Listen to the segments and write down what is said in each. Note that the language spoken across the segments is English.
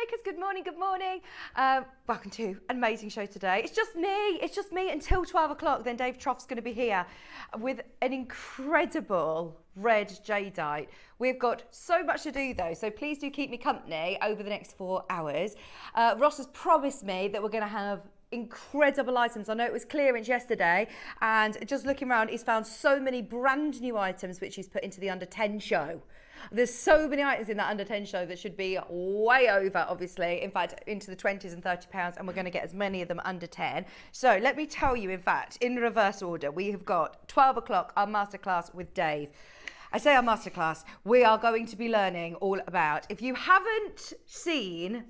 JewelleryMakers, good morning, good morning. Welcome to an amazing show today. It's just me until 12 o'clock. Then Dave Troth's going to be here with an incredible red jadeite. We've got so much to do though, so please do keep me company over the next 4 hours. Ross has promised me that we're going to have incredible items. I know it was clearance yesterday, and just looking around, he's found so many brand new items which he's put into the under 10 show. There's so many items in that under 10 show that should be way over, obviously, in fact, into the 20s and £30, and we're going to get as many of them under 10. So let me tell you, in fact, in reverse order, we have got 12 o'clock, our masterclass with Dave. I say our masterclass, we are going to be learning all about, if you haven't seen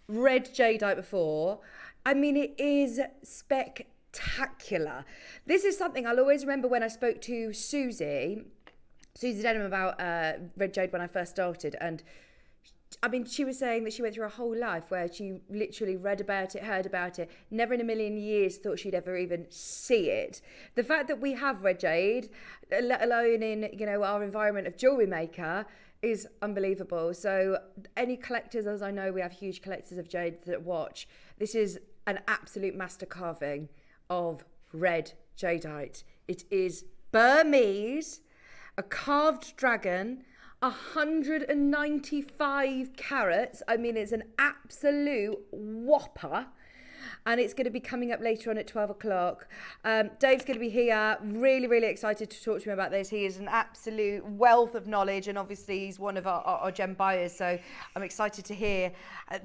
red jadeite before, I mean, it is spectacular. This is something I'll always remember when I spoke to Susie Denham about red jade when I first started, and I mean, she was saying that she went through a whole life where she literally read about it, heard about it, never in a million years thought she'd ever even see it. The fact that we have red jade, let alone in, you know, our environment of JewelleryMaker, is unbelievable. So any collectors, as I know we have huge collectors of jade that watch, this is an absolute master carving of red jadeite. It is Burmese, a carved dragon, 195 carats. I mean, it's an absolute whopper. And it's going to be coming up later on at 12 o'clock. Dave's going to be here. Really, really excited to talk to him about this. He is an absolute wealth of knowledge, and obviously he's one of our gem buyers. So I'm excited to hear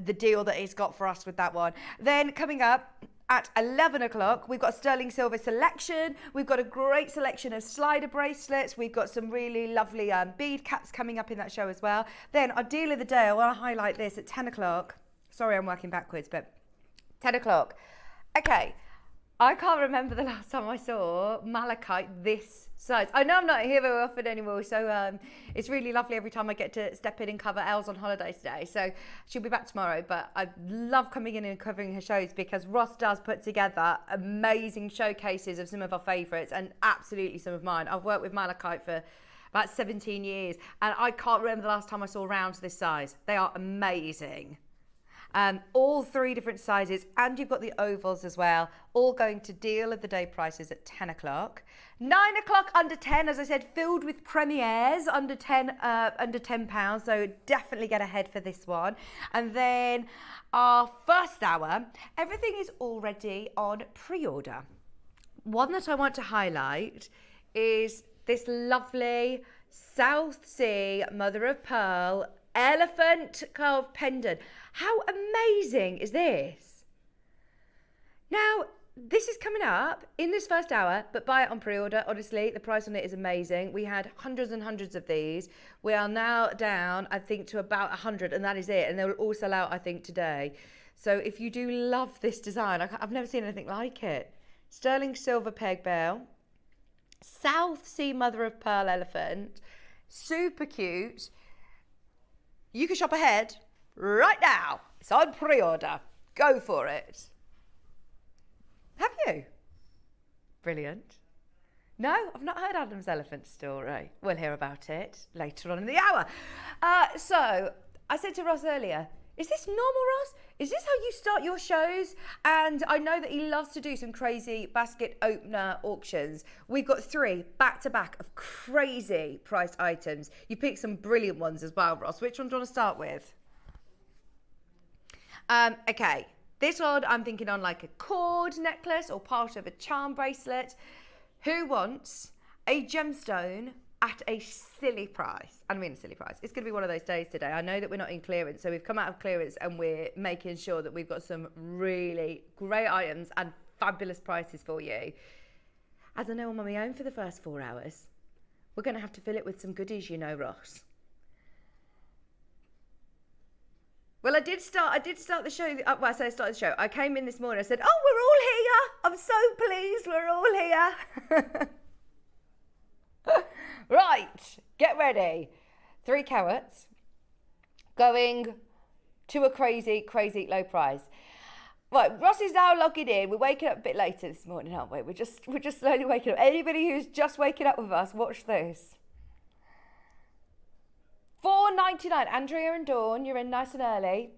the deal that he's got for us with that one. Then coming up at 11 o'clock, we've got a sterling silver selection. We've got a great selection of slider bracelets. We've got some really lovely bead caps coming up in that show as well. Then our deal of the day, I want to highlight this at 10 o'clock. Sorry, I'm working backwards, but 10 o'clock. Okay, I can't remember the last time I saw malachite this size. I know I'm not here very often anymore, so it's really lovely every time I get to step in and cover Els on holiday today. So she'll be back tomorrow, but I love coming in and covering her shows because Ross does put together amazing showcases of some of our favourites and absolutely some of mine. I've worked with malachite for about 17 years, and I can't remember the last time I saw rounds this size. They are amazing. All 3 different sizes, and you've got the ovals as well, all going to deal of the day prices at 10 o'clock. 9 o'clock under 10, as I said, filled with premieres under £10, so definitely get ahead for this one. And then our first hour, everything is already on pre-order. One that I want to highlight is this lovely South Sea mother of pearl elephant carved pendant. How amazing is this? Now, this is coming up in this first hour, but buy it on pre-order. Honestly, the price on it is amazing. We had hundreds and hundreds of these. We are now down, I think, to about 100, and that is it. And they will all sell out, I think, today. So if you do love this design, I've never seen anything like it. Sterling silver peg bell, South Sea mother of pearl elephant, super cute. You can shop ahead right now. It's on pre-order. Go for it. Have you? Brilliant. No, I've not heard Adam's elephant story. We'll hear about it later on in the hour. So I said to Ross earlier, is this normal, Ross? Is this how you start your shows? And I know that he loves to do some crazy basket opener auctions. We've got 3 back-to-back of crazy priced items. You picked some brilliant ones as well, Ross. Which one do you want to start with? Okay, this one I'm thinking on like a cord necklace or part of a charm bracelet. Who wants a gemstone at a silly price? I mean a silly price. It's going to be one of those days today. I know that we're not in clearance, so we've come out of clearance and we're making sure that we've got some really great items and fabulous prices for you. As I know I'm on my own for the first 4 hours, we're going to have to fill it with some goodies, you know, Ross. Well, I did start the show. Well, I say I started the show. I came in this morning. I said, "Oh, we're all here. I'm so pleased. We're all here." Right, get ready. 3 carats going to a crazy, crazy low price. Right, Ross is now logging in. We're waking up a bit later this morning, aren't we? We're just slowly waking up. Anybody who's just waking up with us, watch this. $4.99. Andrea and Dawn, you're in nice and early.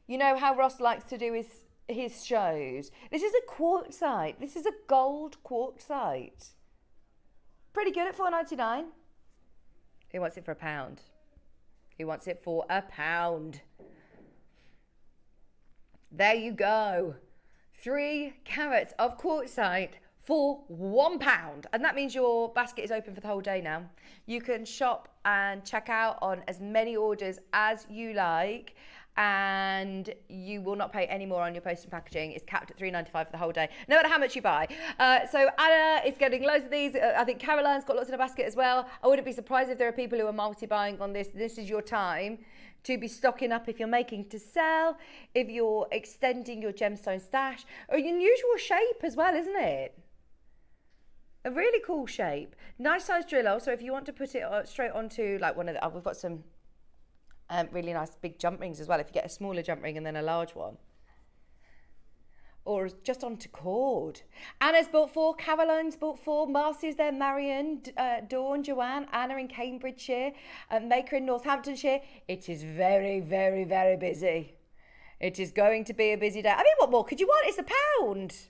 You know how Ross likes to do his shows. This is a quartzite. This is a gold quartzite. Pretty good at $4.99. He wants it for £1. He wants it for £1. There you go. 3 carats of quartzite for £1. And that means your basket is open for the whole day now. You can shop and check out on as many orders as you like, and you will not pay any more on your post and packaging. It's capped at $3.95 for the whole day, no matter how much you buy. So Anna is getting loads of these. I think Caroline's got lots in her basket as well. I wouldn't be surprised if there are people who are multi-buying on this. This is your time to be stocking up if you're making to sell, if you're extending your gemstone stash, or your unusual shape as well, isn't it? A really cool shape. Nice size drill hole. So if you want to put it straight onto like one of the, we've got some really nice big jump rings as well. If you get a smaller jump ring and then a large one. Or just onto cord. Anna's bought 4, Caroline's bought 4, Marcy's there, Marion, Dawn, Joanne, Anna in Cambridgeshire, Maker in Northamptonshire. It is very, very, very busy. It is going to be a busy day. I mean, what more could you want? It's £1.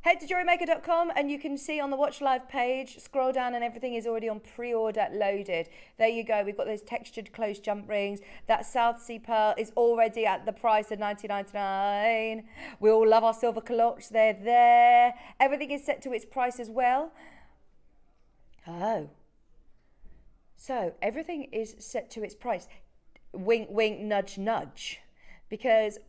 Head to JewelleryMaker.com and you can see on the Watch Live page, scroll down and everything is already on pre-order loaded. There you go. We've got those textured closed jump rings. That South Sea Pearl is already at the price of $19.99. We all love our silver cloches. They're there. Everything is set to its price as well. Oh. So everything is set to its price. Wink, wink, nudge, nudge. Because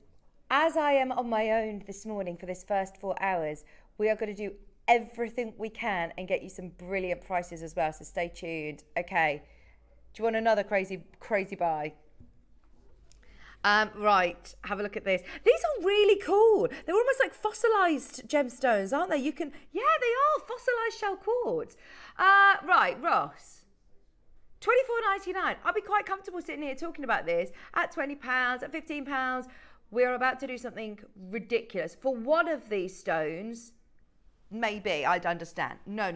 as I am on my own this morning for this first 4 hours, we are going to do everything we can and get you some brilliant prices as well. So stay tuned. Okay. Do you want another crazy buy? Right. Have a look at this. These are really cool. They're almost like fossilized gemstones, aren't they? Yeah, they are fossilized shell quartz. Right, Ross. $24.99. I'll be quite comfortable sitting here talking about this at £20, at £15. We're about to do something ridiculous. For one of these stones, maybe, I'd understand. No.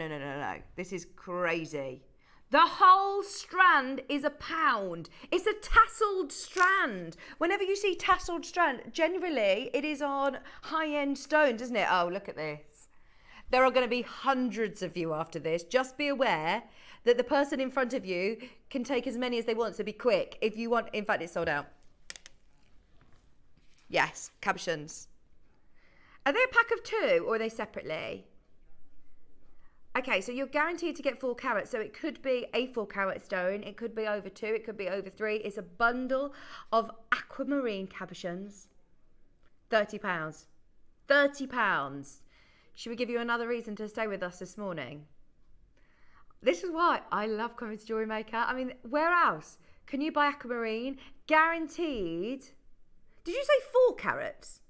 This is crazy. The whole strand is £1. It's a tasseled strand. Whenever you see tasseled strand, generally it is on high-end stones, isn't it? Oh, look at this. There are going to be hundreds of you after this. Just be aware that the person in front of you can take as many as they want, so be quick. If you want, in fact, it's sold out. Yes, cabochons. Are they a pack of 2 or are they separately? Okay, so you're guaranteed to get 4 carats. So it could be a 4 carat stone. It could be over 2. It could be over 3. It's a bundle of aquamarine cabochons. £30. £30. Should we give you another reason to stay with us this morning? This is why I love coming to Jewellery Maker. I mean, where else can you buy aquamarine? Guaranteed. Did you say 4 carats?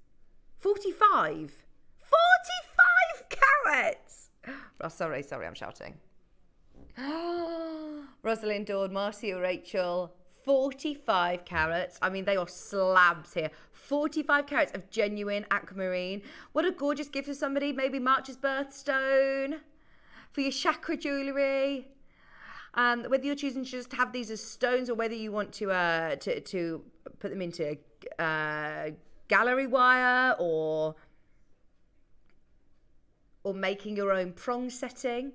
45. 45 carats! Oh, sorry, I'm shouting. Rosalind, Dawn, Marcy, Rachel, 45 carats. I mean, they are slabs here. 45 carats of genuine aquamarine. What a gorgeous gift for somebody. Maybe March's birthstone. For your chakra jewellery. Whether you're choosing to just have these as stones or whether you want to put them into gallery wire or making your own prong setting.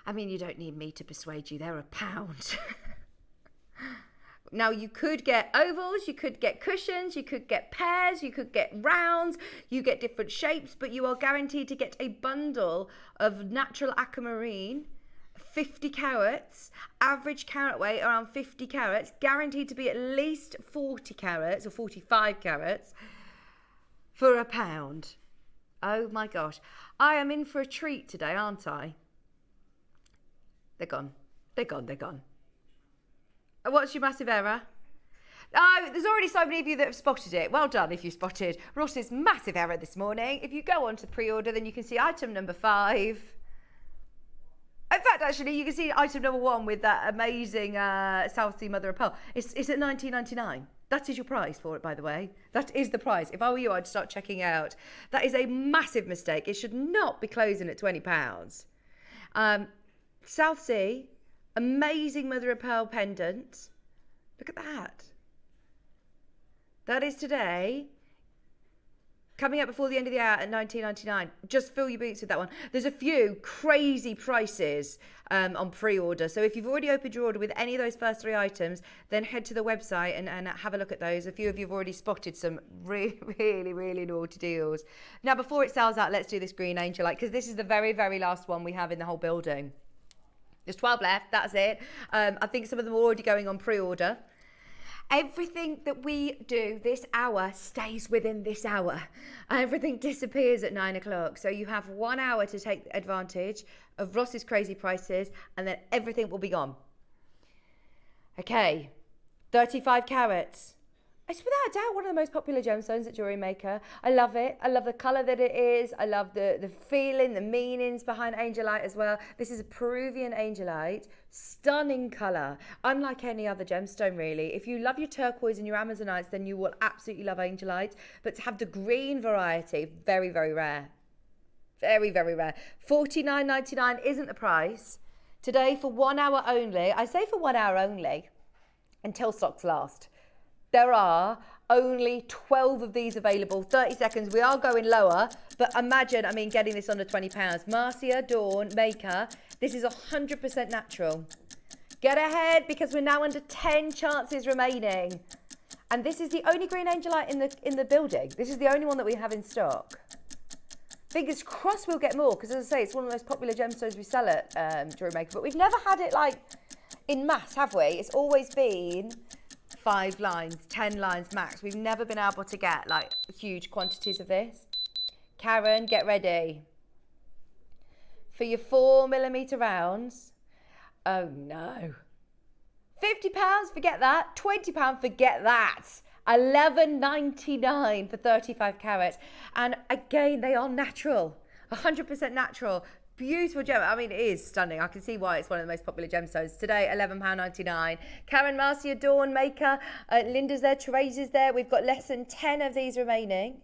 I mean, you don't need me to persuade you. They're £1. Now, you could get ovals, you could get cushions, you could get pairs, you could get rounds, you get different shapes, but you are guaranteed to get a bundle of natural aquamarine, 50 carats, average carat weight around 50 carats, guaranteed to be at least 40 carats or 45 carats for £1. Oh my gosh. I am in for a treat today, aren't I? They're gone. What's your massive error? Oh, there's already so many of you that have spotted it. Well done if you spotted Ross's massive error this morning. If you go on to pre-order, then you can see item number 5. In fact, actually, you can see item number 1 with that amazing South Sea Mother of Pearl. It's at $19.99. That is your price for it, by the way. That is the price. If I were you, I'd start checking out. That is a massive mistake. It should not be closing at £20. South Sea, amazing Mother of Pearl pendant. Look at that. That is today. Coming up before the end of the hour at $19.99. Just fill your boots with that one. There's a few crazy prices on pre-order. So if you've already opened your order with any of those first 3 items, then head to the website and have a look at those. A few of you have already spotted some really naughty deals. Now, before it sells out, let's do this green angelite, because this is the very, very last one we have in the whole building. There's 12 left. That's it. I think some of them are already going on pre-order. Everything that we do this hour stays within this hour. Everything disappears at 9 o'clock. So you have 1 hour to take advantage of Ross's crazy prices, and then everything will be gone. Okay, 35 carats. It's without a doubt one of the most popular gemstones at JewelleryMaker. I love it. I love the colour that it is. I love the feeling, the meanings behind angelite as well. This is a Peruvian angelite. Stunning colour. Unlike any other gemstone, really. If you love your turquoise and your amazonites, then you will absolutely love angelite. But to have the green variety, very, very rare. Very, very rare. $49.99 isn't the price. Today, for 1 hour only. I say for 1 hour only until stocks last. There are only 12 of these available. 30 seconds. We are going lower, but imagine, getting this under £20. Marcia Dawn Maker. This is 100% natural. Get ahead, because we're now under 10 chances remaining. And this is the only green angelite in the building. This is the only one that we have in stock. Fingers crossed we'll get more, because as I say, it's one of the most popular gemstones we sell at JewelleryMaker. But we've never had it in mass, have we? It's always been 5 lines, 10 lines max. We've never been able to get huge quantities of this. Karen, get ready. For your 4mm rounds. Oh no. £50, forget that. £20, forget that. $11.99 for 35 carats. And again, they are natural. 100% natural. Beautiful gem. It is stunning. I can see why it's one of the most popular gemstones. Today, £11.99. Karen, Marcia, Dawn, Maker, Linda's there, Teresa's there. We've got less than 10 of these remaining.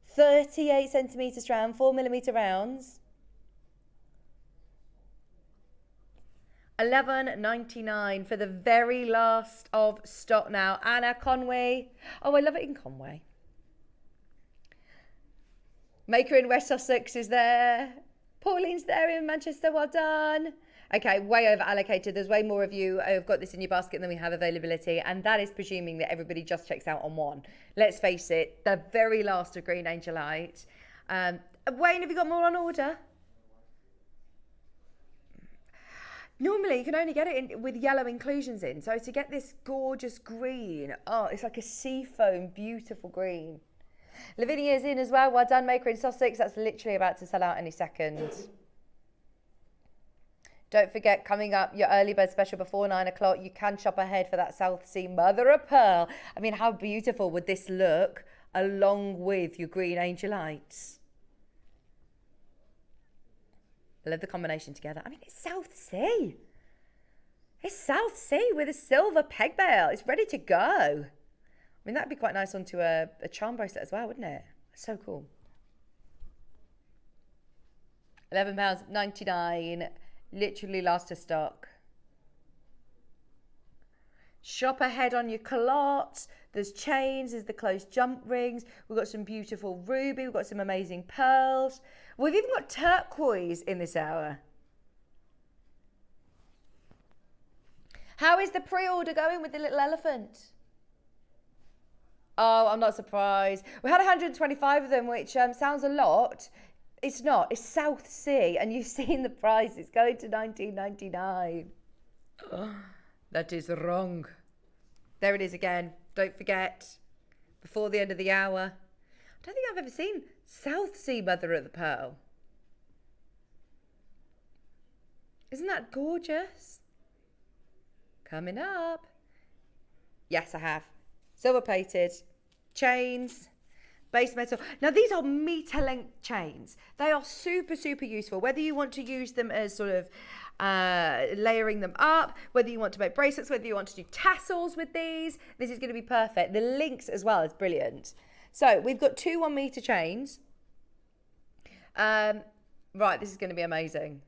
38 centimetres round, 4mm rounds. $11.99 for the very last of stock now. Anna Conway. Oh, I love it in Conway. Maker in West Sussex is there. Pauline's there in Manchester, well done. Okay, way over allocated. There's way more of you who have got this in your basket than we have availability, and that is presuming that everybody just checks out on one. Let's face it, the very last of green angelite. Wayne, have you got more on order? Normally, you can only get it with yellow inclusions in, so to get this gorgeous green, oh, it's like a seafoam, beautiful green. Lavinia's in as well. Well done, Maker in Sussex. That's literally about to sell out any second. Don't forget, coming up, your early bird special before 9 o'clock. You can shop ahead for that South Sea Mother of Pearl. How beautiful would this look along with your green angelites? I love the combination together. It's South Sea. It's South Sea with a silver peg bale. It's ready to go. That'd be quite nice onto a charm bracelet as well, wouldn't it? So cool. £11.99. Literally last of stock. Shop ahead on your culottes. There's chains. There's the closed jump rings. We've got some beautiful ruby. We've got some amazing pearls. We've even got turquoise in this hour. How is the pre-order going with the little elephant? Oh, I'm not surprised. We had 125 of them, which sounds a lot. It's not. It's South Sea, and you've seen the price. It's going to $19.99. Oh, that is wrong. There it is again. Don't forget, before the end of the hour. I don't think I've ever seen South Sea Mother of the Pearl. Isn't that gorgeous? Coming up. Yes, I have. Silver plated, chains, base metal. Now these are meter length chains. They are super, super useful. Whether you want to use them as sort of layering them up, whether you want to make bracelets, whether you want to do tassels with these, this is going to be perfect. The links as well is brilliant. So we've got 2 1 meter chains. Right, this is going to be amazing.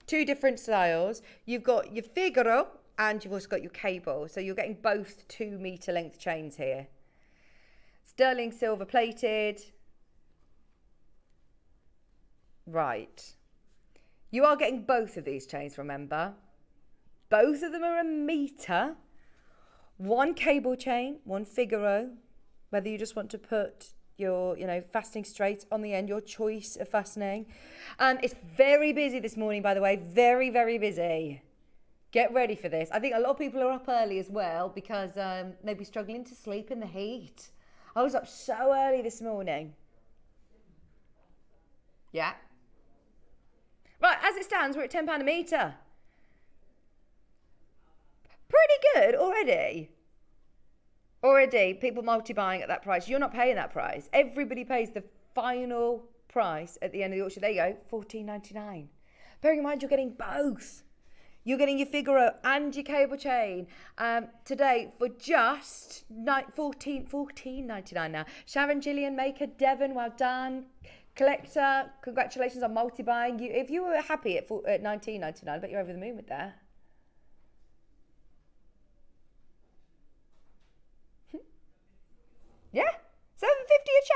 2 different styles. You've got your Figaro, and you've also got your cable. So you're getting both 2 meter length chains here. sterling silver plated. Right. You are getting both of these chains, remember. Both of them are a metre. One cable chain, one Figaro. Whether you just want to put your, fastening straight on the end, your choice of fastening. It's very busy this morning, by the way. Very, very busy. Get ready for this. I think a lot of people are up early as well because maybe struggling to sleep in the heat. I was up so early this morning. Yeah. Right, as it stands, we're at £10 a metre. Pretty good already. Already, people multi-buying at that price. You're not paying that price. Everybody pays the final price at the end of the auction. There you go, $14.99. Bearing in mind, you're getting both. You're getting your Figaro and your cable chain today for just $14.99 now. Sharon, Gillian, Maker, Devon, well done. Collector, congratulations on multi-buying. If you were happy at $19.99, I bet you're over the moon with that. Yeah, $7.50 a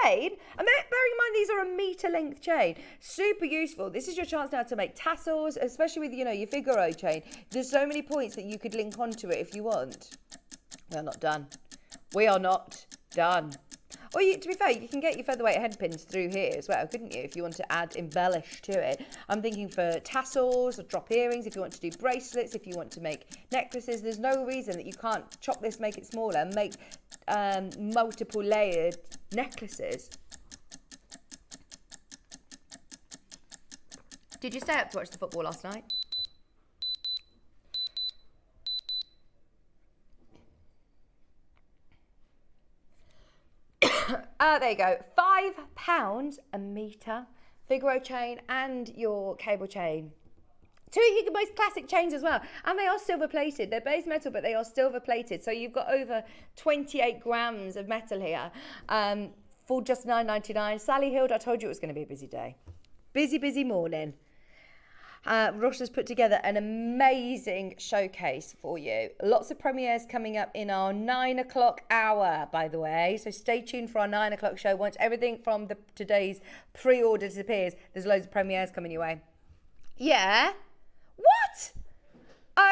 chain. And bearing in mind, these are a metre length chain. Super useful. This is your chance now to make tassels, especially with, your Figaro chain. There's so many points that you could link onto it if you want. We are not done. We are not done. Or to be fair, you can get your featherweight head pins through here as well, couldn't you, if you want to add embellish to it. I'm thinking for tassels or drop earrings, if you want to do bracelets, if you want to make necklaces. There's no reason that you can't chop this, make it smaller, and make multiple layered necklaces. Did you stay up to watch the football last night? There you go, £5 a metre, Figaro chain and your cable chain. Two of your most classic chains as well, and they are silver plated. They're base metal, but they are silver plated. So you've got over 28 grams of metal here for just $9.99. Sally Hild, I told you it was going to be a busy day. Busy, busy morning. Ross has put together an amazing showcase for you. Lots of premieres coming up in our 9 o'clock hour, by the way. So stay tuned for our 9 o'clock show. Once everything from today's pre-order disappears, there's loads of premieres coming your way. Yeah? What?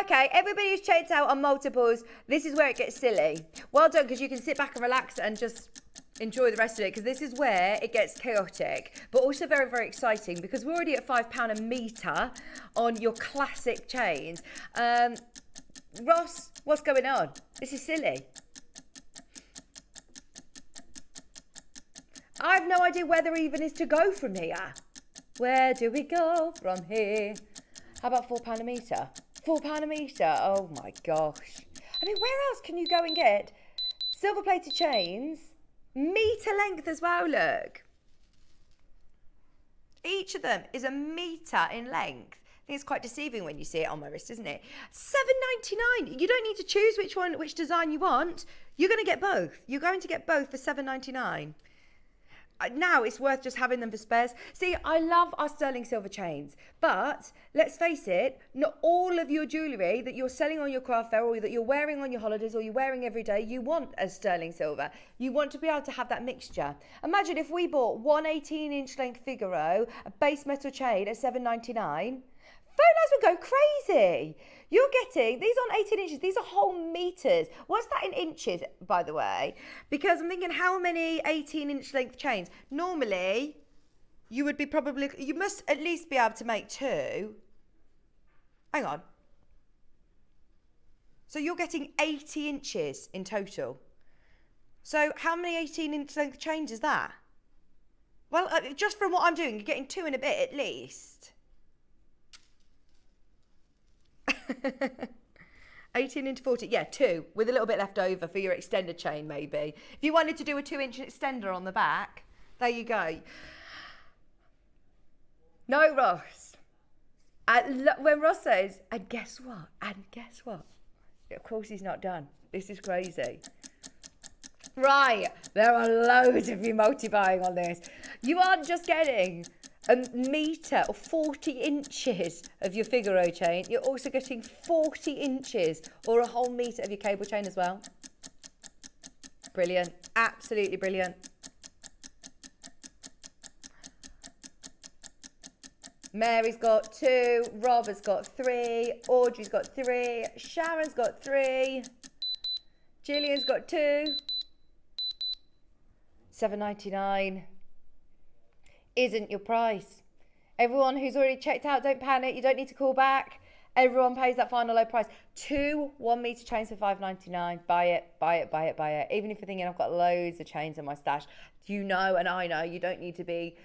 Okay, everybody who's checked out on multiples, this is where it gets silly. Well done, because you can sit back and relax and just enjoy the rest of it, because this is where it gets chaotic, but also very, very exciting, because we're already at £5 a metre on your classic chains. Ross, what's going on? This is silly. I have no idea where there even is to go from here. Where do we go from here? How about £4 a metre? £4 a metre, oh my gosh. I mean, where else can you go and get silver plated chains? Metre length as well, look. Each of them is a metre in length. I think it's quite deceiving when you see it on my wrist, isn't it? $7.99. You don't need to choose which design you want. You're going to get both. You're going to get both for $7.99. Now it's worth just having them for spares. See, I love our sterling silver chains, but let's face it, not all of your jewellery that you're selling on your craft fair or that you're wearing on your holidays or you're wearing every day, you want as sterling silver. You want to be able to have that mixture. Imagine if we bought one 18-inch length Figaro, a base metal chain at $7.99. Photos would go crazy. You're getting, these aren't 18 inches, these are whole metres. What's that in inches, by the way? Because I'm thinking, how many 18-inch length chains? Normally, you would be probably, you must at least be able to make two. Hang on. So you're getting 80 inches in total. So how many 18-inch length chains is that? Well, just from what I'm doing, you're getting two and a bit at least. 18 into 40, yeah, two, with a little bit left over for your extended chain, maybe. If you wanted to do a 2-inch extender on the back, there you go. No, Ross. When Ross says, and guess what? Of course he's not done. This is crazy. Right, there are loads of you multi-buying on this. You aren't just getting a metre or 40 inches of your Figaro chain, you're also getting 40 inches or a whole metre of your cable chain as well. Brilliant, absolutely brilliant. Mary's got 2. Rob has got 3. Audrey's got 3. Sharon's got 3. Gillian's got 2. $7.99 isn't your price. Everyone who's already checked out, don't panic. You don't need to call back. Everyone pays that final low price. 2 1-meter chains for $5.99. Buy it, buy it, buy it, buy it. Even if you're thinking I've got loads of chains in my stash, you know, and I know, you don't need to be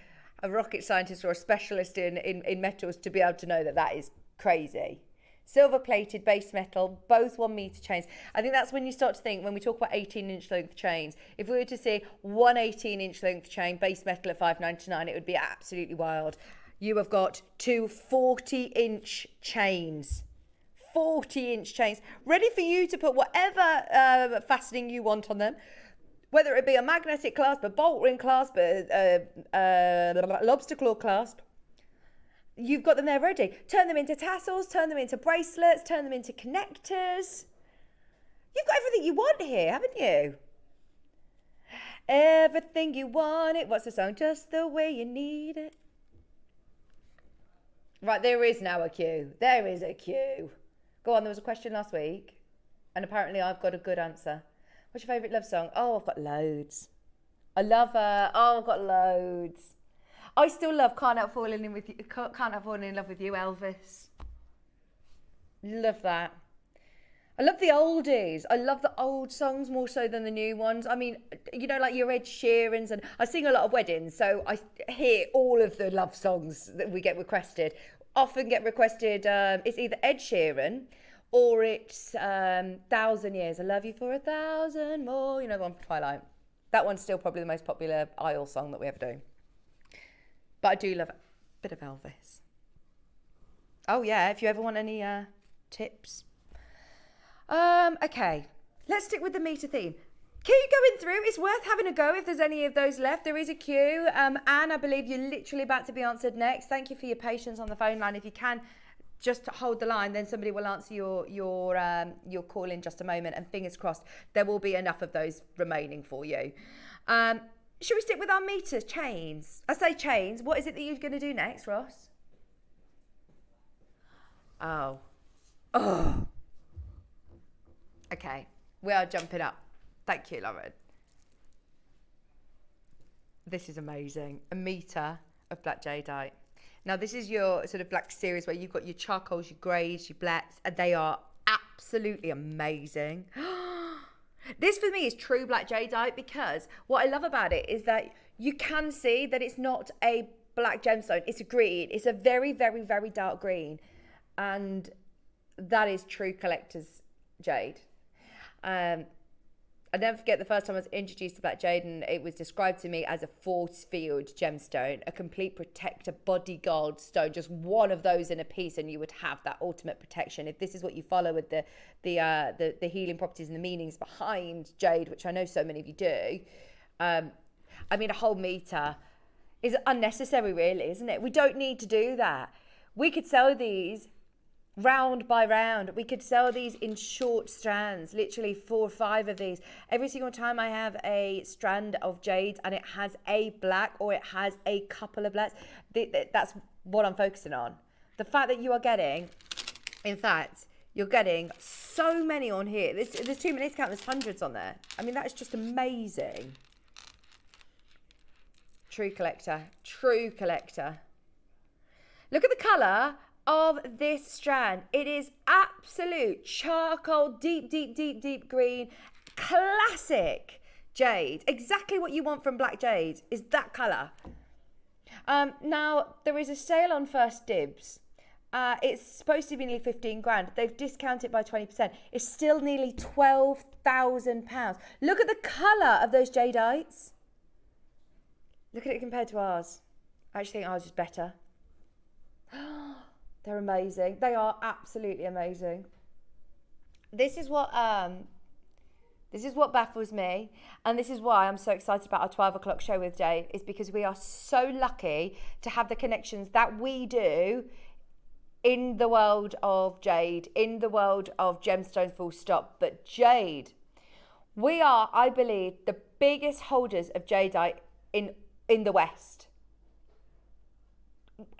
a rocket scientist or a specialist in metals to be able to know that that is crazy. Silver plated base metal, both 1-meter chains. I think that's when you start to think, when we talk about 18-inch length chains, if we were to see one 18-inch length chain, base metal at $5.99, it would be absolutely wild. You have got 2 40-inch chains. 40-inch chains, ready for you to put whatever fastening you want on them. Whether it be a magnetic clasp, a bolt ring clasp, a lobster claw clasp. You've got them there ready. Turn them into tassels, turn them into bracelets, turn them into connectors. You've got everything you want here, haven't you? Everything you want it. What's the song? Just the way you need it. Right, there is now a queue. There is a queue. Go on, there was a question last week. And apparently I've got a good answer. What's your favourite love song? Oh, I've got loads. I love her. Oh, I've got loads. I still love Can't Help Falling in with You. Can't Help Falling in Love with You, Elvis. Love that. I love the oldies. I love the old songs more so than the new ones. I mean, you know, like your Ed Sheerans, and I sing a lot of weddings, so I hear all of the love songs that we get requested. Often get requested, it's either Ed Sheeran or it's 1,000 Years. I love you for 1,000 more. You know, the one from Twilight. That one's still probably the most popular aisle song that we ever do. But I do love a bit of Elvis. Oh yeah, if you ever want any tips. Okay, let's stick with the meter theme. Keep going through. It's worth having a go if there's any of those left. There is a queue. Anne, I believe you're literally about to be answered next. Thank you for your patience on the phone line. If you can, just hold the line, then somebody will answer your call in just a moment. And fingers crossed, there will be enough of those remaining for you. Should we stick with our meter chains? I say chains. What is it that you're going to do next, Ross? Oh. Okay, we are jumping up. Thank you, Lauren. This is amazing. A meter of black jadeite. Now, this is your sort of black series where you've got your charcoals, your greys, your blacks, and they are absolutely amazing. This for me is true black jadeite, because what I love about it is that you can see that it's not a black gemstone. It's a green. It's a very, very, very dark green. And that is true collector's jade. I never forget the first time I was introduced to black jade, and it was described to me as a force field gemstone, a complete protector, bodyguard stone, just one of those in a piece, and you would have that ultimate protection. If this is what you follow with the healing properties and the meanings behind jade, which I know so many of you do, I mean, a whole meter is unnecessary, really, isn't it? We don't need to do that. We could sell these round by round. We could sell these in short strands, literally 4 or 5 of these. Every single time I have a strand of jade and it has a black or it has a couple of blacks, that's what I'm focusing on. The fact that you are getting, in fact, you're getting so many on here. There's too many to count. There's hundreds on there. I mean, that is just amazing. True collector. True collector. Look at the colour of this strand. It is absolute charcoal, deep, deep, deep, deep green, classic jade. Exactly what you want from black jade is that colour. Now, there is a sale on First Dibs. It's supposed to be nearly 15 grand. They've discounted it by 20%. It's still nearly £12,000. Look at the colour of those jadeites. Look at it compared to ours. I actually think ours is better. They're amazing. They are absolutely amazing. This is what baffles me, and this is why I'm so excited about our 12 o'clock show with Dave, is because we are so lucky to have the connections that we do in the world of jade, in the world of gemstones, full stop. But jade, we are, I believe, the biggest holders of jadeite in the West.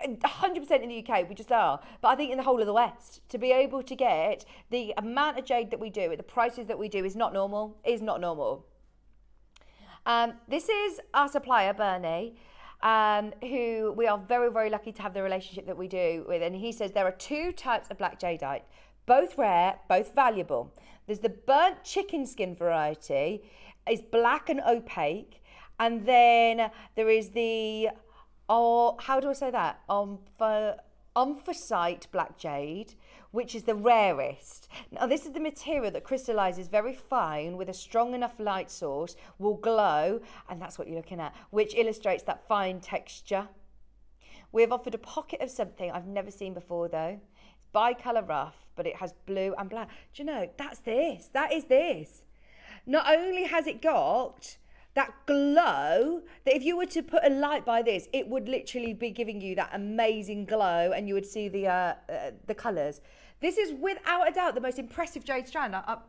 100% in the UK, we just are. But I think in the whole of the West, to be able to get the amount of jade that we do at the prices that we do is not normal. Is not normal. This is our supplier, Bernie, who we are very, very lucky to have the relationship that we do with. And he says there are two types of black jadeite, both rare, both valuable. There's the burnt chicken skin variety, is black and opaque. And then there is the, how do I say that? Omphacite black jade, which is the rarest. Now, this is the material that crystallizes very fine with a strong enough light source, will glow, and that's what you're looking at, which illustrates that fine texture. We have offered a pocket of something I've never seen before, though. It's bi-colour rough, but it has blue and black. Do you know, that's this. That is this. Not only has it got that glow, that if you were to put a light by this, it would literally be giving you that amazing glow, and you would see the colours. This is without a doubt the most impressive jade strand I've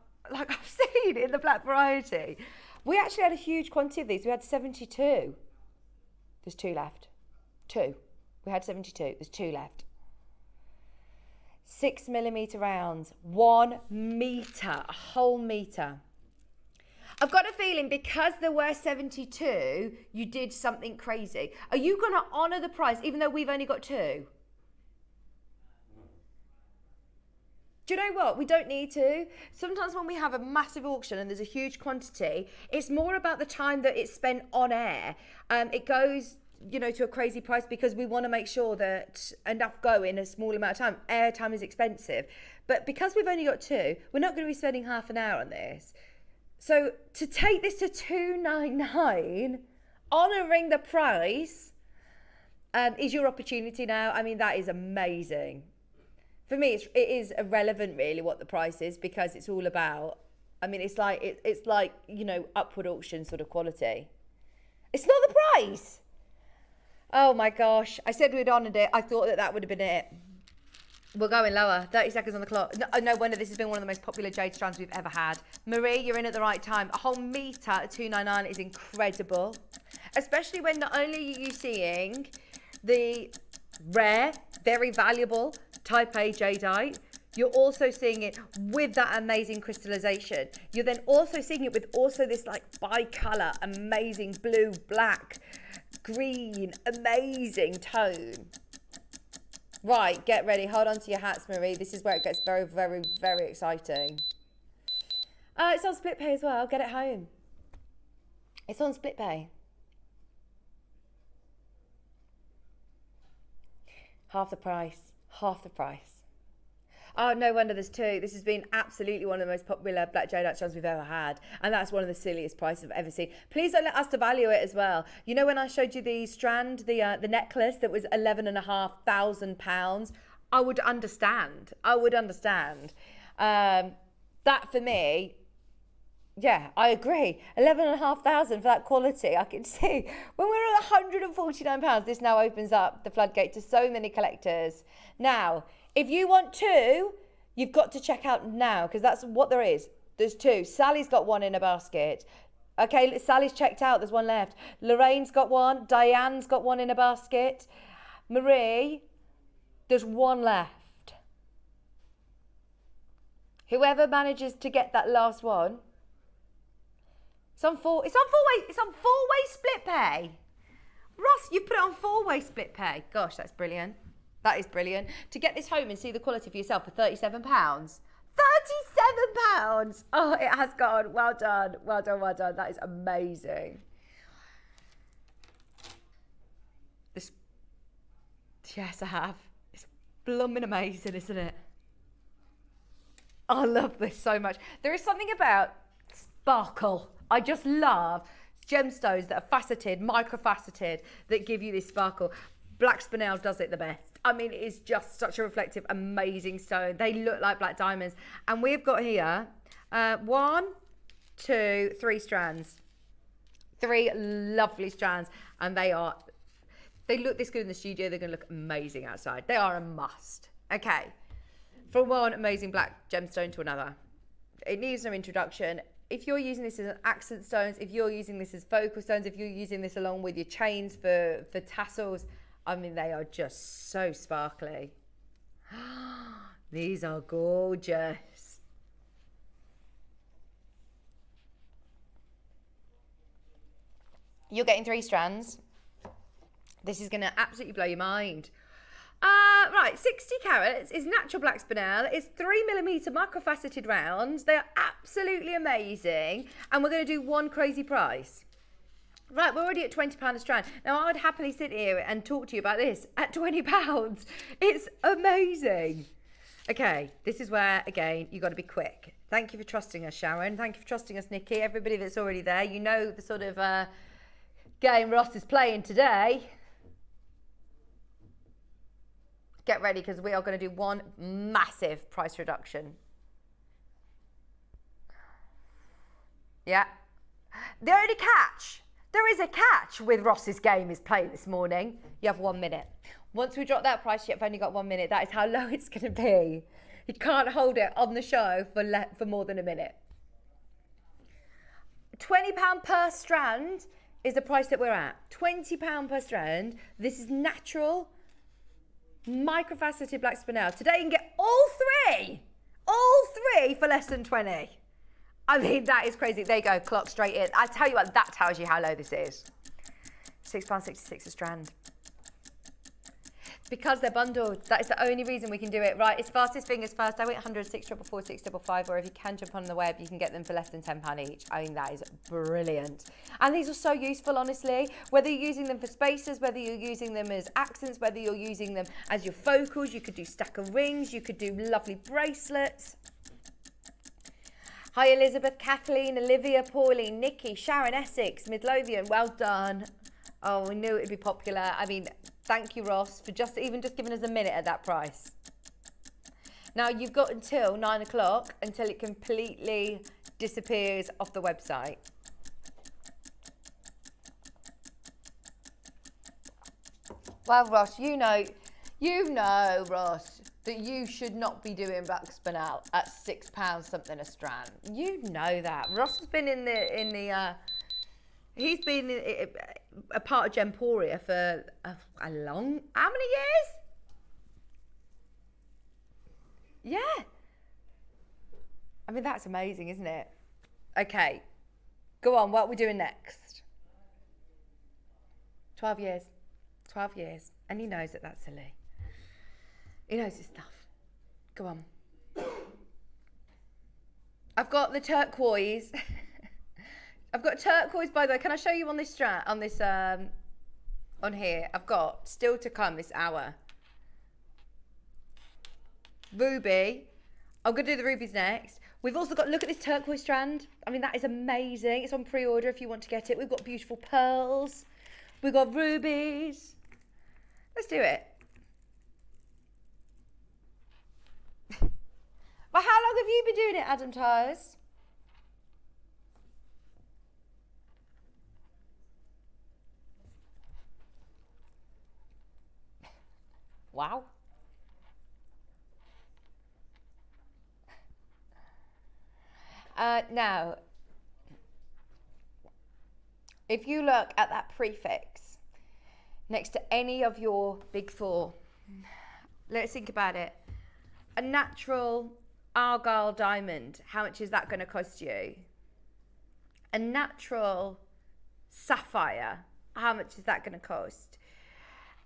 seen in the black variety. We actually had a huge quantity of these. We had 72. There's 2 left. 2. We had 72. There's 2 left. 6mm rounds. 1 metre. A whole metre. I've got a feeling because there were 72, you did something crazy. Are you going to honour the price even though we've only got 2? Do you know what? We don't need to. Sometimes when we have a massive auction and there's a huge quantity, it's more about the time that it's spent on air. It goes, to a crazy price because we want to make sure that enough go in a small amount of time. Air time is expensive. But because we've only got 2, we're not going to be spending half an hour on this. So to take this to $299, honouring the price, is your opportunity now. I mean, that is amazing. For me, it is irrelevant really what the price is, because it's all about, I mean, it's like upward auction sort of quality. It's not the price. Oh my gosh. I said we'd honoured it. I thought that would have been it. We're going lower. 30 seconds on the clock. No wonder this has been one of the most popular jade strands we've ever had. Marie, you're in at the right time. A whole metre at $299 is incredible. Especially when not only are you seeing the rare, very valuable type A jadeite, you're also seeing it with that amazing crystallization. You're then also seeing it with also this like bi-colour, amazing blue, black, green, amazing tone. Right, get ready. Hold on to your hats, Marie. This is where it gets very, very, very exciting. It's on split pay as well. Get it home. It's on split pay. Half the price. Half the price. Oh, no wonder there's 2. This has been absolutely one of the most popular black jadeite strands we've ever had. And that's one of the silliest prices I've ever seen. Please don't let us devalue it as well. You know when I showed you the strand, the necklace that was £11,500? I would understand. I would understand. That for me, yeah, I agree. £11,500 for that quality. I can see when we're at £149, this now opens up the floodgate to so many collectors. Now, if you want 2, you've got to check out now, because that's what there is. There's 2. Sally's got 1 in a basket. Okay, Sally's checked out. There's 1 left. Lorraine's got 1. Diane's got 1 in a basket. Marie, there's 1 left. Whoever manages to get that last one. It's on 4-way split pay. Ross, you've put it on 4-way split pay. Gosh, that's brilliant. That is brilliant. To get this home and see the quality for yourself for £37. £37! Oh, it has gone. Well done. Well done, well done. That is amazing. Yes, I have. It's blooming amazing, isn't it? I love this so much. There is something about sparkle. I just love gemstones that are faceted, microfaceted, that give you this sparkle. Black spinel does it the best. I mean, it is just such a reflective, amazing stone. They look like black diamonds. And we've got here 1, 2, 3 strands. 3 lovely strands. And they look this good in the studio. They're going to look amazing outside. They are a must. Okay. From one amazing black gemstone to another. It needs no introduction. If you're using this as accent stones, if you're using this as focal stones, if you're using this along with your chains for tassels, I mean, they are just so sparkly. These are gorgeous. You're getting 3 strands. This is going to absolutely blow your mind. Right, 60 carats is natural black spinel. It's 3mm microfaceted rounds. They are absolutely amazing. And we're going to do one crazy price. Right, we're already at £20 a strand. Now, I would happily sit here and talk to you about this at £20. It's amazing. Okay, this is where, again, you've got to be quick. Thank you for trusting us, Sharon. Thank you for trusting us, Nikki. Everybody that's already there, you know the sort of game Ross is playing today. Get ready, because we are going to do one massive price reduction. Yeah. The only catch, there is a catch with Ross's game is playing this morning. You have 1 minute. Once we drop that price, you've only got 1 minute. That is how low it's going to be. You can't hold it on the show for more than a minute. £20 per strand is the price that we're at. £20 per strand. This is natural microfaceted black spinel. Today you can get all three for less than 20. I mean, that is crazy. There you go, clock straight in. I tell you what, that tells you how low this is. £6.66 a strand. Because they're bundled. That is the only reason we can do it. Right, it's fastest fingers first. 0800 644 655, or if you can jump on the web, you can get them for less than £10 each. I mean, that is brilliant. And these are so useful, honestly. Whether you're using them for spacers, whether you're using them as accents, whether you're using them as your focals, you could do stack of rings, you could do lovely bracelets. Hi, Elizabeth, Kathleen, Olivia, Pauline, Nikki, Sharon, Essex, Midlothian. Well done. Oh, we knew it would be popular. I mean, thank you, Ross, for just giving us a minute at that price. Now, you've got until 9 o'clock until it completely disappears off the website. Well, Ross, you know, Ross, that you should not be doing black spinel at £6 something a strand. You know that. Ross has been he's been a part of Gemporia for how many years? Yeah. I mean, that's amazing, isn't it? Okay. Go on, what are we doing next? 12 years. 12 years. And he knows that that's silly. He knows his stuff. Go on. I've got the turquoise. I've got turquoise, by the way. Can I show you on this strand, on here? I've got still to come this hour. Ruby. I'm going to do the rubies next. We've also got, look at this turquoise strand. I mean, that is amazing. It's on pre-order if you want to get it. We've got beautiful pearls. We've got rubies. Let's do it. Well, how long have you been doing it, Adam Tyres? Wow. Now, if you look at that prefix next to any of your big four, let's think about it. A natural Argyle diamond, how much is that going to cost you? A natural sapphire, how much is that going to cost?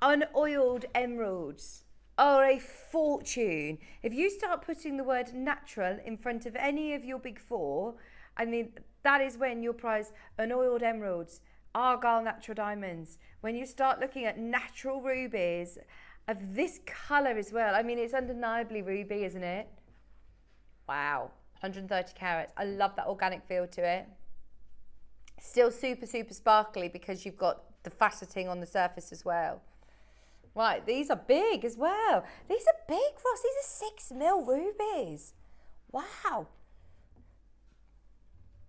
Unoiled emeralds are a fortune. If you start putting the word natural in front of any of your big four, I mean, that is when your price, unoiled emeralds, Argyle natural diamonds, when you start looking at natural rubies of this colour as well. I mean, it's undeniably ruby, isn't it? Wow, 130 carats. I love that organic feel to it. Still super, super sparkly because you've got the faceting on the surface as well. Right, these are big as well. These are big, Ross. These are 6mm rubies. Wow.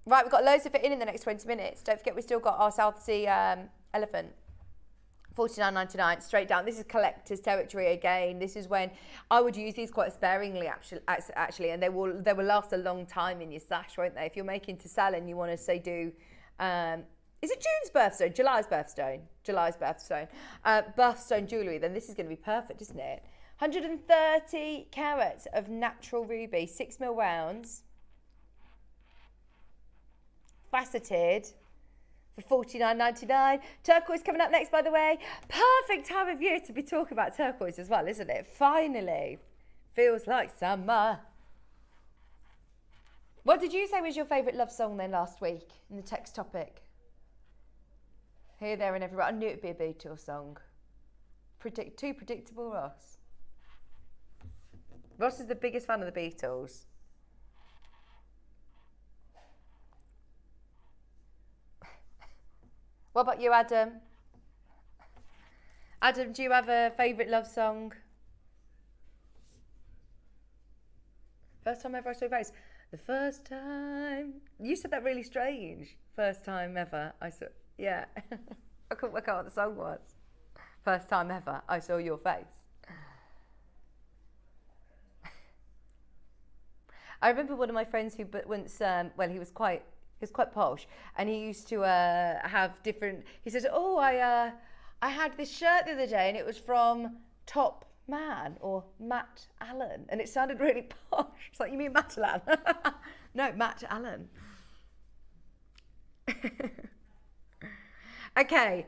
Right, we've got loads of it in the next 20 minutes. Don't forget, we've still got our South Sea elephant. $49.99 straight down. This is collector's territory again. This is when I would use these quite sparingly actually, and they will last a long time in your stash, won't they? If you're making to sell and you want to say do, Is it June's birthstone? July's birthstone. July's birthstone. Birthstone jewellery, then this is going to be perfect, isn't it? 130 carats of natural ruby, 6mm rounds. Faceted for $49.99. Turquoise coming up next, by the way. Perfect time of year to be talking about turquoise as well, isn't it? Finally. Feels like summer. What did you say was your favourite love song then last week in the text topic? Here, there and everywhere. I knew it'd be a Beatles song. Too predictable, Ross. Ross is the biggest fan of the Beatles. What about you, Adam? Adam, do you have a favourite love song? First time ever I saw your face. The first time. You said that really strange. First time ever I saw. Yeah. I couldn't work out what the song was. First time ever I saw your face. I remember one of my friends who once, well, he was quite posh, and he used to have different. He said, "Oh, I had this shirt the other day, and it was from Top Man or Matt Allen, and it sounded really posh." It's like, you mean Matt Allen? No, Matt Allen. Okay,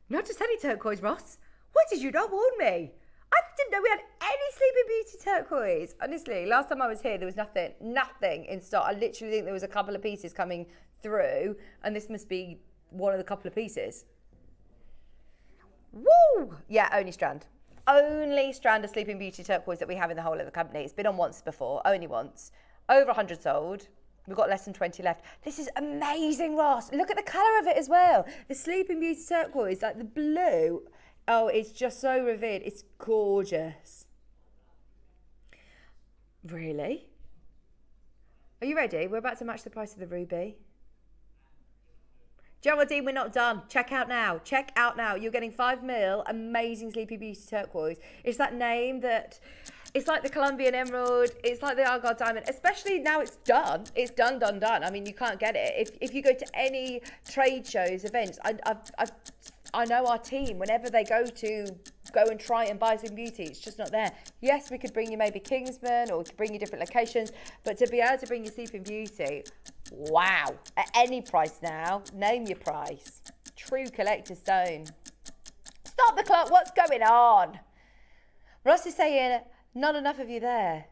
not just any turquoise, Ross. Why did you not warn me? I didn't know we had any Sleeping Beauty turquoise. Honestly, last time I was here, there was nothing in stock. I literally think there was a couple of pieces coming through, and this must be one of the couple of pieces. Woo! Yeah, only strand of Sleeping Beauty turquoise that we have in the whole of the company. It's been on once before, only once. Over 100 sold. We've got less than 20 left. This is amazing, Ross. Look at the colour of it as well. The Sleeping Beauty turquoise, like the blue. Oh, it's just so revered. It's gorgeous. Really? Are you ready? We're about to match the price of the ruby. Geraldine, we're not done. Check out now. Check out now. You're getting 5mm amazing Sleeping Beauty turquoise. It's that name that, it's like the Colombian emerald. It's like the Argyle diamond. Especially now it's done. It's done. I mean, you can't get it. If you go to any trade shows, events, I know our team, whenever they go and try and buy some beauty, it's just not there. Yes, we could bring you maybe Kingsman, or we could bring you different locations, but to be able to bring you Sleeping Beauty, wow. At any price now, name your price. True collector's stone. Stop the clock, what's going on? Ross is saying, not enough of you there.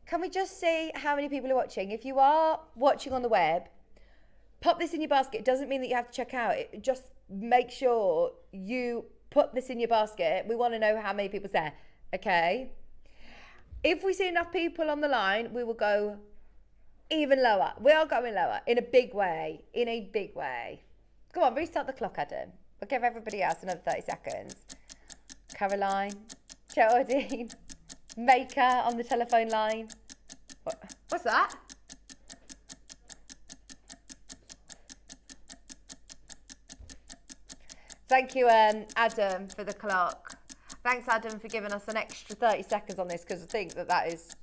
Can we just see how many people are watching? If you are watching on the web, pop this in your basket. It doesn't mean that you have to check out. Just make sure you put this in your basket. We want to know how many people's there, okay? If we see enough people on the line, we will go even lower. We are going lower in a big way, Go on, restart the clock, Adam. We'll give everybody else another 30 seconds. Caroline, Geraldine, Maker on the telephone line. What's that? Thank you, Adam, for the clock. Thanks, Adam, for giving us an extra 30 seconds on this, because I think that is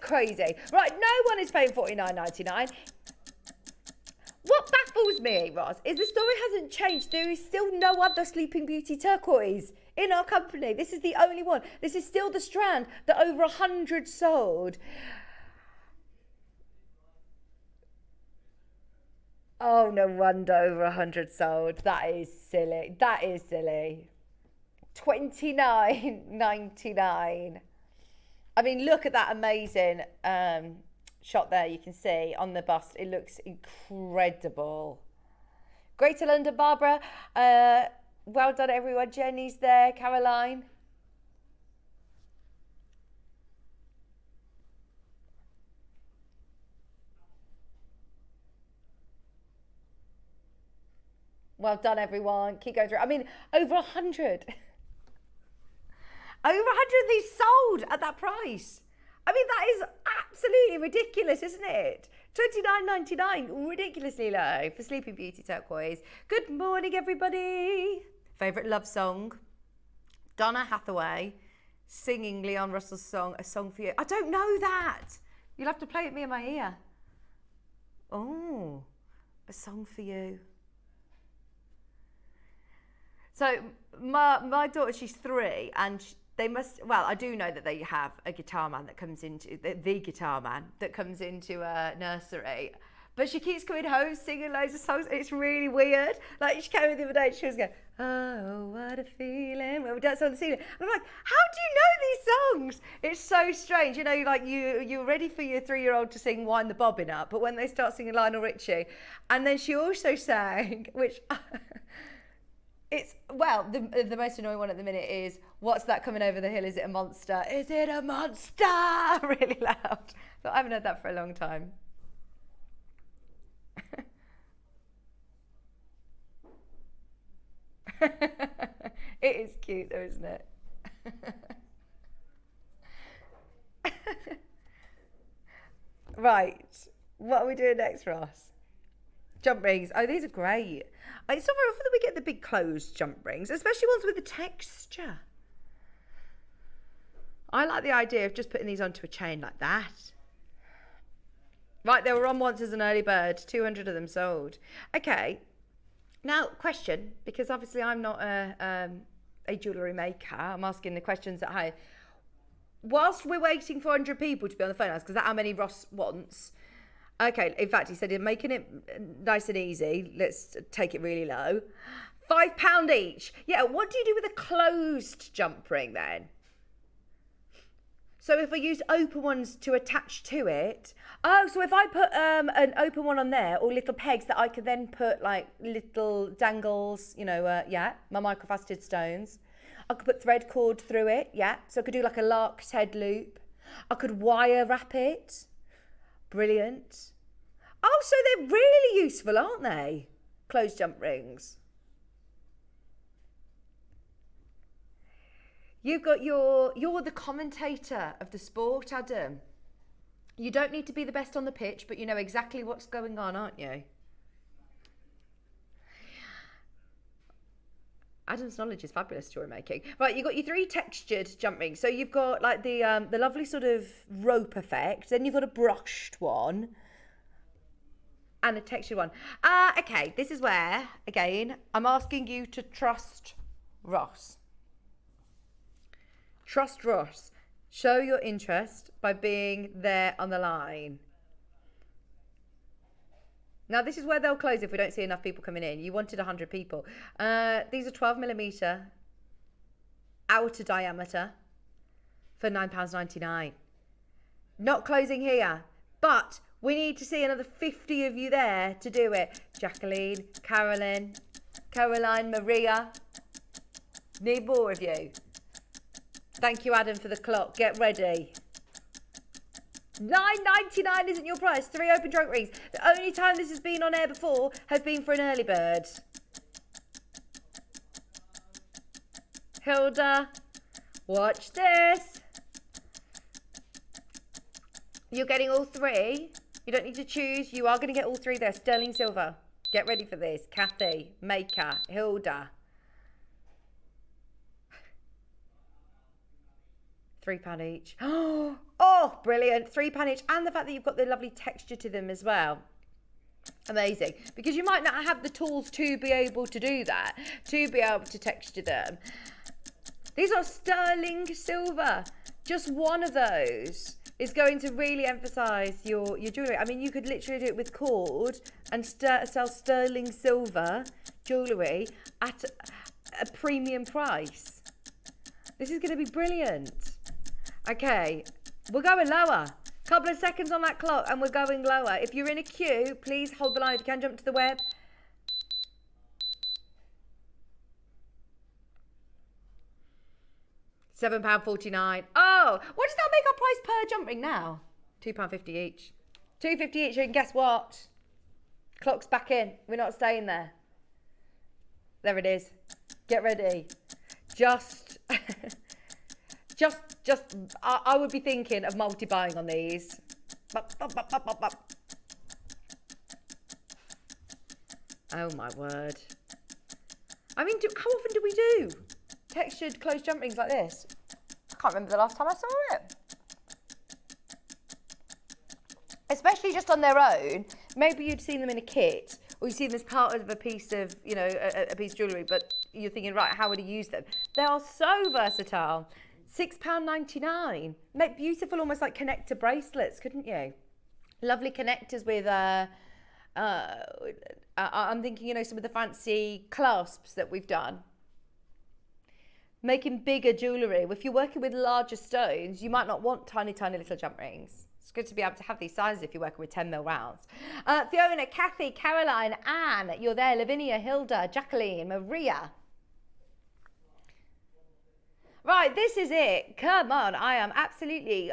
crazy. Right, no one is paying $49.99. What baffles me, Ross, is the story hasn't changed. There is still no other Sleeping Beauty turquoise in our company. This is the only one. This is still the strand that over 100 sold. Oh, no wonder over 100 sold. That is silly. $29.99. I mean, look at that amazing shot there. You can see on the bust. It looks incredible. Greater London, Barbara. Well done, everyone. Jenny's there. Caroline. Well done, everyone. Keep going through. I mean, over 100. Over 100 of these sold at that price. I mean, that is absolutely ridiculous, isn't it? $29.99, ridiculously low for Sleeping Beauty turquoise. Good morning, everybody. Favourite love song? Donna Hathaway singing Leon Russell's song, A Song for You. I don't know that. You'll have to play it me in my ear. Oh. A song for you. So my daughter, she's 3, and they must, well, I do know that they have a guitar man that comes into, the guitar man that comes into a nursery. But she keeps coming home singing loads of songs. It's really weird. Like, she came in the other day and she was going, oh, what a feeling. When we dance on the ceiling. And I'm like, how do you know these songs? It's so strange. You know, like you're ready for your 3-year-old to sing Wind the Bobbin Up, but when they start singing Lionel Richie. And then she also sang, which, it's, well, the most annoying one at the minute is, what's that coming over the hill? Is it a monster? Is it a monster? Really loud. But I haven't heard that for a long time. It is cute though, isn't it? Right, what are we doing next, Ross? Jump rings. Oh, these are great. It's not very often that we get the big closed jump rings, especially ones with the texture. I like the idea of just putting these onto a chain like that. Right, they were on once as an early bird. 200 of them sold. Okay. Now, question, because obviously I'm not a jewellery maker. I'm asking the questions at home. Whilst we're waiting for 100 people to be on the phone, because that's how many Ross wants. Okay, in fact, he said he's making it nice and easy. Let's take it really low. £5 each. Yeah, what do you do with a closed jump ring then? So if I use open ones to attach to it, oh, so if I put an open one on there, or little pegs that I could then put like little dangles, you know, yeah, my microfaceted stones. I could put thread cord through it, yeah. So I could do like a lark's head loop. I could wire wrap it. Brilliant. Oh, so they're really useful, aren't they? Closed jump rings. You've got you're the commentator of the sport, Adam. You don't need to be the best on the pitch, but you know exactly what's going on, aren't you? Adam's knowledge is fabulous, jewellery making. Right, you've got your 3 textured jump rings. So you've got like the lovely sort of rope effect. Then you've got a brushed one. And a textured one. Okay, this is where, again, I'm asking you to trust Ross. Trust Ross. Show your interest by being there on the line. Now, this is where they'll close if we don't see enough people coming in. You wanted 100 people. These are 12mm outer diameter for £9.99. Not closing here, but we need to see another 50 of you there to do it. Jacqueline, Caroline, Maria. Need more of you. Thank you, Adam, for the clock. Get ready. £9.99 isn't your price. 3 open trunk rings. The only time this has been on air before has been for an early bird. Hilda, watch this. You're getting all 3. You don't need to choose. You are going to get all 3 there. Sterling silver. Get ready for this. Kathy, Maker, Hilda. £3 each. Oh, brilliant. £3 each. And the fact that you've got the lovely texture to them as well. Amazing. Because you might not have the tools to be able to do that, to be able to texture them. These are sterling silver. Just one of those is going to really emphasize your jewellery. I mean, you could literally do it with cord and sell sterling silver jewellery at a premium price. This is going to be brilliant. Okay, we're going lower. Couple of seconds on that clock and we're going lower. If you're in a queue, please hold the line. If you can, jump to the web. £7.49. Oh, what does that make our price per jump ring now? £2.50 each. £2.50 each, and guess what? Clock's back in. We're not staying there. There it is. Get ready. I would be thinking of multi-buying on these. Oh my word. I mean, how often do we do textured closed jump rings like this? I can't remember the last time I saw it. Especially just on their own, maybe you'd seen them in a kit, or you've seen them as part of a piece of, you know, a piece of jewellery, but you're thinking, right, how would I use them? They are so versatile. £6.99. Make beautiful, almost like connector bracelets, couldn't you? Lovely connectors with, I'm thinking, you know, some of the fancy clasps that we've done. Making bigger jewellery. If you're working with larger stones, you might not want tiny, tiny little jump rings. It's good to be able to have these sizes if you're working with 10mm rounds. Fiona, Kathy, Caroline, Anne, you're there. Lavinia, Hilda, Jacqueline, Maria. Right, this is it. Come on, I am absolutely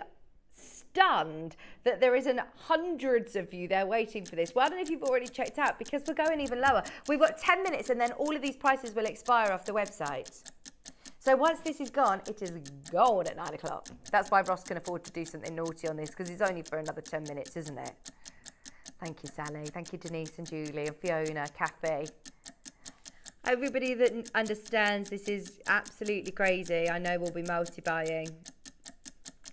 stunned that there isn't hundreds of you there waiting for this. Well, I don't know if you've already checked out, because we're going even lower. We've got 10 minutes and then all of these prices will expire off the website. So once this is gone, it is gone at 9 o'clock. That's why Ross can afford to do something naughty on this, because it's only for another 10 minutes, isn't it? Thank you, Sally. Thank you, Denise and Julie and Fiona, Kathy. Everybody that understands this is absolutely crazy, I know will be multi-buying.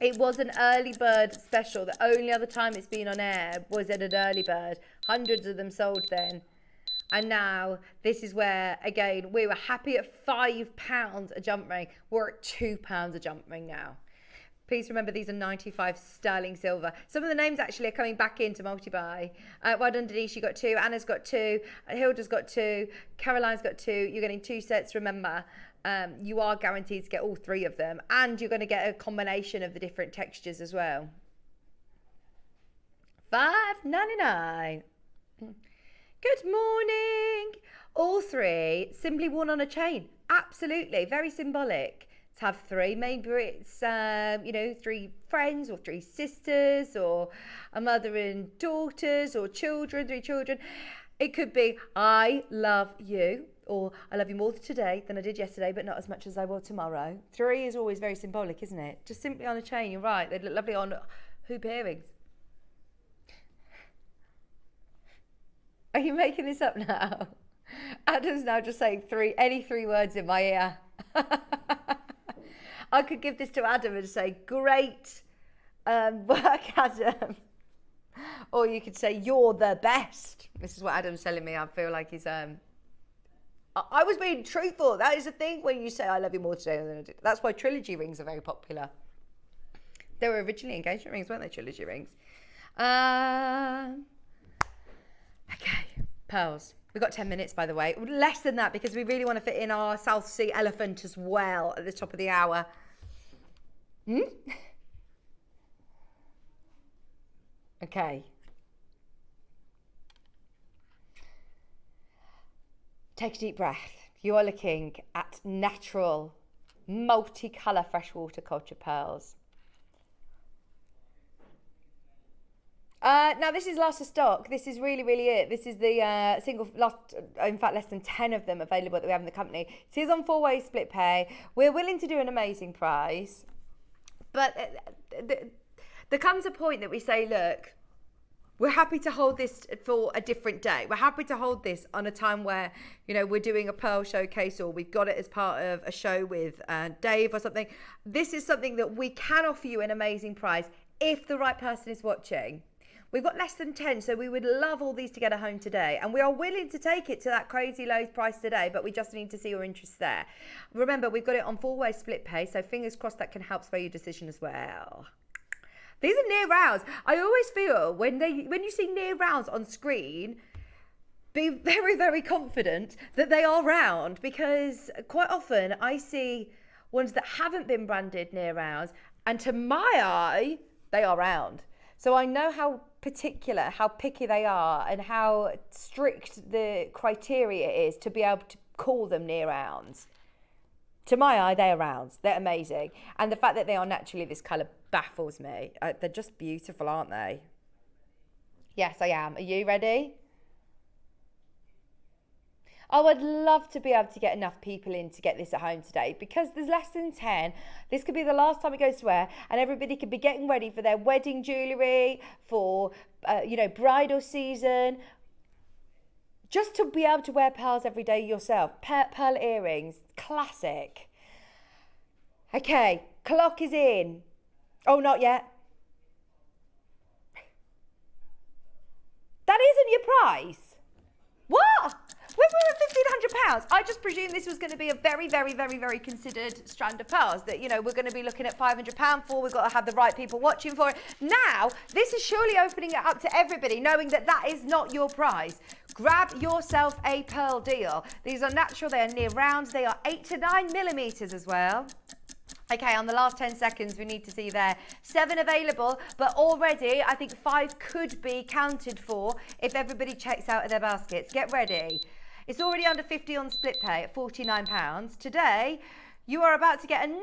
It was an early bird special. The only other time it's been on air was at an early bird. Hundreds of them sold then. And now this is where, again, we were happy at £5 a jump ring. We're at £2 a jump ring now. Please remember, these are 95 sterling silver. Some of the names actually are coming back into multi-buy. Well done, Denise, you got 2. Anna's got 2. Hilda's got 2. Caroline's got 2. You're getting 2 sets, remember. You are guaranteed to get all 3 of them. And you're going to get a combination of the different textures as well. $5.99. Good morning. All 3 simply worn on a chain. Absolutely. Very symbolic to have 3. Maybe it's, you know, 3 friends or 3 sisters or a mother and daughters or children, 3 children. It could be, I love you, or I love you more today than I did yesterday, but not as much as I will tomorrow. 3 is always very symbolic, isn't it? Just simply on a chain, you're right. They look lovely on hoop earrings. Are you making this up now? Adam's now just saying any 3 words in my ear. I could give this to Adam and say, great work, Adam. Or you could say, you're the best. This is what Adam's telling me. I feel like he's... I was being truthful. That is a thing when you say, I love you more today than I did. That's why trilogy rings are very popular. They were originally engagement rings, weren't they? Trilogy rings. Okay, pearls. We've got 10 minutes, by the way. Less than that, because we really want to fit in our South Sea elephant as well at the top of the hour. Okay. Take a deep breath. You are looking at natural, multicolour freshwater culture pearls. Now this is last of stock. This is really, really it. This is the single last, in fact, less than 10 of them available that we have in the company. It is on 4-way split pay. We're willing to do an amazing price, but there comes a point that we say, look, we're happy to hold this for a different day. We're happy to hold this on a time where, you know, we're doing a pearl showcase, or we've got it as part of a show with Dave or something. This is something that we can offer you an amazing price if the right person is watching. We've got less than 10, so we would love all these to get home today. And we are willing to take it to that crazy low price today, but we just need to see your interest there. Remember, we've got it on 4-way split pay, so fingers crossed that can help sway your decision as well. These are near rounds. I always feel when you see near rounds on screen, be very, very confident that they are round, because quite often I see ones that haven't been branded near rounds, and to my eye, they are round. So I know how particular, how picky they are, and how strict the criteria is to be able to call them near rounds. To my eye, they are rounds. They're amazing. And the fact that they are naturally this colour baffles me. They're just beautiful, aren't they? Yes, I am. Are you ready? I would love to be able to get enough people in to get this at home today, because there's less than 10. This could be the last time it goes to air, and everybody could be getting ready for their wedding jewellery, for, you know, bridal season. Just to be able to wear pearls every day yourself. Pearl earrings, classic. Okay, clock is in. Oh, not yet. That isn't your price. What? When we were £1,500, I just presumed this was going to be a very, very, very, very considered strand of pearls that, you know, we're going to be looking at £500 for. We've got to have the right people watching for it. Now, this is surely opening it up to everybody, knowing that that is not your price. Grab yourself a pearl deal. These are natural. They are near rounds. They are 8 to 9 millimeters as well. Okay, on the last 10 seconds, we need to see there. 7 available, but already I think 5 could be counted for if everybody checks out of their baskets. Get ready. It's already under 50 on split pay at £49. Today, you are about to get another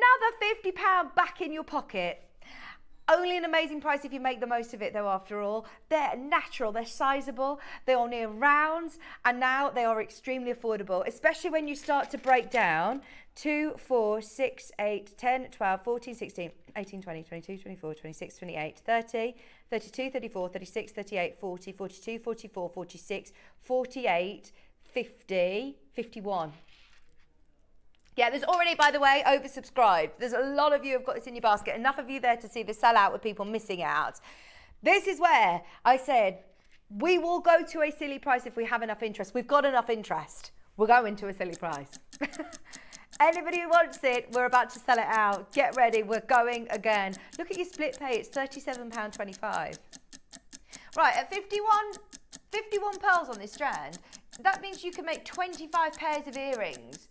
£50 back in your pocket. Only an amazing price if you make the most of it, though, after all. They're natural, they're sizable, they are near rounds, and now they are extremely affordable, especially when you start to break down 2, 4, 6, 8, 10, 12, 14, 16, 18, 20, 22, 24, 26, 28, 30, 32, 34, 36, 38, 40, 42, 44, 46, 48, 50, 51. Yeah, there's already, by the way, oversubscribed. There's a lot of you who have got this in your basket. Enough of you there to see the sellout with people missing out. This is where I said, we will go to a silly price if we have enough interest. We've got enough interest. We're going to a silly price. Anybody who wants it, we're about to sell it out. Get ready, we're going again. Look at your split pay, it's £37.25. Right, at 51 pearls on this strand, that means you can make 25 pairs of earrings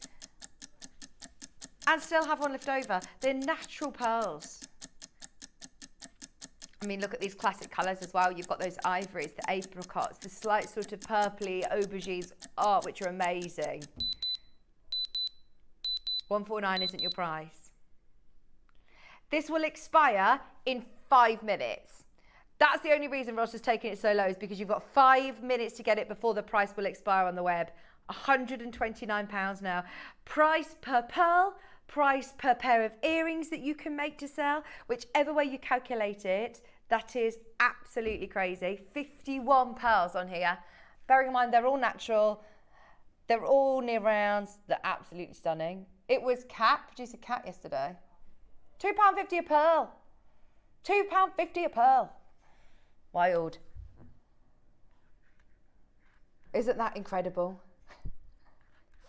and still have one left over. They're natural pearls. I mean, look at these classic colours as well. You've got those ivories, the apricots, the slight sort of purpley aubergines, which are amazing. 149 isn't your price. This will expire in 5 minutes. That's the only reason Ross is taking it so low, is because you've got 5 minutes to get it before the price will expire on the web. £129 now. Price per pearl, price per pair of earrings that you can make to sell. Whichever way you calculate it, that is absolutely crazy. 51 pearls on here. Bearing in mind, they're all natural. They're all near rounds. They're absolutely stunning. It was Cat, producer Cat, yesterday. £2.50 a pearl. £2.50 a pearl. Wild. Isn't that incredible?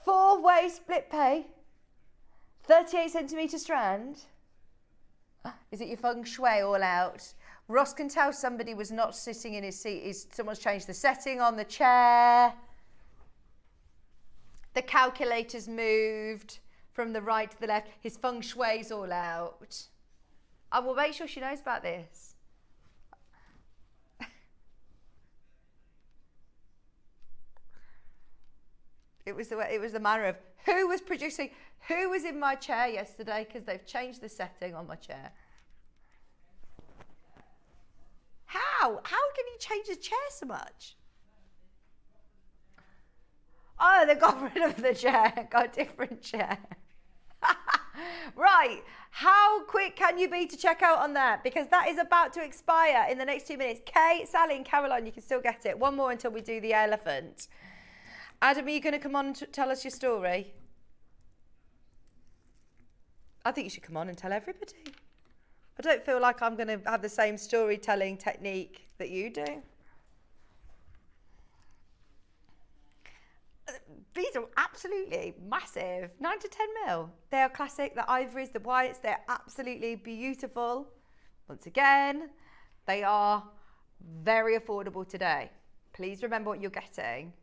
4-way split pay. 38 centimetre strand. Is it your feng shui all out? Ross can tell somebody was not sitting in his seat. Someone's changed the setting on the chair. The calculator's moved from the right to the left. His feng shui's all out. I will make sure she knows about this. It was the manner of who was producing, who was in my chair yesterday, because they've changed the setting on my chair. How can you change the chair so much? Oh, they got rid of the chair, got a different chair. Right, how quick can you be to check out on that? Because that is about to expire in the next 2 minutes. Kay, Sally and Caroline, you can still get it. One more until we do the elephant. Adam, are you going to come on and tell us your story? I think you should come on and tell everybody. I don't feel like I'm going to have the same storytelling technique that you do. These are absolutely massive. 9 to 10 mil. They are classic. The ivories, the whites, they're absolutely beautiful. Once again, they are very affordable today. Please remember what you're getting.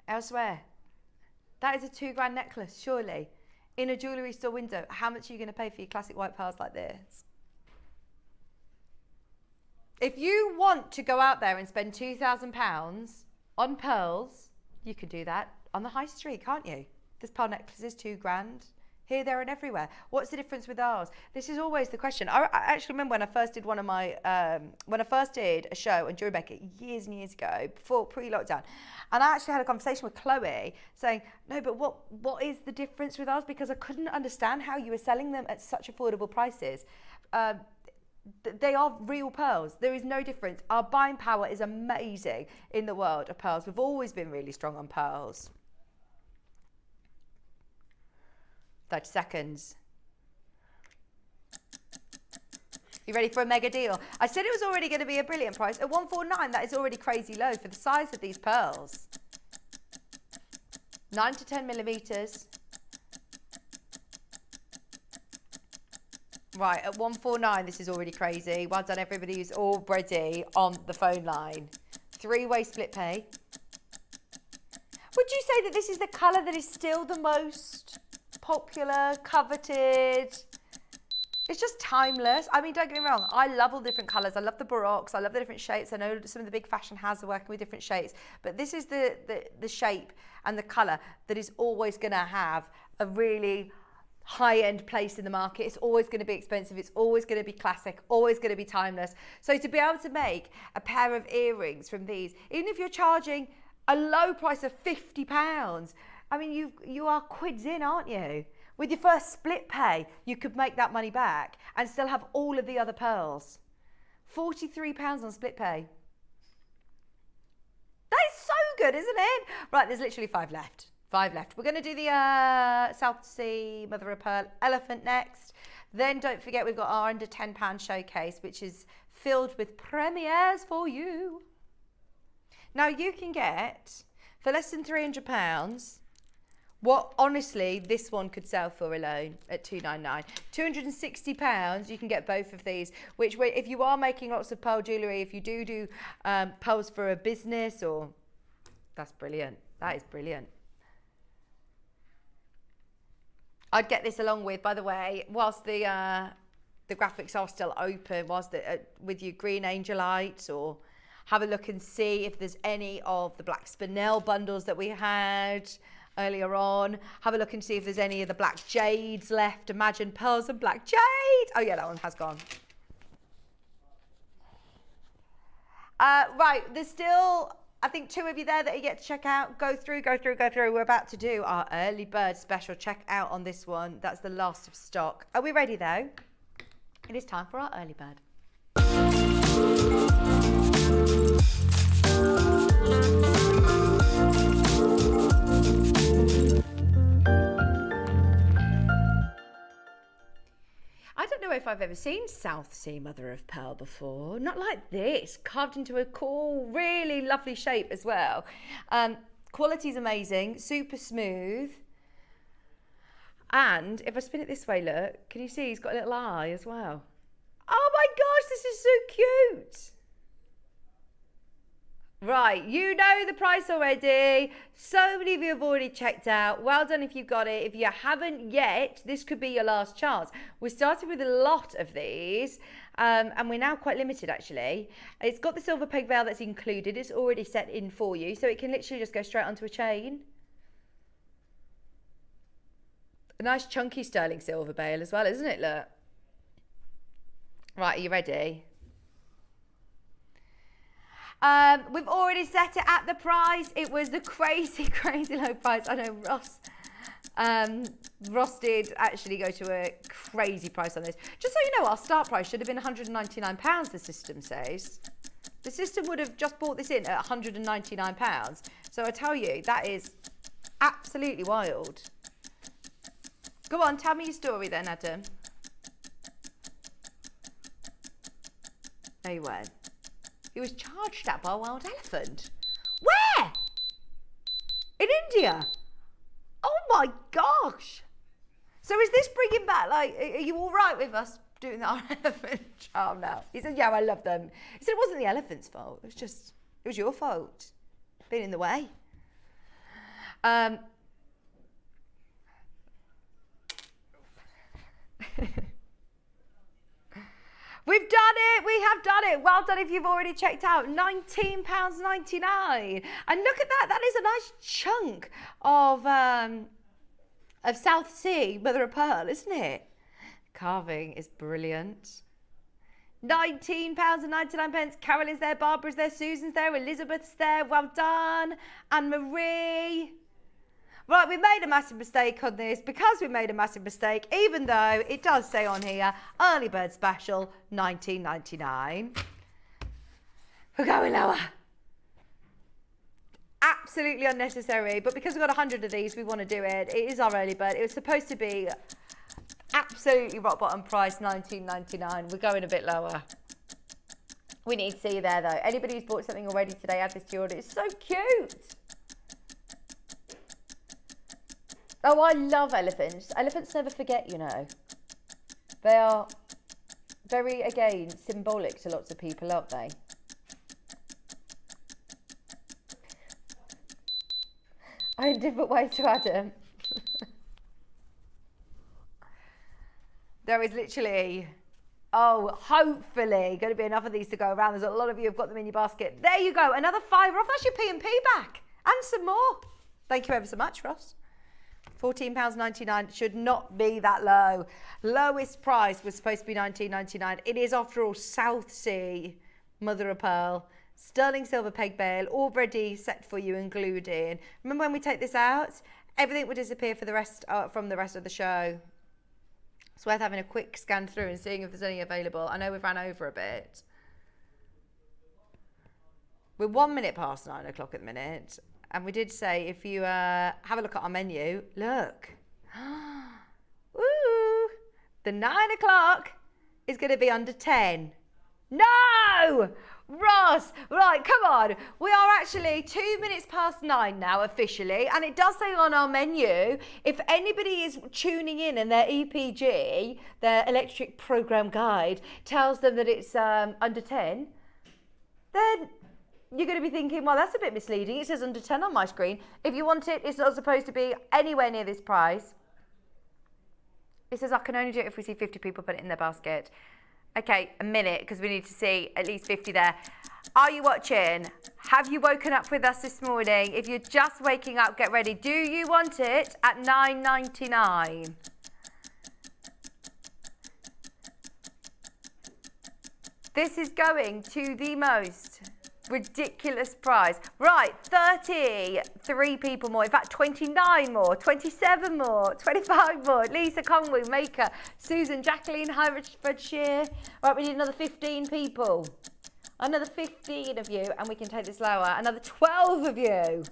Elsewhere, that is a £2 necklace, surely. In a jewellery store window, how much are you going to pay for your classic white pearls like this? If you want to go out there and spend £2,000 on pearls, you can do that on the high street, can't you? This pearl necklace is £2. Here, there and everywhere. What's the difference with ours? This is always the question. I actually remember when I first did a show on JewelleryMaker years and years ago, pre-lockdown, and I actually had a conversation with Chloe saying, no, but what is the difference with ours? Because I couldn't understand how you were selling them at such affordable prices. They are real pearls. There is no difference. Our buying power is amazing in the world of pearls. We've always been really strong on pearls. 30 seconds. You ready for a mega deal? I said it was already going to be a brilliant price. At 149, that is already crazy low for the size of these pearls. 9 to 10 millimeters. Right, at 149, this is already crazy. Well done, everybody who's already on the phone line. 3-way split pay. Would you say that this is the colour that is still the most popular, coveted? It's just timeless. I mean, don't get me wrong. I love all different colours. I love the baroques. I love the different shapes. I know some of the big fashion houses are working with different shapes. But this is the shape and the colour that is always going to have a really high-end place in the market. It's always going to be expensive. It's always going to be classic, always going to be timeless. So to be able to make a pair of earrings from these, even if you're charging a low price of £50, I mean, you are quids in, aren't you? With your first split pay, you could make that money back and still have all of the other pearls. £43 on split pay. That is so good, isn't it? Right, there's literally 5 left. 5 left. We're going to do the South Sea Mother of Pearl Elephant next. Then don't forget we've got our under £10 showcase, which is filled with premieres for you. Now you can get, for less than £300, what honestly this one could sell for alone at £299. £260, you can get both of these, which if you are making lots of pearl jewellery, if you do pearls for a business, or that's brilliant. That is brilliant. I'd get this along with, by the way, whilst the graphics are still open, whilst with your green angelites, or have a look and see if there's any of the black spinel bundles that we had earlier on. Have a look and see if there's any of the black jades left. Imagine pearls and black jade. Oh yeah, that one has gone. Right, there's still, I think, 2 of you there that you get to check out. Go through. We're about to do our early bird special. Check out on this one. That's the last of stock. Are we ready though? It is time for our early bird. I don't know if I've ever seen South Sea Mother of Pearl before. Not like this, carved into a cool, really lovely shape as well. Quality's amazing, super smooth. And if I spin it this way, look, can you see he's got a little eye as well? Oh my gosh, this is so cute. Right, you know the price already. So many of you have already checked out. Well done if you've got it. If you haven't yet, this could be your last chance. We started with a lot of these, and we're now quite limited actually. It's got the silver peg veil that's included. It's already set in for you, so it can literally just go straight onto a chain. A nice chunky sterling silver bail as well, isn't it? Look. Right, are you ready? We've already set it at the price. It was the crazy, crazy low price. I know Ross did actually go to a crazy price on this. Just so you know, our start price should have been £199, the system says. The system would have just bought this in at £199. So I tell you, that is absolutely wild. Go on, tell me your story then, Adam. No, you weren't. He was charged at by a wild elephant. Where? In India? Oh my gosh. So is this bringing back, like, are you all right with us doing our elephant charm now? He said, yeah, I love them. He said it wasn't the elephant's fault. It was your fault. Being in the way. We've done it. We have done it. Well done if you've already checked out. £19.99. And look at that. That is a nice chunk of South Sea Mother of Pearl, isn't it? Carving is brilliant. £19.99. Carolyn's there. Barbara's there. Susan's there. Elizabeth's there. Well done. Anne-Marie. Right, we made a massive mistake on this. Because we made a massive mistake, even though it does say on here, early bird special, £19.99. We're going lower. Absolutely unnecessary, but because we've got 100 of these, we want to do it. It is our early bird. It was supposed to be Absolutely rock bottom price, $19.99. We're going a bit lower. We need to see you there though. Anybody who's bought something already today, add this to your order. It's so cute. Oh, I love elephants. Elephants never forget, you know. They are very, again, symbolic to lots of people, aren't they? In different ways to Adam. There is literally, hopefully going to be enough of these to go around. There's a lot of you have got them in your basket. There you go, another £5 off. That's your P&P back and some more. Thank you ever so much, Ross. £14.99 should not be that low. Lowest price was supposed to be $19.99. It is, after all, South Sea mother of pearl, sterling silver peg bail, already set for you and glued in. Remember when we take this out, everything will disappear for the rest from the rest of the show. It's worth having a quick scan through and seeing if there's any available. I know we've ran over a bit. We're 1 minute past 9 o'clock at the minute. And we did say, if you have a look at our menu, look. Woo! The 9 o'clock is going to be under 10. No! Ross, right, come on. We are actually 2 minutes past 9 now officially, and it does say on our menu, if anybody is tuning in and their EPG, their electric program guide, tells them that it's under 10, then you're going to be thinking, well, that's a bit misleading. It says under 10 on my screen. If you want it, it's not supposed to be anywhere near this price. It says I can only do it if we see 50 people put it in their basket. Okay, a minute, because we need to see at least 50 there. Are you watching? Have you woken up with us this morning? If you're just waking up, get ready. Do you want it at $9.99? This is going to the most ridiculous price. Right, 33 people more. In fact, 29 more, 27 more, 25 more. Lisa Conway, Maker, Susan, Jacqueline, Herefordshire. Right, we need another 15 people. Another 15 of you, and we can take this lower. Another 12 of you.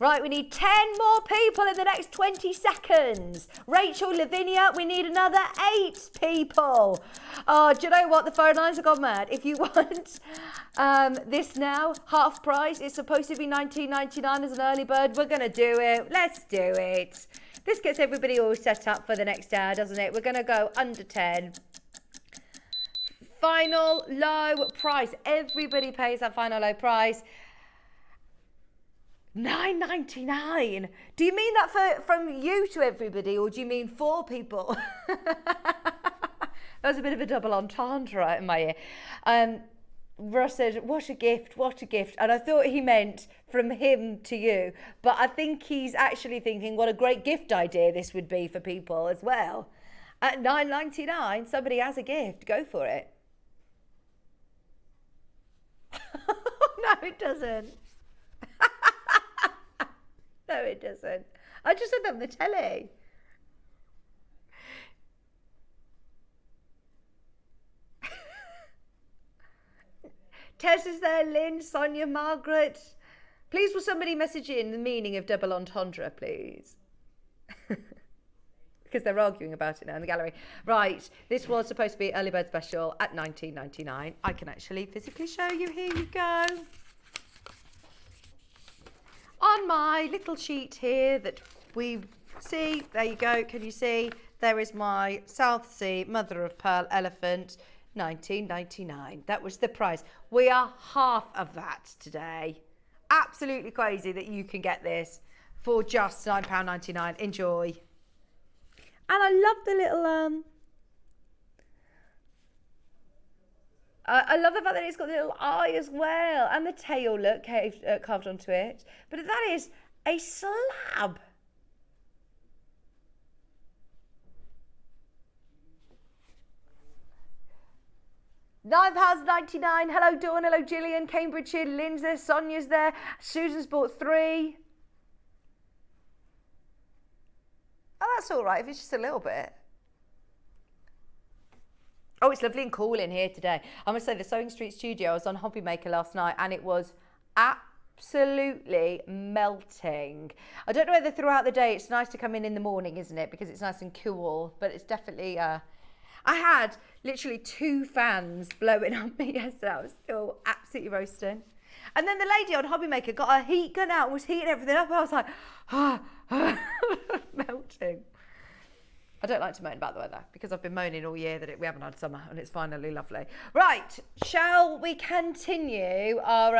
Right, we need 10 more people in the next 20 seconds. Rachel, Lavinia, we need another 8 people. Oh, do you know what? The phone lines have gone mad. If you want this now, half price, it's supposed to be $19.99 as an early bird. We're going to do it. Let's do it. This gets everybody all set up for the next hour, doesn't it? We're going to go under 10. Final low price. Everybody pays that final low price. $9.99. Do you mean that from you to everybody, or do you mean for people? That was a bit of a double entendre in my ear. Russ said, what a gift, what a gift. And I thought he meant from him to you. But I think he's actually thinking what a great gift idea this would be for people as well. At $9.99, somebody has a gift. Go for it. No, it doesn't. No, it doesn't. I just said that on the telly. Tess is there, Lynn, Sonia, Margaret. Please will somebody message in the meaning of double entendre, please? Because they're arguing about it now in the gallery. Right, this was supposed to be early bird special at $19.99. I can actually physically show you. Here you go. On my little sheet here that we see, there you go, can you see? There is my South Sea mother of pearl elephant, $19.99. That was the price. We are half of that today. Absolutely crazy that you can get this for just £9.99. Enjoy. And I love the little, I love the fact that it's got the little eye as well, and the tail, look, carved onto it. But that is a slab. £9.99. Hello, Dawn. Hello, Gillian. Cambridgeshire. Lynn's there. Sonia's there. Susan's bought 3. Oh, that's all right if it's just a little bit. Oh, it's lovely and cool in here today. I must say, the Sewing Street studio, I was on Hobby Maker last night, and it was absolutely melting. I don't know whether throughout the day it's nice to come in the morning, isn't it? Because it's nice and cool, but it's definitely, I had literally 2 fans blowing on me yesterday. I was still absolutely roasting. And then the lady on HobbyMaker got her heat gun out and was heating everything up. I was like, melting. I don't like to moan about the weather because I've been moaning all year that we haven't had summer and it's finally lovely. Right, shall we continue our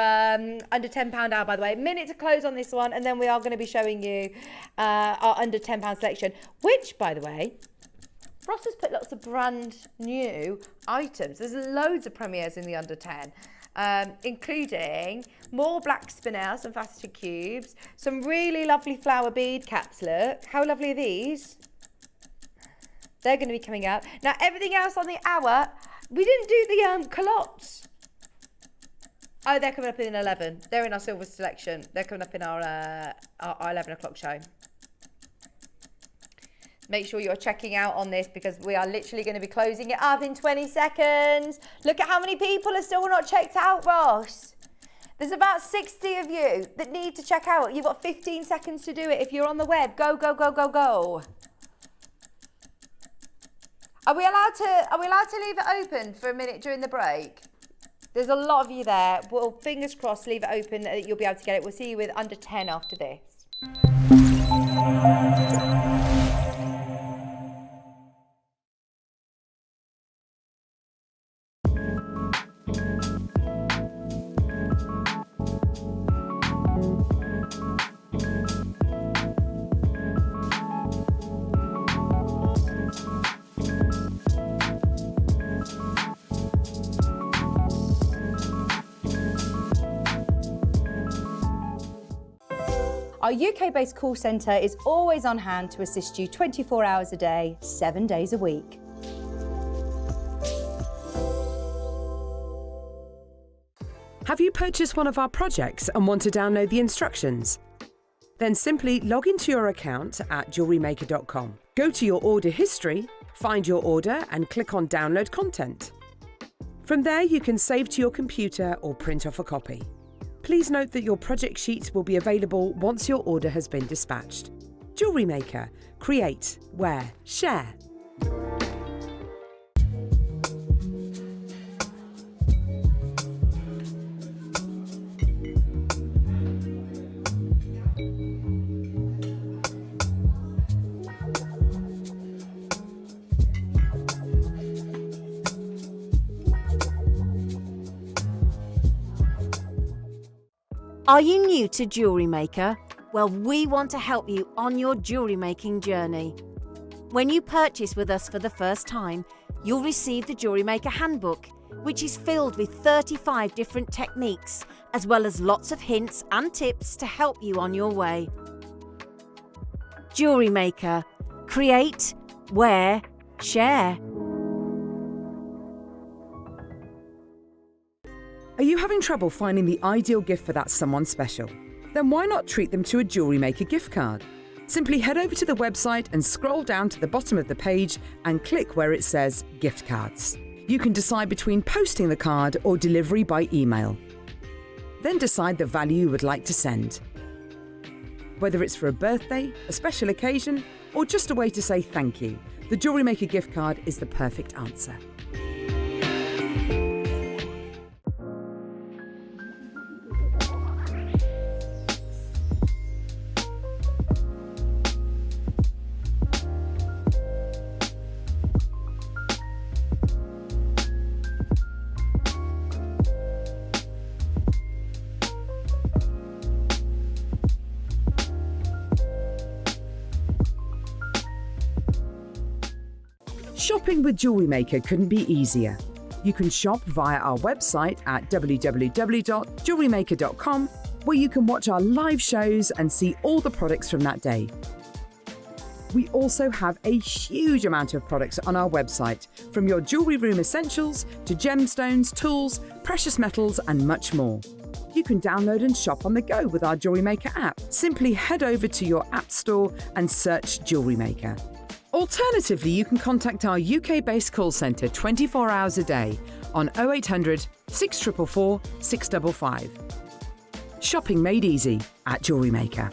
under £10 hour, by the way. Minute to close on this one, and then we are going to be showing you our under £10 selection, which, by the way, Ross has put lots of brand new items. There's loads of premieres in the under 10. Including more black spinels and faceted cubes, some really lovely flower bead caps. Look, how lovely are these? They're going to be coming out. Now, everything else on the hour, we didn't do the culottes. Oh, they're coming up in 11. They're in our silver selection. They're coming up in our 11 o'clock show. Make sure you're checking out on this because we are literally going to be closing it up in 20 seconds. Look at how many people are still not checked out, Ross. There's about 60 of you that need to check out. You've got 15 seconds to do it. If you're on the web, go, go, go, go, go. Are we allowed to leave it open for a minute during the break? There's a lot of you there. Well, fingers crossed, leave it open that you'll be able to get it. We'll see you with under 10 after this. Our UK-based call centre is always on hand to assist you 24 hours a day, 7 days a week. Have you purchased one of our projects and want to download the instructions? Then simply log into your account at JewelleryMaker.com. Go to your order history, find your order and click on Download Content. From there you can save to your computer or print off a copy. Please note that your project sheet will be available once your order has been dispatched. Jewellery Maker. Create, wear, share. Are you new to Jewellery Maker? Well, we want to help you on your jewellery making journey. When you purchase with us for the first time, you'll receive the Jewellery Maker Handbook, which is filled with 35 different techniques, as well as lots of hints and tips to help you on your way. Jewellery Maker. Create, wear, share. Are you having trouble finding the ideal gift for that someone special? Then why not treat them to a Jewellery Maker gift card? Simply head over to the website and scroll down to the bottom of the page and click where it says Gift Cards. You can decide between posting the card or delivery by email. Then decide the value you would like to send. Whether it's for a birthday, a special occasion, or just a way to say thank you, the Jewellery Maker gift card is the perfect answer. Shopping with Jewellery Maker couldn't be easier. You can shop via our website at www.jewellerymaker.com, where you can watch our live shows and see all the products from that day. We also have a huge amount of products on our website, from your jewellery room essentials to gemstones, tools, precious metals and much more. You can download and shop on the go with our Jewellery Maker app. Simply head over to your app store and search Jewellery Maker. Alternatively, you can contact our UK-based call centre 24 hours a day on 0800 644 655. Shopping made easy at JewelleryMaker.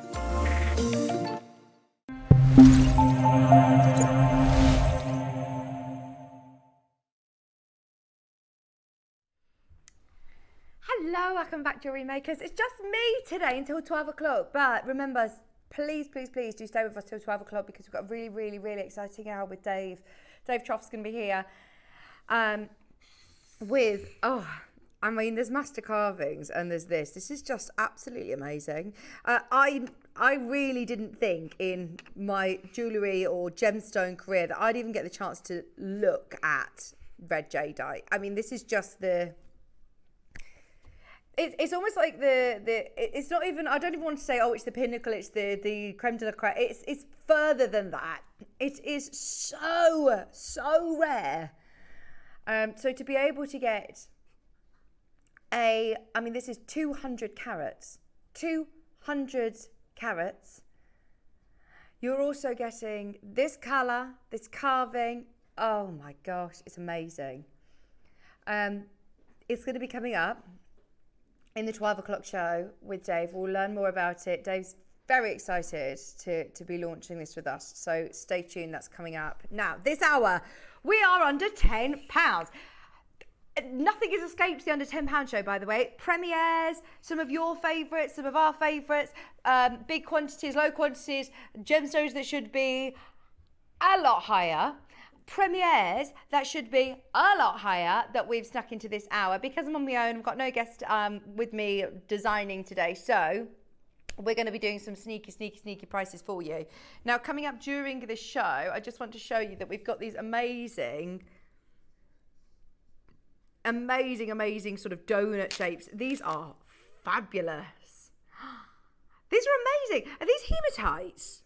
Hello, welcome back, Jewellery Makers. It's just me today until 12 o'clock. But remember, please do stay with us till 12 o'clock because we've got a really exciting hour with Dave. Dave Troth's going to be here there's master carvings and there's this. This is just absolutely amazing. I really didn't think in my jewellery or gemstone career that I'd even get the chance to look at red jadeite. I mean, this is just it's almost like it's not even, I don't even want to say, oh, it's the pinnacle, it's the creme de la creme. It's further than that. It is so rare. So to be able to get this is 200 carats. 200 carats. You're also getting this colour, this carving. Oh my gosh, it's amazing. It's going to be coming up in the 12 o'clock show with Dave. We'll learn more about it. Dave's very excited to be launching this with us. So stay tuned, that's coming up. Now, this hour, we are under £10. Nothing has escaped the under £10 show, by the way. Premieres, some of your favourites, some of our favourites, big quantities, low quantities, gemstones that should be a lot higher. Premieres that should be a lot higher that we've snuck into this hour because I'm on my own. I've got no guest with me designing today. So we're going to be doing some sneaky prices for you. Now, coming up during this show, I just want to show you that we've got these amazing sort of donut shapes. These are fabulous. These are amazing. Are these hematites?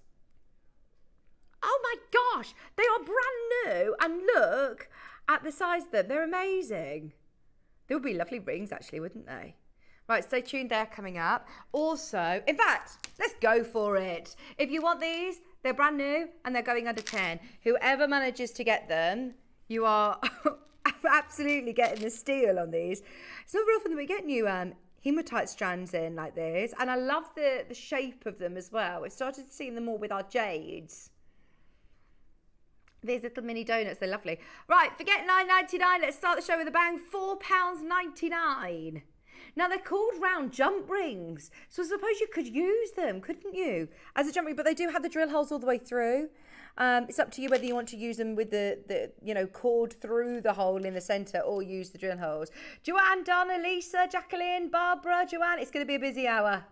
Oh my gosh, they are brand new, and look at the size of them. They're amazing. They would be lovely rings actually, wouldn't they? Right, stay tuned, they're coming up. Also, in fact, let's go for it. If you want these, they're brand new and they're going under 10. Whoever manages to get them, you are absolutely getting the steal on these. It's not very often that we get new hematite strands in like this, and I love the shape of them as well. We've started seeing them more with our jades. These little mini donuts, they're lovely. Right, forget $9.99. Let's start the show with a bang. £4.99. Now, they're called round jump rings. So I suppose you could use them, couldn't you? As a jump ring, but they do have the drill holes all the way through. It's up to you whether you want to use them with the cord through the hole in the centre or use the drill holes. Joanne, Donna, Lisa, Jacqueline, Barbara, Joanne, it's going to be a busy hour.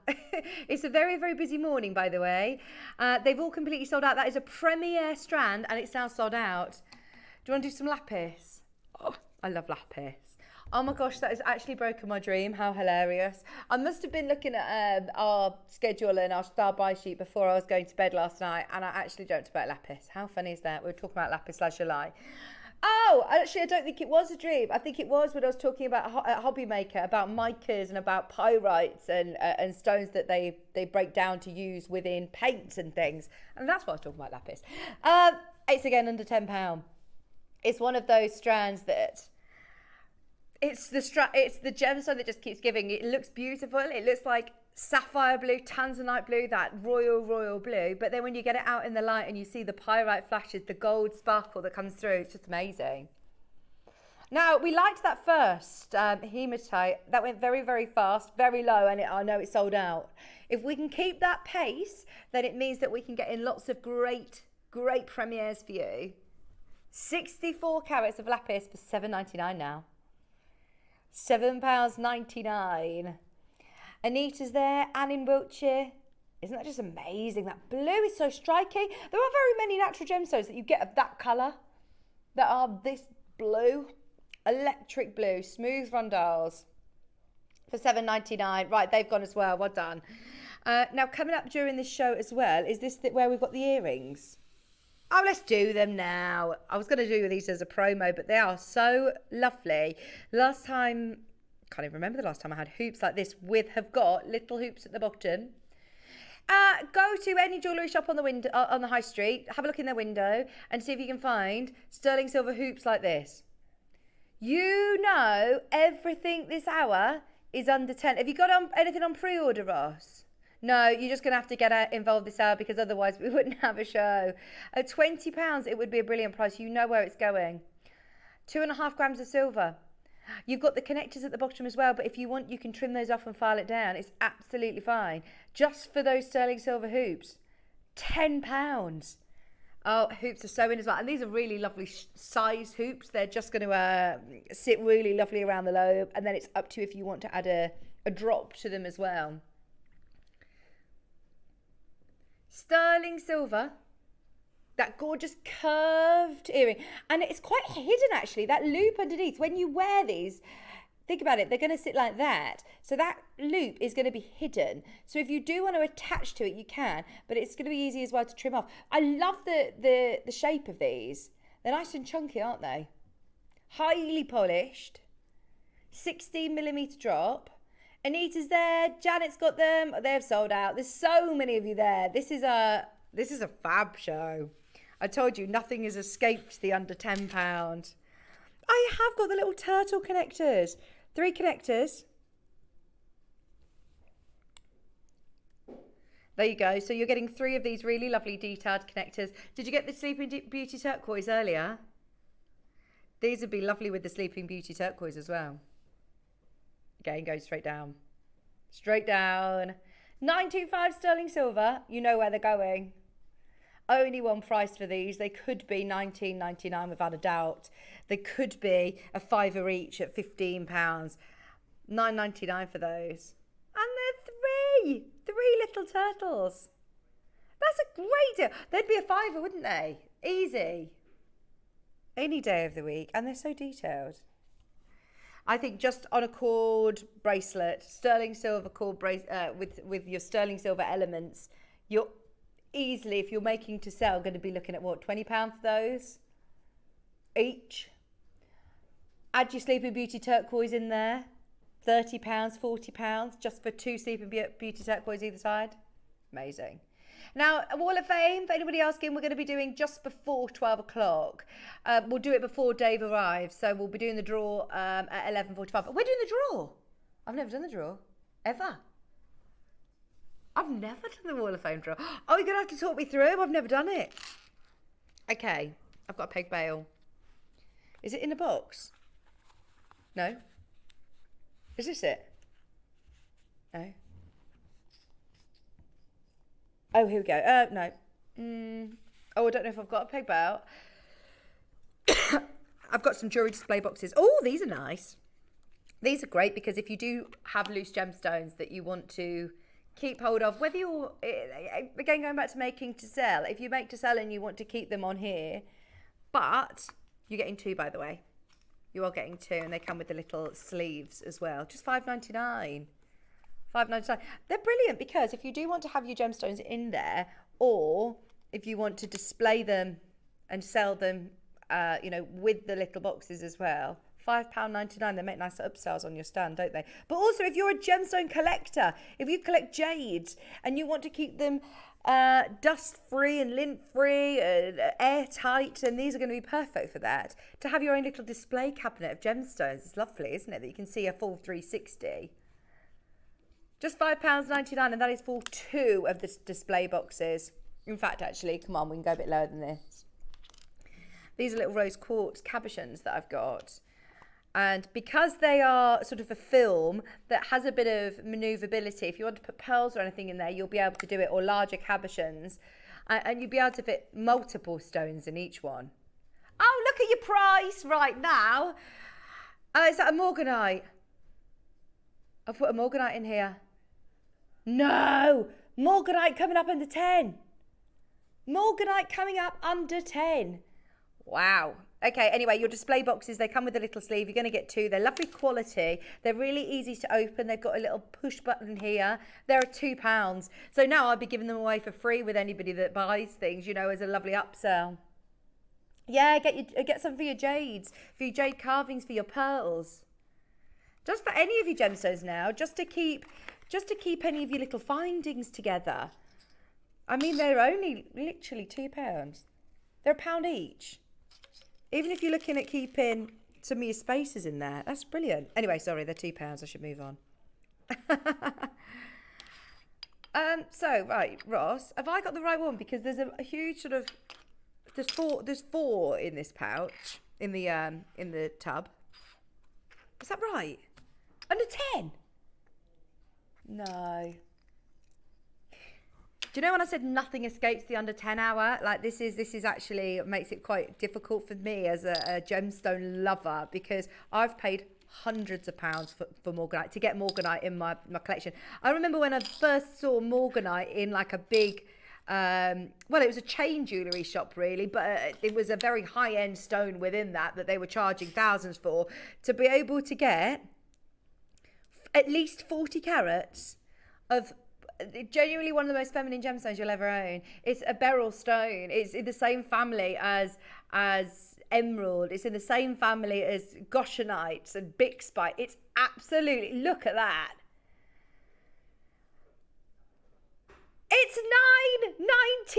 It's a very, very busy morning, by the way. They've all completely sold out. That is a premier strand and it's now sold out. Do you want to do some lapis? Oh, I love lapis. Oh my gosh, that has actually broken my dream. How hilarious. I must have been looking at our schedule and our star buy sheet before I was going to bed last night, and I actually dreamt about lapis. How funny is that? We were talking about lapis lazuli. Oh, actually, I don't think it was a dream. I think it was when I was talking about Hobby Maker, about micas and about pyrites and stones that they break down to use within paints and things. And that's what I was talking about, lapis. It's again under £10. It's one of those strands that... It's the gemstone that just keeps giving. It looks beautiful. It looks like sapphire blue, tanzanite blue, that royal blue. But then when you get it out in the light and you see the pyrite flashes, the gold sparkle that comes through, it's just amazing. Now, we liked that first hematite. That went very, very fast, very low, and I know it's sold out. If we can keep that pace, then it means that we can get in lots of great premieres for you. 64 carats of lapis for $7.99 now. £7.99. Anita's there, Anne in Wiltshire. Isn't that just amazing? That blue is so striking. There are very many natural gemstones that you get of that colour that are this blue, electric blue, smooth rondelles for $7.99. Right, they've gone as well. Well done. Now, coming up during this show as well, is this where we've got the earrings? Oh, let's do them now. I was going to do these as a promo, but they are so lovely. Last time, can't even remember the last time I had hoops like this have got little hoops at the bottom. Go to any jewellery shop on the window, on the high street, have a look in their window and see if you can find sterling silver hoops like this. You know, everything this hour is under 10. Have you got anything on pre-order, Ross? No, you're just going to have to get involved this hour because otherwise we wouldn't have a show. At £20, it would be a brilliant price. You know where it's going. 2.5 grams of silver. You've got the connectors at the bottom as well, but if you want, you can trim those off and file it down. It's absolutely fine. Just for those sterling silver hoops, £10. Oh, hoops are so in as well. And these are really lovely size hoops. They're just going to sit really lovely around the lobe. And then it's up to you if you want to add a drop to them as well. Sterling silver. That gorgeous curved earring. And it's quite hidden, actually. That loop underneath. When you wear these, think about it. They're going to sit like that. So that loop is going to be hidden. So if you do want to attach to it, you can. But it's going to be easy as well to trim off. I love the shape of these. They're nice and chunky, aren't they? Highly polished. 16mm drop. Anita's there. Janet's got them. They've sold out. There's so many of you there. This is a fab show. I told you, nothing has escaped the under £10. I have got the little turtle connectors. 3 connectors. There you go. So you're getting 3 of these really lovely detailed connectors. Did you get the Sleeping Beauty turquoise earlier? These would be lovely with the Sleeping Beauty turquoise as well. Again, go straight down. Straight down. 925 sterling silver. You know where they're going. Only one price for these. They could be $19.99 without a doubt. They could be a £5 each at £15. $9.99 for those. And they're 3 little turtles. That's a great deal. They'd be a £5, wouldn't they? Easy. Any day of the week. And they're so detailed. I think just on a cord bracelet, sterling silver cord bracelet with your sterling silver elements, you're easily, if you're making to sell, going to be looking at what, £20 for those each. Add your Sleeping Beauty turquoise in there, £30, £40 just for 2 Sleeping Beauty turquoise either side. Amazing. Now, a Wall of Fame, for anybody asking, we're going to be doing just before 12 o'clock. We'll do it before Dave arrives. So we'll be doing the draw at 11:45. We're doing the draw. I've never done the draw, ever. I've never done the Wall of Fame draw. Oh, you're going to have to talk me through. I've never done it. Okay, I've got a peg bail. Is it in a box? No. Is this it? No. Oh, here we go. No. Oh, I don't know if I've got a peg bail. I've got some jewellery display boxes. Oh, these are nice. These are great because if you do have loose gemstones that you want to keep hold of, whether you're, again, going back to making to sell, if you make to sell and you want to keep them on here, but you're getting 2, by the way. You are getting 2, and they come with the little sleeves as well. Just $5.99. $5.99. They're brilliant because if you do want to have your gemstones in there, or if you want to display them and sell them, with the little boxes as well, £5.99. They make nice upsells on your stand, don't they? But also, if you're a gemstone collector, if you collect jades and you want to keep them dust-free and lint-free and airtight, then these are going to be perfect for that. To have your own little display cabinet of gemstones is lovely, isn't it? That you can see a full 360. Just £5.99, and that is for 2 of the display boxes. In fact, actually, come on, we can go a bit lower than this. These are little rose quartz cabochons that I've got. And because they are sort of a film that has a bit of manoeuvrability, if you want to put pearls or anything in there, you'll be able to do it, or larger cabochons. And you'll be able to fit multiple stones in each one. Oh, look at your price right now. Is that a morganite? I've put a morganite in here. No, morganite coming up under 10. Morganite coming up under 10. Wow. Okay, anyway, your display boxes, they come with a little sleeve. You're going to get 2. They're lovely quality. They're really easy to open. They've got a little push button here. They're £2. So now I'll be giving them away for free with anybody that buys things, as a lovely upsell. Yeah, get some for your jades, for your jade carvings, for your pearls. Just for any of your gemstones now, just to keep any of your little findings together. I mean, they're only literally £2. They're £1 each. Even if you're looking at keeping some of your spaces in there, that's brilliant. Anyway, sorry, they're £2. I should move on. So right, Ross, have I got the right one? Because there's a huge sort of there's four in this pouch in the tub. Is that right? Under 10? No. Do you know when I said nothing escapes the under 10 hour? Like this is actually makes it quite difficult for me as a gemstone lover, because I've paid hundreds of pounds for Morganite, to get Morganite in my collection. I remember when I first saw Morganite in like a big, well, it was a chain jewellery shop really, but it was a very high-end stone within that they were charging thousands for. To be able to get at least 40 carats of genuinely one of the most feminine gemstones you'll ever own. It's a beryl stone. It's in the same family as emerald. It's in the same family as goshenites and bixbyite. It's absolutely, look at that. It's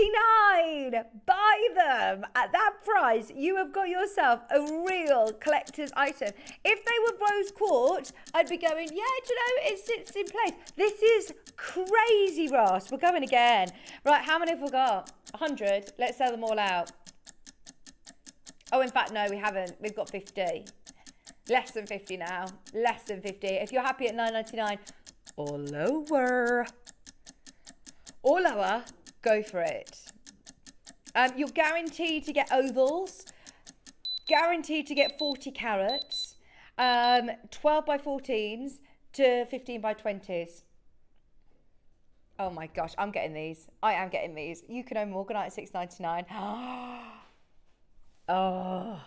$9.99. Buy them at that price. You have got yourself a real collector's item. If they were rose quartz, I'd be going, yeah, do you know, it sits in place. This is crazy, Ross. We're going again. Right, how many have we got? 100. Let's sell them all out. Oh, in fact, no, we haven't. We've got 50. Less than 50 now. Less than 50. If you're happy at $9.99 or lower, go for it. You're guaranteed to get ovals, guaranteed to get 40 carats, 12 by 14s to 15 by 20s. Oh my gosh, I'm getting these. I am getting these. You can own Morganite at $6.99. Oh.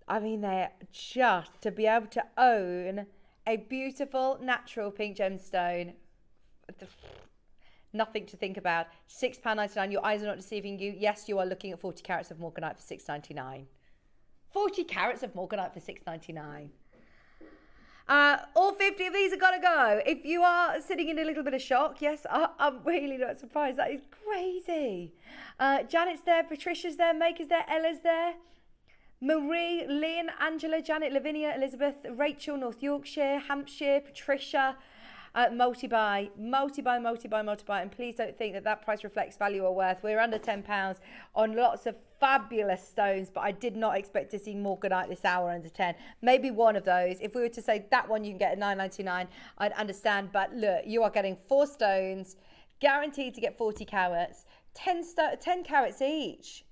I mean, they're just to be able to own a beautiful natural pink gemstone. Nothing to think about. £6.99. Your eyes are not deceiving you. Yes, you are looking at 40 carats of Morganite for $6.99. 40 carats of Morganite for $6.99. All 50 of these are gotta go. If you are sitting in a little bit of shock, yes, I'm really not surprised. That is crazy. Janet's there, Patricia's there, Maker's there, Ella's there, Marie, Lynn, Angela, Janet, Lavinia, Elizabeth, Rachel, North Yorkshire, Hampshire, Patricia, multi-buy, and please don't think that price reflects value or worth. We're under £10 on lots of fabulous stones, but I did not expect to see Morganite this hour under 10. Maybe one of those. If we were to say that one you can get at $9.99, I'd understand, but look, you are getting 4 stones, guaranteed to get 40 carats, 10 carats each,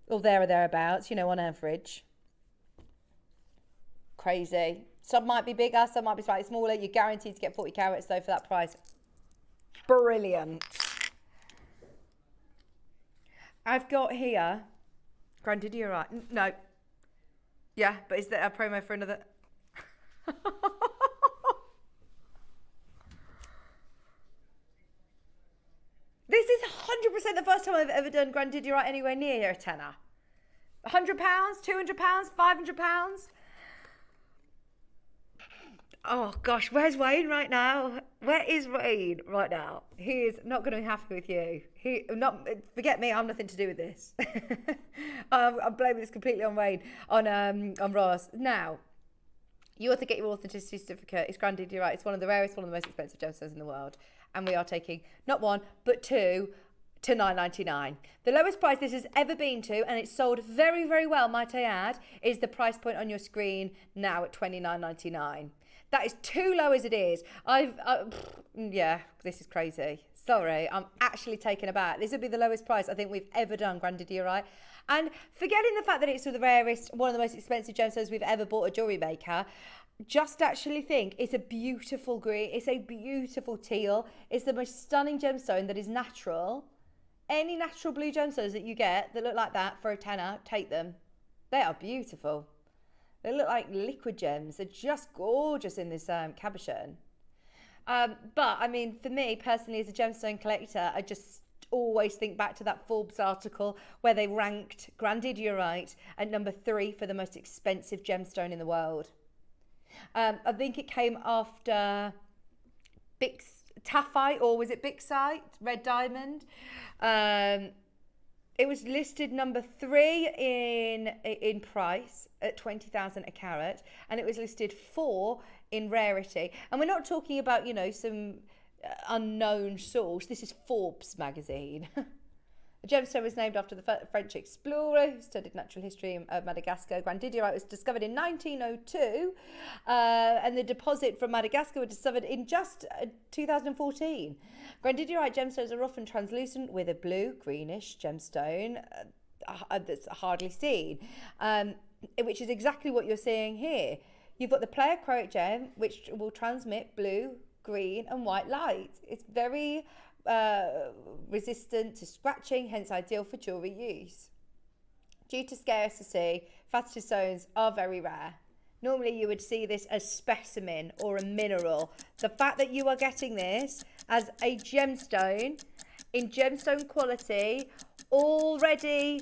or there or thereabouts, you know, on average. Crazy. Some might be bigger, some might be slightly smaller. You're guaranteed to get 40 carats though for that price. Brilliant. I've got here, granted you're right. No. Yeah, but is there a promo for another? This is 100% the first time I've ever done granted you're right anywhere near a tenner. £100, £200, £500. Oh gosh, where's Wayne right now? Where is Wayne right now? He is not going to be happy with you. Forget me. I'm nothing to do with this. I'm blaming this completely on Wayne, on Ross. Now, you have to get your authenticity certificate. It's granted, you're right. It's one of the rarest, one of the most expensive gemstones in the world, and we are taking not one but 2 to $9.99. The lowest price this has ever been to, and it's sold very, very well, might I add, is the price point on your screen now at $29.99. That is too low as it is. Yeah, this is crazy. Sorry, I'm actually taken aback. This would be the lowest price I think we've ever done, granted you're right. And forgetting the fact that it's the rarest, one of the most expensive gemstones we've ever bought at Jewellery Maker, just actually think it's a beautiful green, it's a beautiful teal, it's the most stunning gemstone that is natural. Any natural blue gemstones that you get that look like that for a tenner, take them. They are beautiful. They look like liquid gems. They're just gorgeous in this cabochon. But I mean, for me personally, as a gemstone collector, I just always think back to that Forbes article where they ranked grandidierite at number 3 for the most expensive gemstone in the world. I think it came after Taphite, or was it Bixite, red diamond? It was listed number 3 in price at 20,000 a carat, and it was listed 4 in rarity. And we're not talking about, you know, some unknown source. This is Forbes magazine. The gemstone was named after the French explorer who studied natural history of Madagascar. Grandidiorite was discovered in 1902, and the deposit from Madagascar was discovered in just 2014. Grandidiorite gemstones are often translucent with a blue, greenish gemstone that's hardly seen, which is exactly what you're seeing here. You've got the pleochroic gem, which will transmit blue, green and white light. It's very resistant to scratching, hence ideal for jewellery use. Due to scarcity, faceted stones are very rare. Normally you would see this as specimen or a mineral. The fact that you are getting this as a gemstone in gemstone quality, already,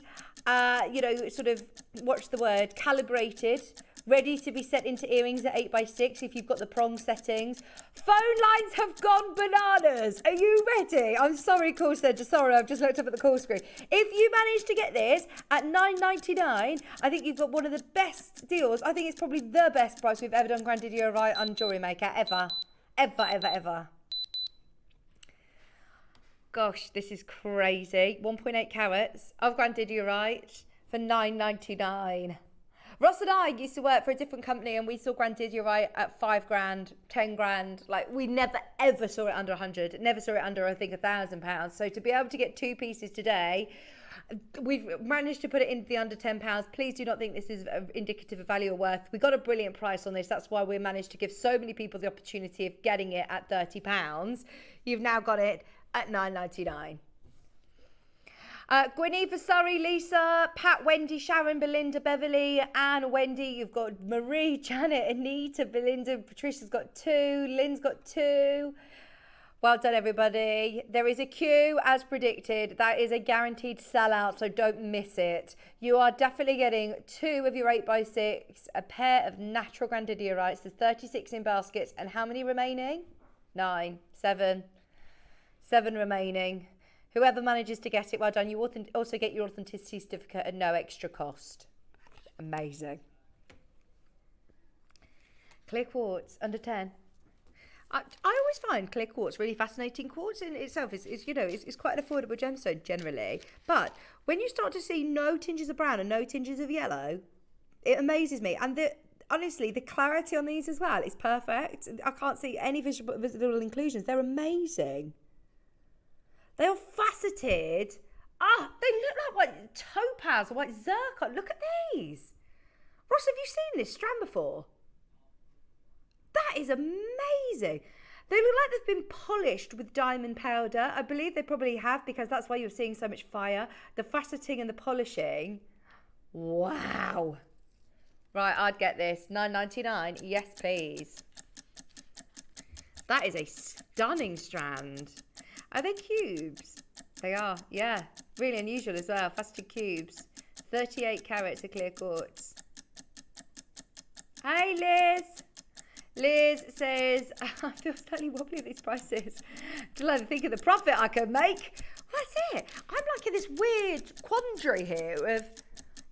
you know, sort of, what's the word, calibrated, ready to be set into earrings at 8x6 if you've got the prong settings. Phone lines have gone bananas. Are you ready? I'm sorry, call centre. Sorry, I've just looked up at the call screen. If you manage to get this at $9.99, I think you've got one of the best deals. I think it's probably the best price we've ever done Grandidiorite on JewelleryMaker, ever. Ever, ever, ever. Gosh, this is crazy. 1.8 carats of Grandidiorite for $9.99. Ross and I used to work for a different company, and we saw Grandidiorite at 5 grand, 10 grand. Like, we never ever saw it under 100. Never saw it under, I think, £1,000. So to be able to get 2 pieces today, we've managed to put it in the under £10. Please do not think this is indicative of value or worth. We got a brilliant price on this. That's why we managed to give so many people the opportunity of getting it at £30. You've now got it at $9.99. Guinevere, Surrey, Lisa, Pat, Wendy, Sharon, Belinda, Beverly, Anne, Wendy. You've got Marie, Janet, Anita, Belinda, Patricia's got 2, Lynn's got 2. Well done, everybody. There is a queue as predicted. That is a guaranteed sellout, so don't miss it. You are definitely getting 2 of your 8x6, a pair of natural Grandidiorites. There's 36 in baskets, and how many remaining? 9, 7 remaining. Whoever manages to get it, well done. You also get your authenticity certificate at no extra cost. Amazing. Clear quartz, under 10. I always find clear quartz really fascinating. Quartz in itself is you know, it's quite an affordable gemstone generally. But when you start to see no tinges of brown and no tinges of yellow, it amazes me. And honestly, the clarity on these as well is perfect. I can't see any visible inclusions. They're amazing. They are faceted. They look like white topaz or white zircon. Look at these. Ross, have you seen this strand before? That is amazing. They look like they've been polished with diamond powder. I believe they probably have, because that's why you're seeing so much fire. The faceting and the polishing. Wow. Right, I'd get this. $9.99. Yes, please. That is a stunning strand. Are they cubes? They are, yeah. Really unusual as well. Faceted cubes. 38 carats of clear quartz. Hey, Liz. Liz says, I feel slightly wobbly at these prices. Just like to think of the profit I could make. That's it. I'm like in this weird quandary here of,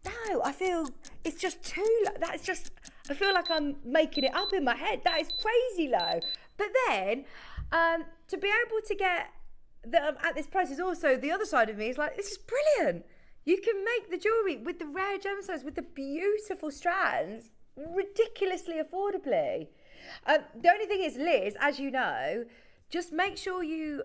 no, I feel it's just too low. That's just, I feel like I'm making it up in my head. That is crazy low. But then, to be able to get at this price is also, the other side of me is like, this is brilliant. You can make the jewellery with the rare gemstones, with the beautiful strands, ridiculously affordably. The only thing is, Liz, as you know, just make sure you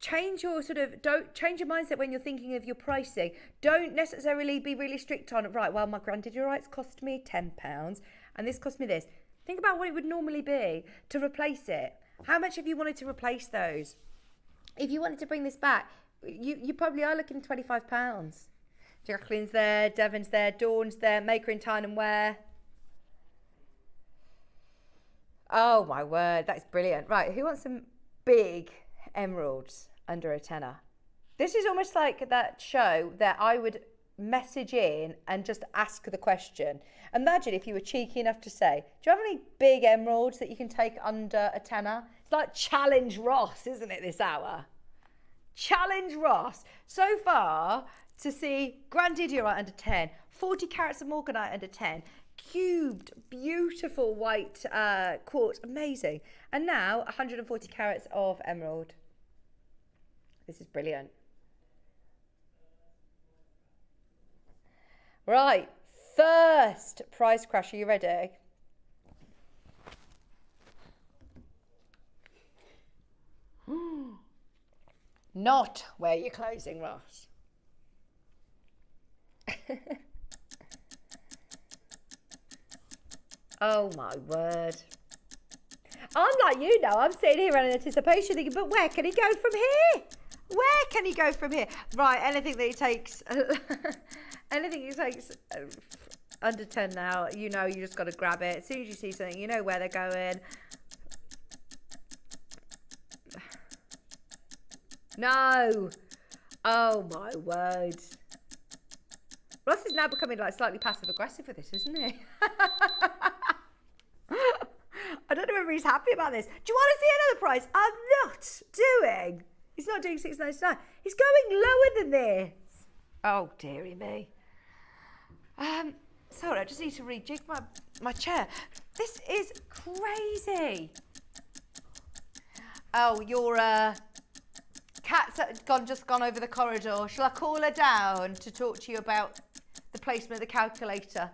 change your don't change your mindset when you're thinking of your pricing. Don't necessarily be really strict on, right, well, my Grandidiorites cost me £10 and this cost me this. Think about what it would normally be to replace it. How much have you wanted to replace those? If you wanted to bring this back, you probably are looking at £25. Jacqueline's there, Devon's there, Dawn's there, Maker in Tyne and Wear. Oh my word, that's brilliant. Right, who wants some big emeralds under a tenner? This is almost like that show that I would message in and just ask the question. Imagine if you were cheeky enough to say, do you have any big emeralds that you can take under a tenner? It's like Challenge Ross, isn't it, this hour? Challenge Ross. So far, to see grandidiorite under 10, 40 carats of morganite under 10, cubed, beautiful white quartz, amazing. And now 140 carats of emerald. This is brilliant. Right, first price crash, are you ready? Not where you're closing, Ross. Oh my word. I'm like you now, I'm sitting here in anticipation thinking, but where can he go from here? Where can he go from here? Right, anything that he takes, anything he takes under 10 now, you know, you just got to grab it. As soon as you see something, you know where they're going. No. Oh my word. Ross is now becoming like slightly passive aggressive with this, isn't he? I don't know whether he's happy about this. Do you want to see another price? I'm not doing. He's not doing $6.99. He's going lower than this. Oh dearie me. Sorry, I just need to rejig my chair. This is crazy. Oh, your cat's just gone over the corridor. Shall I call her down to talk to you about the placement of the calculator?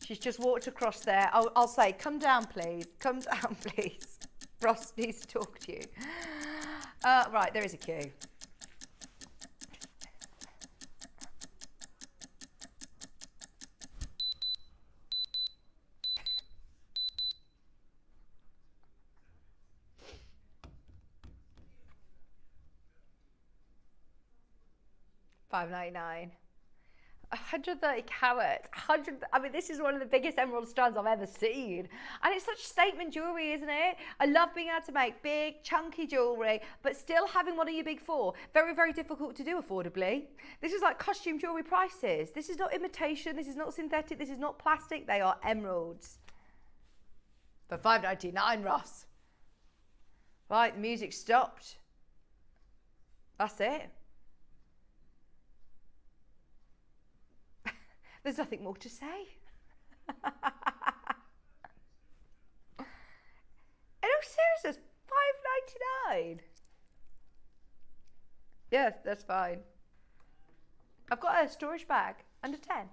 She's just walked across there. I'll say, come down, please. Come down, please. Ross needs to talk to you. Right, there is a queue. $5.99. 130 carats, I mean, this is one of the biggest emerald strands I've ever seen. And it's such statement jewellery, isn't it? I love being able to make big, chunky jewellery, but still having one of your big four. Very, very difficult to do affordably. This is like costume jewellery prices. This is not imitation, this is not synthetic, this is not plastic, they are emeralds. For $5.99, Ross. Right, the music stopped. That's it. There's nothing more to say. In all seriousness, $5.99. Yeah, that's fine. I've got a storage bag under 10.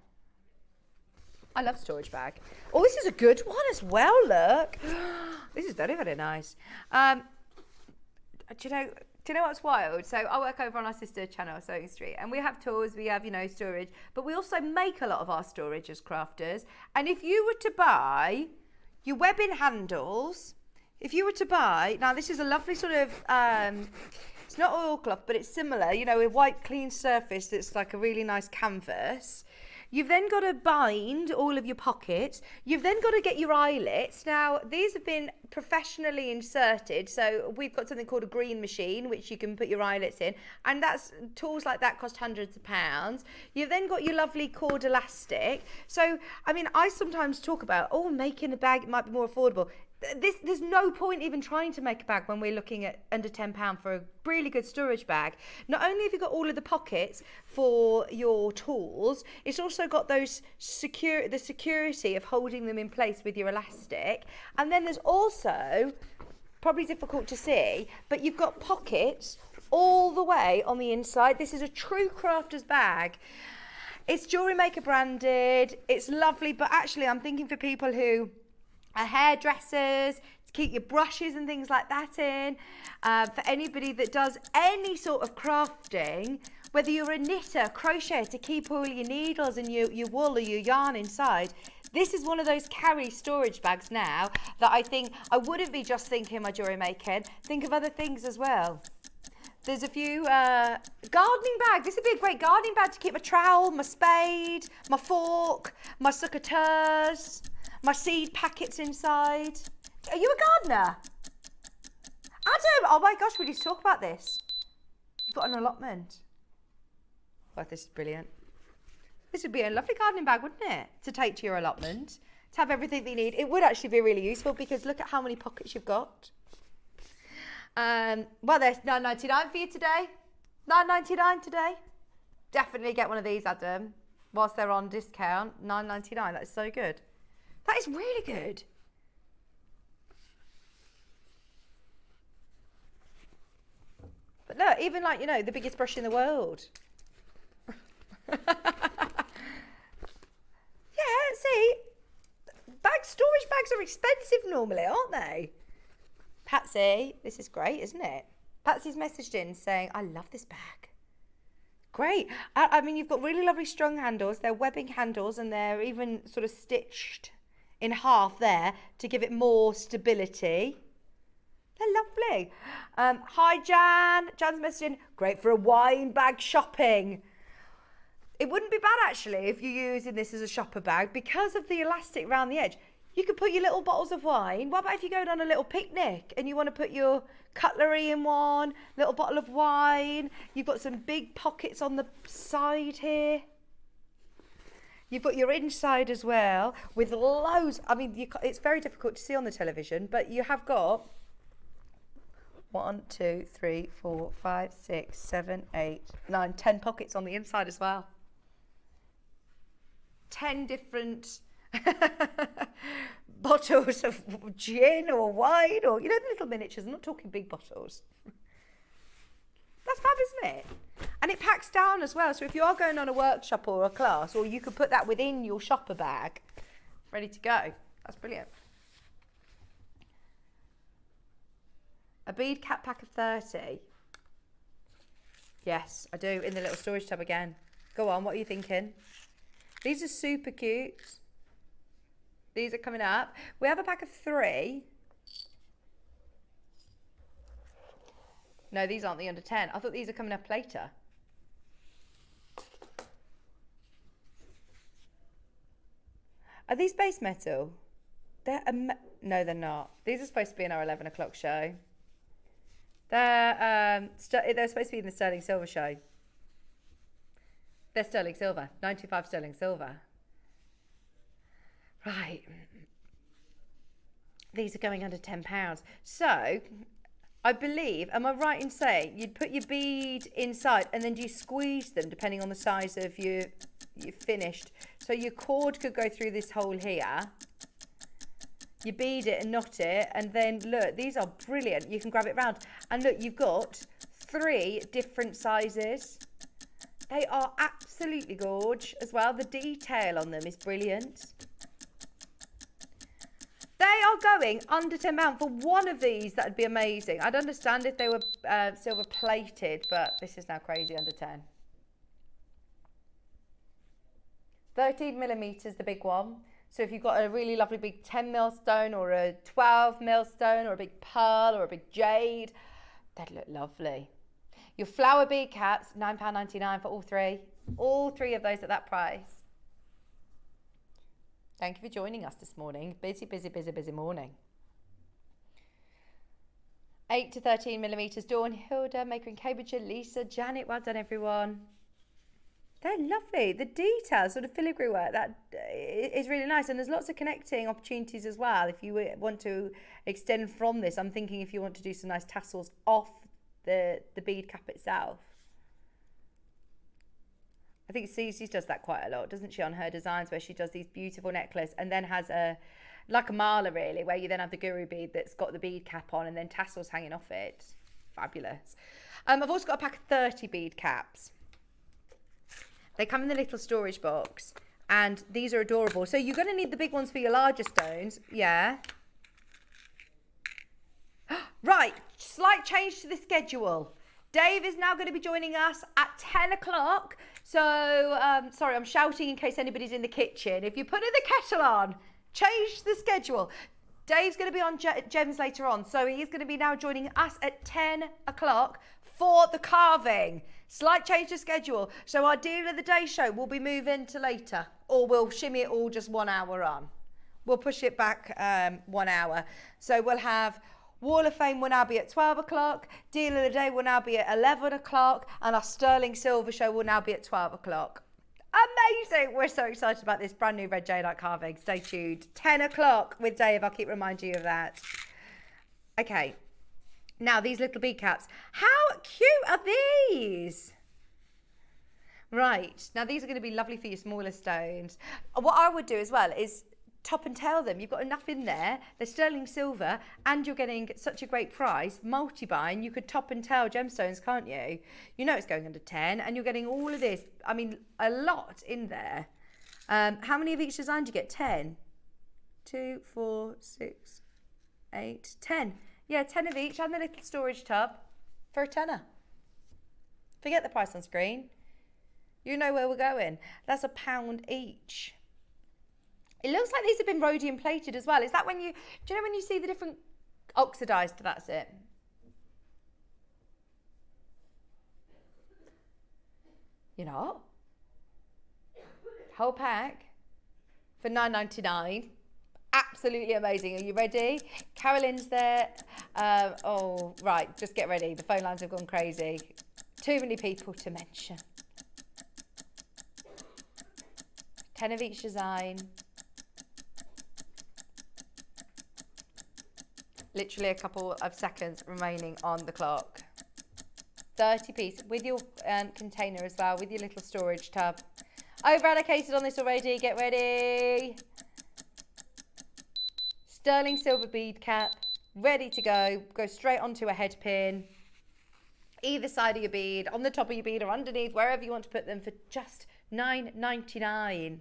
I love storage bag. Oh, this is a good one as well, look. This is very, very nice. Do you know what's wild? So I work over on our sister channel, Sewing Street, and we have tours, we have, storage, but we also make a lot of our storage as crafters. And if you were to buy your webbing handles, now this is a lovely sort of, it's not oilcloth, but it's similar, a white clean surface that's like a really nice canvas. You've then got to bind all of your pockets. You've then got to get your eyelets. Now, these have been professionally inserted. So we've got something called a green machine, which you can put your eyelets in. And tools like that cost hundreds of pounds. You've then got your lovely cord elastic. So, I sometimes talk about, making a bag might be more affordable. There's no point even trying to make a bag when we're looking at under £10 for a really good storage bag. Not only have you got all of the pockets for your tools, it's also got the security of holding them in place with your elastic. And then there's also, probably difficult to see, but you've got pockets all the way on the inside. This is a true crafter's bag. It's JewelleryMaker branded. It's lovely, but actually I'm thinking for people who are hairdressers, to keep your brushes and things like that in. For anybody that does any sort of crafting, whether you're a knitter, crocheter, to keep all your needles and your wool or your yarn inside, this is one of those carry storage bags now that I think I wouldn't be just thinking my jewellery making, think of other things as well. There's a few gardening bags. This would be a great gardening bag to keep my trowel, my spade, my fork, my secateurs, my seed packets inside. Are you a gardener? Adam, oh my gosh, we need to talk about this. You've got an allotment. Oh, this is brilliant. This would be a lovely gardening bag, wouldn't it? To take to your allotment, to have everything that you need. It would actually be really useful because look at how many pockets you've got. Well, there's $9.99 for you today. $9.99 today. definitely get one of these, Adam, whilst they're on discount. $9.99. That is so good. That is really good. But look, even like, you know, the biggest brush in the world. Yeah, see, storage bags are expensive normally, aren't they? Patsy, this is great, isn't it? Patsy's messaged in saying, I love this bag. Great. I mean, you've got really lovely strong handles. They're webbing handles and they're even sort of stitched in half there to give it more stability. They're lovely. Hi, Jan. Jan's messaging, great for a wine bag shopping. It wouldn't be bad, actually, if you're using this as a shopper bag because of the elastic around the edge. You could put your little bottles of wine. What about if you go on a little picnic and you want to put your cutlery in one, little bottle of wine. You've got some big pockets on the side here. You've got your inside as well with loads. I mean, it's very difficult to see on the television, but you have got 1, 2, 3, 4, 5, 6, 7, 8, 9, 10 pockets on the inside as well. 10 different bottles of gin or wine or, you know, the little miniatures. I'm not talking big bottles. That's fab, isn't it? And it packs down as well. So if you are going on a workshop or a class, or you could put that within your shopper bag, ready to go. That's brilliant. A bead cap pack of 30. Yes, I do, in the little storage tub again. Go on, what are you thinking? These are super cute. These are coming up. We have a pack of 3. No, these aren't the under 10. I thought these are coming up later. Are these base metal? No, they're not. These are supposed to be in our 11 o'clock show. They're supposed to be in the sterling silver show. They're sterling silver, 95 sterling silver. Right. These are going under £10. So, I believe, am I right in saying you'd put your bead inside and then do you squeeze them depending on the size of your finished? So your cord could go through this hole here. You bead it and knot it, and then look, these are brilliant. You can grab it round. And look, you've got 3 different sizes. They are absolutely gorgeous as well. The detail on them is brilliant. They are going under £10 for one of these. That'd be amazing. I'd understand if they were silver plated, but this is now crazy under 10. 13 millimeters, the big one. So if you've got a really lovely big 10 mil stone or a 12 mil stone or a big pearl or a big jade, they'd look lovely. Your flower bead caps, £9.99 for all 3. All 3 of those at that price. Thank you for joining us this morning. Busy, busy, busy, busy morning. 8 to 13 millimeters. Dawn, Hilda, Maker and Cambridgeshire, Lisa, Janet. Well done, everyone. They're lovely. The detail, sort of filigree work, that is really nice. And there's lots of connecting opportunities as well. If you want to extend from this, I'm thinking if you want to do some nice tassels off the bead cap itself. I think Cece does that quite a lot, doesn't she, on her designs, where she does these beautiful necklace and then has like a mala really, where you then have the guru bead that's got the bead cap on and then tassels hanging off it. Fabulous. I've also got a pack of 30 bead caps. They come in the little storage box and these are adorable. So you're going to need the big ones for your larger stones. Yeah. Right, slight change to the schedule. Dave is now going to be joining us at 10 o'clock. So, sorry, I'm shouting in case anybody's in the kitchen. If you're putting the kettle on, change the schedule. Dave's going to be on Gems later on. So he's going to be now joining us at 10 o'clock for the carving. Slight change to schedule. So our Deal of the Day show will be moving to later. Or we'll shimmy it all just 1 hour on. We'll push it back 1 hour. So we'll have Wall of Fame will now be at 12 o'clock. Deal of the Day will now be at 11 o'clock. And our Sterling Silver show will now be at 12 o'clock. Amazing. We're so excited about this brand new red jadeite carving. Stay tuned. 10 o'clock with Dave. I'll keep reminding you of that. Okay. Now, these little bead caps. How cute are these? Right, now these are going to be lovely for your smaller stones. What I would do as well is top and tail them. You've got enough in there, they're sterling silver, and you're getting such a great price. Multi-buying, you could top and tail gemstones, can't you? You know it's going under 10, and you're getting all of this, I mean, a lot in there. How many of each design do you get? 10? 2, 4, 6, 8, 10. Yeah, 10 of each, and the little storage tub for a tenner. Forget the price on screen. You know where we're going. That's £1 each. It looks like these have been rhodium plated as well. Is that when you, do you know when you see the different oxidized, that's it? You're not? Whole pack for £9.99. Absolutely amazing. Are you ready? Carolyn's there. Oh, right. Just get ready. The phone lines have gone crazy. Too many people to mention. 10 of each design. Literally a couple of seconds remaining on the clock. 30 piece with your container as well, with your little storage tub. Over allocated on this already. Get ready. Sterling silver bead cap, ready to go. Go straight onto a head pin. Either side of your bead, on the top of your bead or underneath, wherever you want to put them, for just £9.99.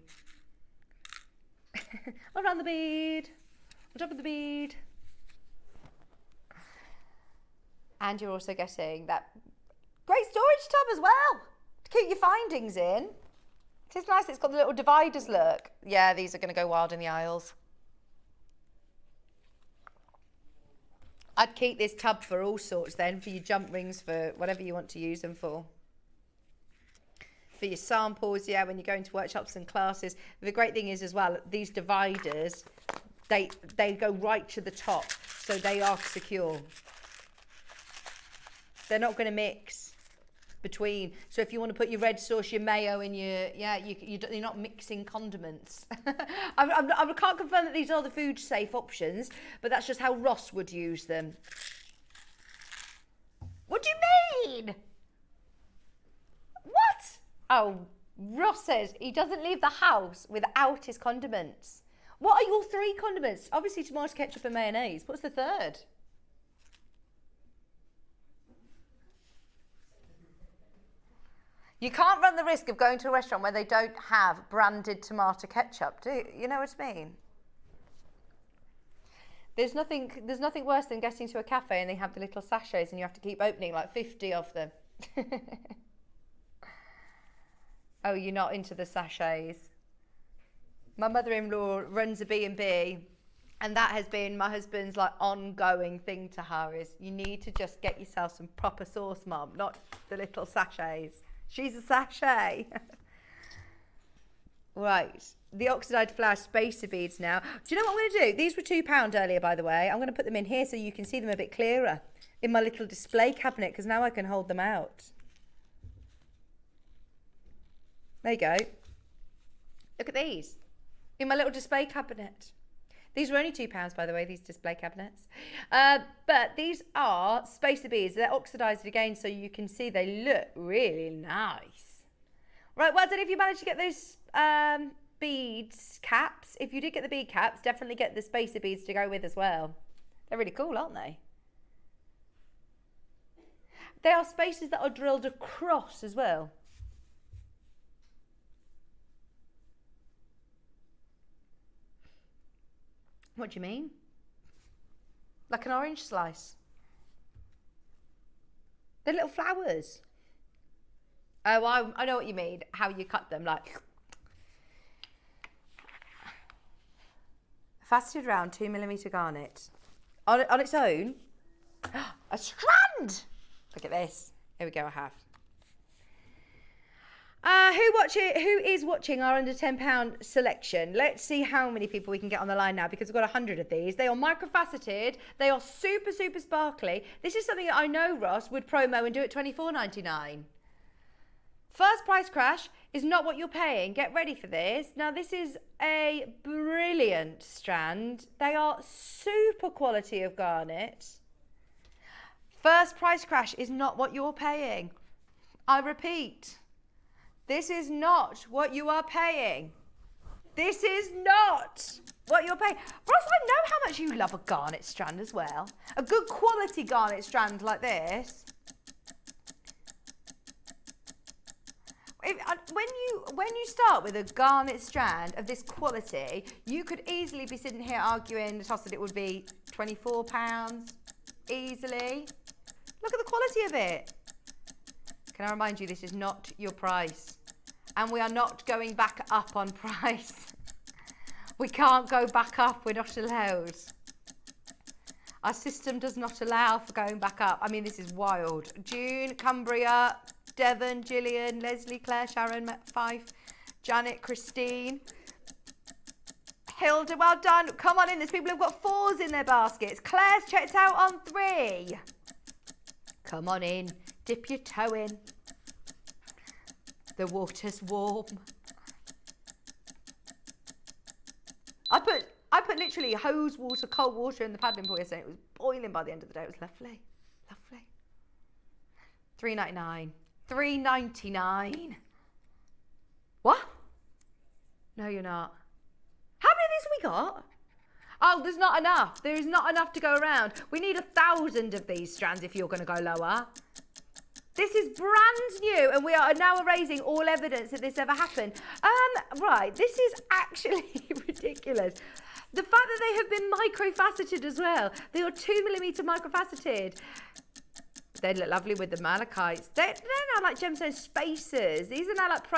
Around the bead, on top of the bead. And you're also getting that great storage tub as well to keep your findings in. It's nice, it's got the little dividers, look. Yeah, these are going to go wild in the aisles. I'd keep this tub for all sorts then, for your jump rings, for whatever you want to use them for. For your samples, yeah, when you're going to workshops and classes. The great thing is as well, these dividers, they go right to the top, so they are secure. They're not going to mix between. So if you want to put your red sauce, your mayo in your, yeah, you're not mixing condiments. I can't confirm that these are the food safe options, but that's just how Ross would use them. What do you mean? What? Oh, Ross says he doesn't leave the house without his condiments. What are your 3 condiments? Obviously tomato ketchup and mayonnaise. What's the 3rd? You can't run the risk of going to a restaurant where they don't have branded tomato ketchup, do you? You know what I mean? There's nothing worse than getting to a cafe and they have the little sachets and you have to keep opening like 50 of them. Oh, you're not into the sachets. My mother-in-law runs a B&B, and that has been my husband's like ongoing thing to her, is you need to just get yourself some proper sauce, Mum, not the little sachets. She's a sachet. Right, the oxidized flower spacer beads now. Do you know what I'm going to do? These were £2 earlier, by the way. I'm going to put them in here so you can see them a bit clearer in my little display cabinet, because now I can hold them out. There you go. Look at these in my little display cabinet. These were only £2, by the way, these display cabinets. But these are spacer beads. They're oxidized again, so you can see they look really nice. Right, well done if you managed to get those beads caps. If you did get the bead caps, definitely get the spacer beads to go with as well. They're really cool, aren't they? They are spacers that are drilled across as well. What do you mean? Like an orange slice? They're little flowers. Oh, I know what you mean. How you cut them, like faceted round 2mm garnet. On its own, a strand. Look at this. Here we go. I have. Who is watching our under £10 selection? Let's see how many people we can get on the line now, because we've got 100 of these. They are microfaceted. They are super, super sparkly. This is something that I know Ross would promo and do at £24.99. First price crash is not what you're paying. Get ready for this. Now, this is a brilliant strand. They are super quality of garnet. First price crash is not what you're paying. I repeat. This is not what you are paying. This is not what you're paying. Ross, I know how much you love a garnet strand as well. A good quality garnet strand like this. When you start with a garnet strand of this quality, you could easily be sitting here arguing, Toss, that it would be £24 easily. Look at the quality of it. Can I remind you, this is not your price. And we are not going back up on price. We can't go back up, we're not allowed. Our system does not allow for going back up. I mean, this is wild. June, Cumbria, Devon, Gillian, Leslie, Claire, Sharon, Fife, Janet, Christine, Hilda, well done. Come on in, there's people who've got 4s in their baskets. Claire's checked out on 3. Come on in, dip your toe in. The water's warm. I put literally hose water, cold water in the paddling pool yesterday. It was boiling by the end of the day. It was lovely, lovely. $3.99. $3.99. What? No, you're not. How many of these have we got? Oh, there's not enough. There is not enough to go around. We need 1,000 of these strands if you're going to go lower. This is brand new, and we are now erasing all evidence that this ever happened. Right, this is actually ridiculous. The fact that they have been microfaceted as well. They are 2mm microfaceted. They look lovely with the malachites. They're now like gemstone spacers. These are now like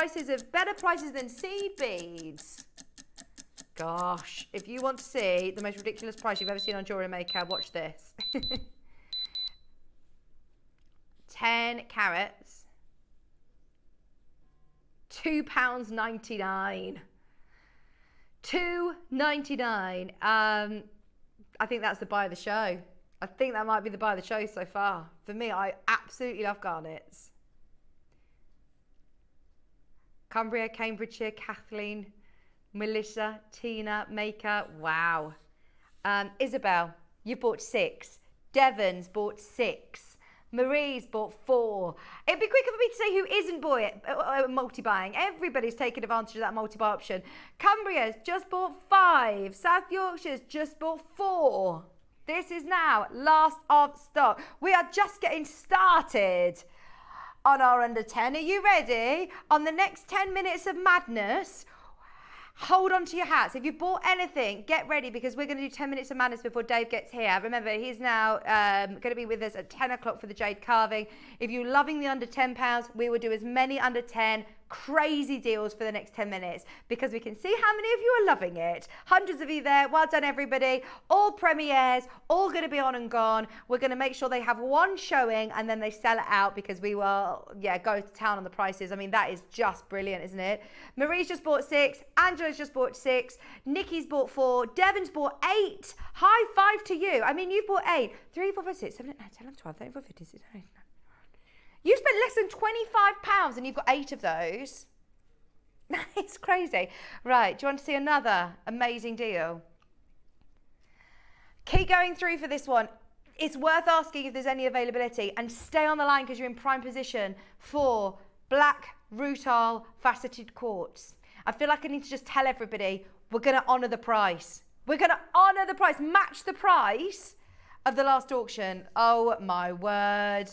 better prices than seed beads. Gosh, if you want to see the most ridiculous price you've ever seen on JewelleryMaker, watch this. 10 carats, £2.99. $2.99. I think that's the buy of the show. I think that might be the buy of the show so far. For me, I absolutely love garnets. Cumbria, Cambridgeshire, Kathleen, Melissa, Tina, Maker. Wow. Isabel, you bought 6. Devon's bought 6. Marie's bought 4. It'd be quicker for me to say who isn't multi-buying. Everybody's taking advantage of that multi-buy option. Cumbria's just bought 5. South Yorkshire's just bought 4. This is now last of stock. We are just getting started on our under 10. Are you ready? On the next 10 minutes of madness, hold on to your hats. If you bought anything, get ready, because we're going to do 10 minutes of madness before Dave gets here. Remember, he's now going to be with us at 10 o'clock for the jade carving. If you're loving the under £10, we will do as many under 10 crazy deals for the next 10 minutes, because we can see how many of you are loving it. Hundreds of you there. Well done, everybody. All premieres, all going to be on and gone. We're going to make sure they have one showing and then they sell it out, because we will, go to town on the prices. I mean, that is just brilliant, isn't it? Marie's just bought 6. Angela's just bought 6. Nikki's bought 4. Devon's bought 8. High 5 to you. I mean, you've bought 8. 3, 4, 5, 6, 7, 8, 9, 10, 11, 12, 13, 14, 15, 16, 17, 18, 19. You spent less than £25 and you've got 8 of those. It's crazy. Right, do you want to see another amazing deal? Keep going through for this one. It's worth asking if there's any availability, and stay on the line because you're in prime position for black rutile faceted quartz. I feel like I need to just tell everybody we're going to honour the price. We're going to honour the price, match the price of the last auction. Oh my word.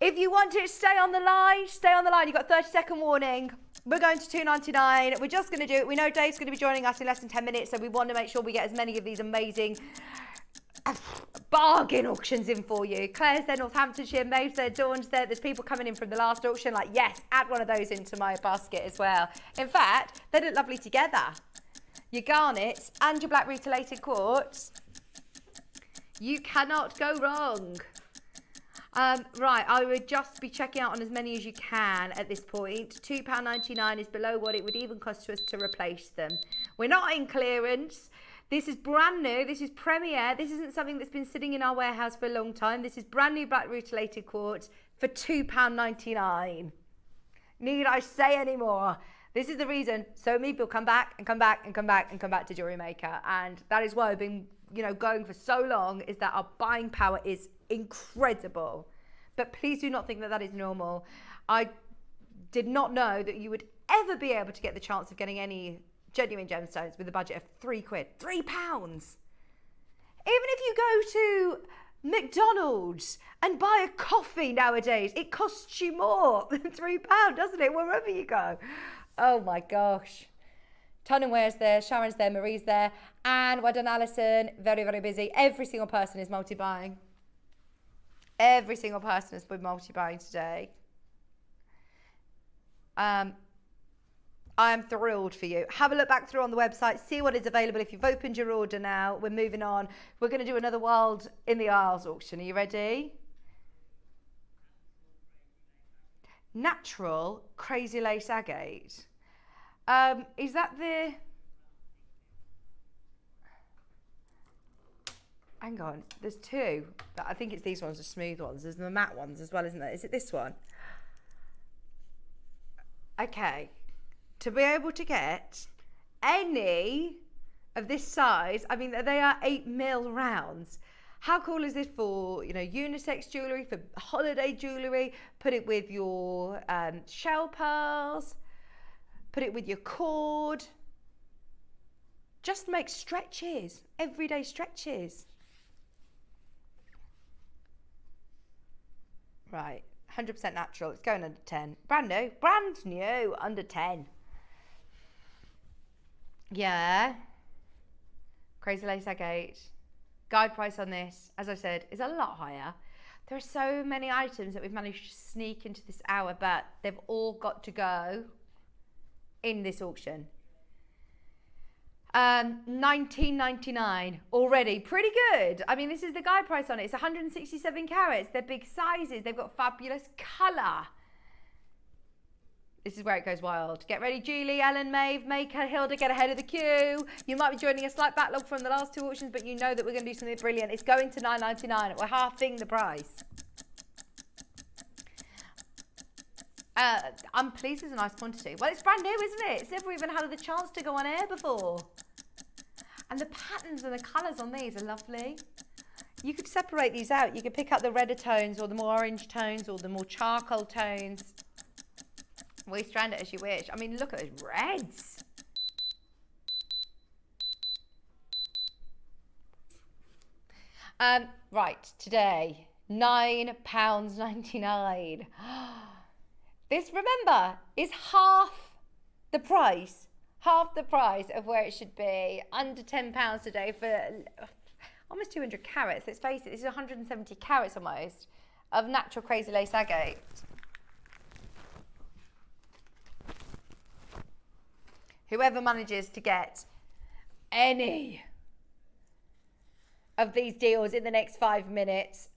If you want it, stay on the line. Stay on the line. You've got a 30-second warning. We're going to $2.99. We're just going to do it. We know Dave's going to be joining us in less than 10 minutes, so we want to make sure we get as many of these amazing bargain auctions in for you. Claire's there, Northamptonshire, Maeve's there, Dawn's there. There's people coming in from the last auction like, yes, add one of those into my basket as well. In fact, they look lovely together. Your garnets and your black rutilated quartz. You cannot go wrong. Right, I would just be checking out on as many as you can at this point. £2.99 is below what it would even cost to us to replace them. We're not in clearance. This is brand new. This is premiere. This isn't something that's been sitting in our warehouse for a long time. This is brand new black rutilated quartz for £2.99. Need I say any more? This is the reason so many people come back and come back and come back and come back to JewelleryMaker. And that is why I've been, going for so long, is that our buying power is incredible. But please do not think that that is normal. I did not know that you would ever be able to get the chance of getting any genuine gemstones with a budget of £3. £3. Even if you go to McDonald's and buy a coffee nowadays, it costs you more than £3, doesn't it? Wherever you go. Oh my gosh. Ton and Ware's there, Sharon's there, Marie's there, and well done, Alison. Very, very busy. Every single person is multi-buying. Every single person has been multi-buying today. I am thrilled for you. Have a look back through on the website, see what is available. If you've opened your order now, we're moving on. We're going to do another Wild in the Isles auction. Are you ready? Natural Crazy Lace Agate. Is that the... Hang on, there's two. But I think it's these ones, the smooth ones. There's the matte ones as well, isn't there? Is it this one? Okay. To be able to get any of this size, I mean, they are 8mm rounds. How cool is this for, unisex jewellery, for holiday jewellery? Put it with your shell pearls. Put it with your cord. Just make stretches, everyday stretches. Right, 100% natural. It's going under 10. Brand new, under 10. Yeah. Crazy Lace Agate. Guide price on this, as I said, is a lot higher. There are so many items that we've managed to sneak into this hour, but they've all got to go in this auction. $19.99 already. Pretty good. I mean, this is the guide price on it. It's 167 carats. They're big sizes. They've got fabulous colour. This is where it goes wild. Get ready, Julie, Ellen, Maeve, Maker, Hilda, get ahead of the queue. You might be joining a slight backlog from the last two auctions, but you know that we're going to do something brilliant. It's going to $9.99. We're halving the price. I'm pleased it's a nice quantity. Well, it's brand new, isn't it? It's never even had the chance to go on air before. And the patterns and the colours on these are lovely. You could separate these out. You could pick up the redder tones or the more orange tones or the more charcoal tones. We strand it as you wish. I mean, look at those reds. Right, today, £9.99. This, remember, is half the price of where it should be. Under £10 today for almost 200 carats. Let's face it, this is 170 carats almost of natural Crazy Lace Agate. Whoever manages to get any of these deals in the next 5 minutes,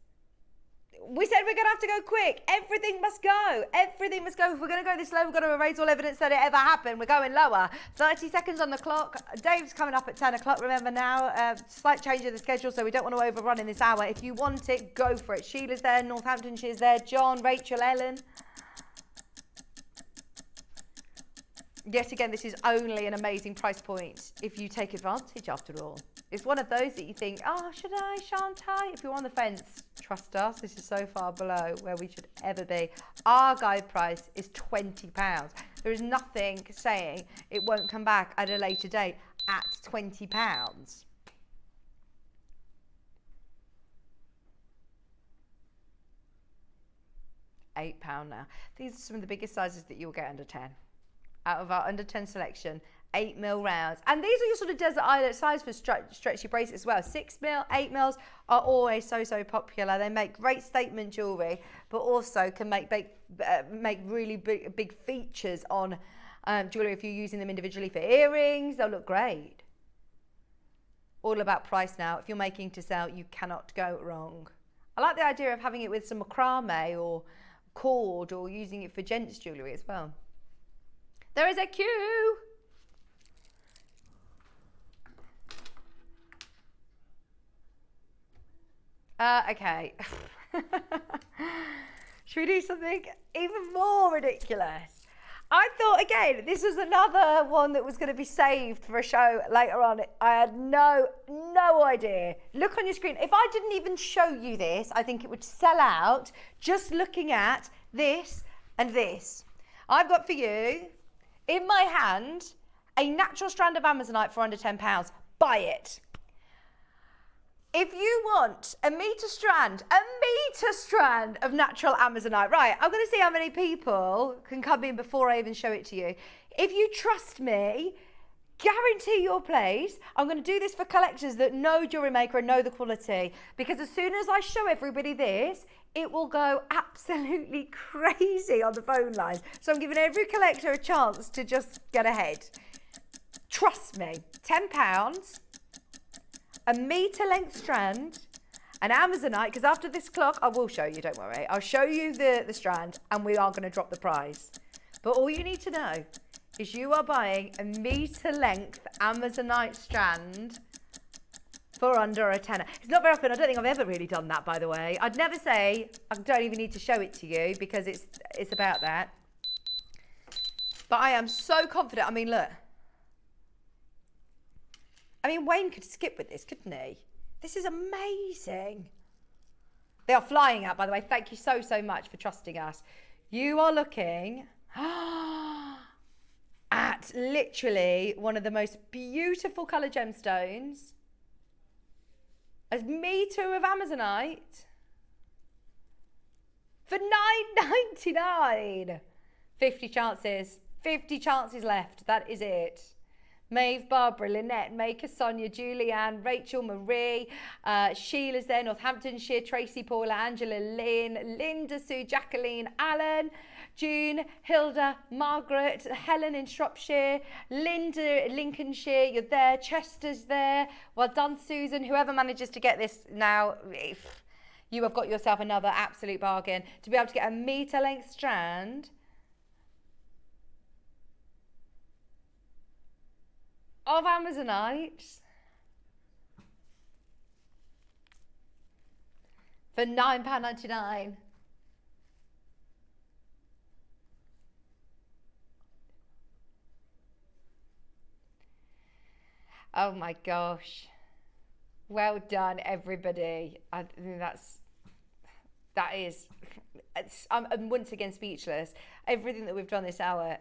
we said we're going to have to go quick. Everything must go. Everything must go. If we're going to go this low, we've got to erase all evidence that it ever happened. We're going lower. 30 seconds on the clock. Dave's coming up at 10 o'clock. Remember now, slight change of the schedule, so we don't want to overrun in this hour. If you want it, go for it. Sheila's there. Northamptonshire's there. John, Rachel, Ellen. Yet again, this is only an amazing price point if you take advantage after all. It's one of those that you think, oh, should I, shan't I? If you're on the fence, trust us, this is so far below where we should ever be. Our guide price is £20. There is nothing saying it won't come back at a later date at £20. £8 now. These are some of the biggest sizes that you'll get under 10. Out of our under 10 selection, 8mm rounds. And these are your sort of desert island size for stretchy bracelets as well. 6mm, 8mm are always so popular. They make great statement jewellery, but also can make really big features on jewellery if you're using them individually for earrings. They'll look great. All about price now. If you're making to sell, you cannot go wrong. I like the idea of having it with some macrame or cord or using it for gents jewellery as well. There is a queue. Okay. Should we do something even more ridiculous? I thought, again, this was another one that was going to be saved for a show later on. I had no idea. Look on your screen. If I didn't even show you this, I think it would sell out just looking at this and this. I've got for you, in my hand, a natural strand of Amazonite for under £10. Buy it. If you want a metre strand of natural Amazonite, right, I'm going to see how many people can come in before I even show it to you. If you trust me, guarantee your place. I'm going to do this for collectors that know Jewellery Maker and know the quality, because as soon as I show everybody this, it will go absolutely crazy on the phone lines. So I'm giving every collector a chance to just get ahead. Trust me, £10, a metre length strand, an Amazonite, because after this clock, I will show you, don't worry. I'll show you the strand and we are going to drop the price. But all you need to know is you are buying a metre length Amazonite strand for under a tenner. It's not very often. I don't think I've ever really done that, by the way. I'd never say, I don't even need to show it to you because it's about that. But I am so confident. I mean, look. I mean, Wayne could skip with this, couldn't he? This is amazing. They are flying out, by the way. Thank you so, so much for trusting us. You are looking at literally one of the most beautiful colour gemstones. A metre of Amazonite for $9.99. 50 chances. 50 chances left. That is it. Maeve, Barbara, Lynette, Maker, Sonia, Julianne, Rachel, Marie, Sheila's there, Northamptonshire, Tracy, Paula, Angela, Lynn, Linda, Sue, Jacqueline, Alan, June, Hilda, Margaret, Helen in Shropshire, Linda, Lincolnshire, you're there, Chester's there. Well done, Susan. Whoever manages to get this now, you have got yourself another absolute bargain. To be able to get a metre length strand of Amazonite for £9.99. Oh my gosh. Well done, everybody. I think I'm once again speechless. Everything that we've done this hour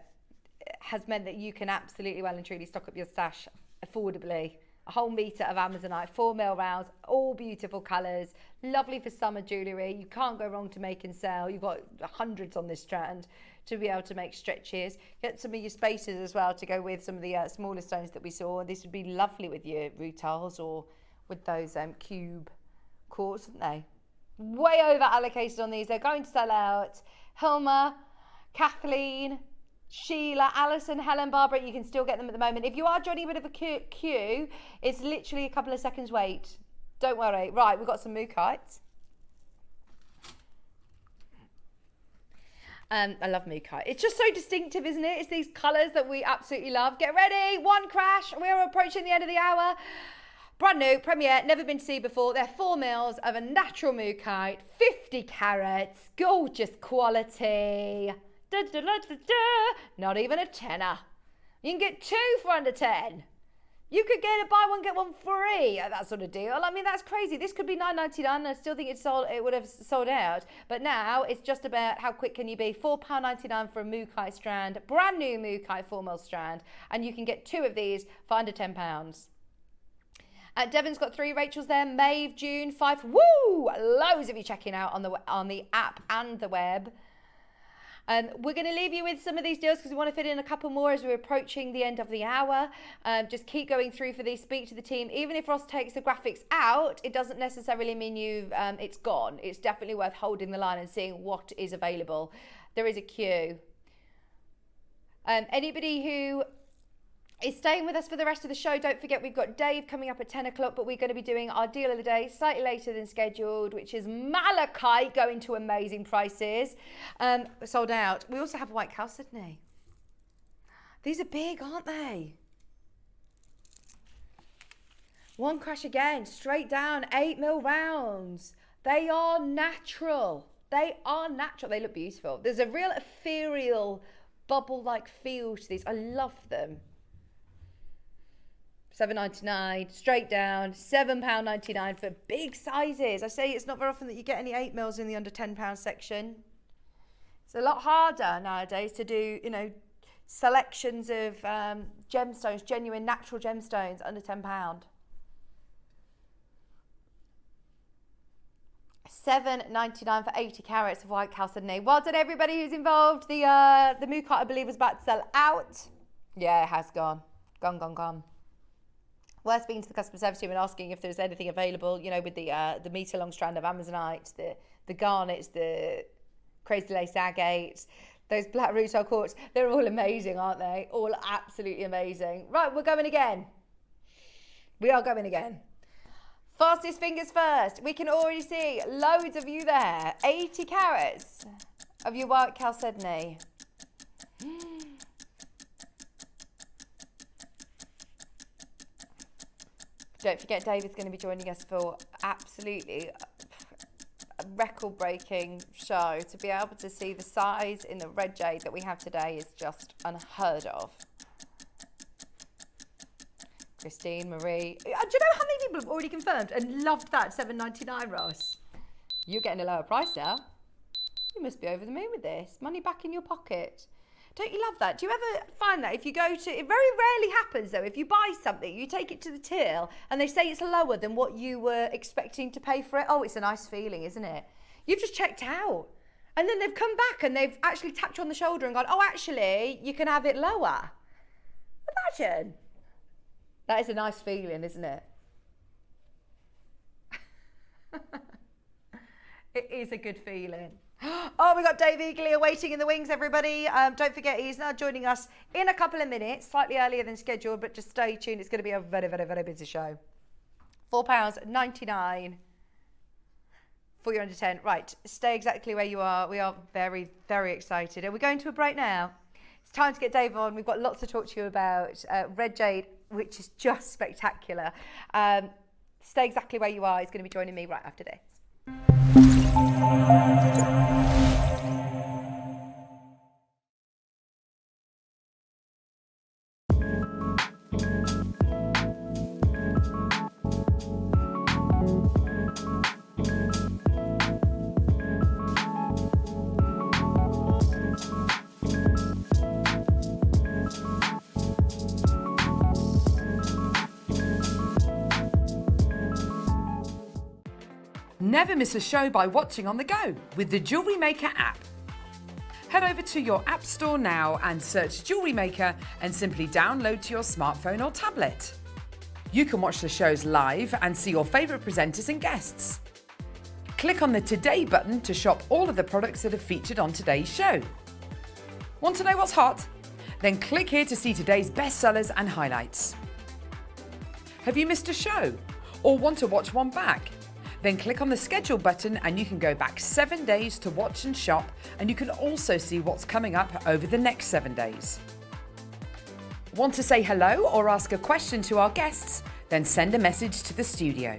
has meant that you can absolutely well and truly stock up your stash affordably. A whole metre of Amazonite, 4mm rounds, all beautiful colours, lovely for summer jewellery. You can't go wrong to make and sell. You've got hundreds on this strand to be able to make stretches. Get some of your spacers as well to go with some of the smaller stones that we saw. This would be lovely with your rutiles or with those cube quartz, wouldn't they? Way over allocated on these. They're going to sell out. Hilma, Kathleen, Sheila, Alison, Helen, Barbara, you can still get them at the moment. If you are joining a bit of a queue, it's literally a couple of seconds wait. Don't worry. Right, we've got some mookites. I love mookaite. It's just so distinctive, isn't it? It's these colours that we absolutely love. Get ready. One crash. We're approaching the end of the hour. Brand new, premier, never been seen before. They're 4mm of a natural mookaite, 50 carats, gorgeous quality. Da, da, da, da, da. Not even a tenner. You can get two for under 10. You could get a buy one get one free, that sort of deal. I mean, that's crazy. This could be $9.99. I still think it would have sold out. But now it's just about how quick can you be. £4.99 for a mookaite strand, brand new mookaite 4mm strand, and you can get two of these for under £10. Devon's got 3, Rachel's there, Maeve, June, 5. Woo! Loads of you checking out on the app and the web. We're going to leave you with some of these deals because we want to fit in a couple more as we're approaching the end of the hour. Just keep going through for these. Speak to the team. Even if Ross takes the graphics out, it doesn't necessarily mean it's gone. It's definitely worth holding the line and seeing what is available. There is a queue. Anybody who is staying with us for the rest of the show, don't forget we've got Dave coming up at 10 o'clock, but we're going to be doing our deal of the day slightly later than scheduled, which is Malachite going to amazing prices. Sold out. We also have White Chalcedony. These are big, aren't they? One crash again, straight down, 8mm rounds. They are natural. They are natural. They look beautiful. There's a real ethereal bubble-like feel to these. I love them. $7.99 straight down, £7.99 for big sizes. I say it's not very often that you get any 8mm in the under £10 section. It's a lot harder nowadays to do, selections of gemstones, genuine natural gemstones under £10. $7.99 for 80 carats of white chalcedony. Well done everybody who's involved. The Mookat, I believe, was about to sell out. Yeah, it has gone. Gone. We're speaking to the customer service team and asking if there's anything available, with the metre long strand of Amazonite, the garnets, the crazy lace agates, those black rutile quartz. They're all amazing, aren't they? All absolutely amazing. Right, we're going again. We are going again. Fastest fingers first. We can already see loads of you there. 80 carats of your white chalcedony. Don't forget, David's going to be joining us for absolutely a record-breaking show. To be able to see the size in the red jade that we have today is just unheard of. Christine, Marie. Do you know how many people have already confirmed and loved that $7.99, Ross? You're getting a lower price now. You must be over the moon with this. Money back in your pocket. Don't you love that? Do you ever find that if you go to, it very rarely happens though, if you buy something, you take it to the till and they say it's lower than what you were expecting to pay for it? Oh, it's a nice feeling, isn't it? You've just checked out. And then they've come back and they've actually tapped you on the shoulder and gone, oh, actually, you can have it lower. Imagine. That is a nice feeling, isn't it? It is a good feeling. Oh, we got Dave Eagley waiting in the wings, everybody. Don't forget, he's now joining us in a couple of minutes, slightly earlier than scheduled, but just stay tuned. It's going to be a very, very, very busy show. £4.99 for your under 10. Right, stay exactly where you are. We are very, very excited. Are we going to a break now? It's time to get Dave on. We've got lots to talk to you about. Red jade, which is just spectacular. Stay exactly where you are. He's going to be joining me right after this. Never miss a show by watching on the go with the JewelleryMaker app. Head over to your app store now and search JewelleryMaker and simply download to your smartphone or tablet. You can watch the shows live and see your favourite presenters and guests. Click on the Today button to shop all of the products that are featured on today's show. Want to know what's hot? Then click here to see today's bestsellers and highlights. Have you missed a show or want to watch one back? Then click on the schedule button and you can go back 7 days to watch and shop, and you can also see what's coming up over the next 7 days. Want to say hello or ask a question to our guests? Then send a message to the studio.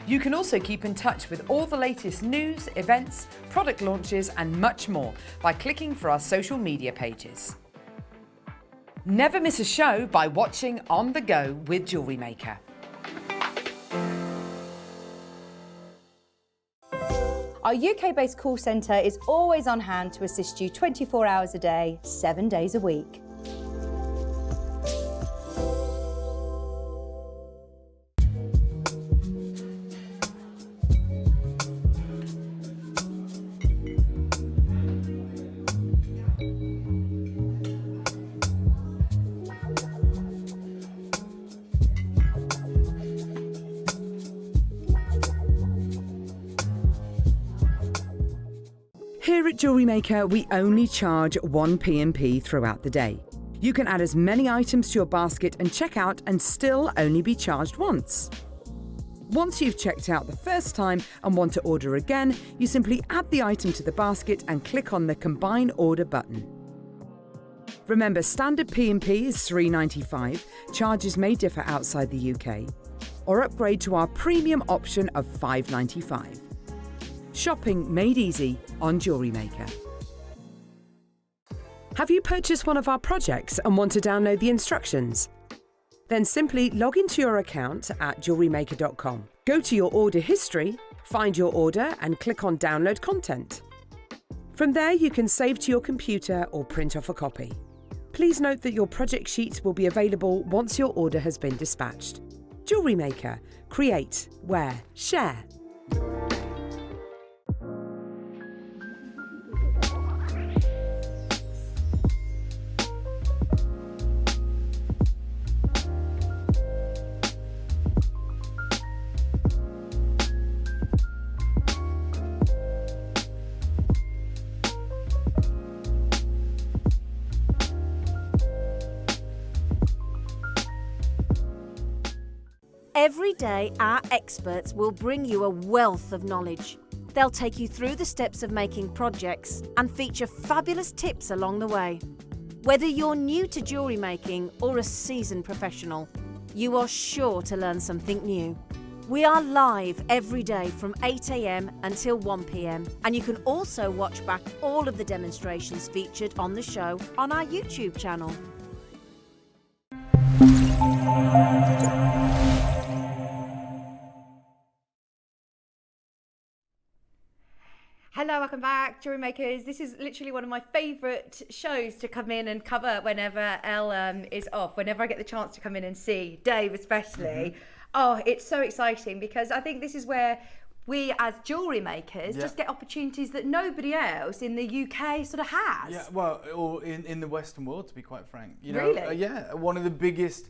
You can also keep in touch with all the latest news, events, product launches and much more by clicking for our social media pages. Never miss a show by watching on the go with JewelleryMaker. Our UK-based call centre is always on hand to assist you 24 hours a day, 7 days a week. Here at JewelleryMaker, we only charge one P&P throughout the day. You can add as many items to your basket and check out and still only be charged once. Once you've checked out the first time and want to order again, you simply add the item to the basket and click on the Combine Order button. Remember, standard P&P is $3.95, charges may differ outside the UK, or upgrade to our premium option of $5.95. Shopping made easy on JewelleryMaker. Have you purchased one of our projects and want to download the instructions? Then simply log into your account at JewelleryMaker.com. Go to your order history, find your order and click on Download Content. From there, you can save to your computer or print off a copy. Please note that your project sheets will be available once your order has been dispatched. Jewellery Maker. Create, wear, share. Every day, our experts will bring you a wealth of knowledge. They'll take you through the steps of making projects and feature fabulous tips along the way. Whether you're new to jewellery making or a seasoned professional, you are sure to learn something new. We are live every day from 8 a.m. until 1 p.m. and you can also watch back all of the demonstrations featured on the show on our YouTube channel. Hello, welcome back, Jewellery Makers. This is literally one of my favourite shows to come in and cover whenever Elle is off, whenever I get the chance to come in and see Dave especially. Oh, it's so exciting because I think this is where we as jewellery makers just get opportunities that nobody else in the UK sort of has. Yeah, well, or in the Western world, to be quite frank. You know, really? Yeah, one of the biggest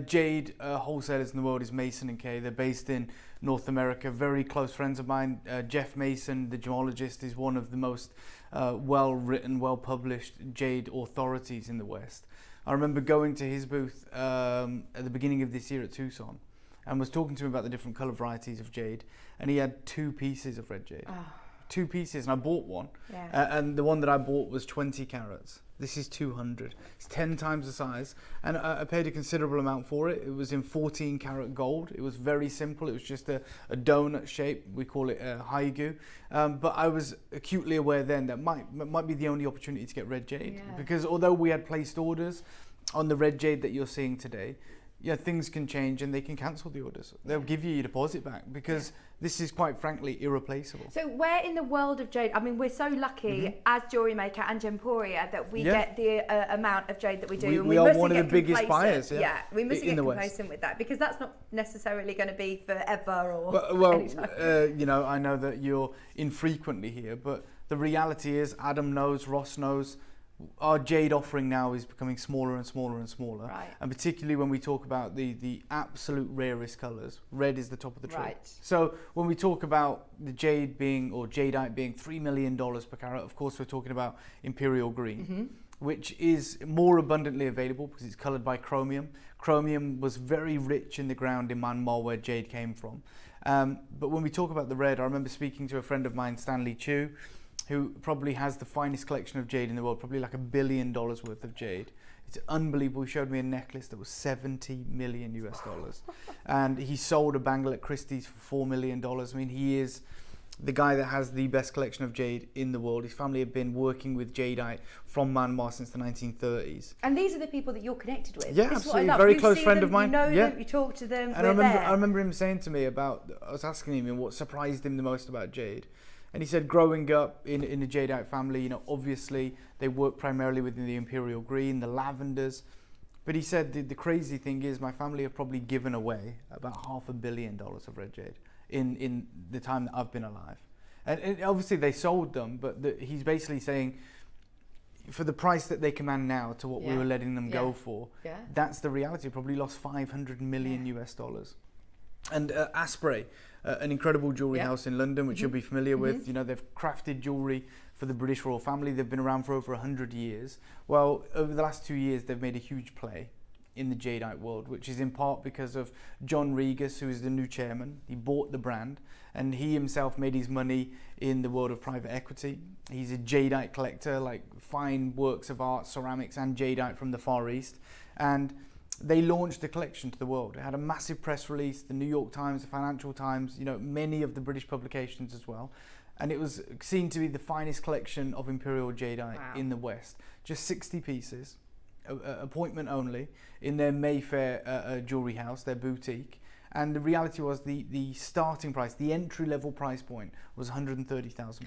jade wholesalers in the world is Mason & Kay. They're based in North America. Very close friends of mine. Jeff Mason, the gemologist, is one of the most well-written, well-published jade authorities in the West. I remember going to his booth at the beginning of this year at Tucson and was talking to him about the different colour varieties of jade, and he had 2 pieces of red jade. 2 pieces, and I bought one. And the one that I bought was 20 carats. This is 200. It's 10 times the size, and I paid a considerable amount for it. It was in 14 karat gold. It was very simple. It was just a donut shape. We call it a haigu. But I was acutely aware then that might be the only opportunity to get red jade, because although we had placed orders on the red jade that you're seeing today, things can change and they can cancel the orders. They'll give you your deposit back because this is quite frankly irreplaceable. So where in the world of jade, I mean, we're so lucky as Jewellery Maker and Gemporia that we get the amount of jade that we do. We are one of the biggest buyers. We mustn't get complacent with that because that's not necessarily going to be forever or well, I know that you're infrequently here, but the reality is Adam knows, Ross knows, our jade offering now is becoming smaller and smaller and smaller. Right. And particularly when we talk about the absolute rarest colours, red is the top of the tree. Right. So when we talk about the jade being, or jadeite being $3 million per carat, of course we're talking about imperial green, which is more abundantly available because it's coloured by chromium. Chromium was very rich in the ground in Myanmar where jade came from. But when we talk about the red, I remember speaking to a friend of mine, Stanley Chu, who probably has the finest collection of jade in the world, probably like $1 billion worth of jade. It's unbelievable. He showed me a necklace that was $70 million US. And he sold a bangle at Christie's for $4 million. I mean, he is the guy that has the best collection of jade in the world. His family have been working with jadeite from Myanmar since the 1930s. And these are the people that you're connected with. Yeah, absolutely. Very close friend of mine. You know them, you talk to them. And I remember him saying to me I was asking him what surprised him the most about jade. And he said growing up in a jadeite family, obviously they work primarily within the imperial green, the lavenders. But he said the crazy thing is my family have probably given away about $500 million of red jade in the time that I've been alive. And obviously they sold them, but he's basically saying for the price that they command now to what we were letting them go for, that's the reality. Probably lost $500 million US. And Asprey, an incredible jewellery house in London, which you'll be familiar with. They've crafted jewellery for the British royal family. They've been around for over 100 years. Well, over the last 2 years, they've made a huge play in the jadeite world, which is in part because of John Regas, who is the new chairman. He bought the brand, and he himself made his money in the world of private equity. He's a jadeite collector, like fine works of art, ceramics, and jadeite from the Far East. And they launched the collection to the world. It had a massive press release, the New York Times, the Financial Times, many of the British publications as well. And it was seen to be the finest collection of imperial jadeite in the West. Just 60 pieces, appointment only, in their Mayfair jewellery house, their boutique. And the reality was the starting price, the entry-level price point was £130,000.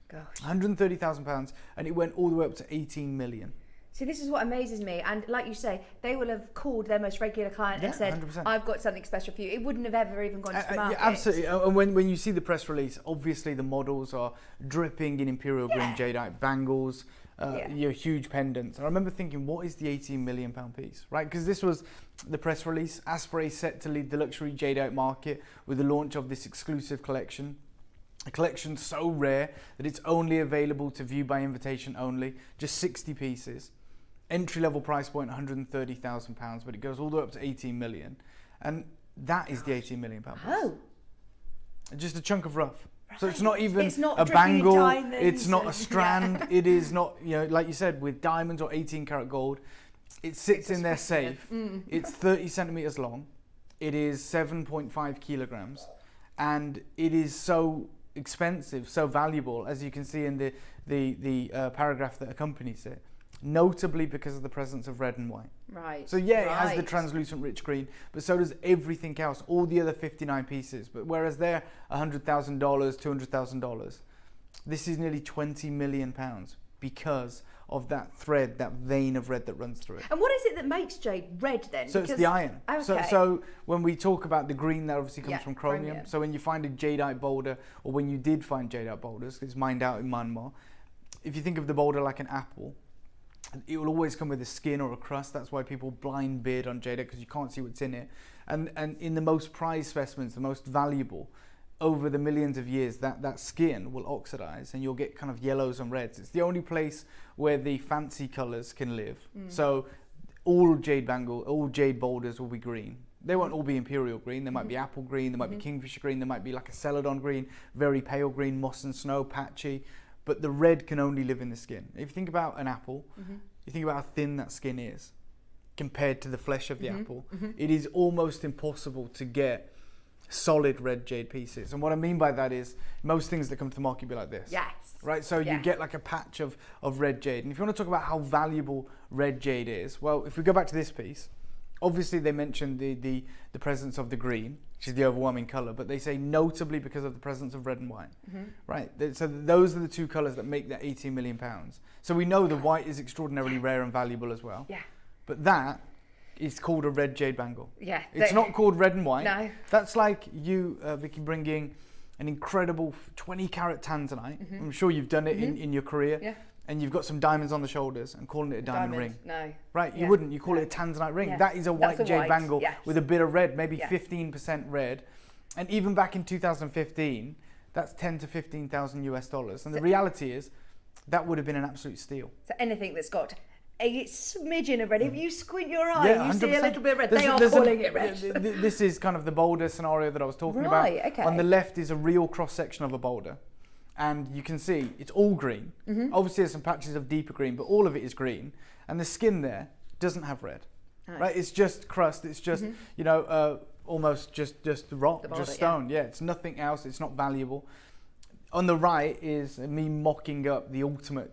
Gosh. £130,000, and it went all the way up to 18 million. See, this is what amazes me. And like you say, they will have called their most regular client and said, 100%. I've got something special for you. It wouldn't have ever even gone to the market. Yeah, absolutely. And when you see the press release, obviously the models are dripping in imperial green jadeite bangles, your huge pendants. I remember thinking, what is the 18 million pound piece, right? Because this was the press release. Asprey set to lead the luxury jadeite market with the launch of this exclusive collection. A collection so rare that it's only available to view by invitation only, just 60 pieces. Entry-level price point, £130,000, but it goes all the way up to 18 million. And that is the 18 million pound piece. Oh. Just a chunk of rough. So it's not even It's not a dripping in bangle, diamonds it's not a and- strand, it is not, like you said, with diamonds or 18 karat gold. It sits in their safe. It's 30 centimeters long. It is 7.5 kilograms. And it is so expensive, so valuable, as you can see in the paragraph that accompanies it. Notably because of the presence of red and white. Right. So it has the translucent rich green, but so does everything else, all the other 59 pieces. But whereas they're $100,000, $200,000, this is nearly 20 million pounds because of that thread, that vein of red that runs through it. And what is it that makes jade red then? So it's the iron. Okay. So when we talk about the green, that obviously comes from chromium. chromium. So when you find a jadeite boulder, or when you did find jadeite boulders, it's mined out in Myanmar, if you think of the boulder like an apple, it will always come with a skin or a crust. That's why people blind bid on jadeite, because you can't see what's in it. And in the most prized specimens, the most valuable, over the millions of years, that skin will oxidize and you'll get kind of yellows and reds. It's the only place where the fancy colors can live. So all jade boulders will be green. They won't all be imperial green. There might be apple green, there might be kingfisher green, there might be like a celadon green, very pale green, moss and snow, patchy. But the red can only live in the skin. If you think about an apple, you think about how thin that skin is compared to the flesh of the apple. It is almost impossible to get solid red jade pieces. And what I mean by that is most things that come to the market be like this. Yes. Right, so you get like a patch of red jade. And if you want to talk about how valuable red jade is, well, if we go back to this piece, obviously they mentioned the presence of the green, which is the overwhelming color, but they say notably because of the presence of red and white. Right, so those are the two colors that make that 18 million pounds. So we know the white is extraordinarily rare and valuable as well. Yeah. But that is called a red jade bangle. Yeah. It's not called red and white. No. That's like you, Vicky, bringing an incredible 20 carat tanzanite. I'm sure you've done it in your career. Yeah. And you've got some diamonds on the shoulders and calling it a diamond ring. No. Right, you Yeah. wouldn't. You call No. it a tanzanite ring. Yeah. That is a white That's a jade white, bangle yes. with a bit of red, maybe Yeah. 15% red. And even back in 2015, that's 10 to 15,000 US dollars. And the reality is that would have been an absolute steal. So anything that's got a smidgen of red, if you squint your eye, Yeah, you see a 100%. little bit of red. There's They a- are there's a- calling it red. This is kind of the boulder scenario that I was talking Right, about. okay. On the left is a real cross section of a boulder. And you can see it's all green. Obviously there's some patches of deeper green, but all of it is green. And the skin there doesn't have red. Nice. Right? It's just crust. It's just, almost just rock, The boulder, just stone. Yeah, it's nothing else. It's not valuable. On the right is me mocking up the ultimate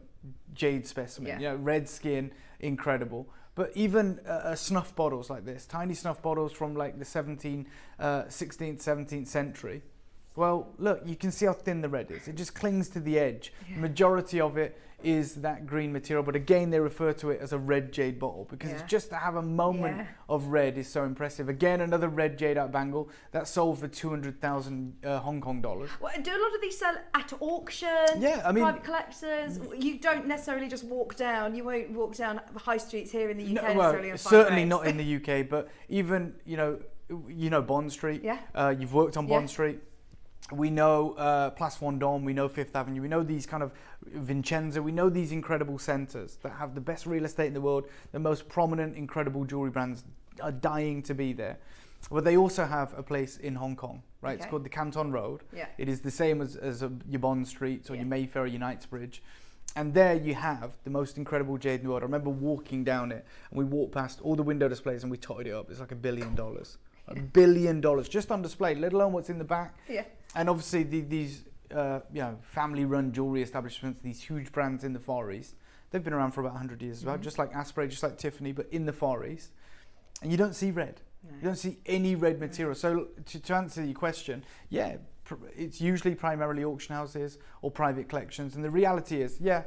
jade specimen. Yeah. Red skin, incredible. But even snuff bottles like this, tiny snuff bottles from like the 16th, 17th century. Well, look, you can see how thin the red is. It just clings to the edge. Yeah. The majority of it is that green material, but again, they refer to it as a red jade bottle because it's just to have a moment of red is so impressive. Again, another red jadeite bangle that sold for 200,000 Hong Kong dollars. Well, do a lot of these sell at auction? Yeah, I mean- private collectors. You don't necessarily just walk down. You won't walk down high streets here in the UK No, necessarily. and find certainly reds. not in the UK, but even Bond Street. Yeah. You've worked on Bond Yeah. Street. We know Place Vendôme, we know Fifth Avenue, we know these kind of Vincenzo, we know these incredible centres that have the best real estate in the world, the most prominent, incredible jewellery brands are dying to be there. But they also have a place in Hong Kong, right? It's Okay. called the Canton Road. Yeah. It is the same as your Bond Street or Yeah. your Mayfair or your Knightsbridge. And there you have the most incredible jade in the world. I remember walking down it and we walked past all the window displays and we totted it up. It's like $1 billion. $1 billion just on display, let alone what's in the back. Yeah. And obviously these family-run jewelry establishments, these huge brands in the Far East, they've been around for about 100 years as well, just like Asprey, just like Tiffany, but in the Far East. And you don't see red. No. You don't see any red material. So to answer your question, yeah, it's usually primarily auction houses or private collections. And the reality is, yeah,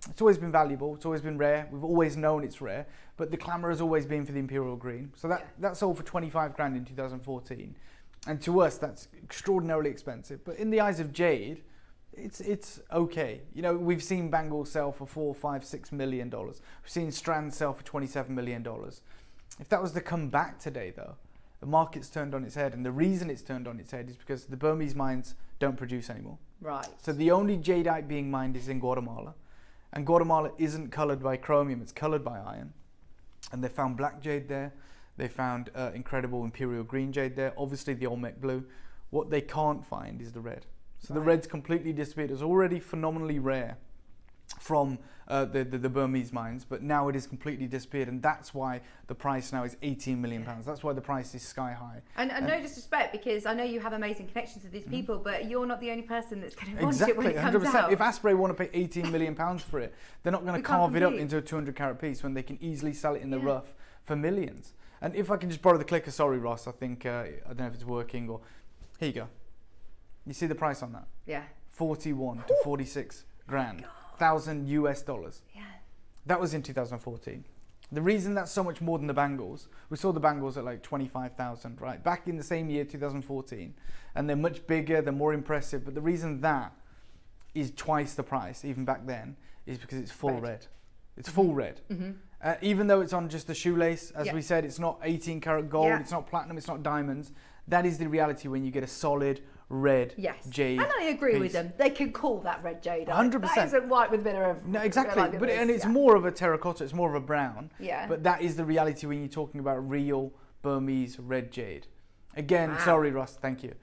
it's always been valuable. It's always been rare. We've always known it's rare. But the clamour has always been for the imperial green. So that sold for 25 grand in 2014. And to us, that's extraordinarily expensive. But in the eyes of Jade, it's okay. You know, we've seen bangles sell for $4, $5, $6 million. We've seen strands sell for $27 million. If that was to come back today, though, the market's turned on its head. And the reason it's turned on its head is because the Burmese mines don't produce anymore. Right. So the only jadeite being mined is in Guatemala. And Guatemala isn't coloured by chromium, it's coloured by iron. And they found black jade there. They found incredible imperial green jade there. Obviously the Olmec blue. What they can't find is the red. So the red's completely disappeared. It's already phenomenally rare from the Burmese mines, but now it is completely disappeared, and that's why the price now is £18 million. That's why the price is sky high. And no disrespect, because I know you have amazing connections with these people, but you're not the only person that's going to want it when it comes 100%. out. If Asprey want to pay £18 million for it, they're not going to carve it up into a 200 carat piece when they can easily sell it in the rough for millions. And if I can just borrow the clicker, sorry Ross, I think, I don't know if it's working, or here you go. You see the price on that? Yeah. 41 to 46 grand. $1,000 US. Yeah. That was in 2014. The reason that's so much more than the bangles, we saw the bangles at like 25,000, right? Back in the same year, 2014. And they're much bigger, they're more impressive. But the reason that is twice the price, even back then, is because it's full red. It's full red. Even though it's on just the shoelace, as we said, it's not 18 karat gold, it's not platinum, it's not diamonds. That is the reality when you get a solid red jade. And I agree with them. They can call that red jade. 100%. That isn't white with a bit of... No, exactly. But and it's more of a terracotta, it's more of a brown. Yeah. But that is the reality when you're talking about real Burmese red jade. Again, sorry Ross, thank you.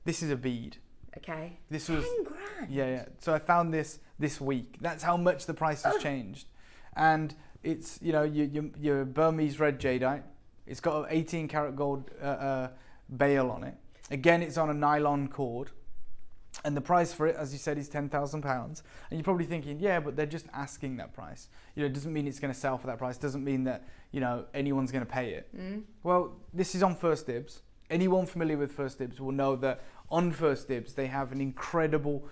This is a bead. Okay. This was 10 grand. Yeah. So I found this week. That's how much the price has changed. And it's, you know, your Burmese red jadeite. It's got an 18 karat gold bail on it. Again, it's on a nylon cord. And the price for it, as you said, is £10,000. And you're probably thinking, yeah, but they're just asking that price. You know, it doesn't mean it's going to sell for that price. Doesn't mean that, you know, anyone's going to pay it. Well, this is on First Dibs. Anyone familiar with First Dibs will know that on First Dibs, they have an incredible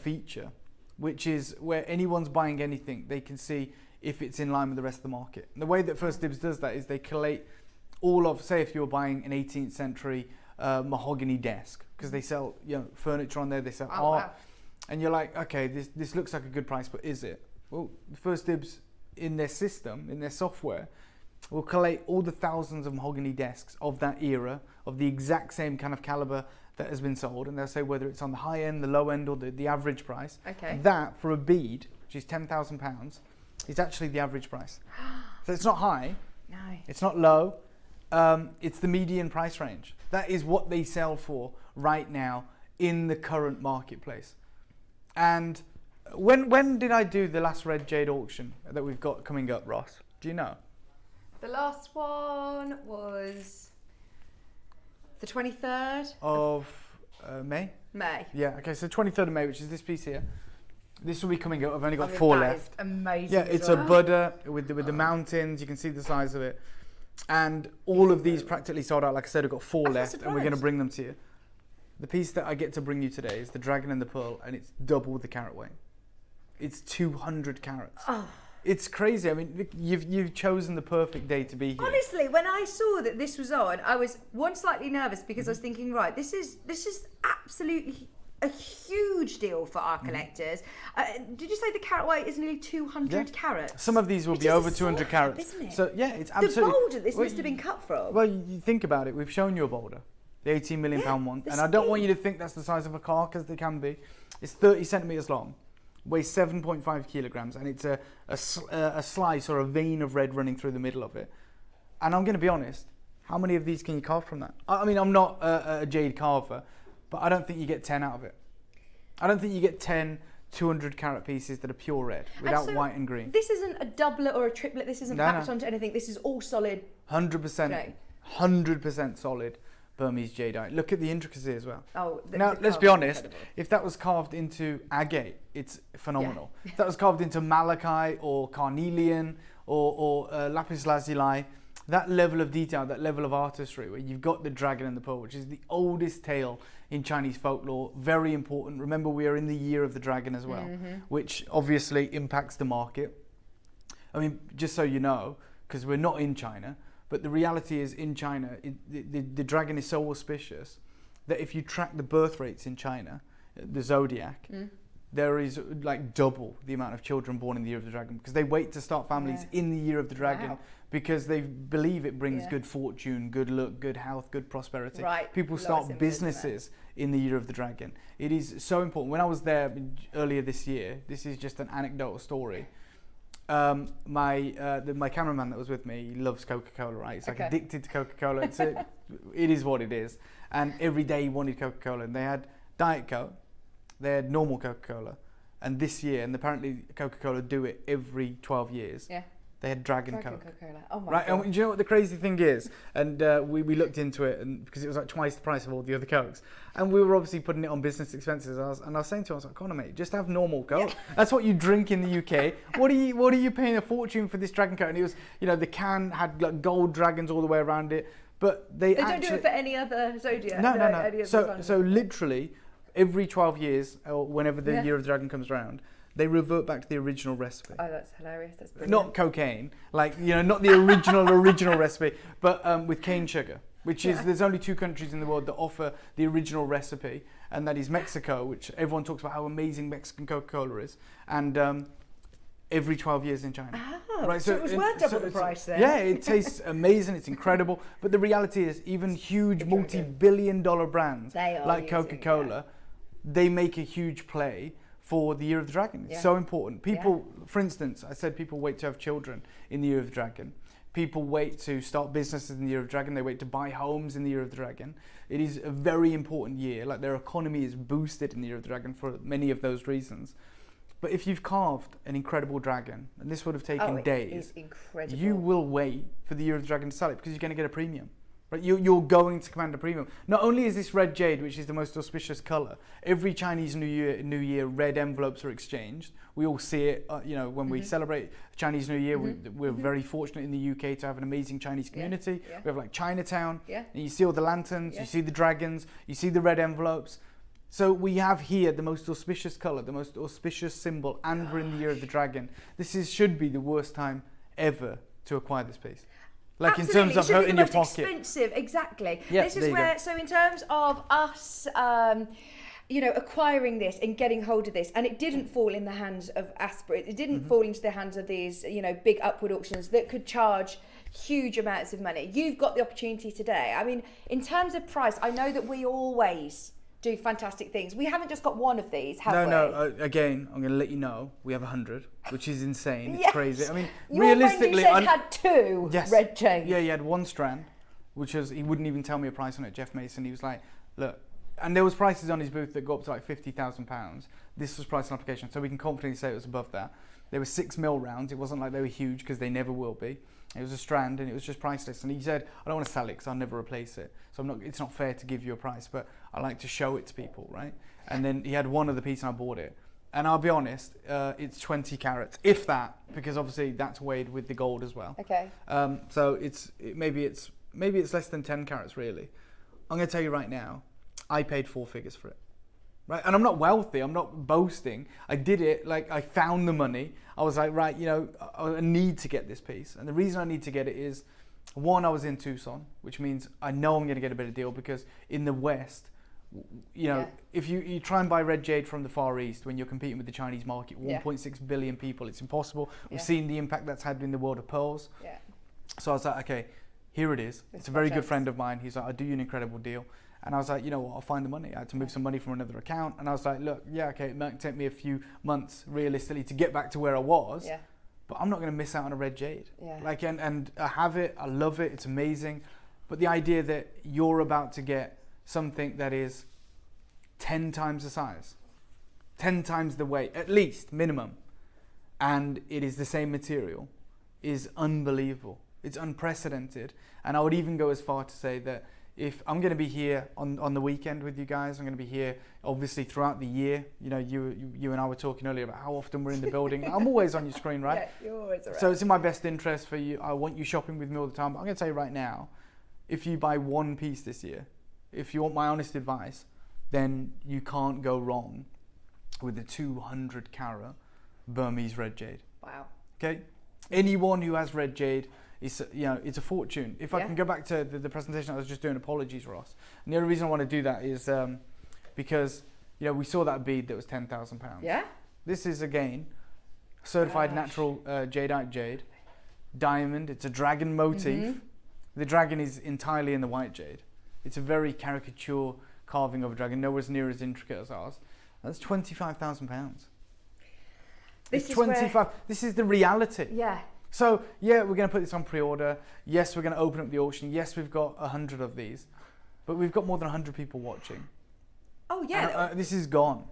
feature, which is where anyone's buying anything, they can see if it's in line with the rest of the market. And the way that First Dibs does that is they collate all of, say if you were buying an 18th century mahogany desk, because they sell, you know, furniture on there, they sell art, and you're like, okay, this looks like a good price, but is it? Well, First Dibs in their system, in their software, will collate all the thousands of mahogany desks of that era, of the exact same kind of caliber that has been sold, and they'll say whether it's on the high end, the low end, or the average price. Okay. That, for a bead, which is £10,000, is actually the average price. So it's not high, No. it's not low, it's the median price range. That is what they sell for right now in the current marketplace. And when did I do the last red jade auction that we've got coming up, Ross? Do you know? The last one was the 23rd of May? May. Yeah, okay, so 23rd of May, which is this piece here. This will be coming up. I've only got I mean, 4 that left. is amazing. Yeah, it's a Buddha with the mountains. You can see the size of it. And all of these practically sold out. Like I said, I've got 4 left, and we're going to bring them to you. The piece that I get to bring you today is the Dragon and the Pearl, and it's double the carat weight. It's 200 carats. Oh. It's crazy. I mean, you've chosen the perfect day to be here. Honestly, when I saw that this was on, I was slightly nervous because I was thinking, right, this is absolutely a huge deal for our collectors. Did you say the carat weight is nearly 200 carats? Some of these will be over 200 carats. Isn't it? So yeah, it's absolutely. The boulder this must have been cut from. Well, you think about it. We've shown you a boulder, the £18 million one, and I don't want you to think that's the size of a car, because they can be. It's 30 centimeters long, weighs 7.5 kilograms, and it's a slice or a vein of red running through the middle of it. And I'm going to be honest, how many of these can you carve from that? I mean, I'm not a jade carver, but I don't think you get 10 out of it. I don't think you get 10 200 carat pieces that are pure red without so white and green. This isn't a doublet or a triplet. This isn't packed onto anything. This is all solid. 100%, 100% solid Burmese jadeite. Look at the intricacy as well. Oh, now let's be honest. If that was carved into agate, it's phenomenal. Yeah. If that was carved into malachite or carnelian or lapis lazuli, that level of detail, that level of artistry, where you've got the Dragon and the Pearl, which is the oldest tale in Chinese folklore. Very important. Remember, we are in the year of the dragon as well, which obviously impacts the market. I mean, just so you know, because we're not in China, but the reality is in China, the dragon is so auspicious that if you track the birth rates in China, the zodiac, there is like double the amount of children born in the year of the dragon, because they wait to start families in the year of the dragon because they believe it brings good fortune, good luck, good health, good prosperity. Right. People start businesses in the year of the dragon. It is so important. When I was there earlier this year, this is just an anecdotal story. My cameraman that was with me, he loves Coca-Cola, right? He's like addicted to Coca-Cola. It is what it is. And every day he wanted Coca-Cola. And they had Diet Coke, they had normal Coca-Cola. And this year, and apparently Coca-Cola do it every 12 years. Yeah. They had Dragon Coke. Coca-Cola. Oh my God. And do you know what the crazy thing is? And we looked into it, and because it was like twice the price of all the other Cokes. And we were obviously putting it on business expenses. I was saying to him, I was like, come on, mate, just have normal Coke. That's what you drink in the UK. What are you paying a fortune for this Dragon Coke? And it was, the can had like gold dragons all the way around it. But they don't do it for any other zodiac. No. So literally, every 12 years, or whenever the year of the dragon comes around, they revert back to the original recipe. Oh, that's hilarious. That's brilliant. Not cocaine, not the original recipe, but with cane sugar, which is, there's only 2 countries in the world that offer the original recipe, and that is Mexico, which everyone talks about how amazing Mexican Coca-Cola is, and every 12 years in China. Oh, right, so it was worth double the price then. Yeah, it tastes amazing, it's incredible, but the reality is even huge multi-billion-dollar brands like Coca-Cola, they make a huge play for the year of the dragon. It's so important. People, for instance, I said people wait to have children in the year of the dragon. People wait to start businesses in the year of the dragon. They wait to buy homes in the year of the dragon. It is a very important year. Like, their economy is boosted in the year of the dragon for many of those reasons. But if you've carved an incredible dragon, and this would have taken days, you will wait for the year of the dragon to sell it, because you're going to get a premium. Right, you're going to command a premium. Not only is this red jade, which is the most auspicious color, every Chinese New Year, red envelopes are exchanged. We all see it, when we celebrate Chinese New Year. We're very fortunate in the UK to have an amazing Chinese community. We have like Chinatown, and you see all the lanterns, you see the dragons, you see the red envelopes. So we have here the most auspicious color, the most auspicious symbol, and we're in the year of the dragon. This should be the worst time ever to acquire this piece. Like, absolutely. In terms of hurting your pocket. Expensive, exactly. Yeah, this is where, so in terms of us, acquiring this and getting hold of this, and it didn't fall in the hands of Aspirate, it didn't fall into the hands of these, big upward auctions that could charge huge amounts of money. You've got the opportunity today. I mean, in terms of price, I know that we always do fantastic things. We haven't just got one of these, have we? No. Again, I'm going to let you know, we have 100, which is insane. It's crazy. I mean, your realistically, friend you said had 2 red chains. Yeah, he had 1 strand, which was, he wouldn't even tell me a price on it. Jeff Mason, he was like, look, and there was prices on his booth that go up to like £50,000. This was price on application, so we can confidently say it was above that. They were 6 mil rounds. It wasn't like they were huge, because they never will be. It was a strand, and it was just priceless. And he said, I don't want to sell it because I'll never replace it. So it's not fair to give you a price, but I like to show it to people, right? And then he had 1 other piece, and I bought it. And I'll be honest, it's 20 carats, if that, because obviously that's weighed with the gold as well. Okay. So maybe it's less than 10 carats, really. I'm going to tell you right now, I paid 4 figures for it. Right, and I'm not wealthy, I'm not boasting. I did it, like, I found the money. I was like, right, I need to get this piece. And the reason I need to get it is, 1, I was in Tucson, which means I know I'm going to get a better deal, because in the West, if you try and buy red jade from the Far East when you're competing with the Chinese market, 1.6 billion people, it's impossible. We've seen the impact that's had in the world of pearls. Yeah. So I was like, okay, here it is. It's a very good friend of mine. He's like, I'll do you an incredible deal. And I was like, you know what, I'll find the money. I had to move some money from another account. And I was like, look, it might take me a few months, realistically, to get back to where I was. Yeah. But I'm not going to miss out on a red jade. Yeah. Like, and I have it, I love it, it's amazing. But the idea that you're about to get something that is 10 times the size, 10 times the weight, at least, minimum, and it is the same material, is unbelievable. It's unprecedented. And I would even go as far to say that if I'm going to be here on the weekend with you guys, I'm going to be here obviously throughout the year. You and I were talking earlier about how often we're in the building. I'm always on your screen, right? Yeah, you're always around. So it's in my best interest for you. I want you shopping with me all the time. But I'm going to tell you right now, if you buy 1 piece this year, if you want my honest advice, then you can't go wrong with the 200 carat Burmese red jade. Wow. Okay, anyone who has red jade, it's a fortune. If I can go back to the presentation I was just doing, apologies, Ross. And the only reason I want to do that is because we saw that bead that was £10,000. Yeah. This is again certified natural jadeite jade, diamond. It's a dragon motif. The dragon is entirely in the white jade. It's a very caricature carving of a dragon, nowhere near as intricate as ours. That's £25,000. This is 25. This is the reality. Yeah. So we're going to put this on pre-order. Yes, we're going to open up the auction. Yes, we've got 100 of these, but we've got more than 100 people watching. Oh yeah. This is gone.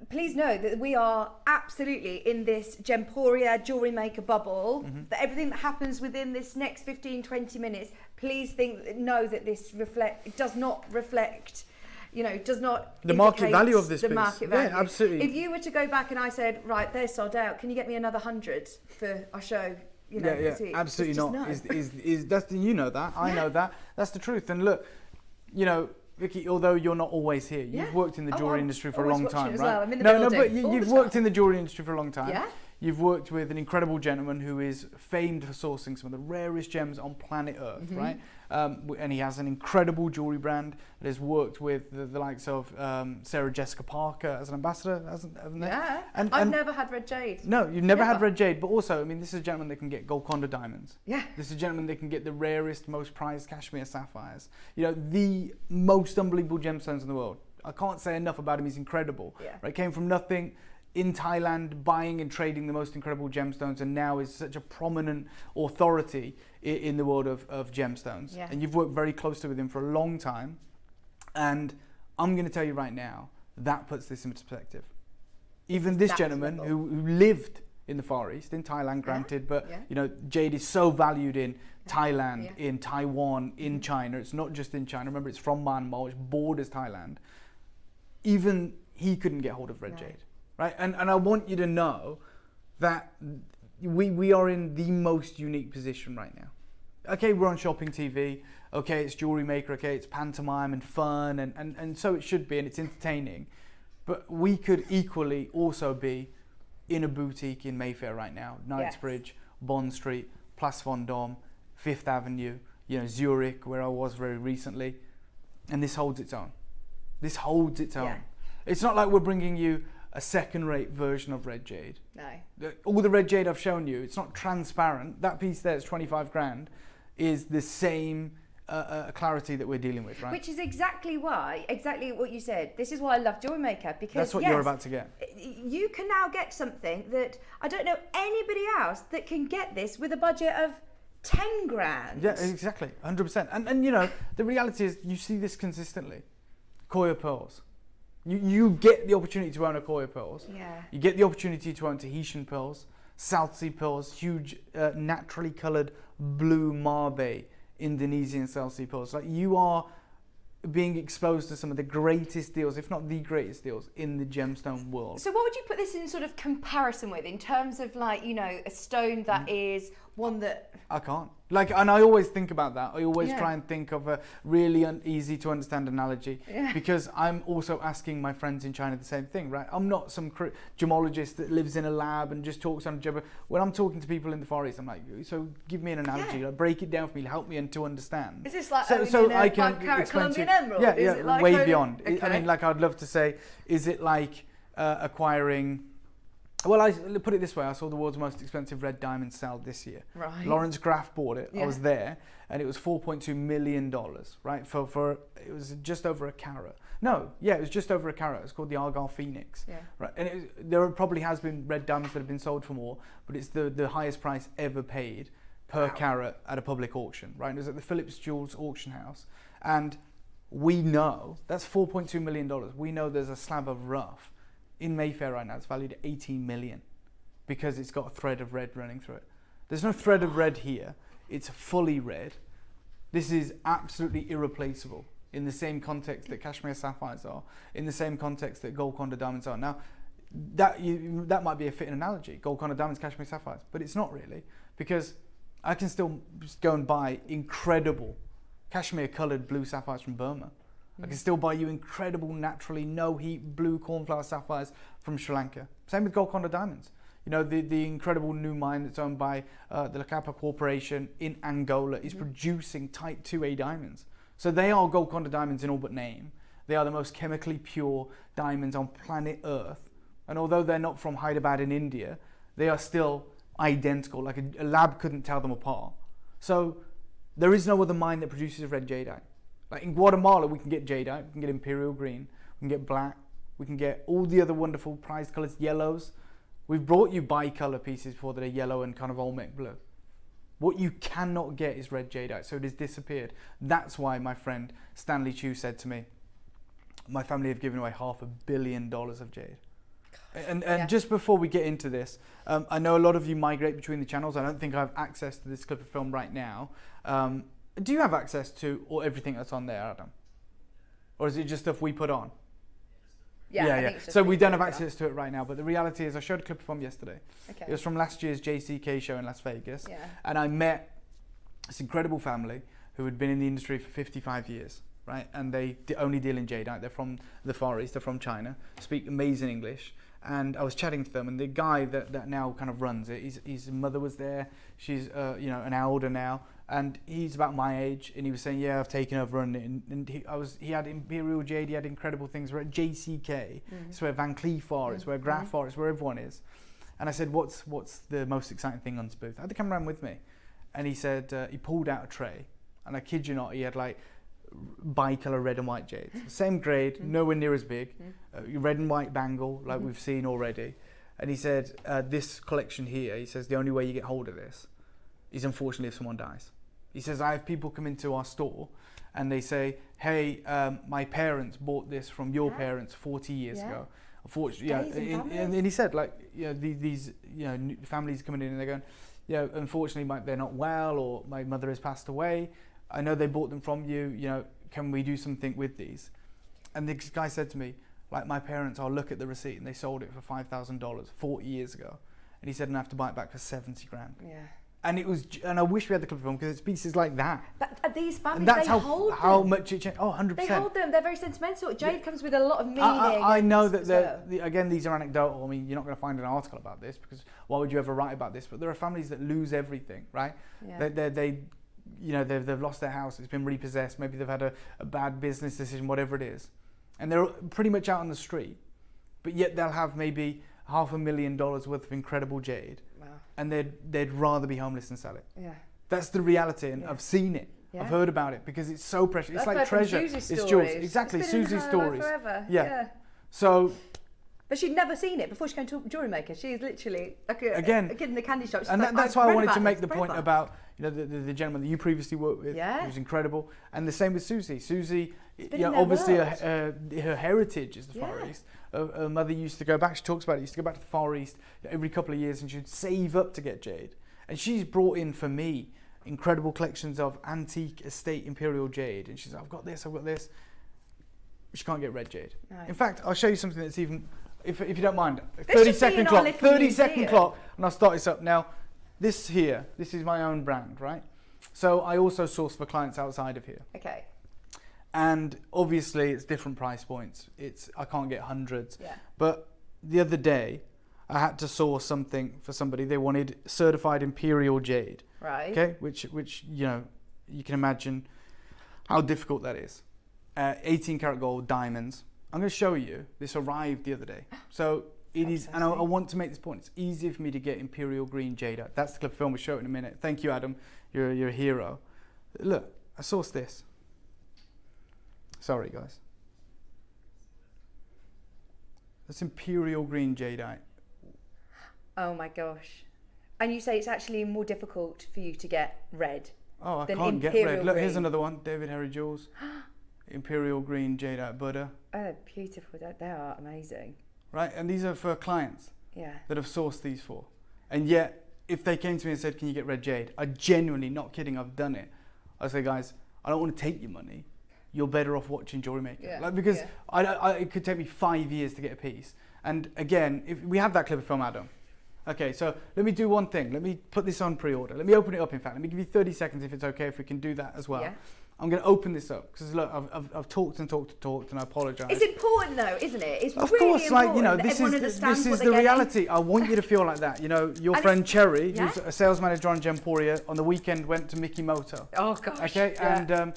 Please know that we are absolutely in this Gemporia jewellery maker bubble. That everything that happens within this next 15-20 minutes, please know that this does not reflect. Does not the market indicate value of this the piece. market value. Yeah, absolutely. If you were to go back and I said, right, they're sold out, can you get me another 100 for our show? Absolutely not. No. Is that's that? I know that. That's the truth. And look, Vicki, although you're not always here, you've worked in the jewellery industry for a long time, right? Well. I'm in the building but you've worked in the jewellery industry for a long time. Yeah. You've worked with an incredible gentleman who is famed for sourcing some of the rarest gems on planet Earth, right? And he has an incredible jewellery brand that has worked with the likes of Sarah Jessica Parker as an ambassador, haven't they? Yeah. And I've never had red jade. No, you've never had red jade, but also, this is a gentleman that can get Golconda diamonds. Yeah. This is a gentleman that can get the rarest, most prized cashmere sapphires. The most unbelievable gemstones in the world. I can't say enough about him. He's incredible. Yeah. Right? Came from nothing in Thailand, buying and trading the most incredible gemstones, and now is such a prominent authority in the world of gemstones. Yeah. And you've worked very closely with him for a long time. And I'm going to tell you right now, that puts this in perspective. Even this gentleman who lived in the Far East, in Thailand, granted, but jade is so valued in Thailand, in Taiwan, in China. It's not just in China. Remember, it's from Myanmar, which borders Thailand. Even he couldn't get hold of red jade. Right, and I want you to know that we are in the most unique position right now. Okay, we're on shopping TV. Okay, it's Jewellery Maker. Okay, it's pantomime and fun, and so it should be, and it's entertaining. But we could equally also be in a boutique in Mayfair right now, Knightsbridge, Bond Street, Place Vendôme, Fifth Avenue, Zurich, where I was very recently, and this holds its own. This holds its own. Yeah. It's not like we're bringing you a second-rate version of red jade. No. All the red jade I've shown you, it's not transparent. That piece there is 25 grand, is the same clarity that we're dealing with, right? Which is exactly what you said. This is why I love Jewellery Maker, because that's what you're about to get. You can now get something that I don't know anybody else that can get this with a budget of 10 grand. Yeah, exactly, 100%. And the reality is, you see this consistently. Koya pearls. You get the opportunity to own a Koya pearls. Yeah. You get the opportunity to own Tahitian pearls, South Sea pearls, huge naturally coloured blue Mabe Indonesian South Sea pearls. Like, you are being exposed to some of the greatest deals, if not the greatest deals, in the gemstone world. So what would you put this in sort of comparison with, in terms of a stone that is one that... I can't. And I always think about that. I always try and think of a really easy to understand analogy, because I'm also asking my friends in China the same thing, right? I'm not some gemologist that lives in a lab and just talks on jibber. When I'm talking to people in the Far East, I'm like, so give me an analogy, break it down for me, help me to understand. Is this like so I can explain Colombian emerald? Yeah, way beyond. Okay. I'd love to say, is it like acquiring... Well, I put it this way. I saw the world's most expensive red diamond sell this year. Right. Lawrence Graff bought it. Yeah. I was there, and it was $4.2 million, right? For it was just over a carat. No, yeah, it was just over a carat. It's called the Argyle Phoenix. Yeah. Right. And there probably has been red diamonds that have been sold for more, but it's the highest price ever paid per carat at a public auction, right? It was at the Phillips Jewels auction house, and we know that's $4.2 million. We know there's a slab of rough in Mayfair right now. It's valued at 18 million because it's got a thread of red running through it. There's no thread of red here. It's fully red. This is absolutely irreplaceable in the same context that cashmere sapphires are, in the same context that Golconda diamonds are. Now, that might be a fitting analogy, Golconda diamonds, cashmere sapphires, but it's not really, because I can still just go and buy incredible cashmere coloured blue sapphires from Burma. I can still buy you incredible, naturally, no heat, blue cornflower sapphires from Sri Lanka. Same with Golconda diamonds. You know, the incredible new mine that's owned by the Lacapa Corporation in Angola is producing type 2A diamonds. So they are Golconda diamonds in all but name. They are the most chemically pure diamonds on planet Earth. And although they're not from Hyderabad in India, they are still identical. Like a lab couldn't tell them apart. So there is no other mine that produces red jadeite. Like in Guatemala, we can get jadeite, we can get imperial green, we can get black, we can get all the other wonderful prized colors, yellows. We've brought you bicolor pieces before that are yellow and kind of Olmec blue. What you cannot get is red jadeite, so it has disappeared. That's why my friend Stanley Chu said to me, my family have given away $500 million of jade. And just before we get into this, I know a lot of you migrate between the channels. I don't think I have access to this clip of film right now. Do you have access to everything that's on there, Adam? Or is it just stuff we put on? Yeah. So we don't have access to it right now, but the reality is I showed a clip from yesterday. Okay. It was from last year's JCK show in Las Vegas. Yeah. And I met this incredible family who had been in the industry for 55 years, right? And they only deal in jadeite. They're from the Far East, they're from China, speak amazing English. And I was chatting to them, and the guy that now kind of runs it, his mother was there. She's an elder now, and he's about my age. And he was saying, "Yeah, I've taken over running it." And he had Imperial Jade, he had incredible things. We're at JCK. It's where Van Cleef are. It's where Graf are. It's where everyone is. And I said, "What's the most exciting thing on this booth?" I had the cameraman with me, and he said he pulled out a tray, and I kid you not, he had like bicolor red and white jades, same grade, nowhere near as big, red and white bangle like we've seen already. And he said, this collection here, he says the only way you get hold of this is unfortunately if someone dies. He says, I have people come into our store and they say, hey, my parents bought this from your parents 40 years ago. Unfortunately, and he said, like, these new families coming in and they're going, unfortunately they're not well, or my mother has passed away. I know they bought them from you, can we do something with these? And this guy said to me, like, my parents, I'll look at the receipt, and they sold it for $5,000 40 years ago. And he said, and I have to buy it back for 70 grand. Yeah. And I wish we had the clip of film, because it's pieces like that. But these families, and that's they hold them. how much it changed. Oh, 100%. They hold them. They're very sentimental. Jade comes with a lot of meaning. I know that, again, these are anecdotal. I mean, you're not going to find an article about this, because why would you ever write about this? But there are families that lose everything, right? Yeah. They've lost their house, it's been repossessed, maybe they've had a bad business decision, whatever it is. And they're pretty much out on the street, but yet they'll have maybe $500,000 worth of incredible jade. Wow. And they'd rather be homeless than sell it. Yeah. That's the reality, and I've seen it. Yeah. I've heard about it, because it's so precious. It's like treasure. It's jewels. Exactly, Susie's stories. Forever. Yeah. So. But she'd never seen it before she came to JewelleryMaker. She's literally like a kid in the candy shop. She's that's why I wanted to make the point about the gentleman that you previously worked with. Yeah. He was incredible. And the same with Susie. Susie, obviously her heritage is the Far East. Her mother used to go back. She talks about it. Used to go back to the Far East every couple of years, and she'd save up to get jade. And she's brought in for me incredible collections of antique estate imperial jade. And she's like, I've got this. She can't get red jade. No. In fact, I'll show you something that's even. If you don't mind, 30-second clock, 30-second clock, and I'll start this up. Now, this is my own brand, right? So I also source for clients outside of here. Okay. And obviously it's different price points. I can't get hundreds. Yeah. But the other day, I had to source something for somebody. They wanted certified imperial jade. Right. Okay, which you can imagine how difficult that is. 18 karat gold diamonds. I'm going to show you. This arrived the other day. So it is, and I want to make this point. It's easier for me to get imperial green jade. That's the clip film. We'll show it in a minute. Thank you, Adam. You're a hero. Look, I sourced this. Sorry, guys. That's imperial green jadeite. Oh my gosh! And you say it's actually more difficult for you to get red. Oh, I can't get red. Look, here's another one. David Harry Jewels. Imperial green jadeite Buddha. Oh, they're beautiful. They are amazing. Right, and these are for clients that have sourced these for. And yet, if they came to me and said, can you get red jade? I genuinely, not kidding, I've done it. I say, guys, I don't want to take your money. You're better off watching JewelleryMaker. Yeah. Because it could take me 5 years to get a piece. And again, if we have that clip of film, Adam. Okay, so let me do one thing. Let me put this on pre-order. Let me open it up, in fact. Let me give you 30 seconds if it's okay, if we can do that as well. Yeah. I'm going to open this up because look, I've talked and I apologise. It's important though, isn't it? It's of really course, important like, you know, that this everyone is understands what the they're getting. reality. I want you to feel like that. You know, your And friend Cherry, yeah. who's a sales manager on Gemporia, on the weekend went to Mickey Moto. Oh gosh. Okay, yeah. and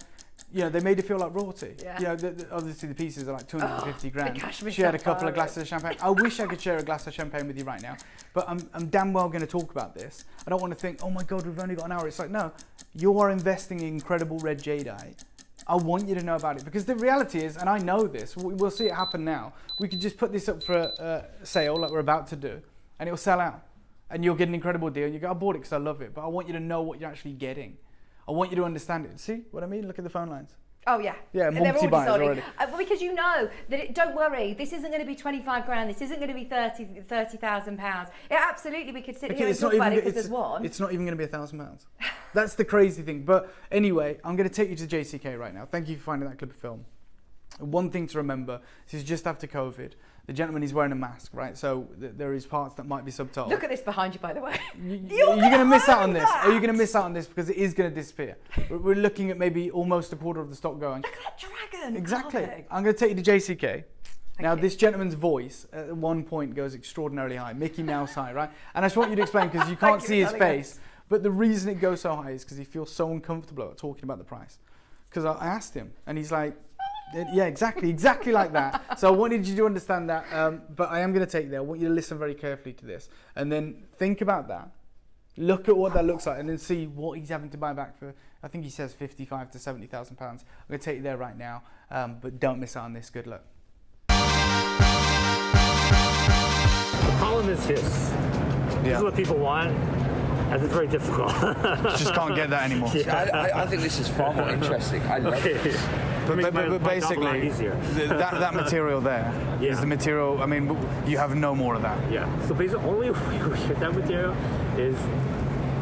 you know, they made her feel like royalty. Yeah. You know, obviously the pieces are like 250 grand. cashmere She had a couple of sapphire. glasses of champagne. I wish I could share a glass of champagne with you right now, but I'm damn well going to talk about this. I don't want to think, oh my God, we've only got an hour. It's like, no, you are investing in incredible red jadeite. I want you to know about it because the reality is, and I know this, we'll see it happen now. We could just put this up for a sale like we're about to do, and it'll sell out, and you'll get an incredible deal. You go, I bought it because I love it, but I want you to know what you're actually getting. I want you to understand it. See what I mean? Look at the phone lines. Oh yeah. Yeah, And they're multi-buys already. already. Because you know that don't worry, this isn't going to be 25 grand. This isn't going to be 30,000 pounds. Yeah, absolutely. We could sit here and talk about it because there's one. It's not even going to be £1,000. That's the crazy thing. But anyway, I'm going to take you to JCK right now. Thank you for finding that clip of film. One thing to remember, this is just after COVID. The gentleman is wearing a mask, right? So there is parts that might be subtitled. Look at this behind you, by the way. You're going to miss out on this. that. Are you going to miss out on this because it is going to disappear? We're looking at maybe almost a quarter of the stock going. Look at that dragon. Exactly. carving. I'm going to take you to JCK. Now, you. this gentleman's voice at one point goes extraordinarily high, Mickey Mouse high, right? And I just want you to explain because you can't Thank you see his for telling face. But the reason it goes so high is because he feels so uncomfortable about talking about the price. Because I asked him, and he's like, yeah, exactly like that. So I wanted you to understand that, but I am going to take you there. I want you to listen very carefully to this, and then think about that. Look at what that looks like, and then see what he's having to buy back for. I think he says 55 to 70,000 pounds. I'm going to take you there right now, but don't miss out on this. Good luck. The problem is this. This is what people want, and it's very difficult. Just can't get that anymore. I think this is far more interesting. I love this. But basically, that material there is the material. I mean, you have no more of that. Yeah. So basically, only way we get that material is,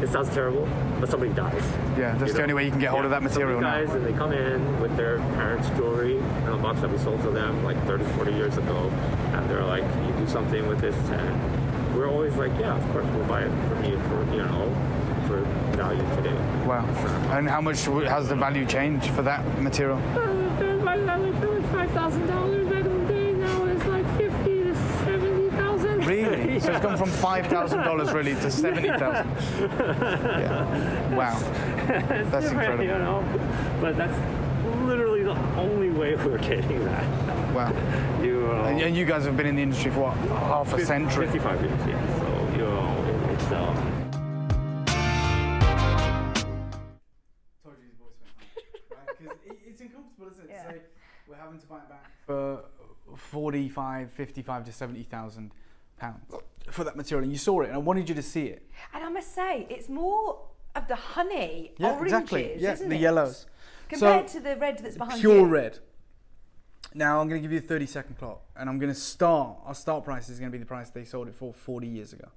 it sounds terrible, but somebody dies. Yeah, that's the only way you can get hold of that material now. Somebody dies and they come in with their parents' jewelry in a box that we sold to them like 30, 40 years ago, and they're like, "You do something with this," and we're always like, "Yeah, of course, we'll buy it from you for for value today." Wow. And how much has the value changed for that material? My value was $5,000 back in the day. Now it's like $50,000 to $70,000. Really? So it's gone from $5,000 really to $70,000. Yeah. Wow. That's incredible. You know, but that's literally the only way we're getting that. Wow. And you guys have been in the industry for what, half a century? 55 years. Yeah. So it's It's uncomfortable, isn't it? Yeah. To say we're having to buy it back for 45, 55 to 70,000 pounds for that material, and you saw it, and I wanted you to see it. And I must say, it's more of the honey oranges, exactly. Yeah, isn't the it? yellows Compared to the red that's behind pure you. red. Now I'm going to give you a 30-second clock, and I'm going to start. Our start price is going to be the price they sold it for 40 years ago.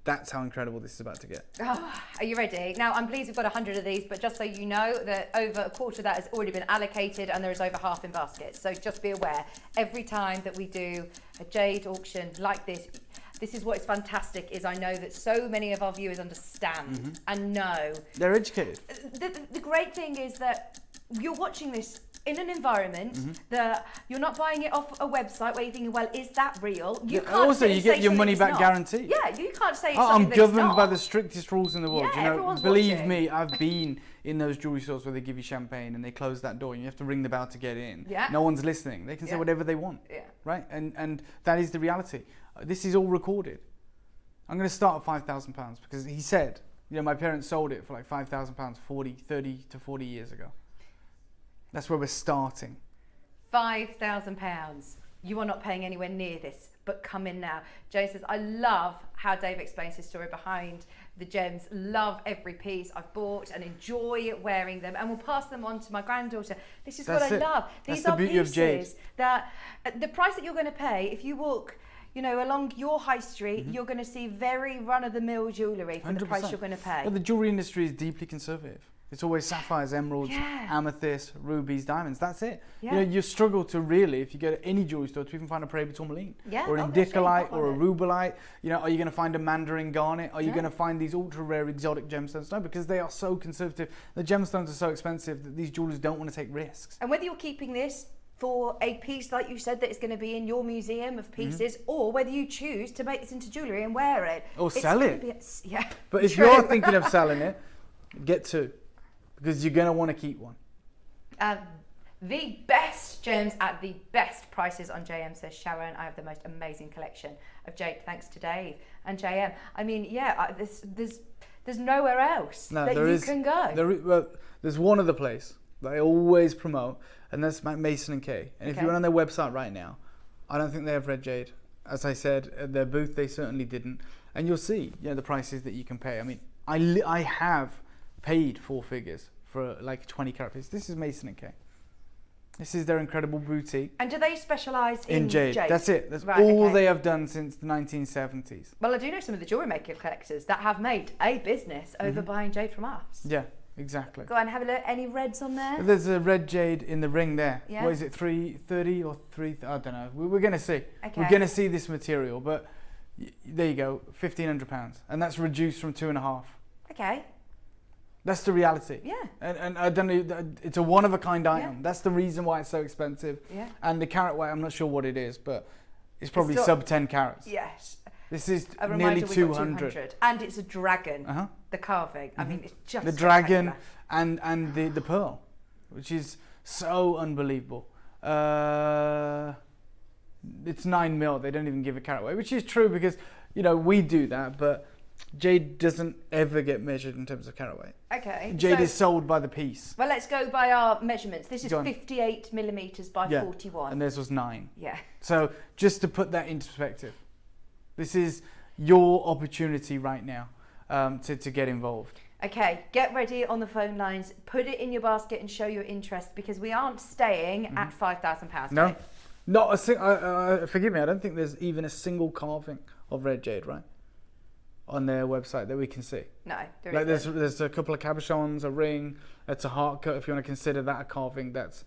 That's how incredible this is about to get. Oh, are you ready? Now, I'm pleased we've got 100 of these, but just so you know that over a quarter of that has already been allocated and there is over half in baskets. So just be aware, every time that we do a jade auction like this is what is fantastic, is I know that so many of our viewers understand and know. They're educated. The great thing is that you're watching this in an environment that you're not buying it off a website where you're thinking, well, is that real? You can't also, you get your something money that's back not. guarantee. Yeah, you can't say I'm something governed that's not. by the strictest rules in the world. Yeah, you know, everyone's believe watching. me, I've been in those jewelry stores where they give you champagne and they close that door and you have to ring the bell to get in. Yeah. No one's listening. They can say whatever they want. Yeah. Right? And that is the reality. This is all recorded. I'm going to start at £5,000 because he said, you know, my parents sold it for like £5,000 30 to 40 years ago. That's where we're starting. £5,000. You are not paying anywhere near this, but come in now. Jane says, I love how Dave explains his story behind the gems. Love every piece I've bought and enjoy wearing them, and will pass them on to my granddaughter. This is what I love. These are pieces that the price that you're going to pay if you walk, you know, along your high street, you're going to see very run-of-the-mill jewellery for the price you're going to pay. But the jewellery industry is deeply conservative. It's always sapphires, emeralds, Yeah. amethyst, rubies, diamonds. That's it. Yeah. You struggle to really, if you go to any jewelry store, to even find a Parabe tourmaline, Yeah. or an Oh, that's really indicolite, hot or a one. rubelite. Are you going to find a mandarin garnet? Are you Yeah. going to find these ultra rare exotic gemstones? No, because they are so conservative. The gemstones are so expensive that these jewelers don't want to take risks. And whether you're keeping this for a piece, like you said, that is going to be in your museum of pieces, or whether you choose to make this into jewellery and wear it. Or it's sell gonna it. be yeah. But if True. you're thinking of selling it, get two, because you're going to want to keep one. The best gems at the best prices on JM, says Sharon. I have the most amazing collection of jade, thanks to Dave and JM. I mean, yeah, there's nowhere else that you can go. There's one other place that I always promote, and that's Mason and Kay. And if you went on their website right now, I don't think they have red jade. As I said, at their booth, they certainly didn't. And you'll see, the prices that you can pay. I mean, I have paid 4 figures for like a 20 carat piece. This is Mason and Kay. This is their incredible boutique. And do they specialise in jade? That's it. That's right, all okay. they have done since the 1970s. Well, I do know some of the JewelleryMaker collectors that have made a business over buying jade from us. Yeah, exactly. Go and have a look. Any reds on there? There's a red jade in the ring there. Yeah. What is it, 330 or 3? I don't know. We're going to see. Okay. We're going to see this material, but there you go, £1,500, and that's reduced from 2.5. Okay. That's the reality. Yeah. And I don't know. It's a one-of-a-kind item. Yeah. That's the reason why it's so expensive. Yeah. And the carat weight, I'm not sure what it is, but it's probably still- sub 10 carats. Yes. This is A nearly reminder, we got 200. And it's a dragon. Uh-huh. The carving. I mean, it's just The dragon spectacular. and the pearl, which is so unbelievable. It's 9 mil. They don't even give a carat weight, which is true because we do that, but jade doesn't ever get measured in terms of carat weight. Okay. Jade so- is sold by the piece. Well, let's go by our measurements. This is Go on. 58 millimetres by 41. And theirs was 9. Yeah. So just to put that into perspective, this is your opportunity right now to get involved. Okay, get ready on the phone lines. Put it in your basket and show your interest, because we aren't staying at £5,000. No, Dave. not a single. Forgive me. I don't think there's even a single carving of red jade, right, on their website that we can see. No, there Like isn't. there's a couple of cabochons, a ring. That's a heart cut. If you want to consider that a carving, that's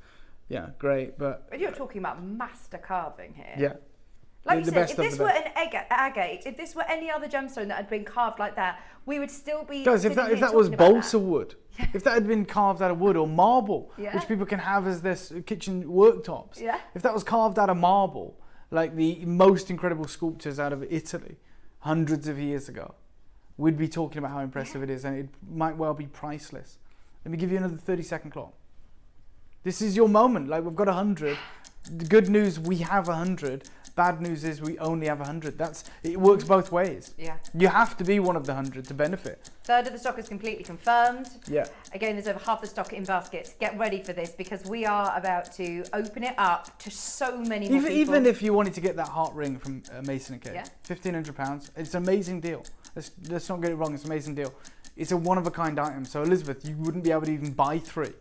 great. But But you're talking about master carving here. yeah, Like the you said, best if of this the were best. an agate, if this were any other gemstone that had been carved like that, we would still be. Guys, if sitting that here was talking about balsa wood, if that had been carved out of wood or marble, Yeah. which people can have as their kitchen worktops, Yeah. if that was carved out of marble, like the most incredible sculptors out of Italy, hundreds of years ago, we'd be talking about how impressive it is, and it might well be priceless. Let me give you another 30-second clock. This is your moment. Like, we've got 100. The good news, we have 100. Bad news is we only have 100. It works both ways. Yeah. You have to be one of the 100 to benefit. Third of the stock is completely confirmed. Yeah. Again, there's over half the stock in baskets. Get ready for this, because we are about to open it up to so many more people. Even if you wanted to get that heart ring from Mason and Kay, Yeah. £1,500. It's an amazing deal. Let's not get it wrong. It's an amazing deal. It's a one-of-a-kind item. So, Elizabeth, you wouldn't be able to even buy 3.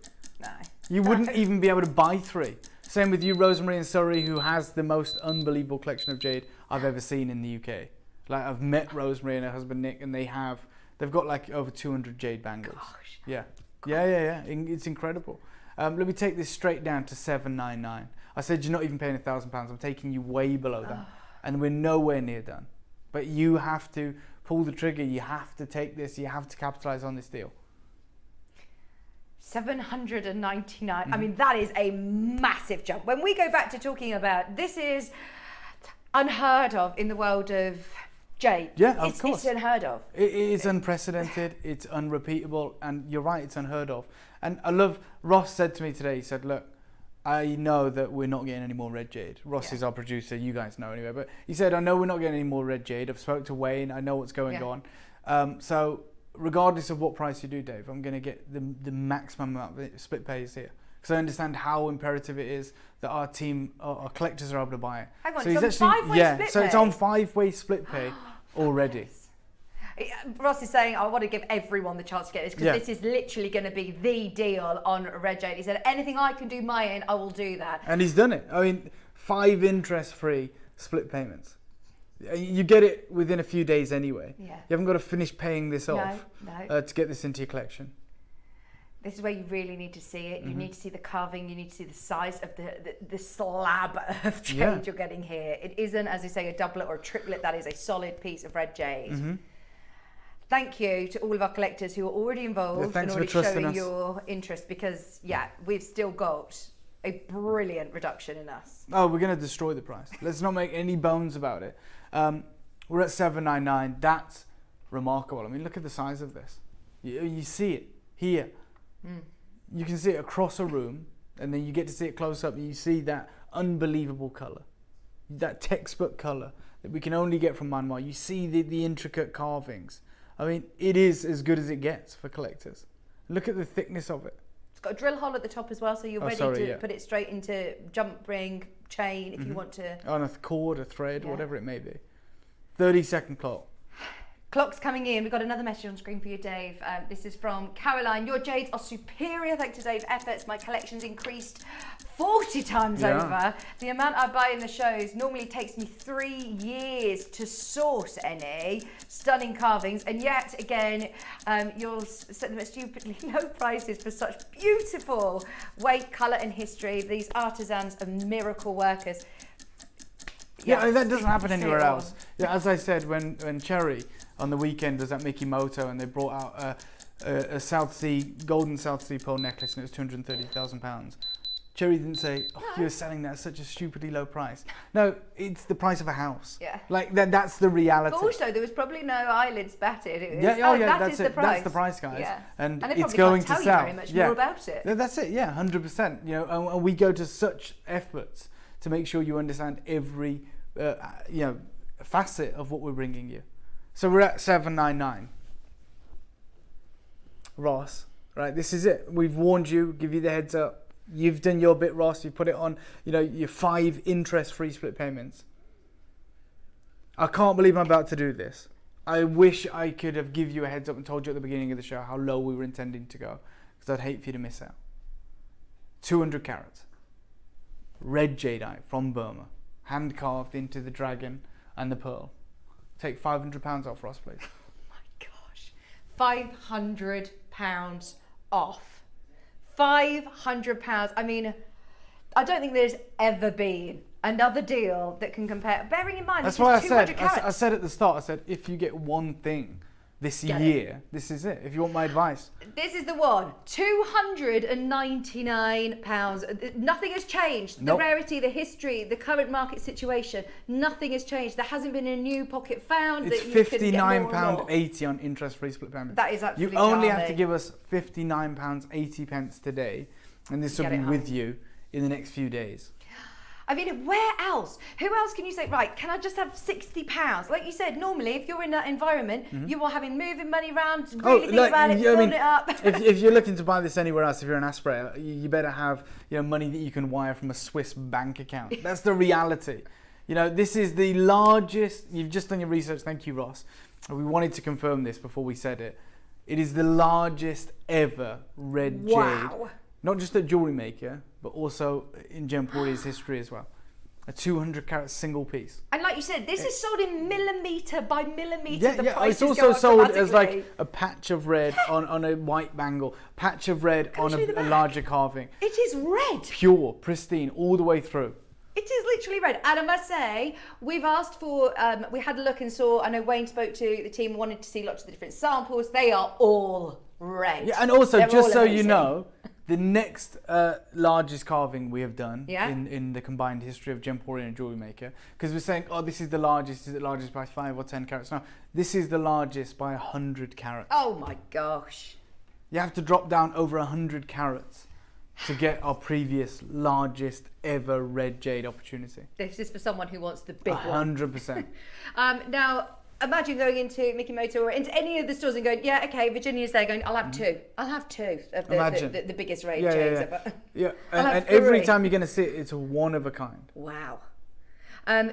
No. You wouldn't even be able to buy 3. Same with you, Rosemary in Surrey, who has the most unbelievable collection of jade I've ever seen in the UK. Like, I've met Rosemary and her husband Nick, and they've got like over 200 jade bangles. Gosh. Yeah. It's incredible. Let me take this straight down to $799. I said you're not even paying £1,000. I'm taking you way below that, and we're nowhere near done. But you have to pull the trigger. You have to take this. You have to capitalize on this deal. 799. I mean, that is a massive jump. When we go back to talking about, this is unheard of in the world of jade. Yeah, of course. It's unheard of. It is unprecedented, it's unrepeatable, and you're right, it's unheard of. And I love, Ross said to me today, he said, look, I know that we're not getting any more red jade. Ross is our producer, you guys know anyway, but he said, I know we're not getting any more red jade. I've spoke to Wayne, I know what's going on. So regardless of what price you do, Dave, I'm going to get the maximum amount of split pays here. Because I understand how imperative it is that our team, our collectors are able to buy it. Hang on, so it's he's on actually, five-way yeah, split so it's pay? on 5-way split pay already. Ross is saying, I want to give everyone the chance to get this, because Yeah. this is literally going to be the deal on red jade. He said, anything I can do my end, I will do that. And he's done it. I mean, 5 interest-free split payments. You get it within a few days anyway. Yeah. You haven't got to finish paying this off No. to get this into your collection. This is where you really need to see it. You need to see the carving. You need to see the size of the slab of jade you're getting here. It isn't, as I say, a doublet or a triplet. That is a solid piece of red jade. Thank you to all of our collectors who are already involved and already showing your interest, because, we've still got a brilliant reduction in us. Oh, we're going to destroy the price. Let's not make any bones about it. We're at $7.99. That's remarkable. I mean, look at the size of this. You see it here. You can see it across a room, and then you get to see it close up, and you see that unbelievable colour, that textbook colour that we can only get from Myanmar. You see the intricate carvings. I mean, it is as good as it gets for collectors. Look at the thickness of it. It's got a drill hole at the top as well, so you're ready to put it straight into jump ring, chain, if you want to. On a cord, a thread, whatever it may be. 30-second clock. Clock's coming in. We've got another message on screen for you, Dave. This is from Caroline. Your jades are superior thanks to Dave's efforts. My collection's increased 40 times over. The amount I buy in the shows normally takes me 3 years to source any. Stunning carvings. And yet, again, you'll set them at stupidly low prices for such beautiful weight, colour and history. These artisans are miracle workers. Yeah, that doesn't happen anywhere else. Yeah, as I said, when Cherry on the weekend was at Mikimoto and they brought out a golden South Sea pearl necklace and it was £230,000. Cherry didn't say, you're selling that at such a stupidly low price. No, it's the price of a house. Yeah. Like that's the reality. But also, there was probably no eyelids batted. It was, that's it. That's the price, guys. Yeah. And they it's going to can't sell. tell you very much more about it. That's it. Yeah, 100%. You know, and we go to such efforts to make sure you understand every facet of what we're bringing you. So we're at $7.99. Ross, right? This is it. We've warned you, give you the heads up. You've done your bit, Ross. You put it on, your 5 interest-free split payments. I can't believe I'm about to do this. I wish I could have give you a heads up and told you at the beginning of the show how low we were intending to go, because I'd hate for you to miss out. 200 carats. Red jadeite from Burma, hand carved into the dragon and the pearl. Take £500 off, Ross, please. Oh my gosh, £500 off. £500. I mean, I don't think there's ever been another deal that can compare. Bearing in mind, that's this why is 200 carats. I said at the start. I said if you get one thing this year, this is it. If you want my advice, this is the one. £299. Nothing has changed. The rarity, the history, the current market situation, nothing has changed. There hasn't been a new pocket found. It's £59.80 on interest-free split payments. That is absolutely You only have to give us £59.80 today, and this will be with you in the next few days. I mean, where else? Who else can you say, right, can I just have £60? Like you said, normally, if you're in that environment, you are moving money around, really think about it, building it up. if you're looking to buy this anywhere else, if you're an aspirator, you better have money that you can wire from a Swiss bank account. That's the reality. This is the largest, you've just done your research, thank you, Ross. We wanted to confirm this before we said it. It is the largest ever red jade. Not just at JewelleryMaker, but also in Jempori's history as well. A 200 carat single piece. And like you said, this is sold in millimetre by millimetre. The prices it's also go sold as like a patch of red on a white bangle, patch of red on a larger carving. It is red. Pure, pristine, all the way through. It is literally red. And I must say, we've asked for, we had a look and saw, I know Wayne spoke to the team, wanted to see lots of the different samples. They are all red. Yeah, and also, just so you know, the next largest carving we have done in the combined history of Jempori and JewelleryMaker, because we're saying, this is the largest. Is it largest by 5 or 10 carats? No, this is the largest by 100 carats. Oh my gosh! You have to drop down over 100 carats to get our previous largest ever red jade opportunity. This is for someone who wants the big one. 100%. Now, imagine going into Mikimoto or into any of the stores and going, Virginia's there going, I'll have 2. I'll have 2 of the biggest red jades ever. Yeah, and every time you're going to see it, it's a one of a kind. Wow.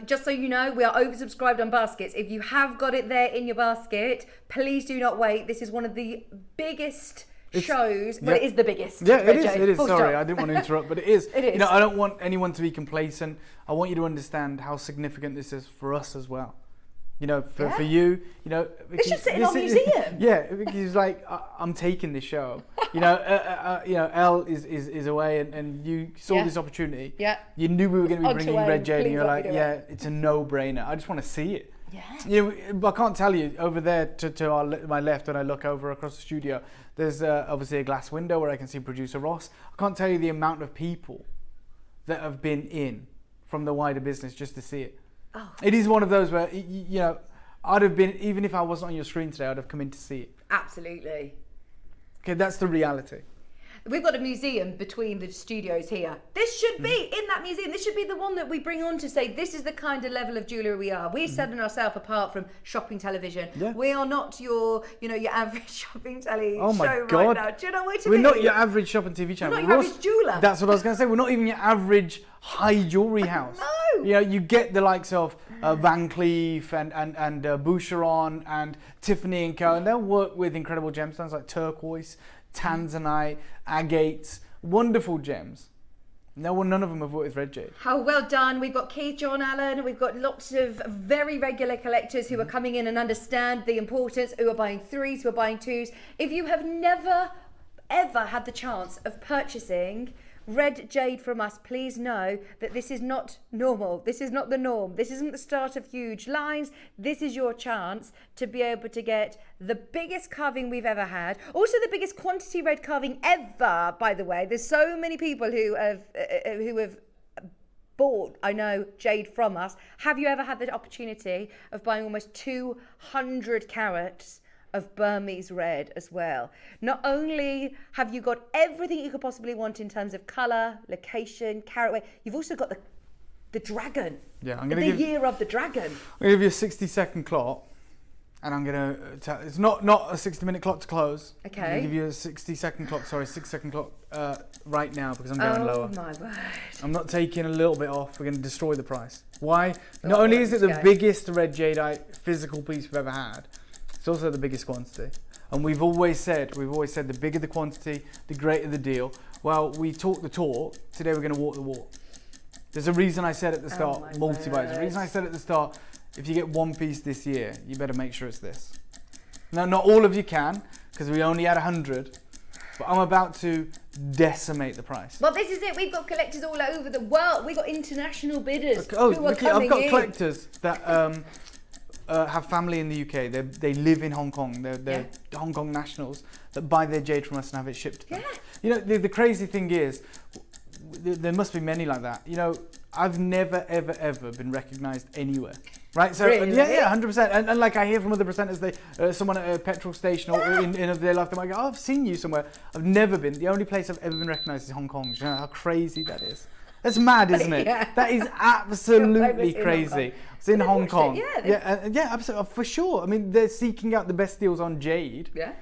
Just so you know, we are oversubscribed on baskets. If you have got it there in your basket, please do not wait. This is one of the biggest shows. Well, it is the biggest. Yeah, it is. Sorry, I didn't want to interrupt, but it is. It is. I don't want anyone to be complacent. I want you to understand how significant this is for us as well. For you, It should sit in our museum. Because like, I'm taking this show Elle is away, and you saw this opportunity. Yeah. You knew we were going to be On to bringing Wayne, red jade, and please you're let like, me do yeah, it. it's a no-brainer. I just want to see it. Yeah. I can't tell you, over there to my left, when I look over across the studio, there's obviously a glass window where I can see producer Ross. I can't tell you the amount of people that have been in from the wider business just to see it. Oh. It is one of those where, I'd have been, even if I wasn't on your screen today, I'd have come in to see it. Absolutely. Okay, that's the reality. We've got a museum between the studios here. This should be in that museum. This should be the one that we bring on to say this is the kind of level of jewellery we are. We're setting ourselves apart from shopping television. Yeah. We are not your average shopping telly Oh my show God. right now. Do you know what I We're mean? not your average shop and TV channel. We're not your average jeweller. That's what I was going to say. We're not even your average high jewellery house. No. You get the likes of Van Cleef and Boucheron and Tiffany & Co. And they'll work with incredible gemstones like turquoise, tanzanite, agates, wonderful gems. None of them have worked with red jade. How well done. We've got Keith, John Allen. We've got lots of very regular collectors who are coming in and understand the importance, who are buying 3s, who are buying 2s. If you have never, ever had the chance of purchasing red jade from us, please know that this is not normal. This is not the norm. This isn't the start of huge lines. This is your chance to be able to get the biggest carving we've ever had. Also the biggest quantity red carving ever, by the way. There's so many people who have bought, I know, jade from us. Have you ever had the opportunity of buying almost 200 carats of Burmese red as well? Not only have you got everything you could possibly want in terms of colour, location, carat weight, you've also got the dragon. Yeah, I'm the going to year of the dragon. I'm going to give you a 60-second clock, and I'm going to tell. It's not a 60-minute clock to close. Okay. I'm going to give you a 60-second clock. Sorry, 6-second clock right now because I'm going lower. Oh my word. I'm not taking a little bit off. We're going to destroy the price. Why? Not Oh, only is it the okay. biggest red jadeite physical piece we've ever had, it's also the biggest quantity. And we've always said the bigger the quantity, the greater the deal. Well, we talk the talk. Today we're going to walk the walk. There's a reason I said at the start, my multi-buys. The word. reason I said at the start, if you get one piece this year, you better make sure it's this. Now, not all of you can, because we only had 100, but I'm about to decimate the price. Well, this is it. We've got collectors all over the world. We've got international bidders who are Vicky, coming I've got in. collectors that have family in the UK. They live in Hong Kong. They're Hong Kong nationals that buy their jade from us and have it shipped to them. Yeah. You know, the crazy thing is, there must be many like that. You know, I've never, ever been recognised anywhere. Right? So, Really? yeah, 100%. And like I hear from other presenters, someone at a petrol station or in their life, they might go, oh, I've seen you somewhere. I've never been. The only place I've ever been recognised is Hong Kong. Do you know how crazy that is? That's mad, isn't it? Yeah. That is absolutely in Hong crazy. Kong. It's in They've Hong watched it, Kong. yeah, Yeah, absolutely, for sure. I mean, they're seeking out the best deals on jade. Yeah.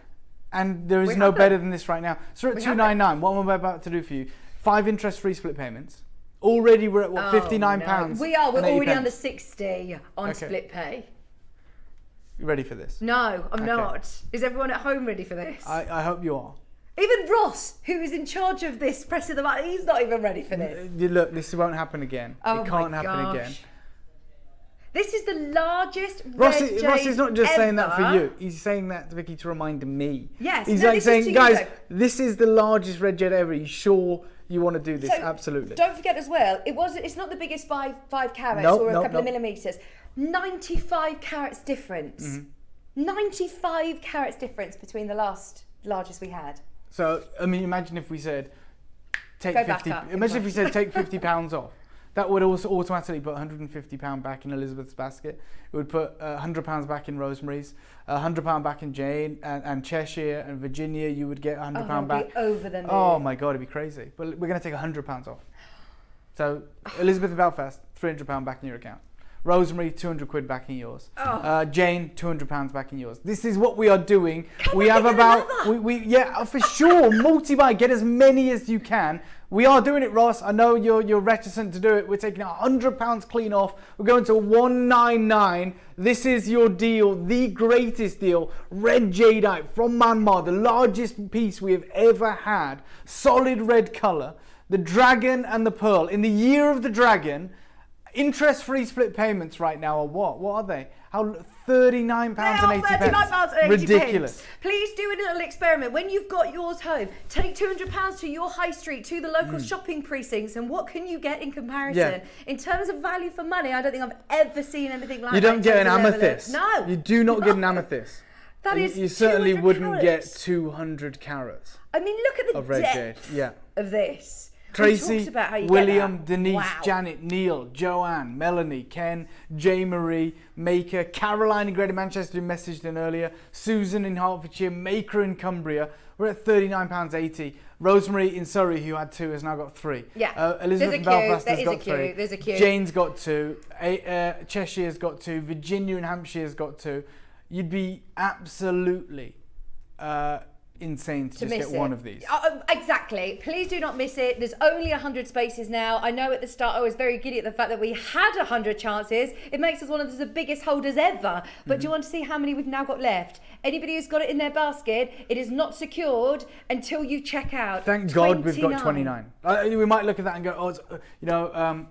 And there is We no have better them. than this right now. So we're at We have $299. What am I about to do for you? 5 interest-free split payments. Already we're at what, £59. We are. We're and 80 already pence. under 60 on Okay. split pay. You ready for this? No, I'm Okay. not. Is everyone at home ready for this? I hope you are. Even Ross, who is in charge of this, pressing the button, he's not even ready for this. Look, this won't happen again. Oh It can't my happen gosh. again. This is the largest Ross red jade is not just saying that for ever. you. He's saying that to Vicky to remind me. Yes, He's no, like this is saying, to you, guys, though. this is the largest red jade ever. Are you sure you want to do this? So, Absolutely. Don't forget as well, it's not the biggest by 5 carats No, or a no, couple of no. millimetres. 95 carats difference. Mm-hmm. 95 carats difference between the largest we had. So, I mean, imagine if we said, take Go back 50. up. Imagine if we said, take £50 off. That would also automatically put £150 back in Elizabeth's basket. It would put £100 back in Rosemary's, £100 back in Jane, and Cheshire and Virginia. You would get £100 they'll back. be over the moon. Oh my God, it'd be crazy. But we're going to take £100 off. So Elizabeth of Belfast, £300 back in your account. Rosemary, 200 quid back in yours. Jane, £200 back in yours. This is what we are doing. We have about, yeah, for sure, multi-buy, get as many as you can. We are doing it, Ross. I know you're reticent to do it. We're taking £100 clean off. We're going to 199. This is your deal, the greatest deal. Red jadeite from Myanmar, the largest piece we have ever had. Solid red colour. The dragon and the pearl. In the year of the dragon, Interest-free split payments right now are what? What are they? How £39.80. Ridiculous. Please do a little experiment. When you've got yours home, take £200 to your high street, to the local shopping precincts, and what can you get in comparison? In terms of value for money, I don't think I've ever seen anything like that. You don't get an amethyst. No. You do not get an amethyst. That is you certainly wouldn't get carats. 200 carats. I mean, look at the of red jade. depth of this. Tracy, About how you William, get that. Denise, Wow. Janet, Neil, Joanne, Melanie, Ken, J. Maker, Caroline in Greater Manchester who messaged in earlier, Susan in Hertfordshire, Maker in Cumbria. We're at £39.80. Rosemary in Surrey, who had 2, has now got 3. Yeah. Elizabeth in Belfast has got 3. There's a queue. Jane's got 2. Cheshire's got 2. Virginia in Hampshire's got 2. You'd be absolutely insane to just get one of these. Exactly. Please do not miss it. There's only 100 spaces now. I know at the start I was very giddy at the fact that we had 100 chances. It makes us one of the biggest holders ever. But do you want to see how many we've now got left? Anybody who's got it in their basket, it is not secured until you check out. Thank God we've got 29. We might look at that and go,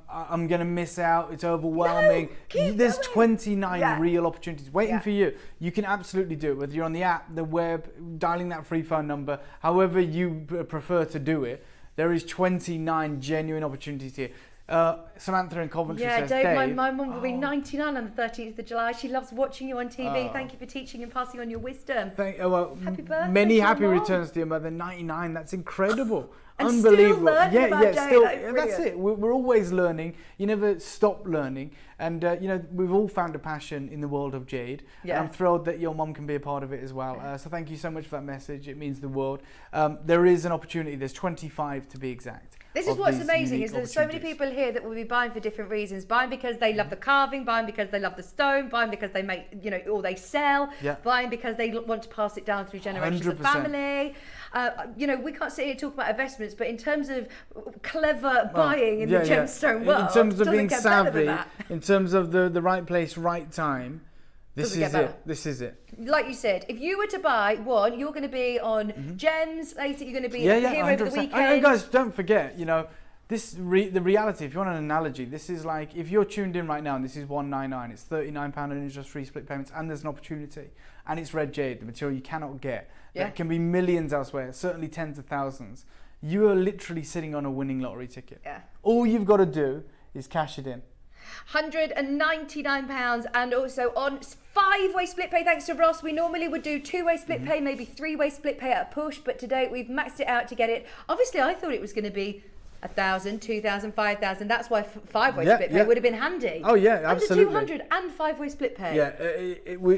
I'm going to miss out. It's overwhelming. No, There's going. 29 real opportunities waiting for you. You can absolutely do it, whether you're on the app, the web, dialing that free phone number, however you prefer to do it. There is 29 genuine opportunities here. Samantha in Coventry says, Dave, Dave, my mum will be 99 on the 13th of July. She loves watching you on TV. Thank you for teaching and passing on your wisdom. happy birthday. to Many your happy mum. returns to your mother. 99, that's incredible. And Unbelievable. still learning about Dave. Still. That is That's brilliant. it. We're always learning. You never stop learning. And, we've all found a passion in the world of jade. Yeah. And I'm thrilled that your mum can be a part of it as well. So thank you so much for that message. It means the world. There is an opportunity. There's 25 to be exact. This is of what's these amazing, unique is there's so many opportunities. people here that will be buying for different reasons. Buying because they love the carving, buying because they love the stone, buying because they make, or they sell, buying because they want to pass it down through generations of 100%. family. We can't sit here and talk about investments, but in terms of clever buying in the gemstone world, in terms of doesn't being get better than savvy, that. in terms of the right place, right time, this Doesn't get is better. it. This is it. Like you said, if you were to buy one, you're going to be on Gems later. You're going to be here over the 100%. weekend. And guys, don't forget, the reality, if you want an analogy, this is like, if you're tuned in right now and this is £199, it's £39 in interest-free split payments, and there's an opportunity, and it's red jade, the material you cannot get. Yeah. There can be millions elsewhere, certainly tens of thousands. You are literally sitting on a winning lottery ticket. Yeah. All you've got to do is cash it in. £199, and also on 5-way split pay thanks to Ross. We normally would do 2-way split pay, maybe 3-way split pay at a push, but today we've maxed it out to get it. Obviously I thought it was going to be 1,000, 2,000, 5,000. That's why 5-way split pay would have been handy. Oh yeah, absolutely. Under 200 and 5-way split pay. Yeah,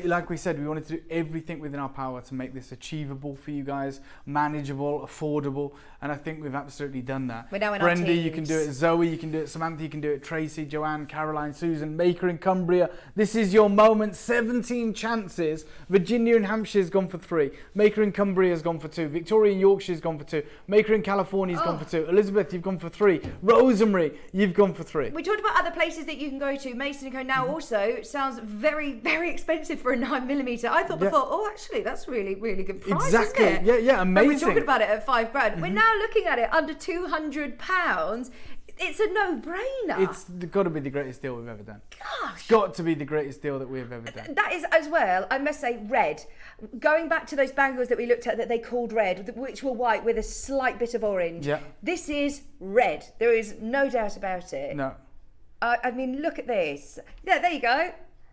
like we said, we wanted to do everything within our power to make this achievable for you guys, manageable, affordable, and I think we've absolutely done that. We're now in Brenda, our teams. you can do it. Zoe, you can do it. Samantha, you can do it. Tracy, Joanne, Caroline, Susan, Maker in Cumbria. This is your moment. 17 chances. Virginia in Hampshire's gone for 3. Maker in Cumbria's gone for 2. Victoria in Yorkshire's gone for 2. Maker in California's gone for 2. Elizabeth, you've gone for 3. Rosemary, you've gone for 3. We talked about other places that you can go to. Mason & Co. now also sounds very, very expensive for a 9mm. I thought before, actually, that's really, really good price, Exactly. isn't it? Yeah, amazing. And we're talking about it at £5,000. We're now looking at it under £200. It's a no-brainer. It's got to be the greatest deal we've ever done. Gosh. It's got to be the greatest deal that we have ever done. That is, as well, I must say, red. Going back to those bangles that we looked at that they called red, which were white with a slight bit of orange. Yeah. This is red. There is no doubt about it. No. I mean, look at this. Yeah, there you go.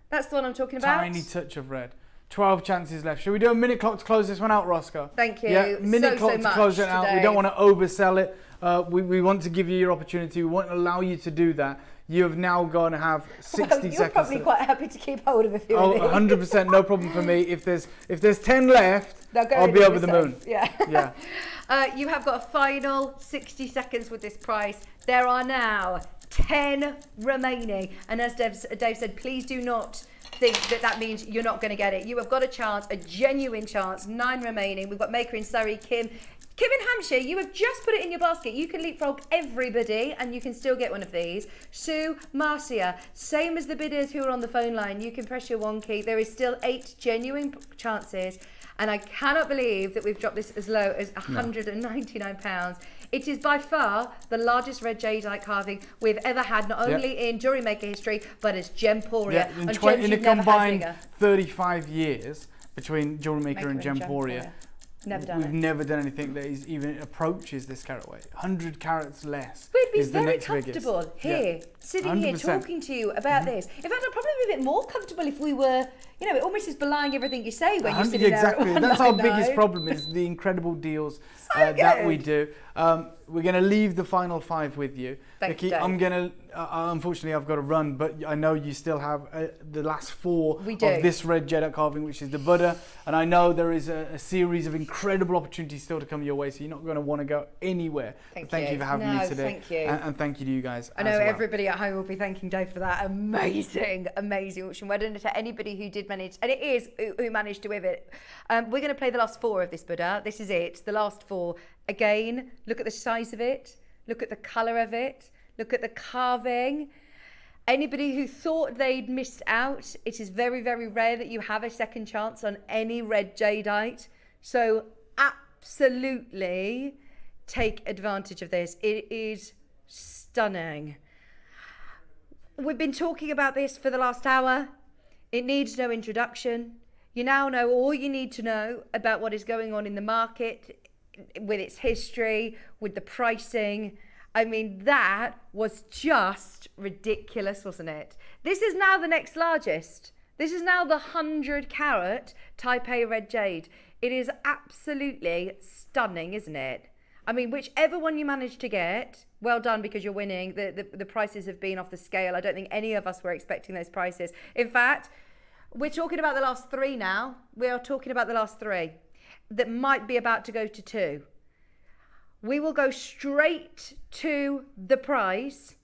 That's the one I'm talking about. Tiny touch of red. 12 chances left. Should we do a minute clock to close this one out, Roscoe? Thank you Yeah, minute so clock to much close it out. We today. don't want to oversell it. We want to give you your opportunity. We want to allow you to do that. You have now going to have 60 seconds. You're probably quite happy to keep hold of a few Oh, of these. 100%, no problem for me. If there's 10 left, I'll be over the moon. Yeah. Yeah. You have got a final 60 seconds with this price. There are now 10 remaining. And as Dave said, please do not think that means you're not going to get it. You have got a chance, a genuine chance. 9 remaining. We've got Maker in Surrey, Kim, Kim in Hampshire, you have just put it in your basket. You can leapfrog everybody and you can still get one of these. Sue, Marcia, same as the bidders who are on the phone line. You can press your one key. There is still 8 genuine chances. And I cannot believe that we've dropped this as low as £199. It is by far the largest red jadeite carving we've ever had, not only in JewelleryMaker history, but as Gemporia. In a combined 35 years between JewelleryMaker and Gemporia. We've never done anything that is even approaches this carat weight. 100 carats less. We'd be is the very next comfortable biggest. here, sitting here 100%. talking to you about this. In fact, I'd probably be a bit more comfortable if we were, it almost is belying everything you say when you're sitting exactly. there. That's our biggest problem is the incredible deals that we do. We're going to leave the final 5 with you. Vicki, I'm going to, unfortunately I've got to run, but I know you still have the last 4 of this red jadeite carving, which is the Buddha. And I know there is a series of incredible opportunities still to come your way, so you're not going to want to go anywhere. Thank you for having me today. Thank you. And thank you to you guys. I know everybody at home will be thanking Dave for that amazing auction. Well done to anybody who did manage, and it is who managed to win it. We're going to play the last 4 of this Buddha. This is it, the last 4. Again, look at the size of it. Look at the colour of it. Look at the carving. Anybody who thought they'd missed out, it is very, very rare that you have a second chance on any red jadeite. So absolutely take advantage of this. It is stunning. We've been talking about this for the last hour. It needs no introduction. You now know all you need to know about what is going on in the market, with its history, with the pricing. I mean, that was just ridiculous, wasn't it? This is now the next largest. This is now the 100 carat Taipei red jade. It is absolutely stunning, isn't it? I mean, whichever one you managed to get, well done, because you're winning. The prices have been off the scale. I don't think any of us were expecting those prices. In fact, we're talking about the last 3 now. We are talking about the last 3 that might be about to go to 2. We will go straight to the price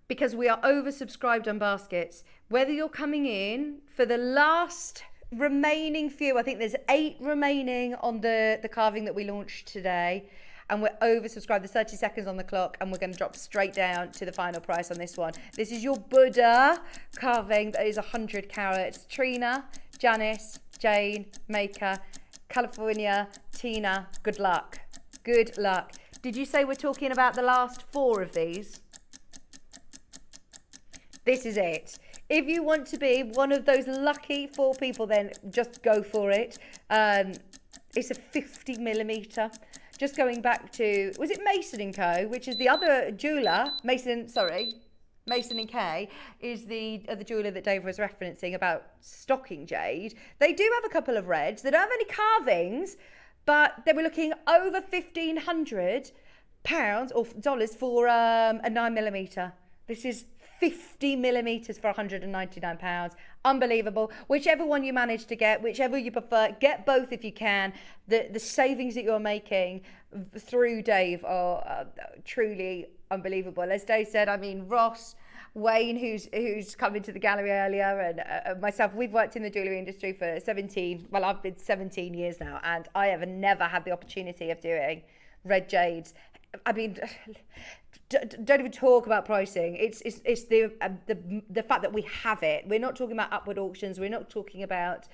because we are oversubscribed on baskets. Whether you're coming in for the last remaining few, I think there's 8 remaining on the carving that we launched today, and we're oversubscribed. There's 30 seconds on the clock, and we're going to drop straight down to the final price on this one. This is your Buddha carving that is 100 carats. Trina, Janice, Jane, Maker, California, Tina, good luck. Good luck. Did you say we're talking about the last 4 of these? This is it. If you want to be one of those lucky 4 people, then just go for it. It's a 50 millimeter. Just going back to, was it Mason & Co., which is the other jeweller, Mason & K is the other jeweller that Dave was referencing about stocking jade. They do have a couple of reds. They don't have any carvings, but they were looking over £1,500 or dollars for a 9mm. This is 50 millimeters for £199. Unbelievable. Whichever one you manage to get, whichever you prefer, get both if you can. The savings that you're making through Dave are truly unbelievable. As Dave said, I mean, Ross, Wayne, who's come into the gallery earlier, and myself, we've worked in the jewellery industry for I've been 17 years now, and I have never had the opportunity of doing red jades. I mean, don't even talk about pricing. It's the fact that we have it. We're not talking about upward auctions. We're not talking about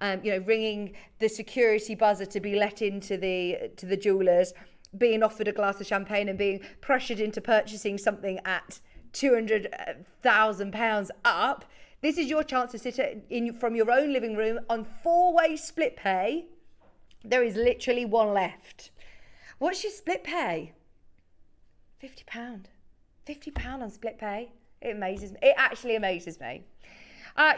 ringing the security buzzer to be let into the jewellers, being offered a glass of champagne and being pressured into purchasing something at £200,000 up. This is your chance to sit from your own living room on 4-way split pay. There is literally one left. What's your split pay? £50. £50 on split pay. It amazes me. It actually amazes me.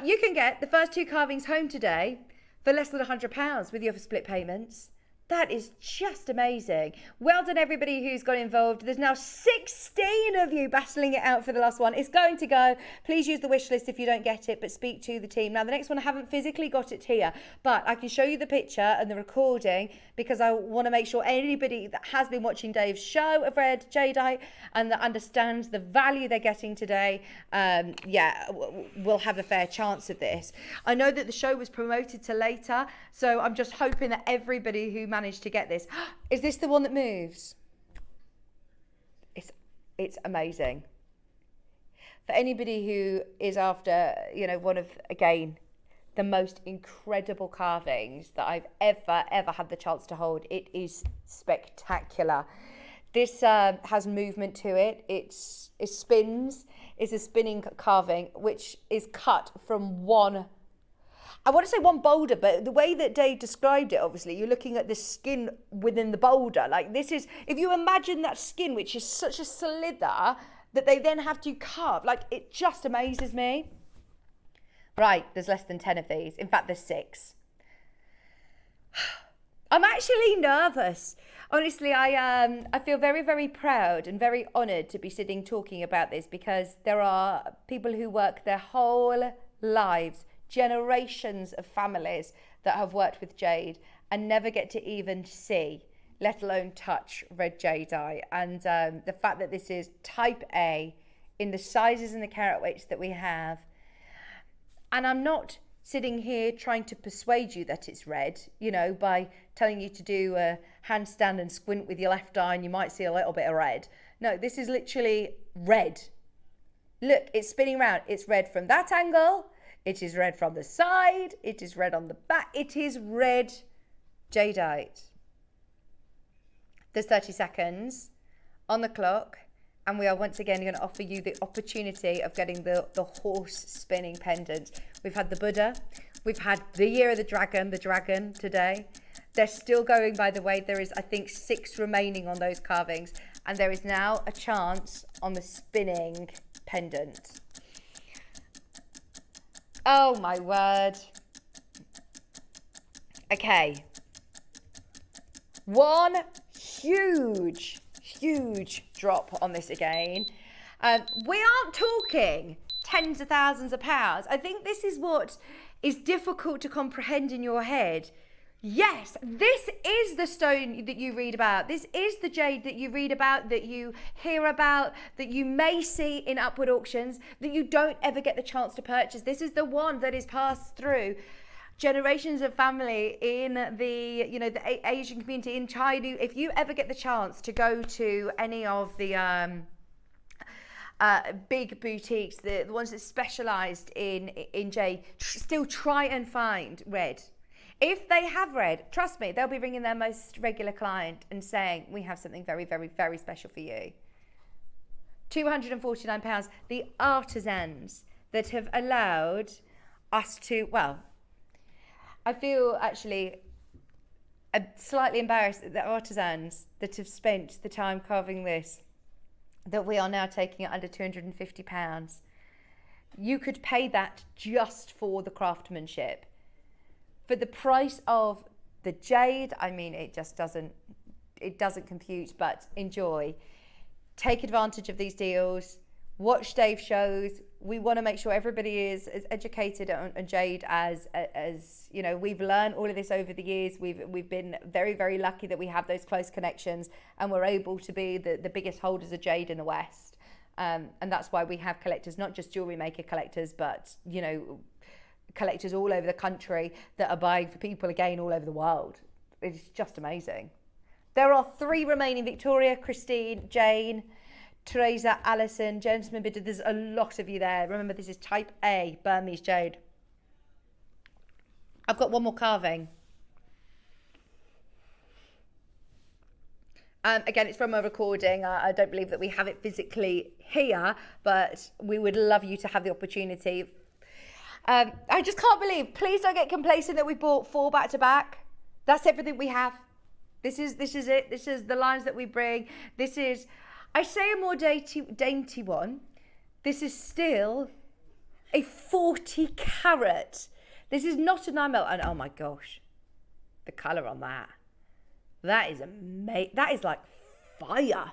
You can get the first 2 carvings home today for less than £100 with your split payments. That is just amazing. Well done, everybody who's got involved. There's now 16 of you battling it out for the last one. It's going to go. Please use the wish list if you don't get it, but speak to the team. Now, the next one, I haven't physically got it here, but I can show you the picture and the recording because I want to make sure anybody that has been watching Dave's show of red jadeite and that understands the value they're getting today, will have a fair chance of this. I know that the show was promoted to later, so I'm just hoping that everybody who managed managed to get this. Is this the one that moves? It's amazing. For anybody who is after, you know, one of, again, the most incredible carvings that I've ever had the chance to hold. It is spectacular. This has movement to it. It spins. It's a spinning carving, which is cut from one, I want to say one boulder, but the way that Dave described it, obviously, you're looking at the skin within the boulder. Like this is, if you imagine that skin, which is such a slither, that they then have to carve, like it just amazes me. Right, there's less than 10 of these. In fact, there's 6. I'm actually nervous. Honestly, I feel very, very proud and very honoured to be sitting talking about this, because there are people who work their whole lives, generations of families that have worked with jade and never get to even see, let alone touch, red jadeite. And the fact that this is type A in the sizes and the carat weights that we have. And I'm not sitting here trying to persuade you that it's red, you know, by telling you to do a handstand and squint with your left eye and you might see a little bit of red. No, this is literally red. Look, it's spinning around. It's red from that angle. It is red from the side. It is red on the back. It is red jadeite. There's 30 seconds on the clock. And we are once again going to offer you the opportunity of getting the horse spinning pendant. We've had the Buddha. We've had the Year of the Dragon today. They're still going, by the way. There is, I think, 6 remaining on those carvings. And there is now a chance on the spinning pendant. Oh, my word. Okay. One huge drop on this again. We aren't talking tens of thousands of pounds. I think this is what is difficult to comprehend in your head. Yes, this is the stone that you read about. This is the jade that you read about, that you hear about, that you may see in upward auctions, that you don't ever get the chance to purchase. This is the one that is passed through generations of family in the, you know, the Asian community in China. If you ever get the chance to go to any of the big boutiques, the ones that specialised in jade, still try and find red. If they have red, trust me, they'll be ringing their most regular client and saying, we have something very, very, very special for you. £249, the artisans that have allowed us to, well, I feel actually slightly embarrassed at the artisans that have spent the time carving this, that we are now taking it under £250. You could pay that just for the craftsmanship. For the price of the jade, I mean, it doesn't compute, but enjoy. Take advantage of these deals. Watch Dave shows. We want to make sure everybody is as educated on jade as you know. We've learned all of this over the years. We've been very, very lucky that we have those close connections, and we're able to be the biggest holders of jade in the West. And that's why we have collectors, not just JewelleryMaker collectors, but, you know, collectors all over the country that are buying for people again all over the world. It's just amazing. There are 3 remaining: Victoria, Christine, Jane, Teresa, Alison, Gentleman Bidder. There's a lot of you there. Remember, this is type A Burmese jade. I've got one more carving. Again, it's from a recording. I don't believe that we have it physically here, but we would love you to have the opportunity. I just can't believe, please don't get complacent that we bought 4 back to back. That's everything we have. This is it. This is the lines that we bring. This is, I say, a more dainty one. This is still a 40 carat. This is not a 9mm. And oh my gosh, the colour on that. That is amazing. That is like fire.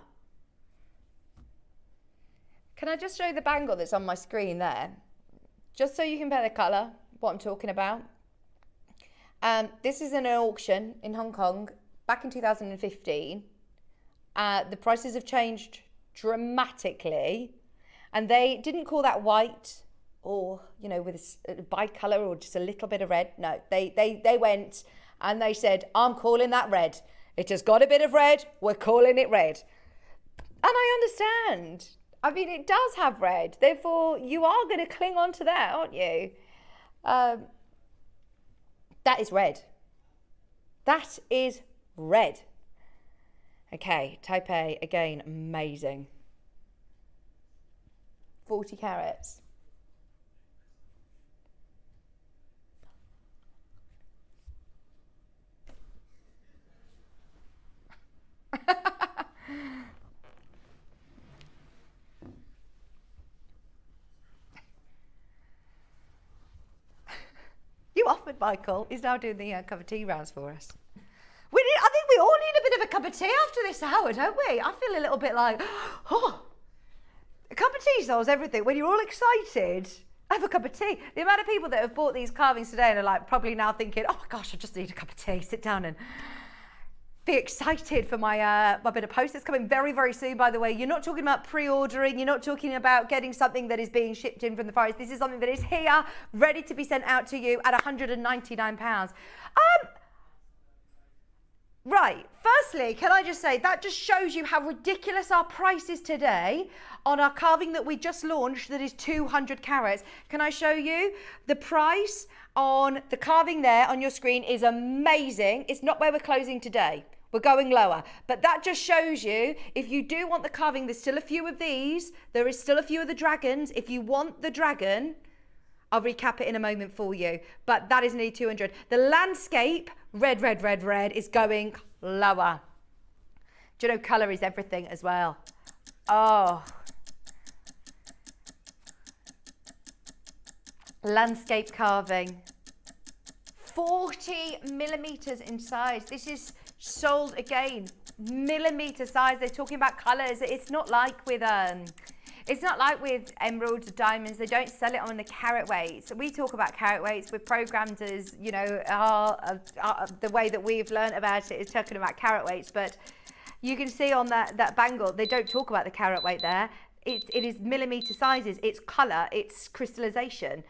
Can I just show you the bangle that's on my screen there? Just so you can compare the colour, what I'm talking about. This is in an auction in Hong Kong back in 2015. The prices have changed dramatically, and they didn't call that white or, you know, with a bicolour or just a little bit of red. No, they went And they said, I'm calling that red. It has got a bit of red. We're calling it red. And I understand. I mean, it does have red. Therefore, you are going to cling on to that, aren't you? That is red. That is red. Okay, type A, again, amazing. 40 carats. You offered, Michael. He's now doing the cup of tea rounds for us. I think we all need a bit of a cup of tea after this hour, don't we? I feel a little bit like, oh, a cup of tea solves everything. When you're all excited, have a cup of tea. The amount of people that have bought these carvings today and are like probably now thinking, oh my gosh, I just need a cup of tea. Sit down and be excited for my bit of post that's coming very, very soon, by the way. You're not talking about pre-ordering. You're not talking about getting something that is being shipped in from the Far East. This is something that is here, ready to be sent out to you at £199. Right, firstly, can I just say, that just shows you how ridiculous our price is today on our carving that we just launched that is 200 carats. Can I show you? The price on the carving there on your screen is amazing. It's not where we're closing today. We're going lower. But that just shows you, if you do want the carving, there's still a few of these. There is still a few of the dragons. If you want the dragon, I'll recap it in a moment for you. But that is nearly 200. The landscape, red, red, red, red, is going lower. Do you know colour is everything as well? Oh. Landscape carving. 40 millimetres in size. This is sold again, millimetre size. They're talking about colours. It's not like with emeralds or diamonds. They don't sell it on the carat weights. We talk about carat weights. We're programmed as, you know, the way that we've learned about it is talking about carat weights. But you can see on that bangle, they don't talk about the carat weight there. It is millimetre sizes. It's colour. It's crystallization.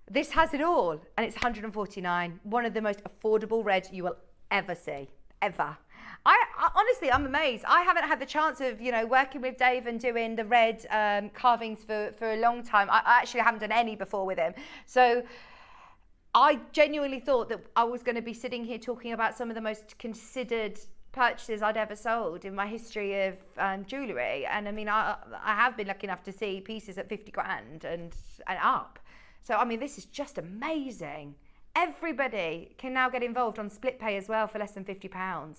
This has it all, and it's 149. One of the most affordable reds you will ever see, ever. I honestly, I'm amazed. I haven't had the chance of, you know, working with Dave and doing the red carvings for a long time. I actually haven't done any before with him. So I genuinely thought that I was going to be sitting here talking about some of the most considered purchases I'd ever sold in my history of jewellery. And I mean, I have been lucky enough to see pieces at 50 grand and up. So, I mean, this is just amazing. Everybody can now get involved on split pay as well for less than £50.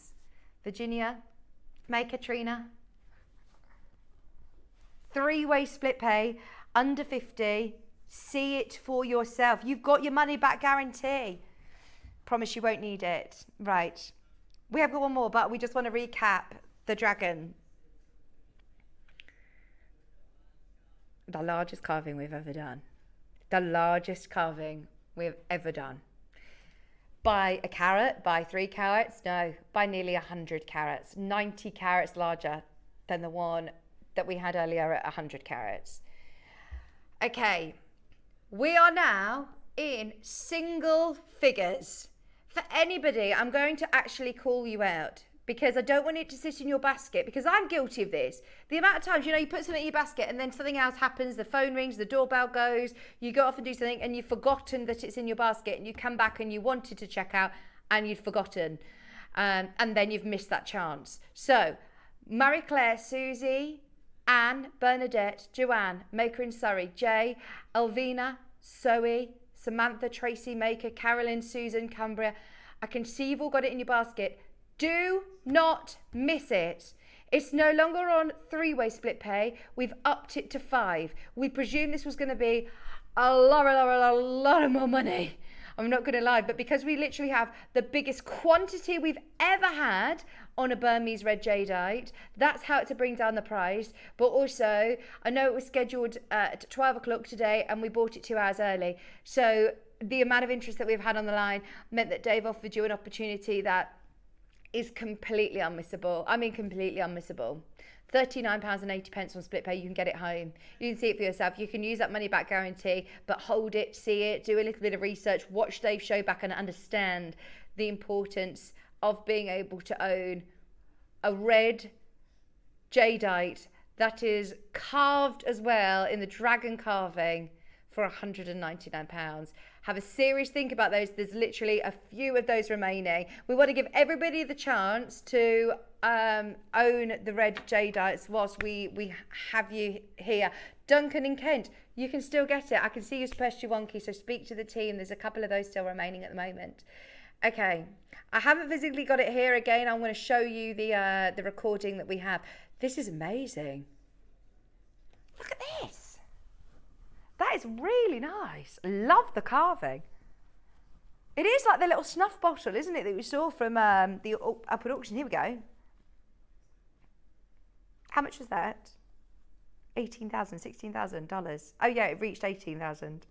Virginia, make Katrina. 3-way split pay, under 50. See it for yourself. You've got your money back guarantee. Promise you won't need it. Right. We have got one more, but we just want to recap the dragon. The largest carving we've ever done. The largest carving we've ever done. By a carat, by 3 carats, no, by nearly 100 carats, 90 carats larger than the one that we had earlier at 100 carats. Okay, we are now in single figures. For anybody, I'm going to actually call you out because I don't want it to sit in your basket, because I'm guilty of this. The amount of times, you know, you put something in your basket and then something else happens, the phone rings, the doorbell goes, you go off and do something and you've forgotten that it's in your basket, and you come back and you wanted to check out and you'd forgotten. And then you've missed that chance. So, Marie Claire, Susie, Anne, Bernadette, Joanne, Maker in Surrey, Jay, Elvina, Zoe, Samantha, Tracy, Maker, Carolyn, Susan, Cumbria. I can see you've all got it in your basket. Do not miss it. It's no longer on 3-way split pay. We've upped it to 5. We presumed this was going to be a lot more money. I'm not going to lie, but because we literally have the biggest quantity we've ever had on a Burmese red jadeite, that's how to bring down the price. But also, I know it was scheduled at 12 o'clock today and we bought it 2 hours early. So the amount of interest that we've had on the line meant that Dave offered you an opportunity that is completely unmissable. I mean, completely unmissable. £39.80 on split pay. You can get it home. You can see it for yourself. You can use that money back guarantee, but hold it, see it, do a little bit of research, watch Dave's show back and understand the importance of being able to own a red jadeite that is carved as well in the dragon carving for £199. Have a serious think about those. There's literally a few of those remaining. We want to give everybody the chance to own the red jadeites whilst we have you here. Duncan in Kent, you can still get it. I can see you especially wonky, so speak to the team. There's a couple of those still remaining at the moment. Okay, I haven't physically got it here again. I'm going to show you the recording that we have. This is amazing. Look at this. That is really nice. Love the carving. It is like the little snuff bottle, isn't it, that we saw from the upward auction. Here we go. How much was that? $18,000, $16,000. Oh yeah, it reached $18,000.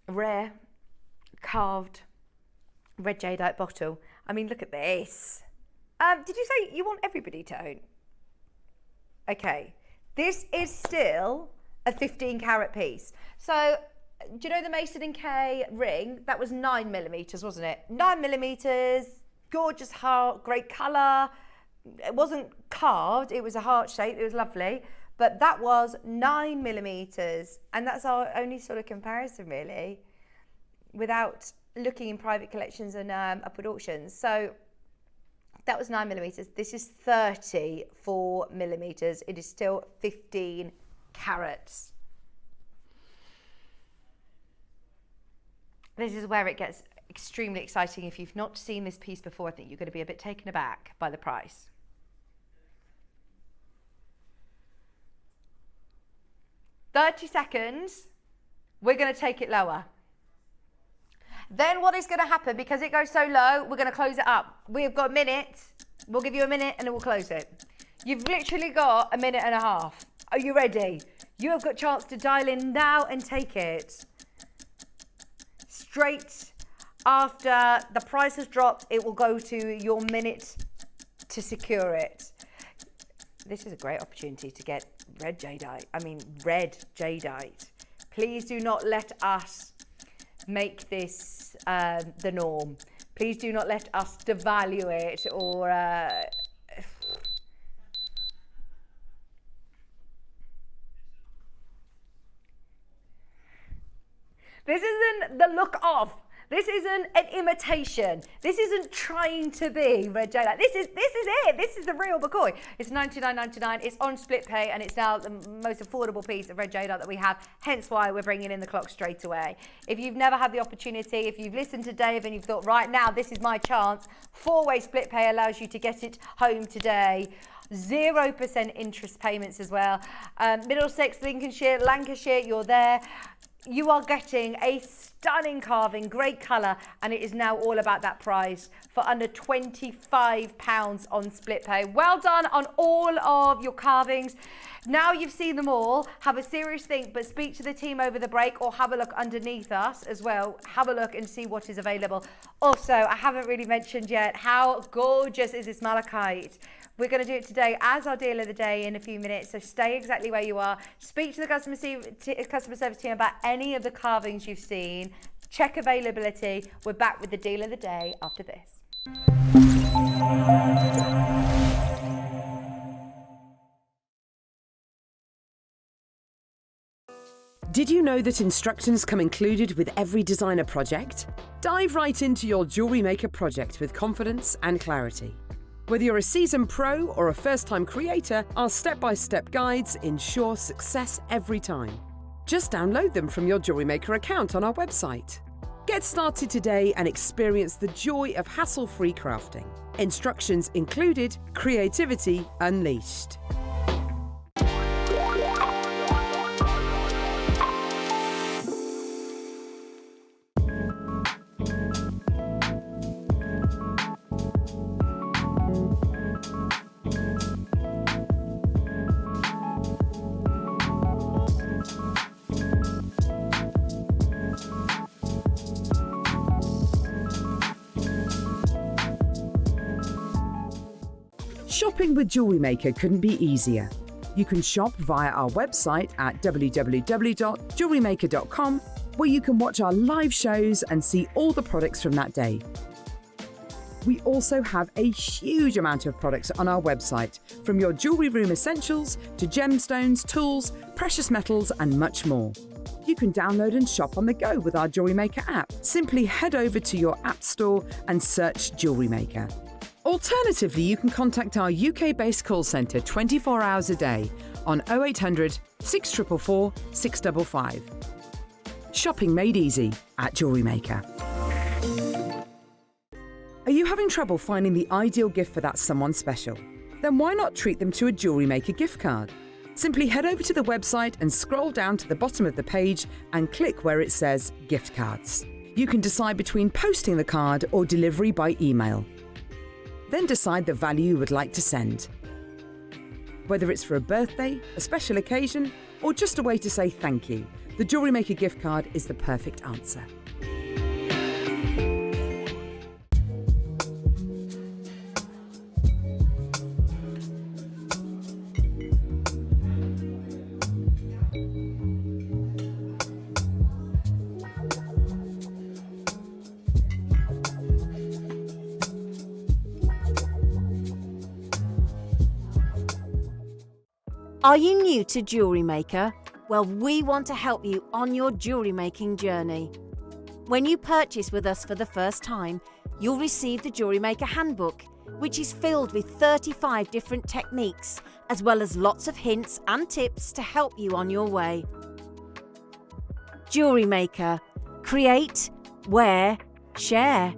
Rare, carved, red jadeite bottle. I mean, look at this. Did you say you want everybody to own? Okay, this is still a 15 carat piece. So, do you know the Mason & Kay ring? That was 9mm, wasn't it? 9mm, gorgeous heart, great colour. It wasn't carved, it was a heart shape, it was lovely. But that was 9mm, and that's our only sort of comparison really, without looking in private collections and upward auctions. So that was 9mm. This is 34mm. It is still 15 carats. This is where it gets extremely exciting. If you've not seen this piece before, I think you're going to be a bit taken aback by the price. "30 seconds, we're going to take it lower. Then what is going to happen, because it goes so low, we're going to close it up. We've got a minute. We'll give you a minute and then we'll close it. You've literally got a minute and a half. Are you ready? You have got a chance to dial in now and take it. Straight after the price has dropped, it will go to your minute to secure it. This is a great opportunity to get red jadeite. Please do not let us make this the norm. Please do not let us devalue it or this isn't the look off. This isn't an imitation. This isn't trying to be red jadeite. This is it. This is the real McCoy. It's $99.99. It's on split pay, and it's now the most affordable piece of red jadeite that we have. Hence why we're bringing in the clock straight away. If you've never had the opportunity, if you've listened to Dave and you've thought, right now, this is my chance, 4-way split pay allows you to get it home today. 0% interest payments as well. Middlesex, Lincolnshire, Lancashire, you're there. You are getting a stunning carving, great colour, and it is now all about that price for under £25 on split pay. Well done on all of your carvings. Now you've seen them all, have a serious think, but speak to the team over the break or have a look underneath us as well. Have a look and see what is available. Also, I haven't really mentioned yet, how gorgeous is this malachite? We're going to do it today as our deal of the day in a few minutes, so stay exactly where you are. Speak to the customer service team about any of the carvings you've seen. Check availability. We're back with the deal of the day after this. Did you know that instructions come included with every designer project? Dive right into your Jewellery Maker project with confidence and clarity. Whether you're a seasoned pro or a first-time creator, our step-by-step guides ensure success every time. Just download them from your Jewellery Maker account on our website. Get started today and experience the joy of hassle-free crafting. Instructions included, creativity unleashed. Shopping with JewelleryMaker couldn't be easier. You can shop via our website at www.jewellerymaker.com, where you can watch our live shows and see all the products from that day. We also have a huge amount of products on our website, from your jewellery room essentials to gemstones, tools, precious metals and much more. You can download and shop on the go with our JewelleryMaker app. Simply head over to your app store and search JewelleryMaker. Alternatively, you can contact our UK-based call centre 24 hours a day on 0800 644 655. Shopping made easy at JewelleryMaker. Are you having trouble finding the ideal gift for that someone special? Then why not treat them to a JewelleryMaker gift card? Simply head over to the website and scroll down to the bottom of the page and click where it says Gift Cards. You can decide between posting the card or delivery by email. Then decide the value you would like to send. Whether it's for a birthday, a special occasion, or just a way to say thank you, the JewelleryMaker gift card is the perfect answer. Are you new to Jewellery Maker? Well, we want to help you on your jewellery making journey. When you purchase with us for the first time, you'll receive the Jewellery Maker Handbook, which is filled with 35 different techniques, as well as lots of hints and tips to help you on your way. Jewellery Maker. Create, wear, share.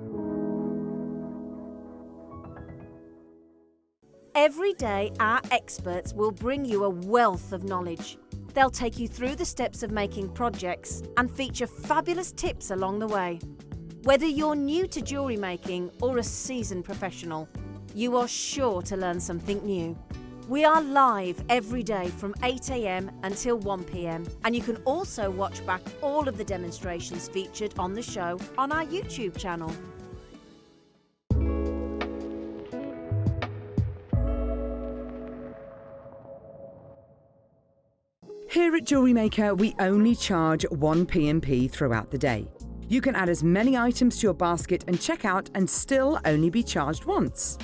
Every day, our experts will bring you a wealth of knowledge. They'll take you through the steps of making projects and feature fabulous tips along the way. Whether you're new to jewellery making or a seasoned professional, you are sure to learn something new. We are live every day from 8 a.m. until 1 p.m. and you can also watch back all of the demonstrations featured on the show on our YouTube channel. Here at JewelleryMaker, we only charge 1 P&P throughout the day. You can add as many items to your basket and check out and still only be charged once.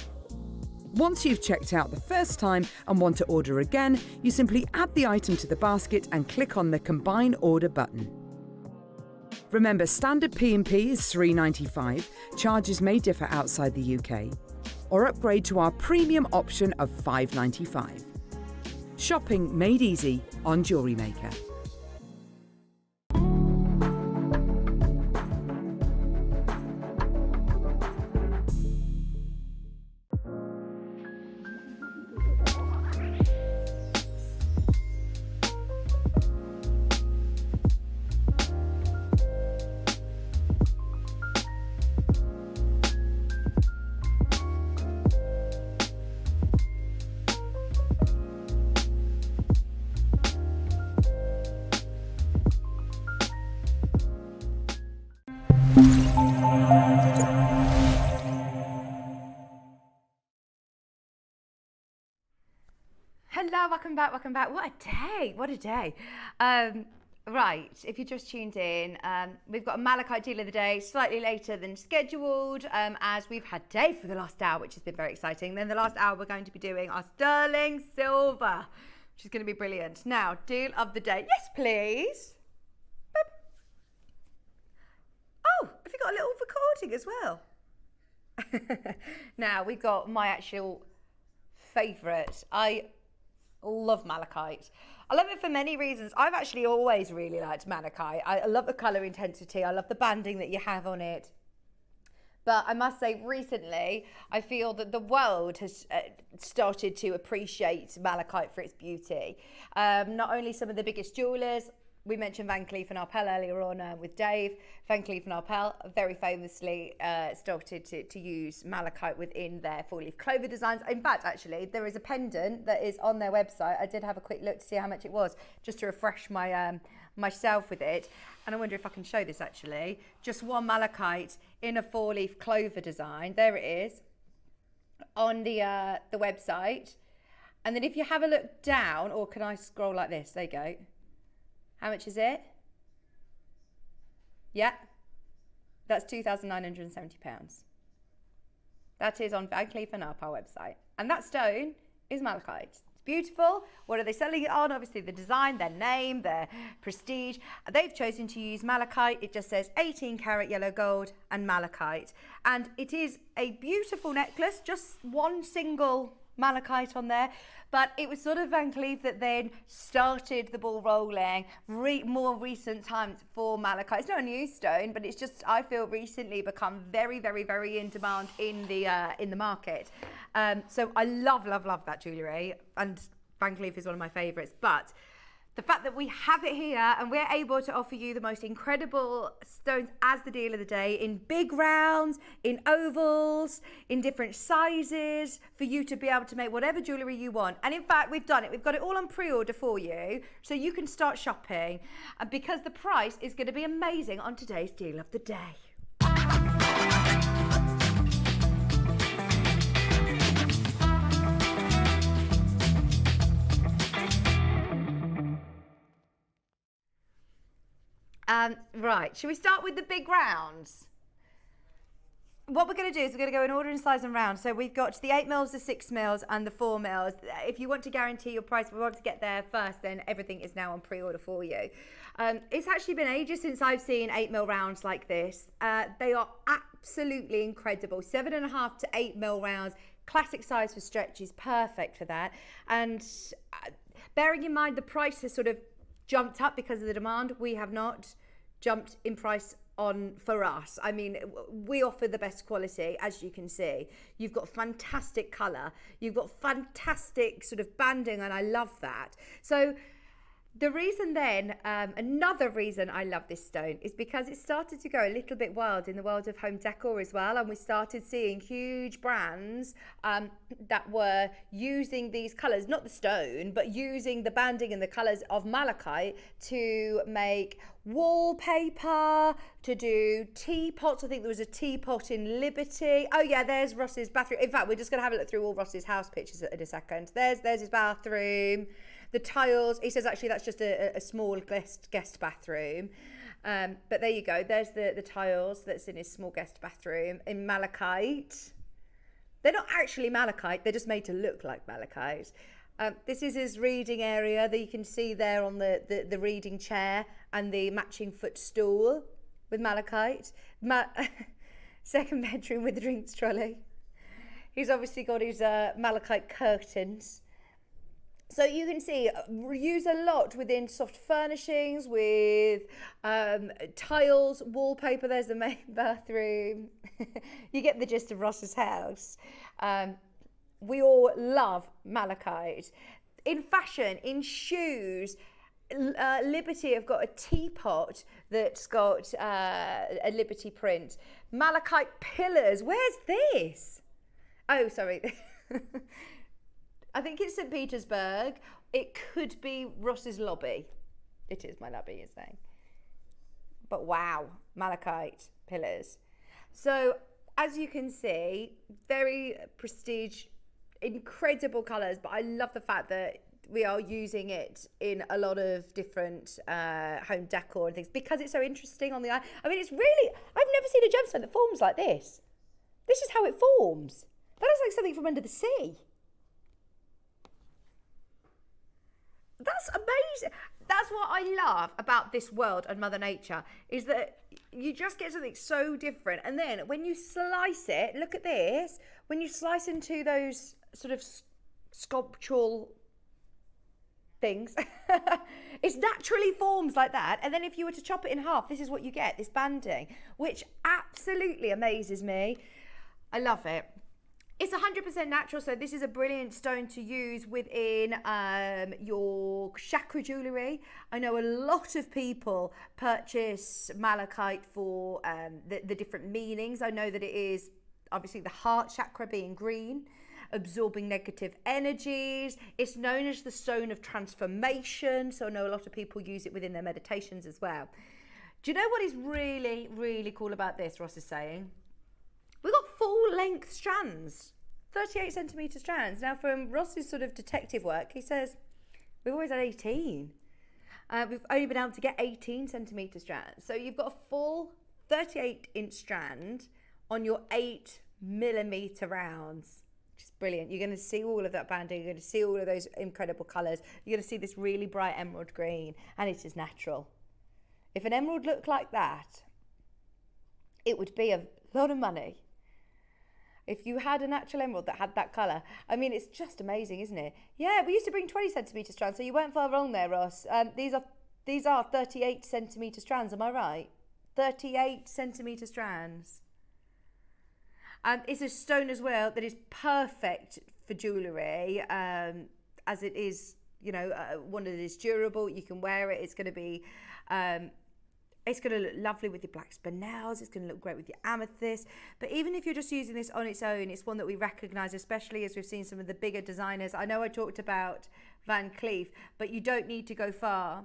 Once you've checked out the first time and want to order again, you simply add the item to the basket and click on the Combine Order button. Remember, standard P&P is $3.95, charges may differ outside the UK, or upgrade to our premium option of $5.95. Shopping made easy on JewelleryMaker. Hello, welcome back. What a day. Right, if you just tuned in, we've got a Malachite deal of the day, slightly later than scheduled, as we've had Dave for the last hour, which has been very exciting. Then the last hour we're going to be doing our sterling silver, which is going to be brilliant. Now, deal of the day. Yes, please. Boop. Oh, have you got a little recording as well? Now, we've got my actual favourite. I love malachite. I love it for many reasons. I've actually always really liked malachite. I love the colour intensity. I love the banding that you have on it. But I must say, recently, I feel that the world has started to appreciate malachite for its beauty. Not only some of the biggest jewellers, we mentioned Van Cleef & Arpels earlier on with Dave. Van Cleef & Arpels very famously started to use malachite within their four-leaf clover designs. In fact, actually, there is a pendant that is on their website. I did have a quick look to see how much it was, just to refresh my myself with it. And I wonder if I can show this actually. Just one malachite in a four-leaf clover design. There it is. on the website. And then if you have a look down, or can I scroll like this? There you go. How much is it? Yeah, that's £2,970. That is on Van Cleef & Arpels website. And that stone is malachite. It's beautiful. What are they selling it on? Obviously the design, their name, their prestige. They've chosen to use malachite. It just says 18 karat yellow gold and malachite. And it is a beautiful necklace, just one single malachite on there, but it was sort of Van Cleef that then started the ball rolling more recent times for malachite. It's not a new stone, but it's just, I feel, recently become very, very, very in demand in the market. So I love that jewellery, and Van Cleef is one of my favourites. But the fact that we have it here and we're able to offer you the most incredible stones as the deal of the day, in big rounds, in ovals, in different sizes, for you to be able to make whatever jewellery you want. And in fact, we've done it. We've got it all on pre-order for you, so you can start shopping. And because the price is going to be amazing on today's deal of the day. Right, should we start with the big rounds? What we're going to do is we're going to go in order and size and round. So we've got the 8 mils, the 6 mils and the 4 mils. If you want to guarantee your price, we want to get there first, then everything is now on pre-order for you. It's actually been ages since I've seen 8 mil rounds like this. They are absolutely incredible. 7.5 to 8 mil rounds, classic size for stretches, perfect for that. And bearing in mind the price has sort of jumped up because of the demand, we have not jumped in price on for us. I mean, we offer the best quality, as you can see. You've got fantastic colour, you've got fantastic sort of banding, and I love that. So the reason then, another reason I love this stone is because it started to go a little bit wild in the world of home decor as well, and we started seeing huge brands that were using these colours, not the stone, but using the banding and the colours of malachite to make wallpaper, to do teapots. I think there was a teapot in Liberty. Oh yeah, there's Ross's bathroom. In fact, we're just going to have a look through all Ross's house pictures in a second. There's his bathroom. The tiles, he says actually that's just a small guest bathroom. But there you go, there's the tiles that's in his small guest bathroom in malachite. They're not actually malachite, they're just made to look like malachite. This is his reading area that you can see there on the reading chair and the matching footstool with malachite. Second bedroom with the drinks trolley. He's obviously got his malachite curtains. So you can see, use a lot within soft furnishings, with tiles, wallpaper. There's the main bathroom. You get the gist of Ross's house. We all love malachite. In fashion, in shoes, Liberty have got a teapot that's got a Liberty print. Malachite pillars. Where's this? Oh, sorry. I think it's St. Petersburg. It could be Ross's lobby. It is my lobby, you're saying. But wow, malachite pillars. So as you can see, very prestige, incredible colours. But I love the fact that we are using it in a lot of different home decor and things because it's so interesting on the eye. I mean, it's really, I've never seen a gemstone that forms like this. This is how it forms. That looks like something from under the sea. That's amazing. That's what I love about this world and Mother Nature, is that you just get something so different. And then when you slice it, look at this, when you slice into those sort of sculptural things, it naturally forms like that. And then if you were to chop it in half, this is what you get, this banding, which absolutely amazes me. I love it. It's 100% natural, so this is a brilliant stone to use within your chakra jewellery. I know a lot of people purchase malachite for the different meanings. I know that it is obviously the heart chakra being green, absorbing negative energies. It's known as the stone of transformation, so I know a lot of people use it within their meditations as well. Do you know what is really, really cool about this, Ross is saying? We've got full-length strands 38 centimetre strands. Now, from Ross's sort of detective work, he says, we've always had 18. We've only been able to get 18 centimetre strands. So you've got a full 38-inch strand on your 8mm rounds. Which is brilliant. You're going to see all of that banding. You're going to see all of those incredible colours. You're going to see this really bright emerald green. And it is natural. If an emerald looked like that, it would be a lot of money. If you had a natural emerald that had that colour, I mean, it's just amazing, isn't it? Yeah, we used to bring 20 centimetre strands, so you weren't far wrong there, Ross. These are 38 centimetre strands, am I right? 38 centimetre strands. And it's a stone as well that is perfect for jewellery, as it is, you know, one that is durable. You can wear it. It's going to be... it's going to look lovely with your black spinels. It's going to look great with your amethyst. But even if you're just using this on its own, it's one that we recognise, especially as we've seen some of the bigger designers. I know I talked about Van Cleef, but you don't need to go far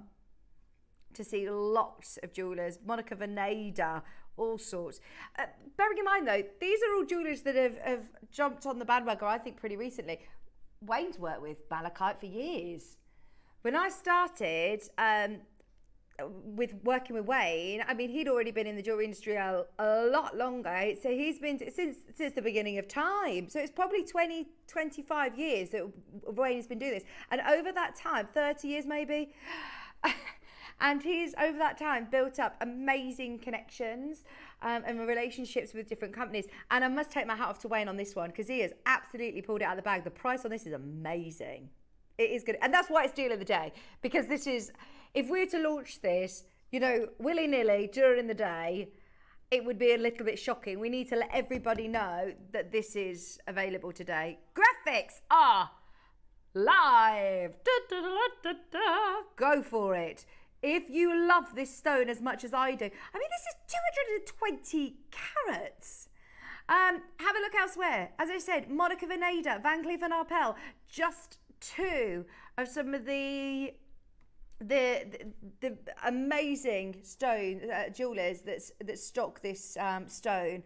to see lots of jewellers. Monica Veneda, all sorts. Bearing in mind, though, these are all jewellers that have jumped on the bandwagon, I think, pretty recently. Wayne's worked with Malachite for years. When I started... with working with Wayne, I mean, he'd already been in the jewelry industry a lot longer. So he's been since the beginning of time. So it's probably 20, 25 years that Wayne's been doing this. And over that time, 30 years maybe, and he's over that time built up amazing connections and relationships with different companies. And I must take my hat off to Wayne on this one, because he has absolutely pulled it out of the bag. The price on this is amazing. It is good. And that's why it's deal of the day, because this is... If we were to launch this, you know, willy-nilly during the day, it would be a little bit shocking. We need to let everybody know that this is available today. Graphics are live. Da, da, da, da, da. Go for it. If you love this stone as much as I do. I mean, this is 220 carats. Have a look elsewhere. As I said, Monica Veneda, Van Cleef & Arpels, just two of some of the amazing stone jewellers that stock this stone.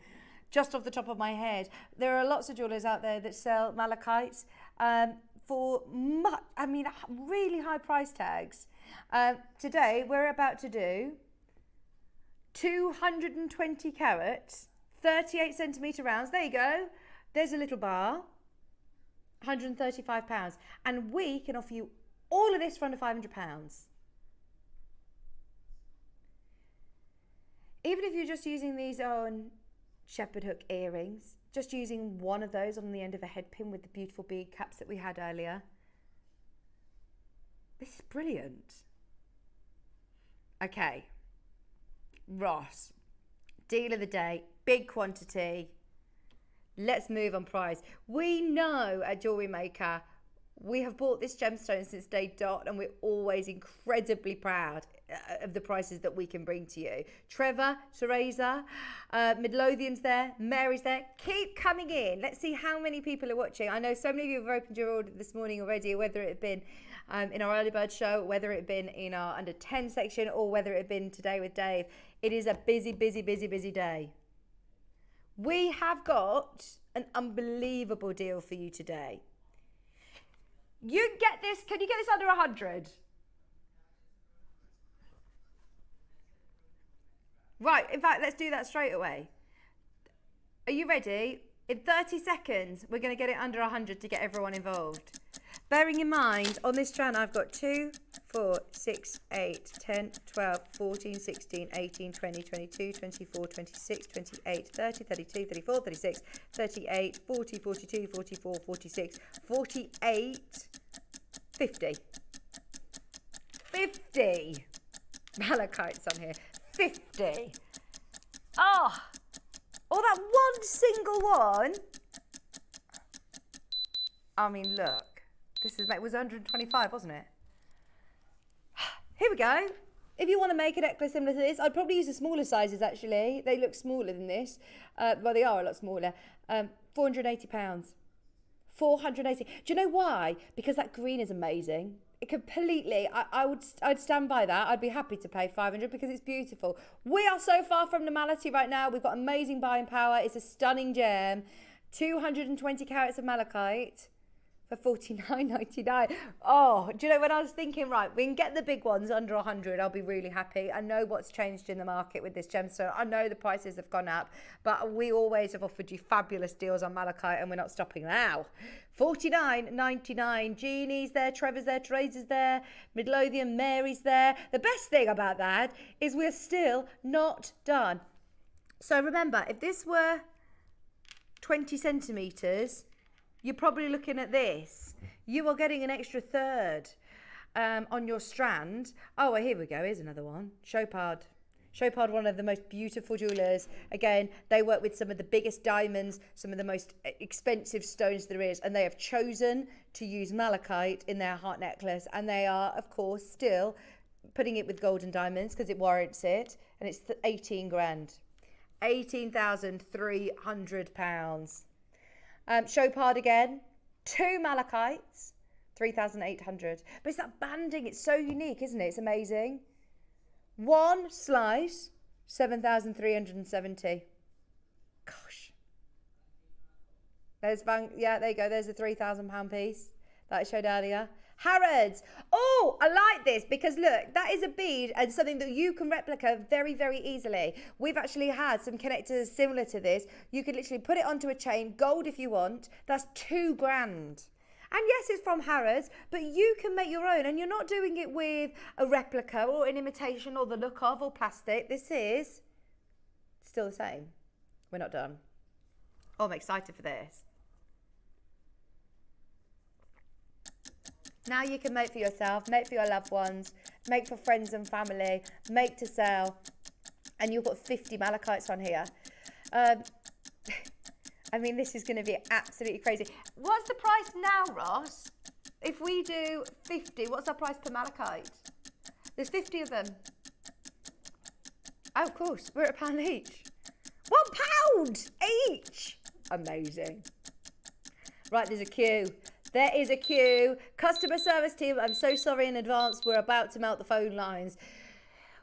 Just off the top of my head, there are lots of jewellers out there that sell malachites for really high price tags. Today we're about to do 220 carats, 38 centimetre rounds. There you go. There's a little bar. £135, and we can offer you all of this for under £500. Even if you're just using these on shepherd hook earrings, just using one of those on the end of a head pin with the beautiful bead caps that we had earlier. This is brilliant. Okay, Ross, deal of the day, big quantity. Let's move on price. We know at Jewellery Maker, we have bought this gemstone since day dot, and we're always incredibly proud of the prices that we can bring to you. Trevor, Teresa, Midlothian's there, Mary's there. Keep coming in. Let's see how many people are watching. I know so many of you have opened your order this morning already, whether it had been in our early bird show, whether it had been in our under 10 section, or whether it had been today with Dave. It is a busy, busy, busy, busy day. We have got an unbelievable deal for you today. You get this, can you get this under 100? Right, in fact, let's do that straight away. Are you ready? In 30 seconds, we're going to get it under 100 to get everyone involved. Bearing in mind, on this strand, I've got 2, 4, 6, 8, 10, 12, 14, 16, 18, 20, 22, 24, 26, 28, 30, 32, 34, 36, 38, 40, 42, 44, 46, 48, 50. 50 malachites on here. 50. Oh, that one single one. I mean, look. This it was 125, wasn't it? Here we go. If you want to make a necklace similar to this, I'd probably use the smaller sizes, actually. They look smaller than this. Well, they are a lot smaller. £480. 480. Do you know why? Because that green is amazing. It completely, I'd stand by that. I'd be happy to pay 500 because it's beautiful. We are so far from normality right now. We've got amazing buying power. It's a stunning gem. 220 carats of malachite for $49.99. Oh, do you know, when I was thinking, right, we can get the big ones under 100, I'll be really happy. I know what's changed in the market with this gemstone. I know the prices have gone up, but we always have offered you fabulous deals on malachite, and we're not stopping now. $49.99. Jeannie's there, Trevor's there, Teresa's there, Midlothian, Mary's there. The best thing about that is we're still not done. So remember, if this were 20 centimetres, you're probably looking at this. You are getting an extra third on your strand. Oh, well, here we go. Here's another one. Chopard. Chopard, one of the most beautiful jewellers. Again, they work with some of the biggest diamonds, some of the most expensive stones there is, and they have chosen to use malachite in their heart necklace. And they are, of course, still putting it with gold and diamonds because it warrants it. And it's 18 grand. £18,300. Chopard again, 2 malachites, 3,800. But it's that banding, it's so unique, isn't it? It's amazing. 1 slice, 7,370. Gosh. There's yeah, there you go. There's a £3,000 piece that I showed earlier. Harrods. Oh, I like this because look, that is a bead and something that you can replicate very, very easily. We've actually had some connectors similar to this. You could literally put it onto a chain, gold if you want. That's 2 grand. And yes, it's from Harrods, but you can make your own, and you're not doing it with a replica or an imitation or the look of or plastic. This is still the same. We're not done. Oh, I'm excited for this. Now you can make for yourself, make for your loved ones, make for friends and family, make to sell. And you've got 50 malachites on here. I mean, this is going to be absolutely crazy. What's the price now, Ross? If we do 50, what's our price per malachite? There's 50 of them. Oh, of course, we're at £1 each. £1 each. Amazing. Right, there's a queue. There is a queue. Customer service team, I'm so sorry in advance. We're about to melt the phone lines.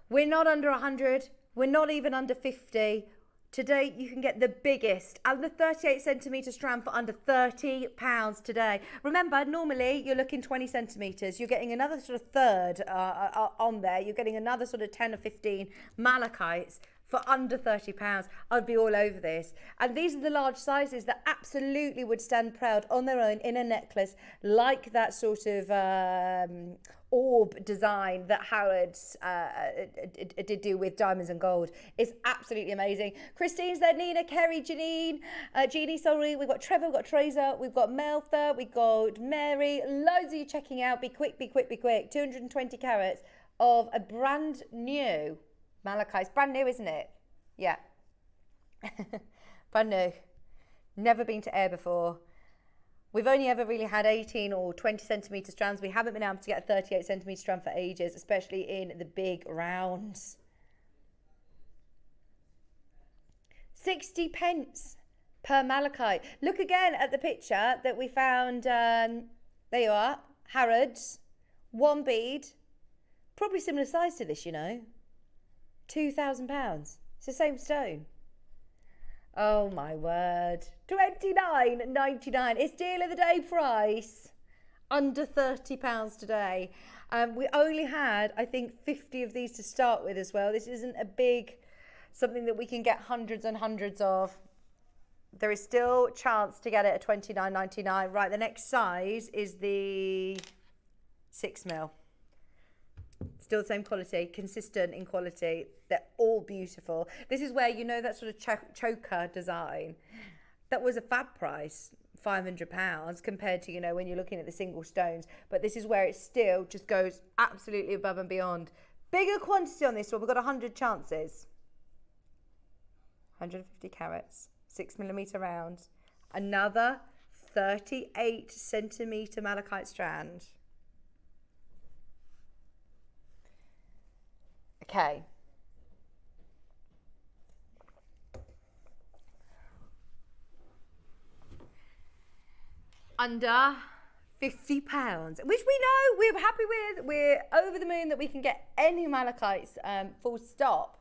We're not under 100. We're not even under 50. Today, you can get the biggest and the 38 centimetre strand for under £30 today. Remember, normally you're looking 20 centimetres. You're getting another sort of third on there. You're getting another sort of 10 or 15 malachites for under £30. I'd be all over this. And these are the large sizes that absolutely would stand proud on their own in a necklace, like that sort of orb design that Harrods did do with diamonds and gold. It's absolutely amazing. Christine's there, Nina, Kerry, Jeannie, sorry. We've got Trevor, we've got Teresa, we've got Meltha, we've got Mary. Loads of you checking out. Be quick, be quick, be quick. 220 carats of a brand new malachite. It's brand new, isn't it? Yeah. Brand new. Never been to air before. We've only ever really had 18 or 20 centimetre strands. We haven't been able to get a 38 centimetre strand for ages, especially in the big rounds. 60 pence per malachite. Look again at the picture that we found. There you are. Harrods. 1 bead. Probably similar size to this, you know. £2,000. It's the same stone. Oh my word. $29.99. It's deal of the day price. Under £30 today. We only had, I think, 50 of these to start with as well. This isn't a big, something that we can get hundreds and hundreds of. There is still chance to get it at $29.99. Right, the next size is the 6mm. Still the same quality, consistent in quality. They're all beautiful. This is where, you know, that sort of choker design, that was a fab price, £500, compared to, you know, when you're looking at the single stones. But this is where it still just goes absolutely above and beyond. Bigger quantity on this one. We've got 100 chances. 150 carats, 6mm round. Another 38 centimetre malachite strand. Okay. Under £50, which we know we're happy with. We're over the moon that we can get any malachites, full stop.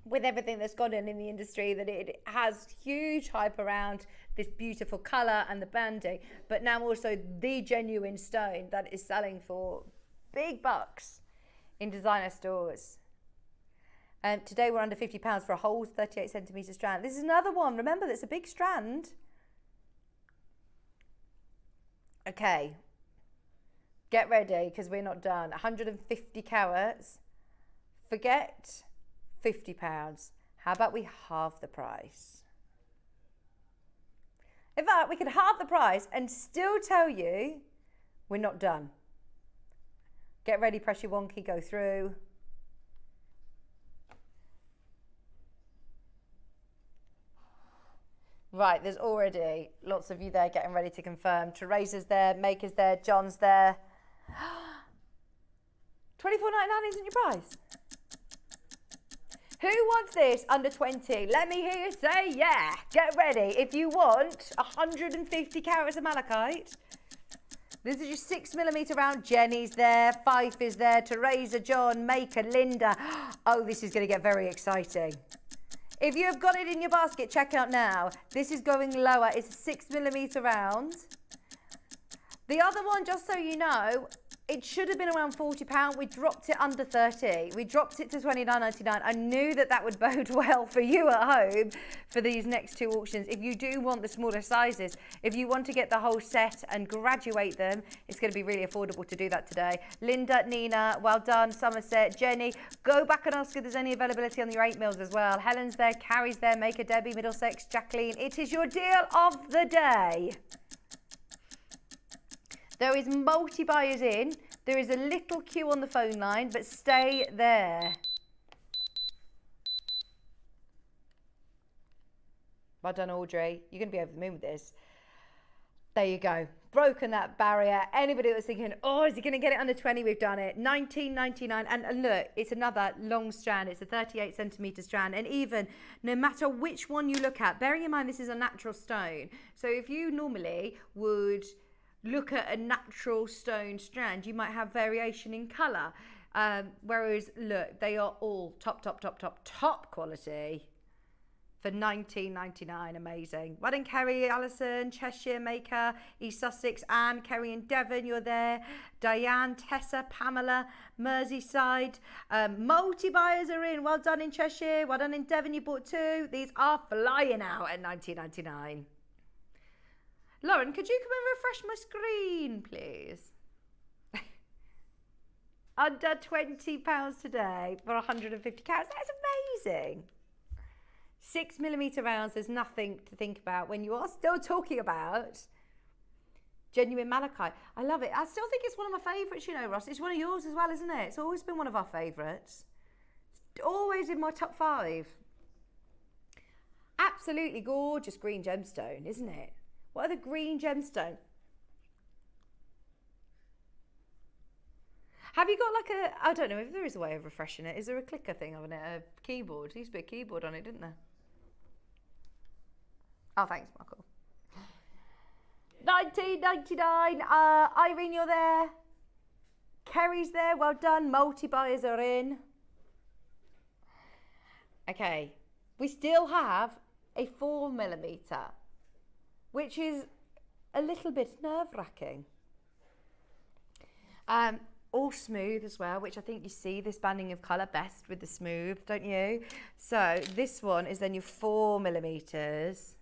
with everything that's gone on in the industry, that it has huge hype around this beautiful colour and the banding, but now also the genuine stone that is selling for big bucks in designer stores. Today we're under £50 for a whole 38 centimetre strand. This is another one. Remember, that's a big strand. Okay. Get ready, because we're not done. 150 carats. Forget £50. How about we halve the price? In fact, we could halve the price and still tell you we're not done. Get ready, press your wonky, go through. Right, there's already lots of you there getting ready to confirm. Teresa's there, Maker's there, John's there. $24.99 isn't your price? Who wants this under 20? Let me hear you say yeah. Get ready. If you want 150 carats of malachite, this is your 6mm round. Jenny's there, Fife is there, Teresa, John, Maker, Linda. Oh, this is going to get very exciting. If you have got it in your basket, check out now. This is going lower. It's a 6mm round. The other one, just so you know, it should have been around £40. We dropped it under 30. We dropped it to $29.99. I knew that that would bode well for you at home for these next two auctions. If you do want the smaller sizes, if you want to get the whole set and graduate them, it's going to be really affordable to do that today. Linda, Nina, well done. Somerset, Jenny, go back and ask if there's any availability on your 8mm as well. Helen's there, Carrie's there, Maker, Debbie, Middlesex, Jacqueline. It is your deal of the day. There is multi-buyers in. There is a little queue on the phone line, but stay there. Well done, Audrey. You're going to be over the moon with this. There you go. Broken that barrier. Anybody that was thinking, oh, is he going to get it under 20? We've done it. $19.99. And look, it's another long strand. It's a 38 centimetre strand. And even no matter which one you look at, bearing in mind this is a natural stone. So if you normally would look at a natural stone strand, you might have variation in colour. Whereas, look, they are all top quality for $19.99. Amazing. Well done, Kerry, Alison, Cheshire, Maker, East Sussex, Anne, Kerry and Devon, you're there. Diane, Tessa, Pamela, Merseyside. Multi-buyers are in. Well done in Cheshire. Well done in Devon, you bought two. These are flying out at $19.99. Lauren, could you come and refresh my screen, please? Under £20 today for 150 carats. That's amazing. 6mm rounds, there's nothing to think about when you are still talking about genuine malachite. I love it. I still think it's one of my favourites, you know, Ross. It's one of yours as well, isn't it? It's always been one of our favourites. It's always in my top 5. Absolutely gorgeous green gemstone, isn't it? What are the green gemstone? Have you got like a, I don't know if there is a way of refreshing it. Is there a clicker thing on it, a keyboard? There used to be a keyboard on it, didn't there? Oh, thanks, Michael. $19.99. Irene, you're there. Kerry's there. Well done. Multi-buyers are in. Okay. We still have a 4mm, which is a little bit nerve-wracking. All smooth as well, which I think you see this banding of colour best with the smooth, don't you? So this one is then your 4mm.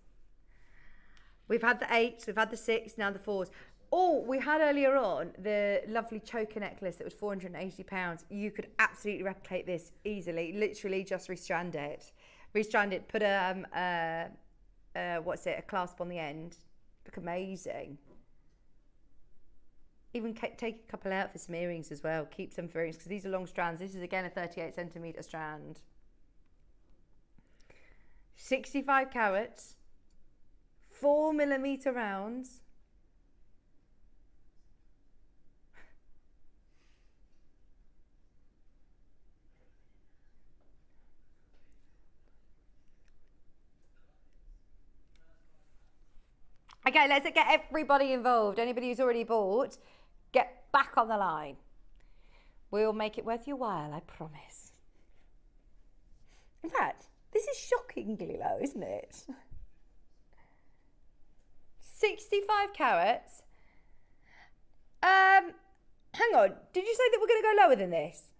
We've had the 8s, we've had the 6, now the 4s. Oh, we had earlier on the lovely choker necklace that was £480. You could absolutely replicate this easily. Literally just restrand it. Put a what's it, a clasp on the end. Look amazing. Even take a couple out for some earrings as well. Keep some for earrings because these are long strands. This is again a 38 centimetre strand. 65 carats. 4mm rounds. Okay, let's get everybody involved. Anybody who's already bought, get back on the line. We'll make it worth your while, I promise. In fact, is shockingly low, isn't it? 65 carats. Hang on, did you say that we're going to go lower than this?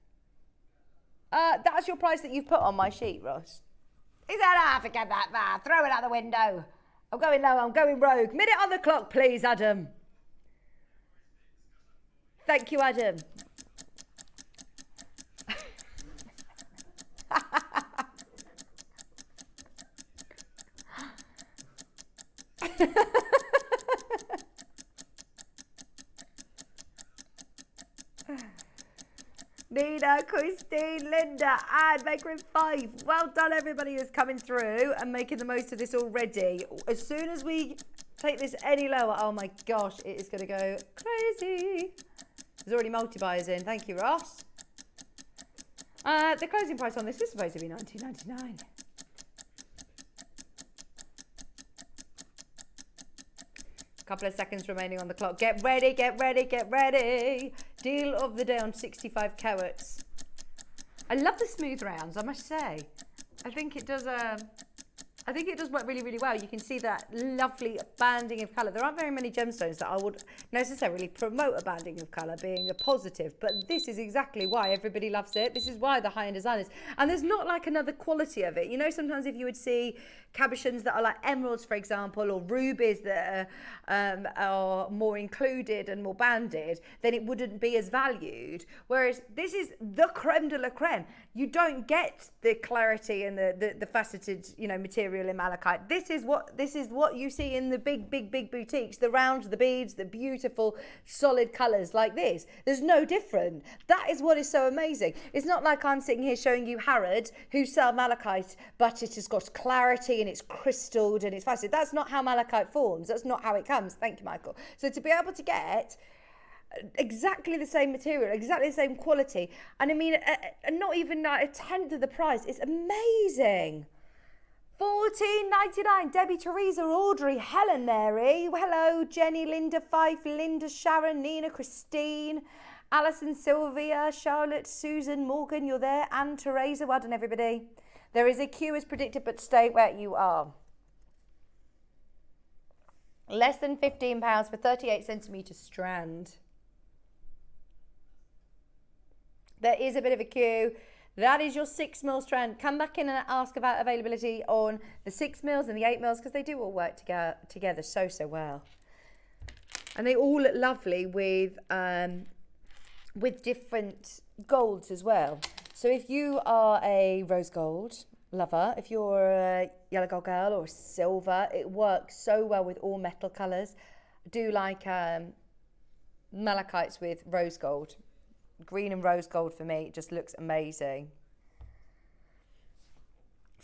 That's your price that you've put on my sheet, Ross. Is that, forget that, throw it out the window. I'm going low, I'm going rogue. Minute on the clock, please, Adam. Thank you, Adam. Nina, Christine, Linda, Anne, Maker in 5. Well done, everybody who's coming through and making the most of this already. As soon as we take this any lower, oh my gosh, it is going to go crazy. There's already multi-buyers in. Thank you, Ross. The closing price on this is supposed to be $19.99. Couple of seconds remaining on the clock. Get ready, get ready, get ready. Deal of the day on 65 carats. I love the smooth rounds, I must say. I think it does work really, really well. You can see that lovely banding of colour. There aren't very many gemstones that I would necessarily promote a banding of colour being a positive, but this is exactly why everybody loves it. This is why the high-end designers, and there's not like another quality of it. You know, sometimes if you would see cabochons that are like emeralds, for example, or rubies that are more included and more banded, then it wouldn't be as valued. Whereas this is the creme de la creme. You don't get the clarity and the faceted, you know, material in malachite. This is what you see in the big boutiques, the round, the beads, the beautiful solid colours like this. There's no different. That is what is so amazing. It's not like I'm sitting here showing you Harrods who sell malachite, but it has got clarity and it's crystalled and it's faceted. That's not how malachite forms. That's not how it comes. Thank you, Michael. So to be able to get exactly the same material, exactly the same quality, and I mean, not even a tenth of the price. It's amazing. $14.99. Debbie, Teresa, Audrey, Helen, Mary, hello, Jenny, Linda, Fife, Linda, Sharon, Nina, Christine, Alison, Sylvia, Charlotte, Susan, Morgan, you're there, and Teresa. Well done, everybody. There is a queue as predicted, but stay where you are. Less than £15 for 38 centimetre strand. There is a bit of a queue. That is your 6mm strand. Come back in and ask about availability on the 6mm and the 8mm because they do all work together so well. And they all look lovely with different golds as well. So if you are a rose gold lover, if you're a yellow gold girl or a silver, it works so well with all metal colours. I do like malachites with rose gold. Green and rose gold for me, it just looks amazing.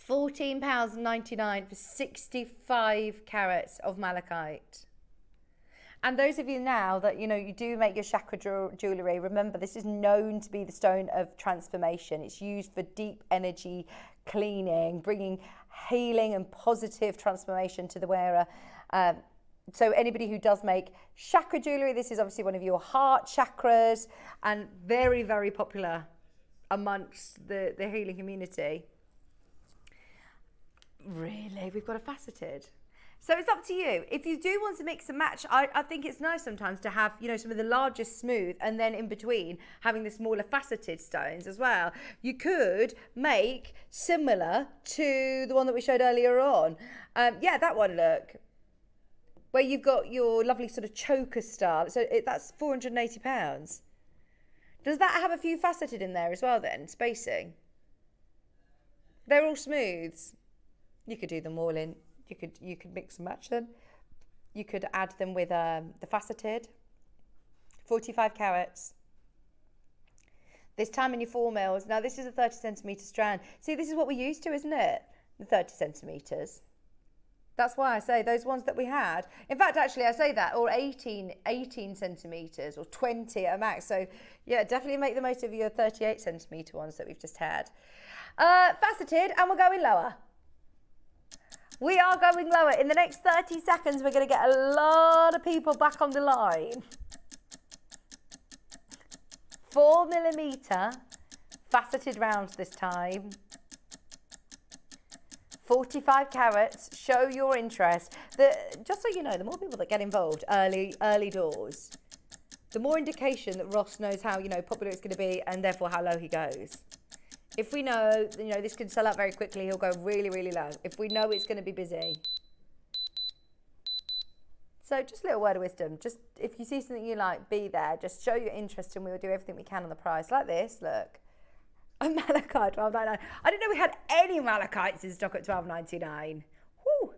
£14.99 for 65 carats of malachite. And those of you now that, you know, you do make your chakra jewellery, remember this is known to be the stone of transformation. It's used for deep energy cleaning, bringing healing and positive transformation to the wearer. So anybody who does make chakra jewellery, this is obviously one of your heart chakras and very, very popular amongst the healing community. Really, we've got a faceted. So it's up to you. If you do want to mix and match, I think it's nice sometimes to have, you know, some of the largest smooth and then in between having the smaller faceted stones as well. You could make similar to the one that we showed earlier on. Yeah, that one, look. Where you've got your lovely sort of choker style. So that's £480. Does that have a few faceted in there as well then, spacing? They're all smooths. You could do them all in. You could mix and match them. You could add them with the faceted. 45 carats. This time in your 4mm. Now this is a 30 centimetre strand. See, this is what we're used to, isn't it? The 30 centimetres. That's why I say those ones that we had. In fact, actually, I say that, or 18 centimetres or 20 at a max. So, yeah, definitely make the most of your 38 centimetre ones that we've just had. Faceted, and we're going lower. We are going lower. In the next 30 seconds, we're going to get a lot of people back on the line. 4mm faceted rounds this time. 45 carats. Show your interest. Just so you know, the more people that get involved early doors, the more indication that Ross knows how, popular it's going to be and therefore how low he goes. If we know, this can sell out very quickly, he'll go really, really low. If we know it's going to be busy. So just a little word of wisdom. Just if you see something you like, be there. Just show your interest and we'll do everything we can on the price. Like this, look. A malachite, $12.99. I didn't know we had any malachites in stock at $12.99. Whew.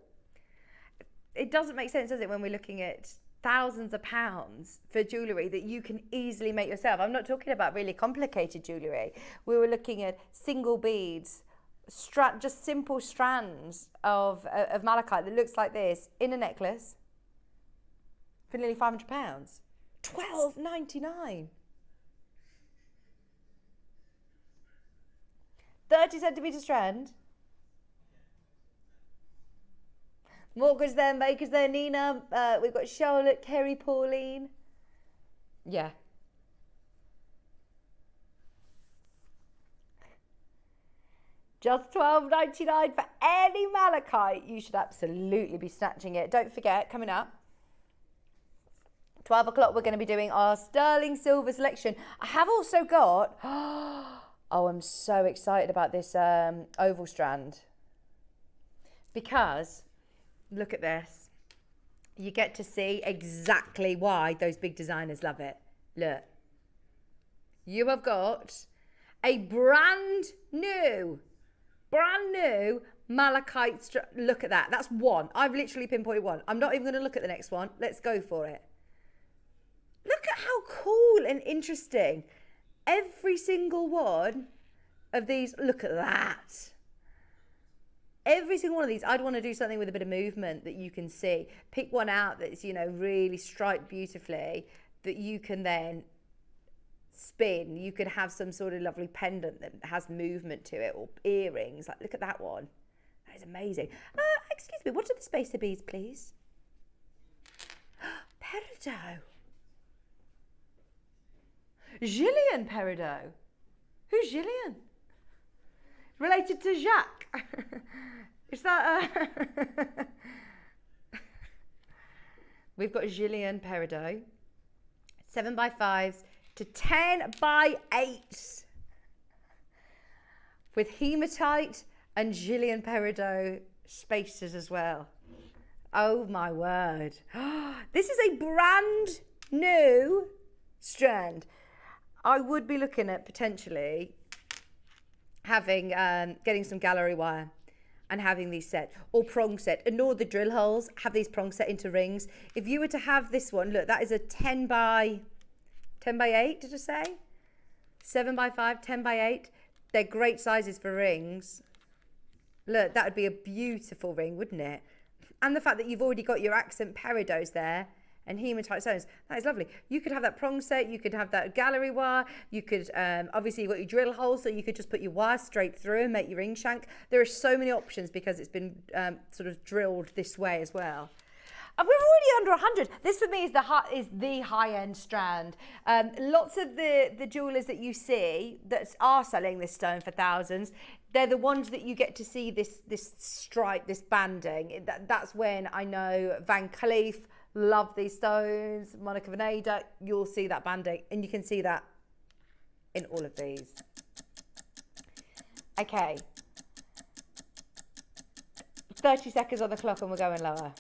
It doesn't make sense, does it, when we're looking at thousands of pounds for jewellery that you can easily make yourself. I'm not talking about really complicated jewellery. We were looking at single beads, just simple strands of malachite that looks like this in a necklace for nearly £500. $12.99. 30 centimetre strand. Mortgage there, makers there, Nina. We've got Charlotte, Kerry, Pauline. Yeah. Just $12.99 for any malachite. You should absolutely be snatching it. Don't forget, coming up, 12 o'clock, we're going to be doing our sterling silver selection. I have also got... Oh, I'm so excited about this oval strand. Because, look at this. You get to see exactly why those big designers love it. Look. You have got a brand new malachite strand. Look at that. That's one. I've literally pinpointed one. I'm not even going to look at the next one. Let's go for it. Look at how cool and interesting. Every single one of these, look at that. Every single one of these, I'd want to do something with a bit of movement that you can see. Pick one out that's, really striped beautifully that you can then spin. You could have some sort of lovely pendant that has movement to it, or earrings. Like, look at that one. That is amazing. Excuse me, what are the spacer beads, please? Peridot. Gillian Peridot. Who's Gillian? Related to Jacques. Is that We've got Gillian Peridot. 7x5s to 10x8s. With hematite and Gillian Peridot spacers as well. Oh my word. This is a brand new strand. I would be looking at potentially having, getting some gallery wire and having these set, or prong set. Ignore the drill holes, have these prong set into rings. If you were to have this one, look, that is a 10x8, did I say? 7x5, 10x8. They're great sizes for rings. Look, that would be a beautiful ring, wouldn't it? And the fact that you've already got your accent peridots there, and hematite stones, that is lovely. You could have that prong set, you could have that gallery wire, you could, obviously you've got your drill holes, so you could just put your wire straight through and make your ring shank. There are so many options because it's been sort of drilled this way as well. And we're already under 100. This for me is the high-end strand. Lots of the jewellers that you see that are selling this stone for thousands, they're the ones that you get to see this stripe, this banding. That's when I know Van Cleef love these stones, Monica Veneda, you'll see that banding, and you can see that in all of these. Okay. 30 seconds on the clock and we're going lower.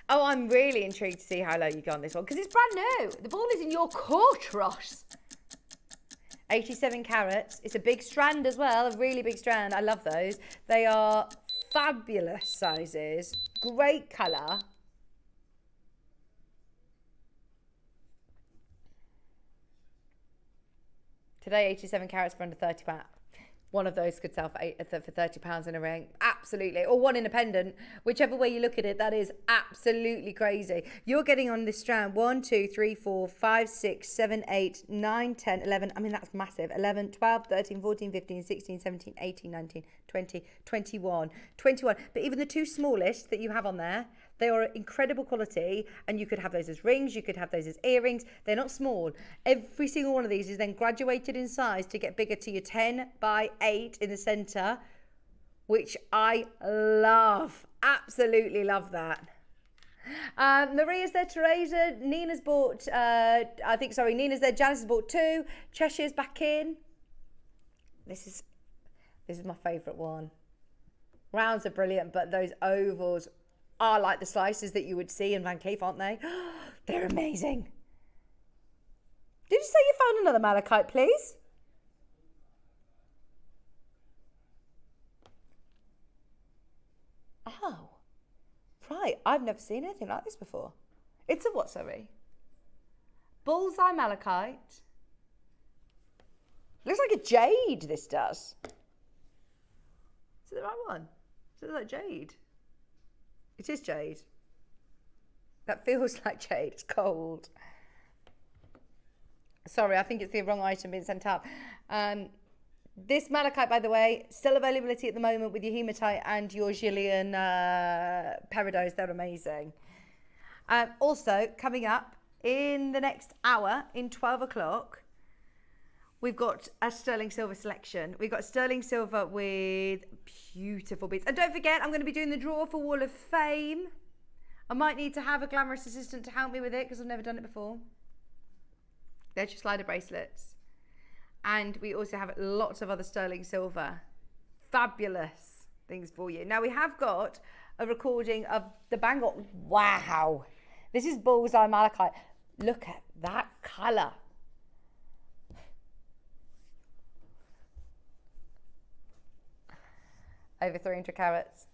Oh, I'm really intrigued to see how low you go on this one, because it's brand new. The ball is in your court, Ross. 87 carats. It's a big strand as well, a really big strand. I love those. They are fabulous sizes. Great colour. Today, 87 carats for under £30. One of those could sell for £30 in a ring. Absolutely. Or one in a pendant. Whichever way you look at it, that is absolutely crazy. You're getting on this strand 1, 2, 3, 4, 5, 6, 7, 8, 9, 10, 11. I mean, that's massive. 11, 12, 13, 14, 15, 16, 17, 18, 19, 20, 21. 21. But even the two smallest that you have on there, They are incredible quality, and you could have those as rings, you could have those as earrings. They're not small. Every single one of these is then graduated in size to get bigger to your 10 by 8 in the centre, which I love. Absolutely love that. Maria's there, Teresa. Nina's bought, Nina's there, Janice has bought 2. Cheshire's back in. This is my favourite one. Rounds are brilliant, but those ovals are like the slices that you would see in Van Cleef, aren't they? They're amazing. Did you say you found another malachite, please? Oh, right. I've never seen anything like this before. It's a what, sorry? Bullseye malachite. Looks like a jade, this does. Is it the right one? Does it look like jade? It is jade. That feels like jade. It's cold. Sorry, I think it's the wrong item being sent out. This malachite, by the way, still availability at the moment with your hematite and your Gillian peridots. They're amazing. Also, coming up in the next hour, in 12 o'clock, we've got a sterling silver selection. We've got sterling silver with beautiful beads. And don't forget, I'm going to be doing the draw for Wall of Fame. I might need to have a glamorous assistant to help me with it because I've never done it before. There's your slider bracelets. And we also have lots of other sterling silver. Fabulous things for you. Now, we have got a recording of the bangle. Wow. This is Bullseye Malachite. Look at that colour. Over 300 carats.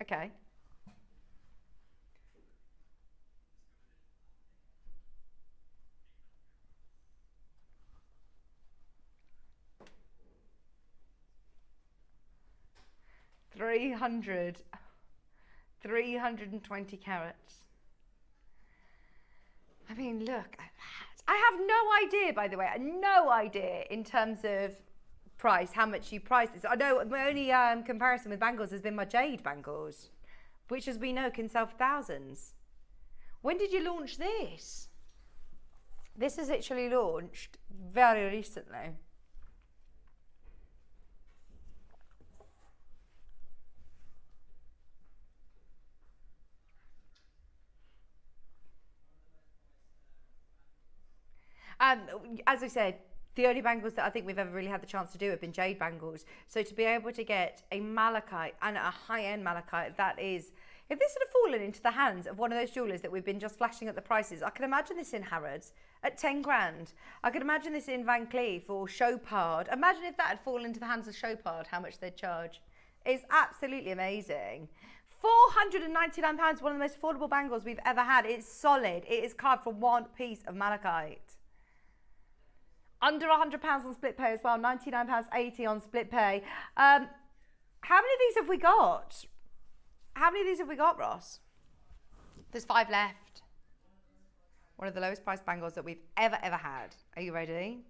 Okay. $320 carats. I mean, look at that. I have no idea, by the way, no idea in terms of price, how much you price this. I know my only comparison with bangles has been my jade bangles, which, as we know, can sell for thousands. When did you launch this? This is actually launched very recently. As I said, the only bangles that I think we've ever really had the chance to do have been jade bangles. So to be able to get a malachite and a high-end malachite, that is, if this had fallen into the hands of one of those jewellers that we've been just flashing at the prices, I can imagine this in Harrods at 10 grand. I could imagine this in Van Cleef or Chopard. Imagine if that had fallen into the hands of Chopard, how much they'd charge. It's absolutely amazing. £499, one of the most affordable bangles we've ever had. It's solid. It is carved from one piece of malachite. Under £100 on split pay as well, £99.80 on split pay. How many of these have we got? How many of these have we got, Ross? There's 5 left. One of the lowest priced bangles that we've ever had. Are you ready?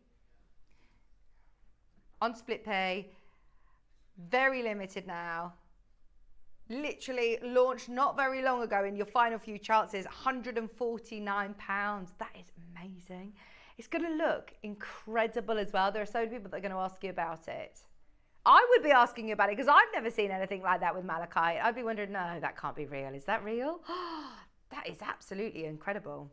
On split pay, very limited now. Literally launched not very long ago in your final few chances, £149. That is amazing. It's going to look incredible as well. There are so many people that are going to ask you about it. I would be asking you about it because I've never seen anything like that with malachite. I'd be wondering, no, that can't be real. Is that real? That is absolutely incredible.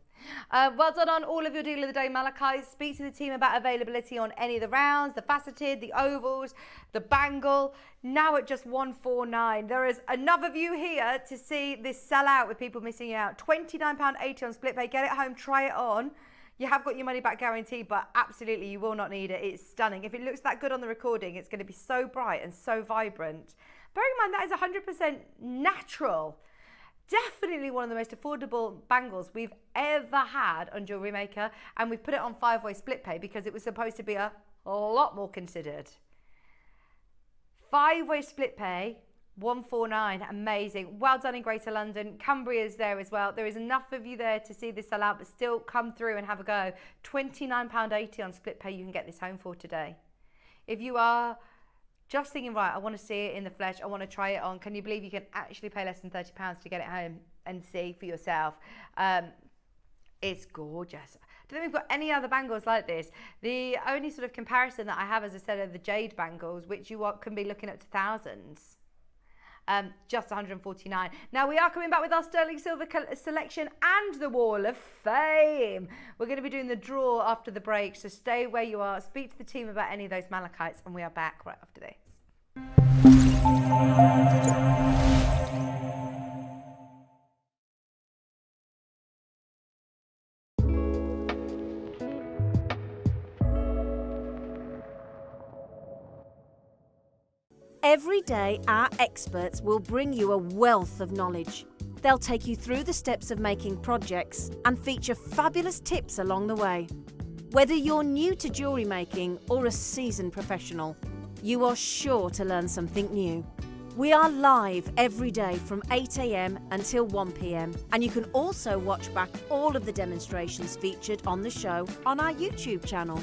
Well done on all of your deal of the day malachite. Speak to the team about availability on any of the rounds, the faceted, the ovals, the bangle. Now at just $149. There is another view here to see this sell out with people missing out. £29.80 on split pay. Get it home, try it on. You have got your money back guarantee, but absolutely you will not need it. It's stunning. If it looks that good on the recording, it's going to be so bright and so vibrant. Bear in mind, that is 100% natural. Definitely one of the most affordable bangles we've ever had on Jewellery Maker. And we've put it on 5-way split pay because it was supposed to be a lot more considered. 5-way split pay 149, amazing. Well done in Greater London. Cumbria's there as well. There is enough of you there to see this sell out, but still come through and have a go. £29.80 on split pay you can get this home for today. If you are just thinking, right, I want to see it in the flesh, I want to try it on, can you believe you can actually pay less than £30 to get it home and see for yourself? It's gorgeous. I don't think we've got any other bangles like this. The only sort of comparison that I have, as I said, are the jade bangles, which you can be looking up to thousands. Just 149. Now we are coming back with our sterling silver selection and the Wall of Fame. We're going to be doing the draw after the break, so stay where you are. Speak to the team about any of those Malachites, and we are back right after this. Every day, our experts will bring you a wealth of knowledge. They'll take you through the steps of making projects and feature fabulous tips along the way. Whether you're new to jewellery making or a seasoned professional, you are sure to learn something new. We are live every day from 8 a.m. until 1 p.m. and you can also watch back all of the demonstrations featured on the show on our YouTube channel.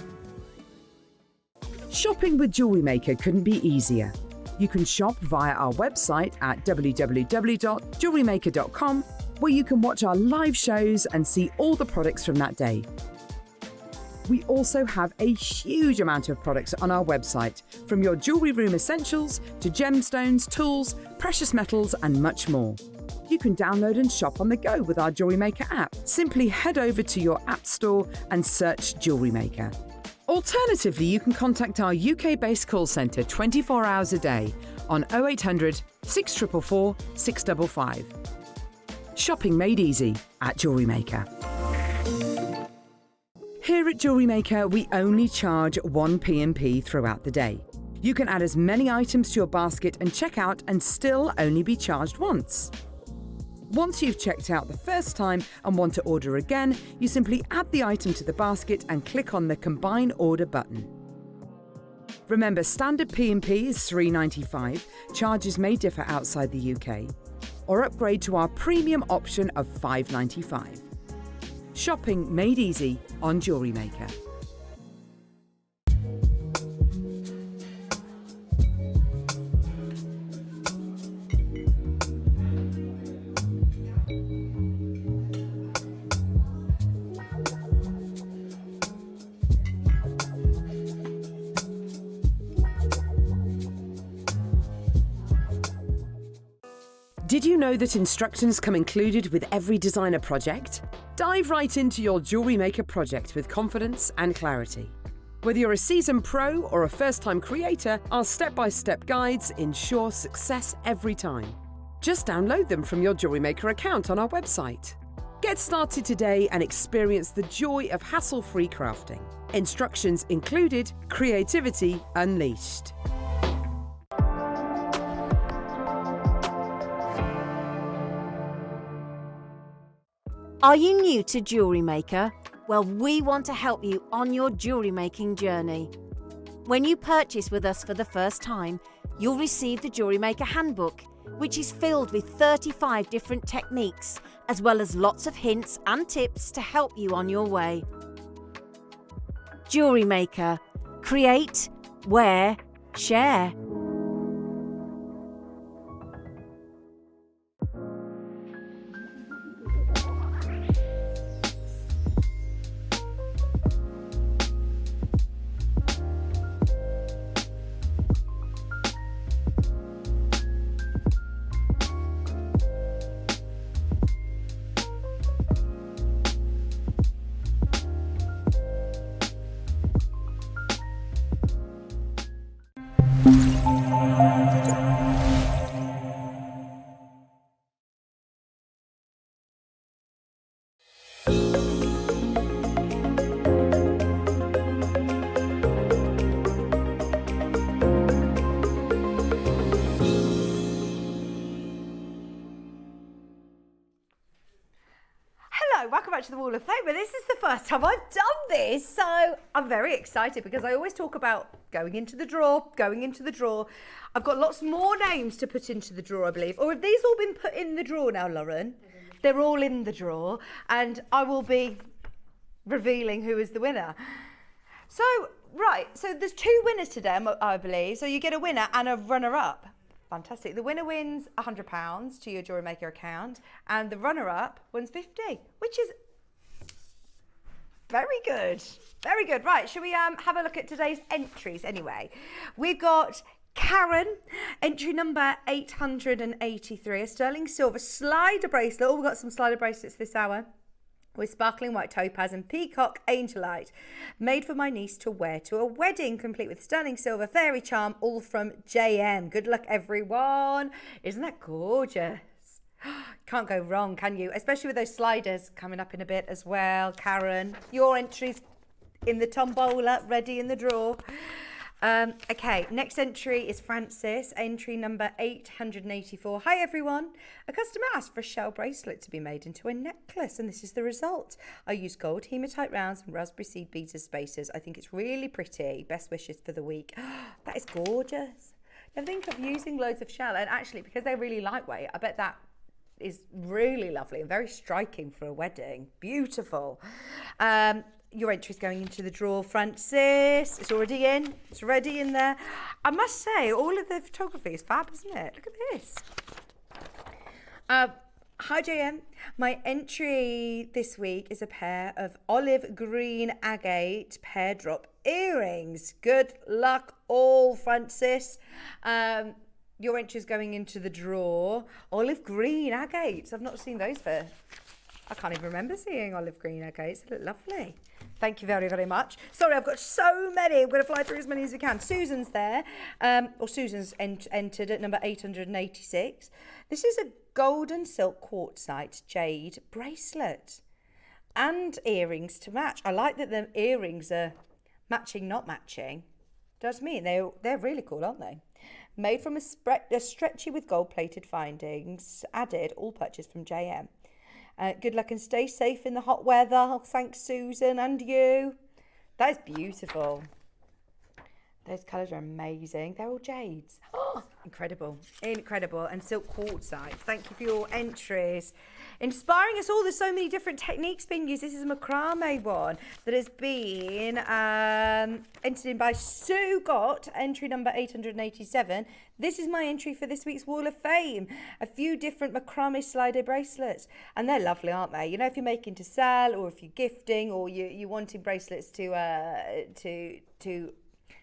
Shopping with Jewellery Maker couldn't be easier. You can shop via our website at www.jewellerymaker.com, where you can watch our live shows and see all the products from that day. We also have a huge amount of products on our website, from your jewellery room essentials to gemstones, tools, precious metals and much more. You can download and shop on the go with our Jewellery Maker app. Simply head over to your app store and search Jewellery Maker. Alternatively, you can contact our UK-based call centre 24 hours a day on 0800 644 655. Shopping made easy at Jewellery Maker. Here at Jewellery Maker, we only charge one P&P throughout the day. You can add as many items to your basket and check out and still only be charged once. Once you've checked out the first time and want to order again, you simply add the item to the basket and click on the Combine Order button. Remember, standard P&P is $3.95, charges may differ outside the UK, or upgrade to our premium option of $5.95. Shopping made easy on Jewellery Maker. Did you know that instructions come included with every designer project? Dive right into your Jewellery Maker project with confidence and clarity. Whether you're a seasoned pro or a first-time creator, our step-by-step guides ensure success every time. Just download them from your Jewellery Maker account on our website. Get started today and experience the joy of hassle-free crafting. Instructions included, creativity unleashed. Are you new to Jewellery Maker? Well, we want to help you on your jewellery making journey. When you purchase with us for the first time, you'll receive the Jewellery Maker Handbook, which is filled with 35 different techniques, as well as lots of hints and tips to help you on your way. Jewellery Maker. Create, wear, share. welcome back to the Wall of Fame. But this is the first time I've done this, so I'm very excited because I always talk about going into the drawer. I've got lots more names to put into the drawer, I believe. Or have these all been put in the drawer now, Lauren? They're all in the drawer, and I will be revealing who is the winner. So, right, so there's 2 winners today, I believe. So you get a winner and a runner-up. Fantastic. The winner wins £100 to your JewelleryMaker account, and the runner-up wins 50, which is very good. Very good. Right, shall we have a look at today's entries anyway? We've got Karen, entry number 883, a sterling silver slider bracelet. Oh, we've got some slider bracelets this hour, with sparkling white topaz and peacock angelite, made for my niece to wear to a wedding, complete with sterling silver fairy charm, all from JM. Good luck, everyone. Isn't that gorgeous? Can't go wrong, can you? Especially with those sliders coming up in a bit as well. Karen, your entry's in the tombola, ready in the drawer. Okay, next entry is Francis, entry number 884. Hi everyone. A customer asked for a shell bracelet to be made into a necklace, and this is the result. I use gold hematite rounds and raspberry seed beads as spacers. I think it's really pretty. Best wishes for the week. That is gorgeous. I think of using loads of shell, and actually because they're really lightweight, I bet that is really lovely and very striking for a wedding. Beautiful. Your entry's going into the drawer, Francis. It's already in. It's ready in there. I must say, all of the photography is fab, isn't it? Look at this. Hi, JM. My entry this week is a pair of olive green agate pear drop earrings. Good luck all, Francis. Your entry's going into the drawer. Olive green agates. I've not seen those for... I can't even remember seeing olive green agates. They look lovely. Thank you very, very much. Sorry, I've got so many. I'm going to fly through as many as we can. Susan's there, or Susan's entered at number 886. This is a golden silk quartzite jade bracelet and earrings to match. I like that the earrings are matching, not matching. Does mean they're really cool, aren't they? Made from a stretchy with gold-plated findings. Added, all purchased from JM. Good luck and stay safe in the hot weather. Thanks, Susan, and you. That is beautiful. Those colours are amazing. They're all jades. Oh, incredible. Incredible. And silk quartzite. Thank you for your entries. Inspiring us all. There's so many different techniques being used. This is a macrame one that has been entered in by Sue Gott, entry number 887. This is my entry for this week's Wall of Fame. A few different macrame slider bracelets. And they're lovely, aren't they? You know, if you're making to sell, or if you're gifting, or you're wanting bracelets to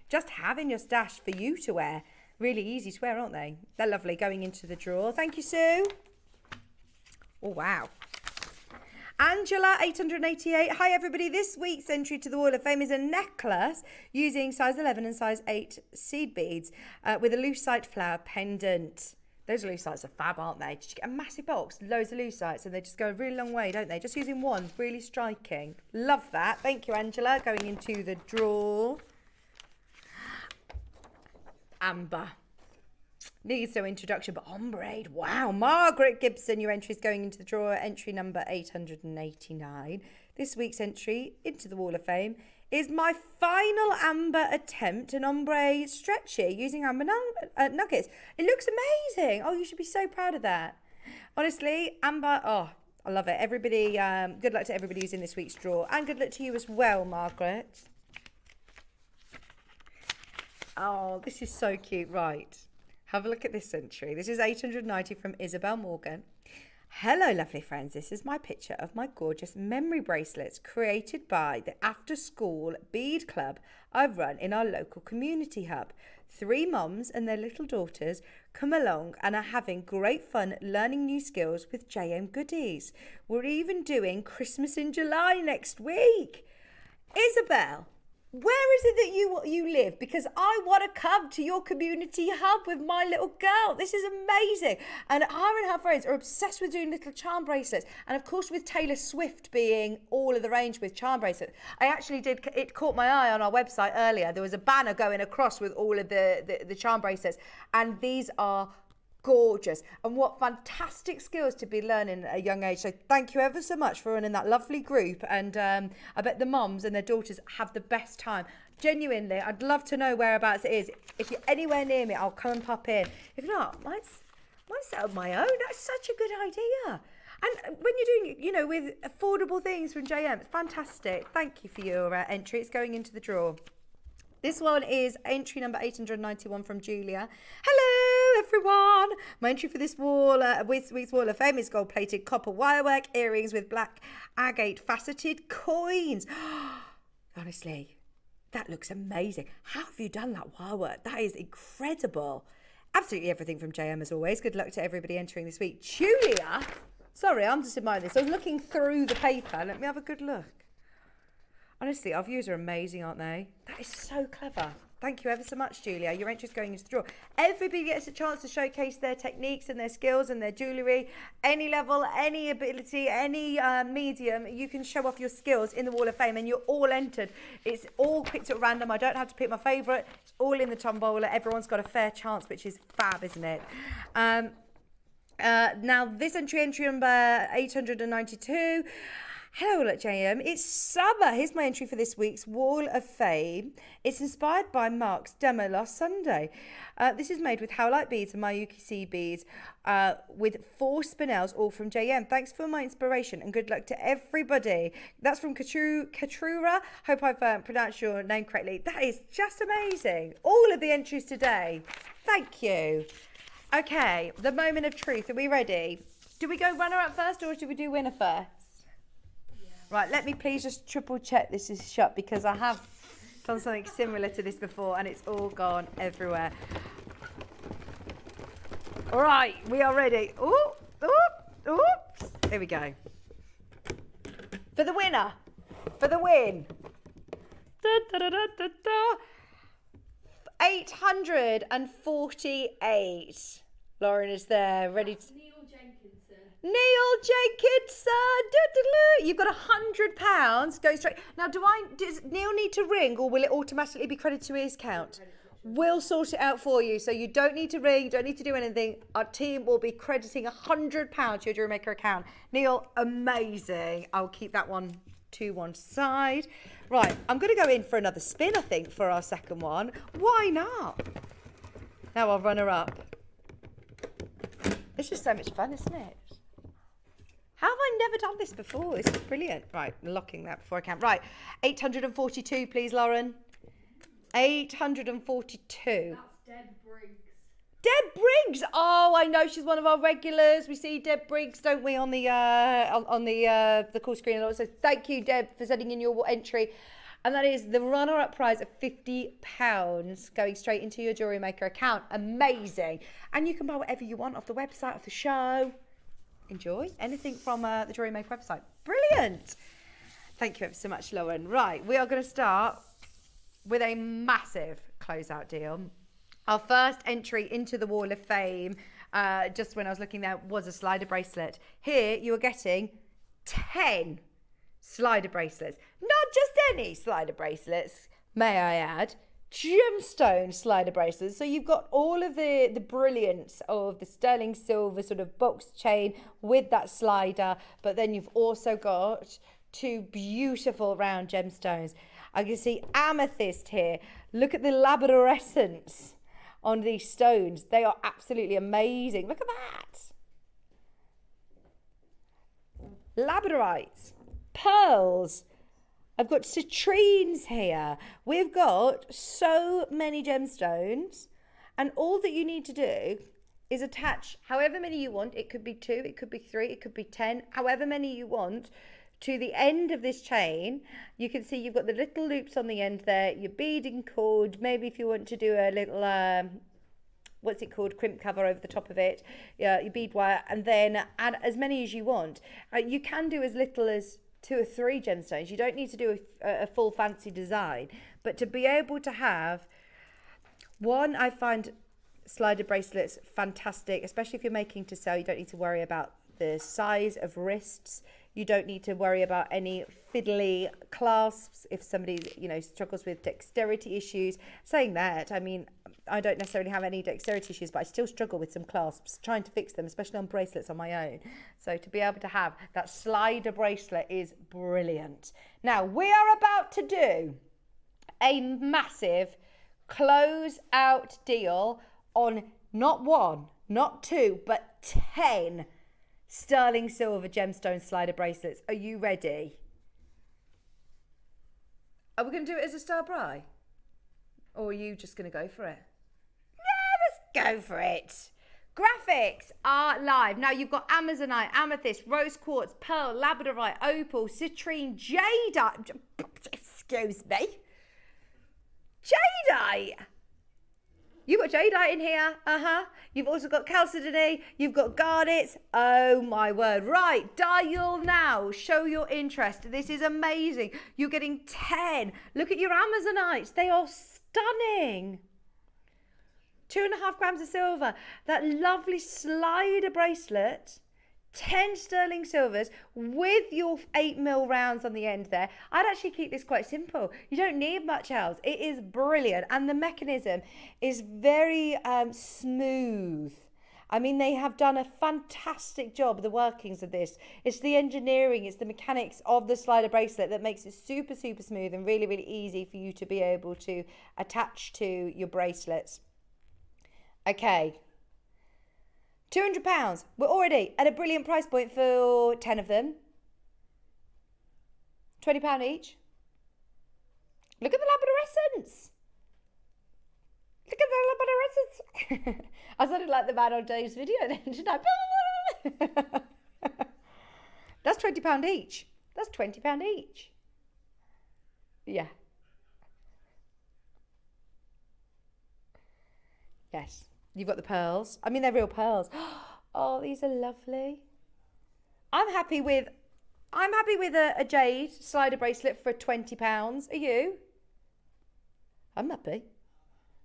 just have in your stash for you to wear. Really easy to wear, aren't they? They're lovely. Going into the drawer. Thank you, Sue. Oh, wow. Angela, 888. Hi, everybody. This week's entry to the Wall of Fame is a necklace using size 11 and size 8 seed beads with a lucite flower pendant. Those lucites are fab, aren't they? Just get a massive box, loads of lucites, and they just go a really long way, don't they? Just using one, really striking. Love that. Thank you, Angela. Going into the drawer. Amber. Needs no introduction, but ombre. Wow. Margaret Gibson, your entry is going into the drawer. Entry number 889. This week's entry into the Wall of Fame is my final amber attempt, an ombre stretchy using amber nuggets. It looks amazing. Oh, you should be so proud of that. Honestly, amber, oh, I love it. Everybody, good luck to everybody who's in this week's draw. And good luck to you as well, Margaret. Oh, this is so cute. Right. Have a look at this entry. This is 890 from Isabel Morgan. Hello, lovely friends. This is my picture of my gorgeous memory bracelets created by the after-school bead club I've run in our local community hub. 3 mums and their little daughters come along and are having great fun learning new skills with JM goodies. We're even doing Christmas in July next week. Isabel, where is it that you live? Because I want to come to your community hub with my little girl. This is amazing. And her and her friends are obsessed with doing little charm bracelets. And of course, with Taylor Swift being all of the range with charm bracelets, I actually did, it caught my eye on our website earlier. There was a banner going across with all of the charm bracelets. And these are gorgeous, and what fantastic skills to be learning at a young age. So thank you ever so much for running that lovely group, and I bet the mums and their daughters have the best time. Genuinely, I'd love to know whereabouts it is. If you're anywhere near me, I'll come and pop in. If not, might set up my own. That's such a good idea. And when you're doing, you know, with affordable things from JM, it's fantastic. Thank you for your entry. It's going into the drawer. This one is entry number 891 from Julia. Hello, everyone. My entry for this week's Wall of Fame is gold-plated copper wirework earrings with black agate faceted coins. Honestly, that looks amazing. How have you done that wirework? That is incredible. Absolutely everything from JM as always. Good luck to everybody entering this week. Julia, sorry, I'm just admiring this. I was looking through the paper. Let me have a good look. Honestly, our views are amazing, aren't they? That is so clever. Thank you ever so much, Julia. Your entry is going into the drawer. Everybody gets a chance to showcase their techniques and their skills and their jewellery. Any level, any ability, any medium, you can show off your skills in the Wall of Fame, and you're all entered. It's all picked at random. I don't have to pick my favourite. It's all in the tombola. Everyone's got a fair chance, which is fab, isn't it? Now, this entry number 892. Hello at JM, it's summer. Here's my entry for this week's Wall of Fame. It's inspired by Mark's demo last Sunday. This is made with howlite beads and Mayuki sea beads with 4 spinels, all from JM. Thanks for my inspiration and good luck to everybody. That's from Katrura. Hope I've pronounced your name correctly. That is just amazing. All of the entries today. Thank you. Okay, the moment of truth. Are we ready? Do we go runner up first or do we do winner first? Right, let me please just triple check this is shut, because I have done something similar to this before and it's all gone everywhere. All right, we are ready. Oops. Here we go. For the winner, for the win. 848. Lauren is there, ready to... Neil Jenkinson, you've got £100 going straight. Now, does Neil need to ring, or will it automatically be credited to his account? We'll sort it out for you, so you don't need to ring, you don't need to do anything. Our team will be crediting £100 to your JewelleryMaker account. Neil, amazing. I'll keep that one to one side. Right, I'm going to go in for another spin, I think, for our second one. Why not? Now I'll run her up. It's just so much fun, isn't it? How have I never done this before? This is brilliant. Right, I'm locking that before I can. Right, 842, please, Lauren. 842. That's Deb Briggs. Deb Briggs. Oh, I know she's one of our regulars. We see Deb Briggs, don't we, on the call screen. So thank you, Deb, for sending in your entry. And that is the runner-up prize of £50 going straight into your JewelleryMaker account. Amazing. And you can buy whatever you want off the website, off the show. Enjoy anything from the JewelleryMaker website. Brilliant. Thank you ever so much, Lauren. Right, we are going to start with a massive closeout deal. Our first entry into the Wall of Fame, just when I was looking there, was a slider bracelet. Here, you are getting 10 slider bracelets. Not just any slider bracelets, may I add. Gemstone slider bracelets. So you've got all of the brilliance of the sterling silver sort of box chain with that slider, but then you've also got 2 beautiful round gemstones. I can see amethyst here. Look at the labradorescence on these stones. They are absolutely amazing. Look at that. Labradorites, pearls. I've got citrines here. We've got so many gemstones, and all that you need to do is attach however many you want. It could be 2, it could be 3, it could be 10, however many you want, to the end of this chain. You can see you've got the little loops on the end there, your beading cord, maybe if you want to do a little, what's it called, crimp cover over the top of it, your bead wire, and then add as many as you want. You can do as little as 2 or 3 gemstones. You don't need to do a full fancy design, but to be able to have one, I find slider bracelets fantastic, especially if you're making to sell. You don't need to worry about the size of wrists. You don't need to worry about any fiddly clasps if somebody, you know, struggles with dexterity issues. Saying that, I mean, I don't necessarily have any dexterity issues, but I still struggle with some clasps, trying to fix them, especially on bracelets on my own. So to be able to have that slider bracelet is brilliant. Now, we are about to do a massive close-out deal on not one, not two, but 10 sterling silver gemstone slider bracelets. Are you ready? Are we going to do it as a star bri? Or are you just going to go for it? Yeah, let's go for it. Graphics are live. Now you've got Amazonite, amethyst, rose quartz, pearl, labradorite, opal, citrine, jadeite. Excuse me. Jadeite. You've got jadeite in here. You've also got chalcedony. You've got garnets. Oh my word. Right. Dial now. Show your interest. This is amazing. You're getting 10. Look at your Amazonites. They are stunning. 2.5 grams of silver. That lovely slider bracelet. 10 sterling silvers with your 8mm rounds on the end there. I'd actually keep this quite simple. You don't need much else. It is brilliant. And the mechanism is very smooth. I mean, they have done a fantastic job, the workings of this. It's the engineering, it's the mechanics of the slider bracelet that makes it super, super smooth and really, really easy for you to be able to attach to your bracelets. Okay. £200. We're already at a brilliant price point for 10 of them. £20 each. Look at the labradorescence. Look at the labradorescence. I sounded like the man on Dave's video then, didn't I? That's £20 each. That's £20 each. Yeah. Yes. You've got the pearls. I mean, they're real pearls. Oh, these are lovely. I'm happy with a jade slider bracelet for £20. Are you? I'm happy.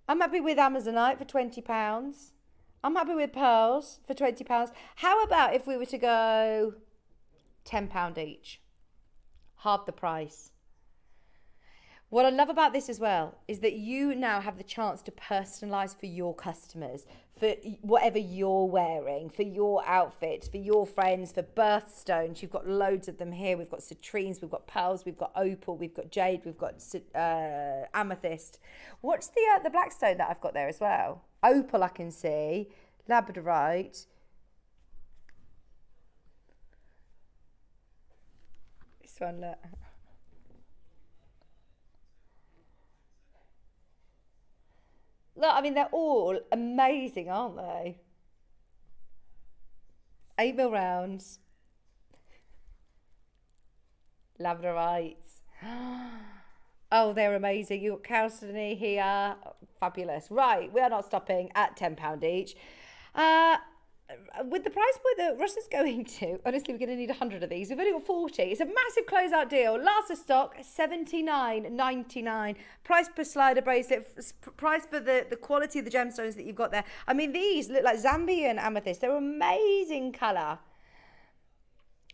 I'm happy with Amazonite for £20. I'm happy with pearls for £20. How about if we were to go £10 each? Half the price. What I love about this as well is that you now have the chance to personalise for your customers, for whatever you're wearing, for your outfits, for your friends, for birthstones. You've got loads of them here. We've got citrines, we've got pearls, we've got opal, we've got jade, we've got amethyst. What's the black stone that I've got there as well? Opal I can see, labradorite. This one, look. Look, I mean, they're all amazing, aren't they? 8mm rounds. Labradorites. Oh, they're amazing. You've got chalcedony here. Fabulous. Right, we are not stopping at £10 each. With the price point that Russ is going to, honestly, we're going to need 100 of these. We've only got 40. It's a massive closeout deal. Last of stock, $79.99. Price per slider bracelet. Price for the quality of the gemstones that you've got there. I mean, these look like Zambian amethyst. They're amazing colour.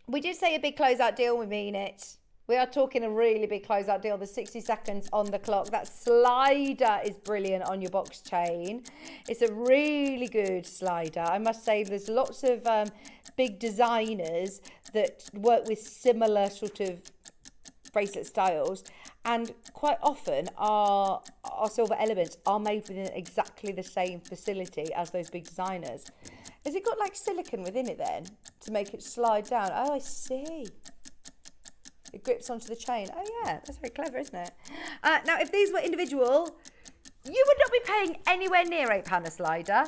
We did say a big closeout deal. We mean it. We are talking a really big closeout deal. There's 60 seconds on the clock. That slider is brilliant on your box chain. It's a really good slider. I must say there's lots of big designers that work with similar sort of bracelet styles. And quite often our silver elements are made within exactly the same facility as those big designers. Has it got like silicone within it then to make it slide down? Oh, I see. It grips onto the chain. Oh yeah, that's very clever, isn't it? Now, if these were individual, you would not be paying anywhere near £8 a slider.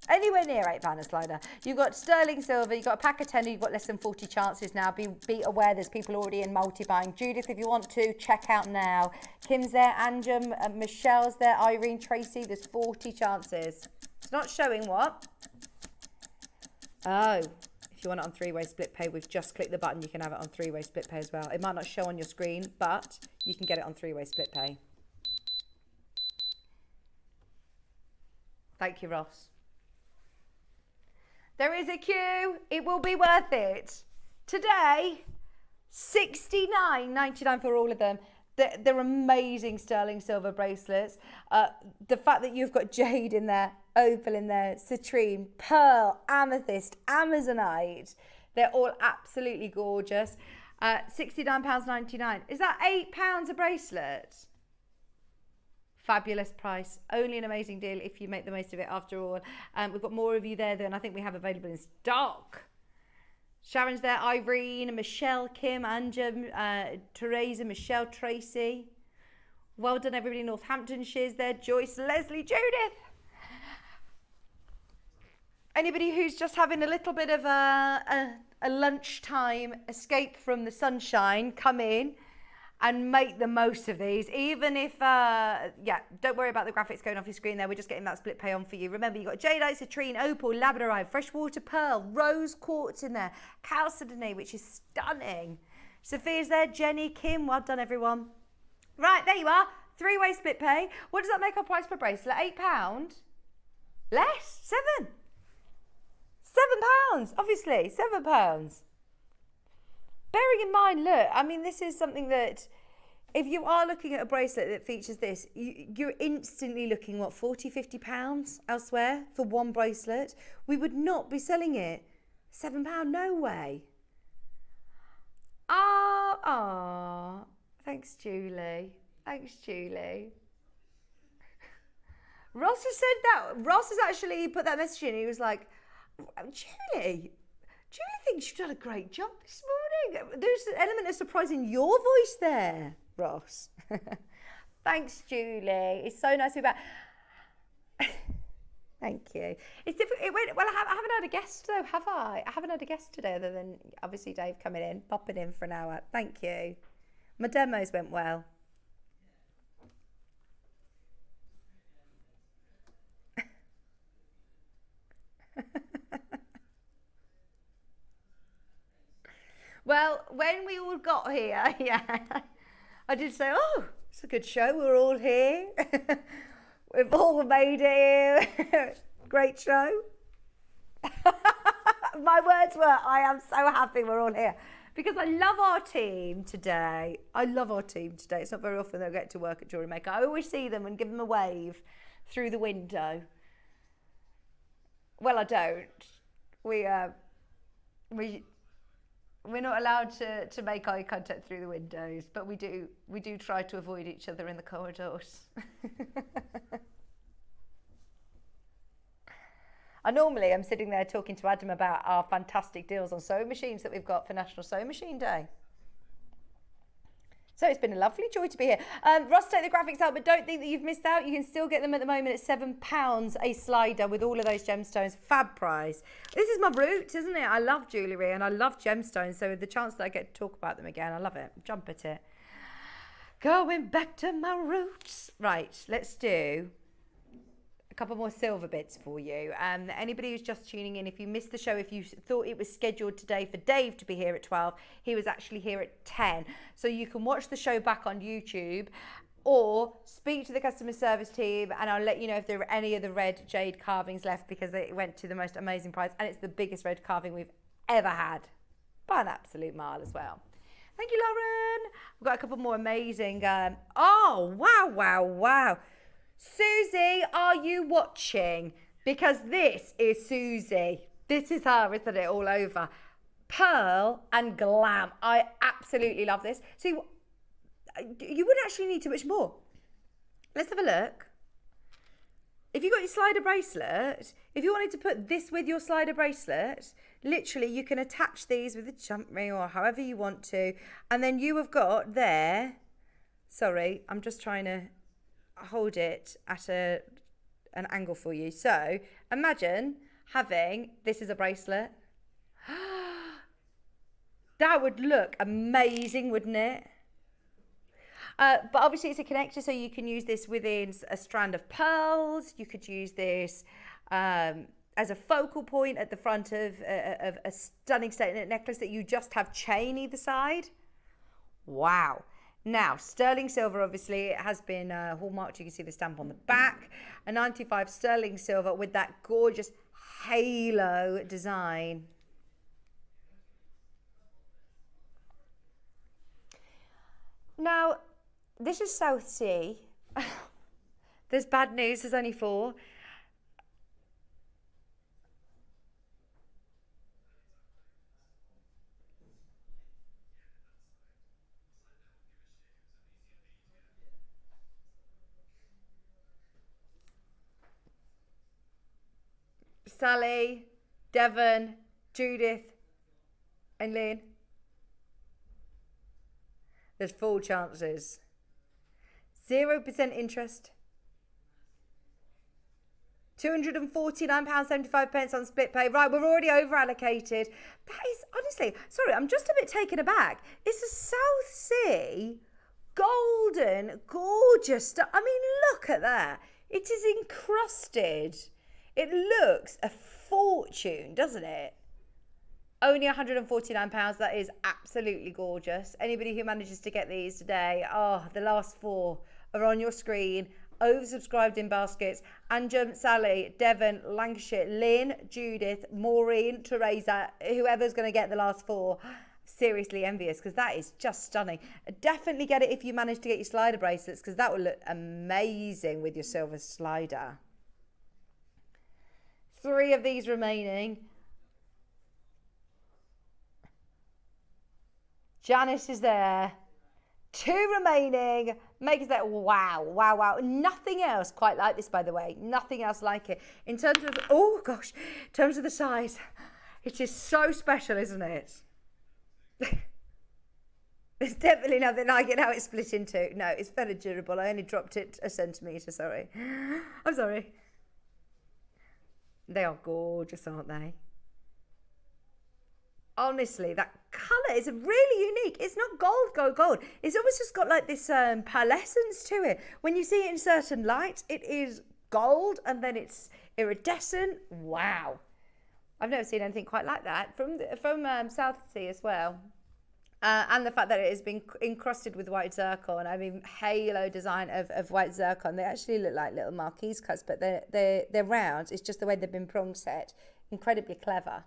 Anywhere near £8 a slider. You've got sterling silver, you've got a pack of 10, you've got less than 40 chances now. Be aware there's people already in multi-buying. Judith, if you want to, check out now. Kim's there, Anjum, Michelle's there, Irene, Tracy, there's 40 chances. It's not showing what? Oh. If you want it on three-way split pay, we've just clicked the button. You can have it on three-way split pay as well. It might not show on your screen, but you can get it on three-way split pay. Thank you, Ross. There is a queue. It will be worth it. Today, $69.99 for all of them. They're amazing sterling silver bracelets. The fact that you've got jade in there, opal in there, citrine, pearl, amethyst, amazonite. They're all absolutely gorgeous. £69.99. Is that £8 a bracelet? Fabulous price. Only an amazing deal if you make the most of it after all. We've got more of you there than I think we have available in stock. Sharon's there, Irene, Michelle, Kim, Anja, Teresa, Michelle, Tracy. Well done, everybody. Northamptonshire's there, Joyce, Leslie, Judith. Anybody who's just having a little bit of a lunchtime escape from the sunshine, come in and make the most of these. Even if, don't worry about the graphics going off your screen there. We're just getting that split pay on for you. Remember, you've got Jadeite, citrine, opal, labradorite, freshwater pearl, rose quartz in there, chalcedony, which is stunning. Sophia's there, Jenny, Kim, well done, everyone. Right, there you are. Three-way split pay. What does that make our price per bracelet? £8? Less? £7? £7, obviously, £7. Bearing in mind, look, I mean, this is something that if you are looking at a bracelet that features this, you're instantly looking, what, £40, £50 elsewhere for one bracelet? We would not be selling it. £7, no way. Thanks, Julie. Thanks, Julie. Ross has said that. Ross has actually put that message in. He was like, Julie thinks you've done a great job this morning. There's an element of surprise in your voice there, Ross. Thanks, Julie. It's so nice to be back. Thank you. It's different. Well, I haven't had a guest though, have I? I haven't had a guest today other than obviously Dave coming in, popping in for an hour. Thank you. My demos went well. Well, when we all got here, I did say, oh, it's a good show. We're all here. We've all made it here. Great show. My words were, I am so happy we're all here. Because I love our team today. It's not very often they'll get to work at JewelleryMaker. I always see them and give them a wave through the window. Well, I don't. We're not allowed to make eye contact through the windows, but we do try to avoid each other in the corridors. Normally I'm sitting there talking to Adam about our fantastic deals on sewing machines that we've got for National Sewing Machine Day. So it's been a lovely joy to be here. Ross, take the graphics out, but don't think that you've missed out. You can still get them at the moment at £7 a slider with all of those gemstones. Fab price. This is my roots, isn't it? I love jewellery and I love gemstones. So with the chance that I get to talk about them again, I love it. Jump at it. Going back to my roots. Right, let's do a couple more silver bits for you. Anybody who's just tuning in, if you missed the show, if you thought it was scheduled today for Dave to be here at 12, he was actually here at 10. So you can watch the show back on YouTube or speak to the customer service team and I'll let you know if there are any of the red jade carvings left because it went to the most amazing price and it's the biggest red carving we've ever had by an absolute mile as well. Thank you, Lauren. We've got a couple more amazing. Oh, wow. Susie, are you watching? Because this is Susie. This is her, isn't it? All over. Pearl and glam. I absolutely love this. See, you wouldn't actually need too much more. Let's have a look. If you got your slider bracelet, if you wanted to put this with your slider bracelet, literally you can attach these with a jump ring or however you want to. And then you have got there, sorry, I'm just trying to hold it at an angle for you. So imagine having this as a bracelet. That would look amazing, wouldn't it? But obviously it's a connector, so you can use this within a strand of pearls. You could use this as a focal point at the front of a stunning statement necklace that you just have chain either side. Wow. Now, sterling silver, obviously, it has been hallmarked. You can see the stamp on the back. A 95 sterling silver with that gorgeous halo design. Now, this is South Sea. There's bad news, there's only 4. Sally, Devon, Judith, and Lynn. There's 4 chances. 0% interest. £249.75 on split pay. Right, we're already over allocated. That is, honestly, sorry, I'm just a bit taken aback. It's a South Sea, golden, gorgeous stuff. I mean, look at that. It is encrusted. It looks a fortune, doesn't it? Only £149. That is absolutely gorgeous. Anybody who manages to get these today, the last 4 are on your screen. Oversubscribed in baskets. Anjum, Sally, Devon, Lancashire, Lynn, Judith, Maureen, Teresa, whoever's going to get the last 4. Seriously envious, because that is just stunning. Definitely get it if you manage to get your slider bracelets, because that will look amazing with your silver slider. 3 of these remaining. Janice is there. 2 remaining. Make us that. Wow, wow, wow. Nothing else quite like this, by the way. Nothing else like it. In terms of, oh gosh, in terms of the size, it is so special, isn't it? There's definitely nothing like it. How it's split in 2. No, it's very durable. I only dropped it a centimetre, sorry. I'm sorry. They are gorgeous, aren't they? Honestly, that colour is really unique. It's not gold. It's almost just got like this pearlescence to it. When you see it in certain lights, it is gold and then it's iridescent. Wow. I've never seen anything quite like that from South Sea as well. And the fact that it has been encrusted with white zircon. I mean, halo design of white zircon. They actually look like little marquise cuts, but they're round. It's just the way they've been prong set. Incredibly clever.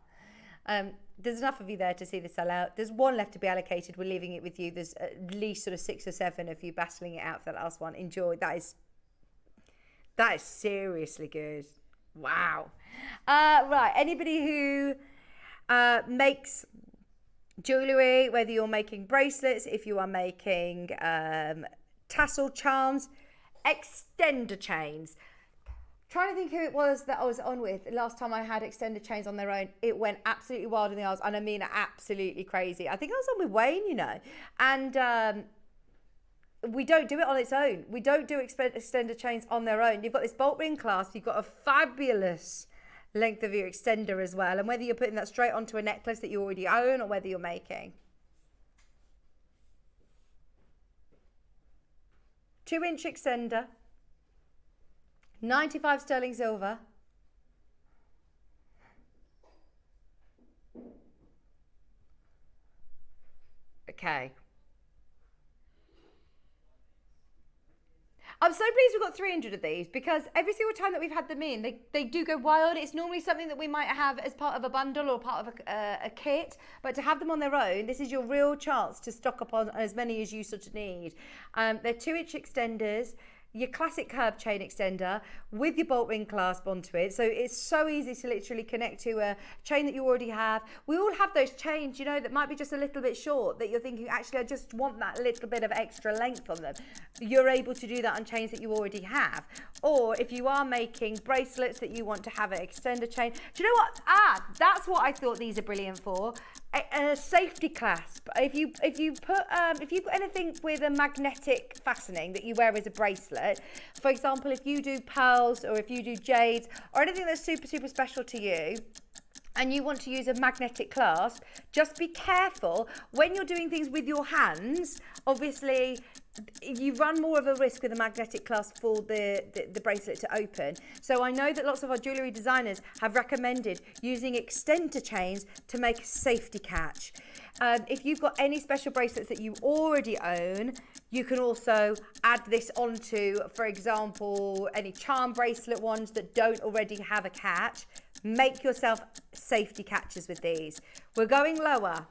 There's enough of you there to see this sell out. There's 1 left to be allocated. We're leaving it with you. There's at least sort of 6 or 7 of you battling it out for that last one. Enjoy. That is seriously good. Wow. Right. Anybody who makes jewellery, whether you're making bracelets, if you are making tassel charms, extender chains. Trying to think who it was that I was on with last time I had extender chains on their own. It went absolutely wild in the aisles, and I mean absolutely crazy. I think I was on with Wayne, you know, and we don't do it on its own. We don't do extender chains on their own. You've got this bolt ring clasp. You've got a fabulous length of your extender as well, and whether you're putting that straight onto a necklace that you already own or whether you're making. 2-inch extender. 95 sterling silver. Okay. I'm so pleased we've got 300 of these, because every single time that we've had them in, they do go wild. It's normally something that we might have as part of a bundle or part of a kit, but to have them on their own, this is your real chance to stock up on as many as you sort of need. They're 2-inch extenders. Your classic curb chain extender with your bolt ring clasp onto it, so it's so easy to literally connect to a chain that you already have. We all have those chains, you know, that might be just a little bit short, that you're thinking, actually I just want that little bit of extra length on them. You're able to do that on chains that you already have. Or if you are making bracelets that you want to have an extender chain, do you know what, that's what I thought these are brilliant for. A safety clasp. If you've got anything with a magnetic fastening that you wear as a bracelet, for example, if you do pearls or if you do jades or anything that's super special to you, and you want to use a magnetic clasp, just be careful when you're doing things with your hands. Obviously, you run more of a risk with a magnetic clasp for the bracelet to open. So I know that lots of our jewellery designers have recommended using extender chains to make a safety catch. If you've got any special bracelets that you already own, you can also add this onto, for example, any charm bracelet ones that don't already have a catch. Make yourself safety catches with these. We're going lower.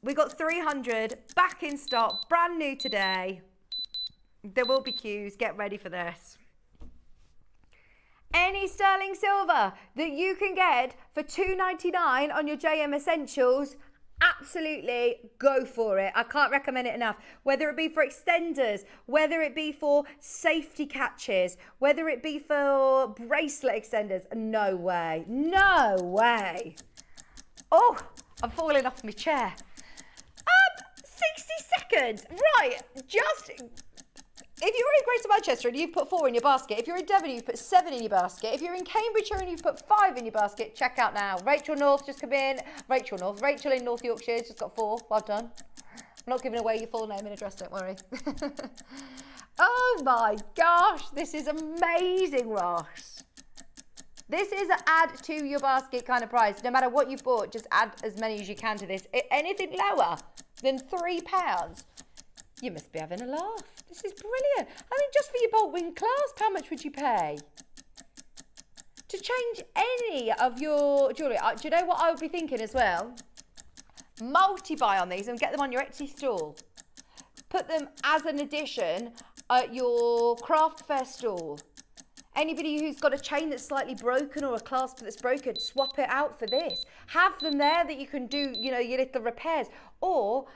We got 300 back in stock, brand new today. There will be queues. Get ready for this. Any sterling silver that you can get for $2.99 on your JM Essentials, absolutely go for it. I can't recommend it enough. Whether it be for extenders, whether it be for safety catches, whether it be for bracelet extenders, no way. No way. Oh, I'm falling off my chair. 60 seconds. Right, just... If you're in Greater Manchester and you've put 4 in your basket, if you're in Devon, you've put 7 in your basket. If you're in Cambridgeshire and you've put 5 in your basket, check out now. Rachel North just come in. Rachel in North Yorkshire just got 4. Well done. I'm not giving away your full name and address, don't worry. Oh my gosh, this is amazing, Ross. This is an add to your basket kind of price. No matter what you've bought, just add as many as you can to this. Anything lower than £3, you must be having a laugh. This is brilliant. I mean, just for your bolt wing clasp, how much would you pay? To change any of your jewellery. Do you know what I would be thinking as well? Multi-buy on these and get them on your Etsy stall. Put them as an addition at your craft fair stall. Anybody who's got a chain that's slightly broken or a clasp that's broken, swap it out for this. Have them there that you can do, you know, your little repairs. Or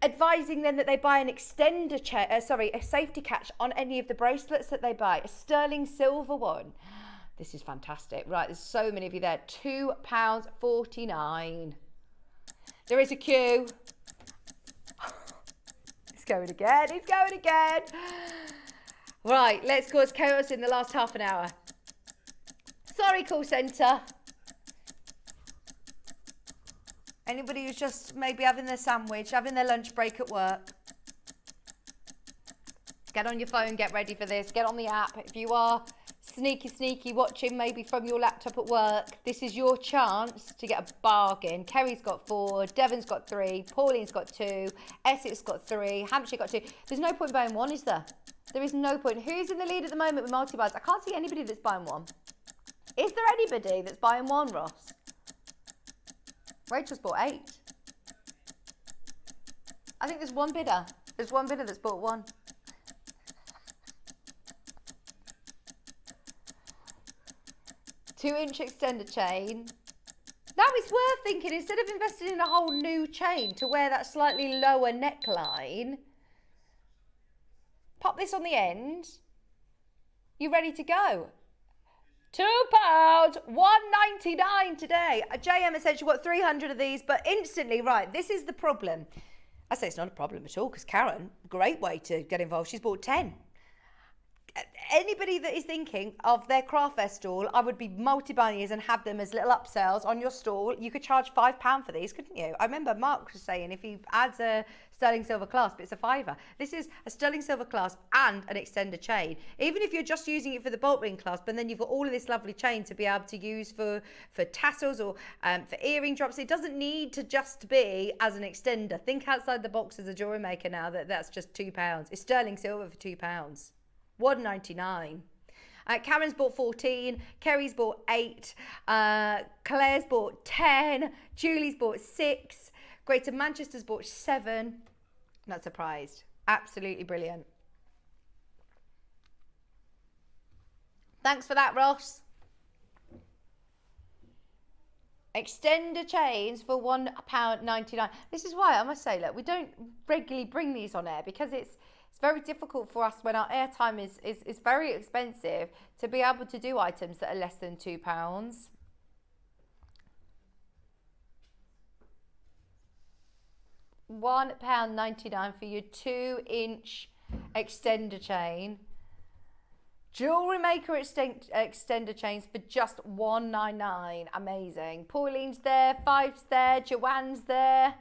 advising them that they buy an extender a safety catch on any of the bracelets that they buy, a sterling silver one. This is fantastic. Right, there's so many of you there. £2.49. There is a queue. It's going again. It's going again. Right, let's cause chaos in the last half an hour. Sorry, call centre. Anybody who's just maybe having their sandwich, having their lunch break at work. Get on your phone, get ready for this. Get on the app. If you are sneaky watching maybe from your laptop at work, this is your chance to get a bargain. Kerry's got 4, Devon's got 3, Pauline's got 2, Essex got 3, Hampshire got 2. There's no point buying one, is there? There is no point. Who's in the lead at the moment with multi-buys? I can't see anybody that's buying one. Is there anybody that's buying one, Ross? Rachel's bought 8. I think there's one bidder. There's one bidder that's bought 1. Two-inch extender chain. Now it's worth thinking, instead of investing in a whole new chain to wear that slightly lower neckline, pop this on the end. You're ready to go. £2, $1.99 today. A JM Essential got 300 of these, but instantly, right, this is the problem. I say it's not a problem at all, because Karen, great way to get involved. She's bought 10. Anybody that is thinking of their craft fair stall, I would be multi-buying these and have them as little upsells on your stall. You could charge £5 for these, couldn't you? I remember Mark was saying if he adds a sterling silver clasp, it's a £5. This is a sterling silver clasp and an extender chain. Even if you're just using it for the bolt ring clasp, and then you've got all of this lovely chain to be able to use for tassels or for earring drops. It doesn't need to just be as an extender. Think outside the box as a jewellery maker now. That's just £2. It's sterling silver for £2. $1.99. Karen's bought 14, Kerry's bought 8, Claire's bought 10, Julie's bought 6, Greater Manchester's bought 7. Not surprised. Absolutely brilliant. Thanks for that, Ross. Extender chains for £1.99. This is why I must say, look, we don't regularly bring these on air, because it's very difficult for us when our airtime is very expensive to be able to do items that are less than £2. £1.99 for your 2-inch extender chain. JewelleryMaker extender chains for just $1.99. Amazing. Pauline's there, Five's there, Joanne's there,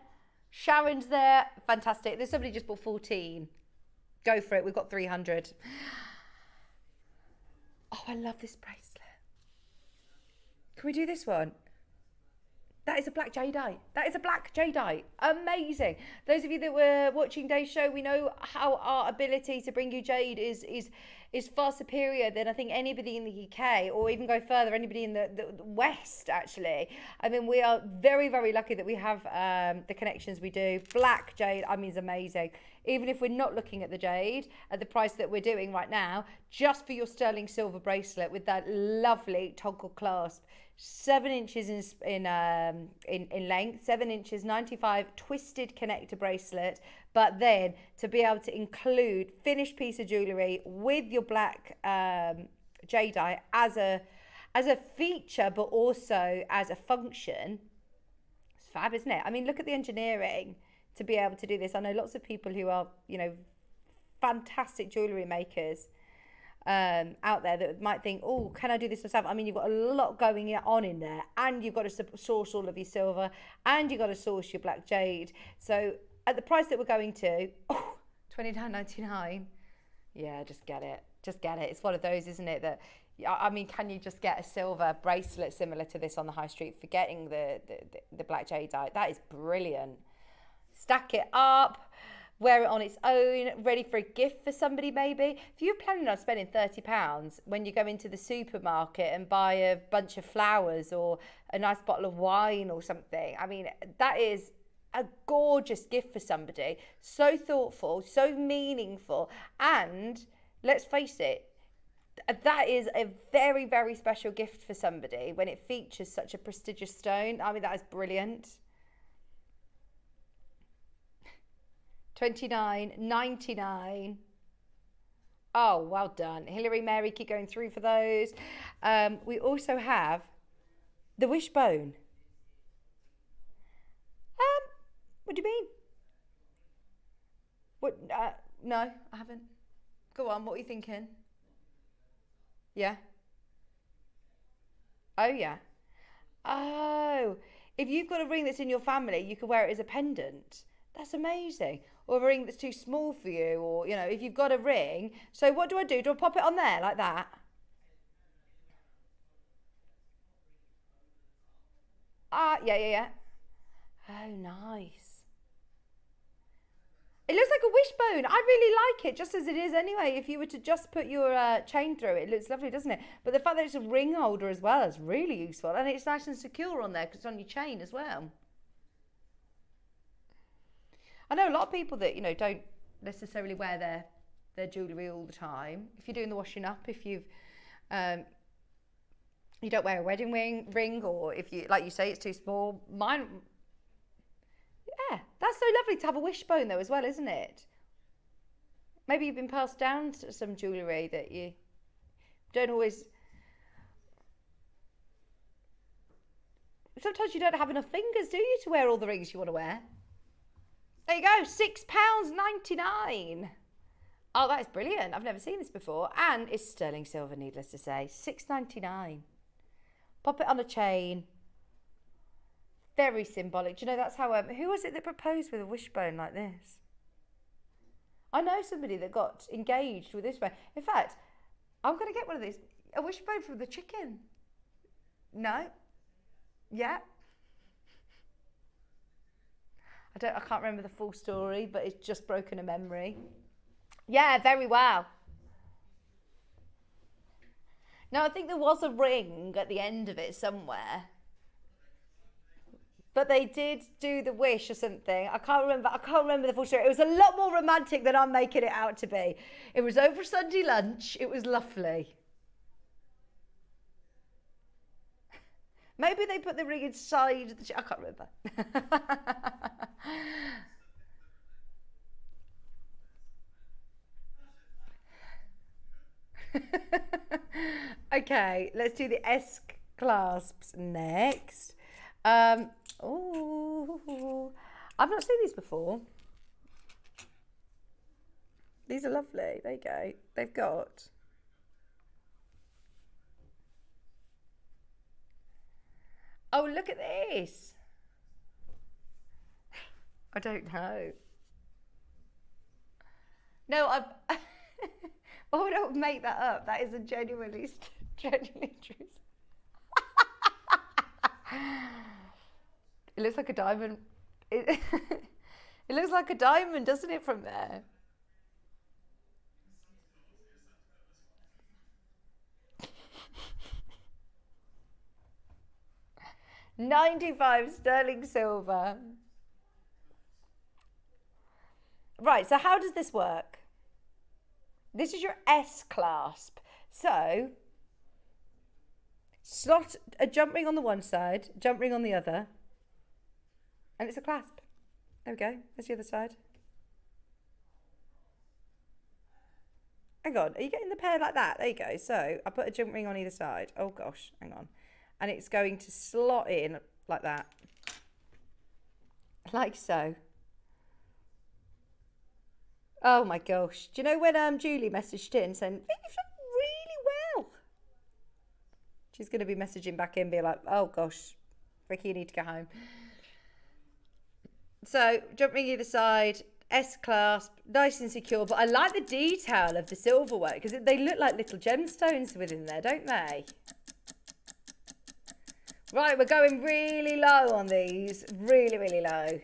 Sharon's there. Fantastic. There's somebody just bought 14. Go for it. We've got 300. Oh, I love this bracelet. Can we do this one? That is a black jadeite. That is a black jadeite. Amazing. Those of you that were watching Dave's show, we know how our ability to bring you jade is far superior than I think anybody in the UK, or even go further, anybody in the West, actually. I mean, we are very, very lucky that we have the connections we do. Black jade, I mean, is amazing. Even if we're not looking at the jade at the price that we're doing right now, just for your sterling silver bracelet with that lovely toggle clasp, 7 inches in length, 7 inches, 95 twisted connector bracelet, but then to be able to include finished piece of jewellery with your black jadeite as a feature, but also as a function. It's fab, isn't it? I mean, look at the engineering to be able to do this. I know lots of people who are, you know, fantastic jewellery makers out there that might think, oh, can I do this myself? I mean, you've got a lot going on in there, and you've got to source all of your silver, and you've got to source your black jade. So at the price that we're going to, $29.99, yeah, just get it. Just get it. It's one of those, isn't it, that, I mean, can you just get a silver bracelet similar to this on the high street, forgetting the black jadeite? That is brilliant. Stack it up, wear it on its own, ready for a gift for somebody maybe. If you're planning on spending £30 when you go into the supermarket and buy a bunch of flowers or a nice bottle of wine or something, I mean, that is a gorgeous gift for somebody. So thoughtful, so meaningful, and let's face it, that is a very, very special gift for somebody when it features such a prestigious stone. I mean, that is brilliant. $29.99. Oh, well done. Hilary, Mary, keep going through for those. We also have the wishbone. What do you mean? What? No, I haven't. Go on, what are you thinking? Yeah. Oh, yeah. Oh, if you've got a ring that's in your family, you can wear it as a pendant. That's amazing. Or a ring that's too small for you, or, you know, if you've got a ring. So what do? Do I pop it on there like that? Yeah. Oh, nice. It looks like a wishbone. I really like it, just as it is anyway. If you were to just put your chain through it, it looks lovely, doesn't it? But the fact that it's a ring holder as well is really useful. And it's nice and secure on there because it's on your chain as well. I know a lot of people that, you know, don't necessarily wear their jewellery all the time. If you're doing the washing up, if you don't wear a wedding ring, or if you, like you say, it's too small. Mine, yeah, that's so lovely to have a wishbone though as well, isn't it? Maybe you've been passed down to some jewellery that you don't always. Sometimes you don't have enough fingers, do you, to wear all the rings you want to wear? There you go, £6.99. Oh, that is brilliant. I've never seen this before. And it's sterling silver, needless to say. £6.99. Pop it on a chain. Very symbolic. Do you know, that's how, who was it that proposed with a wishbone like this? I know somebody that got engaged with this one. In fact, I'm going to get one of these. A wishbone from the chicken. No? Yeah. I can't remember the full story, but it's just broken a memory. Yeah, very well. No, I think there was a ring at the end of it somewhere. But they did do the wish or something. I can't remember the full story. It was a lot more romantic than I'm making it out to be. It was over Sunday lunch. It was lovely. Maybe they put the ring inside the... I can't remember. Okay, let's do the S clasps next. Oh, I've not seen these before. These are lovely. There you go. They've got... Oh, look at this. I don't know. No, I don't make that up. That is a genuinely true. It looks like a diamond. It looks like a diamond, doesn't it, from there? £95 sterling silver. Right, so how does this work? This is your S clasp. So, slot a jump ring on the one side, jump ring on the other, and it's a clasp. There we go. There's the other side. Hang on, are you getting the pair like that? There you go. So, I put a jump ring on either side. Oh gosh, hang on. And it's going to slot in like that. Like so. Oh my gosh. Do you know when Julie messaged in saying, "You've done really well"? She's going to be messaging back in, be like, "Oh gosh, Vicki, you need to go home." So, jump ring either side, S clasp, nice and secure. But I like the detail of the silver work because they look like little gemstones within there, don't they? Right, we're going really low on these. Really, really low.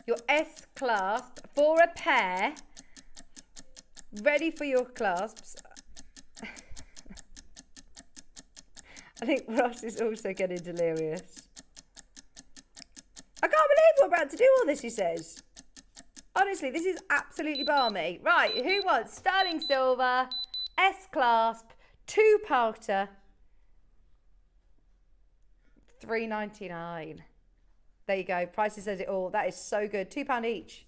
Your S clasp for a pair. Ready for your clasps. I think Ross is also getting delirious. I can't believe we're about to do all this, he says. Honestly, this is absolutely balmy. Right, who wants sterling silver, S clasp, 2-parter, $3.99. There you go. Prices says it all. That is so good. £2 each.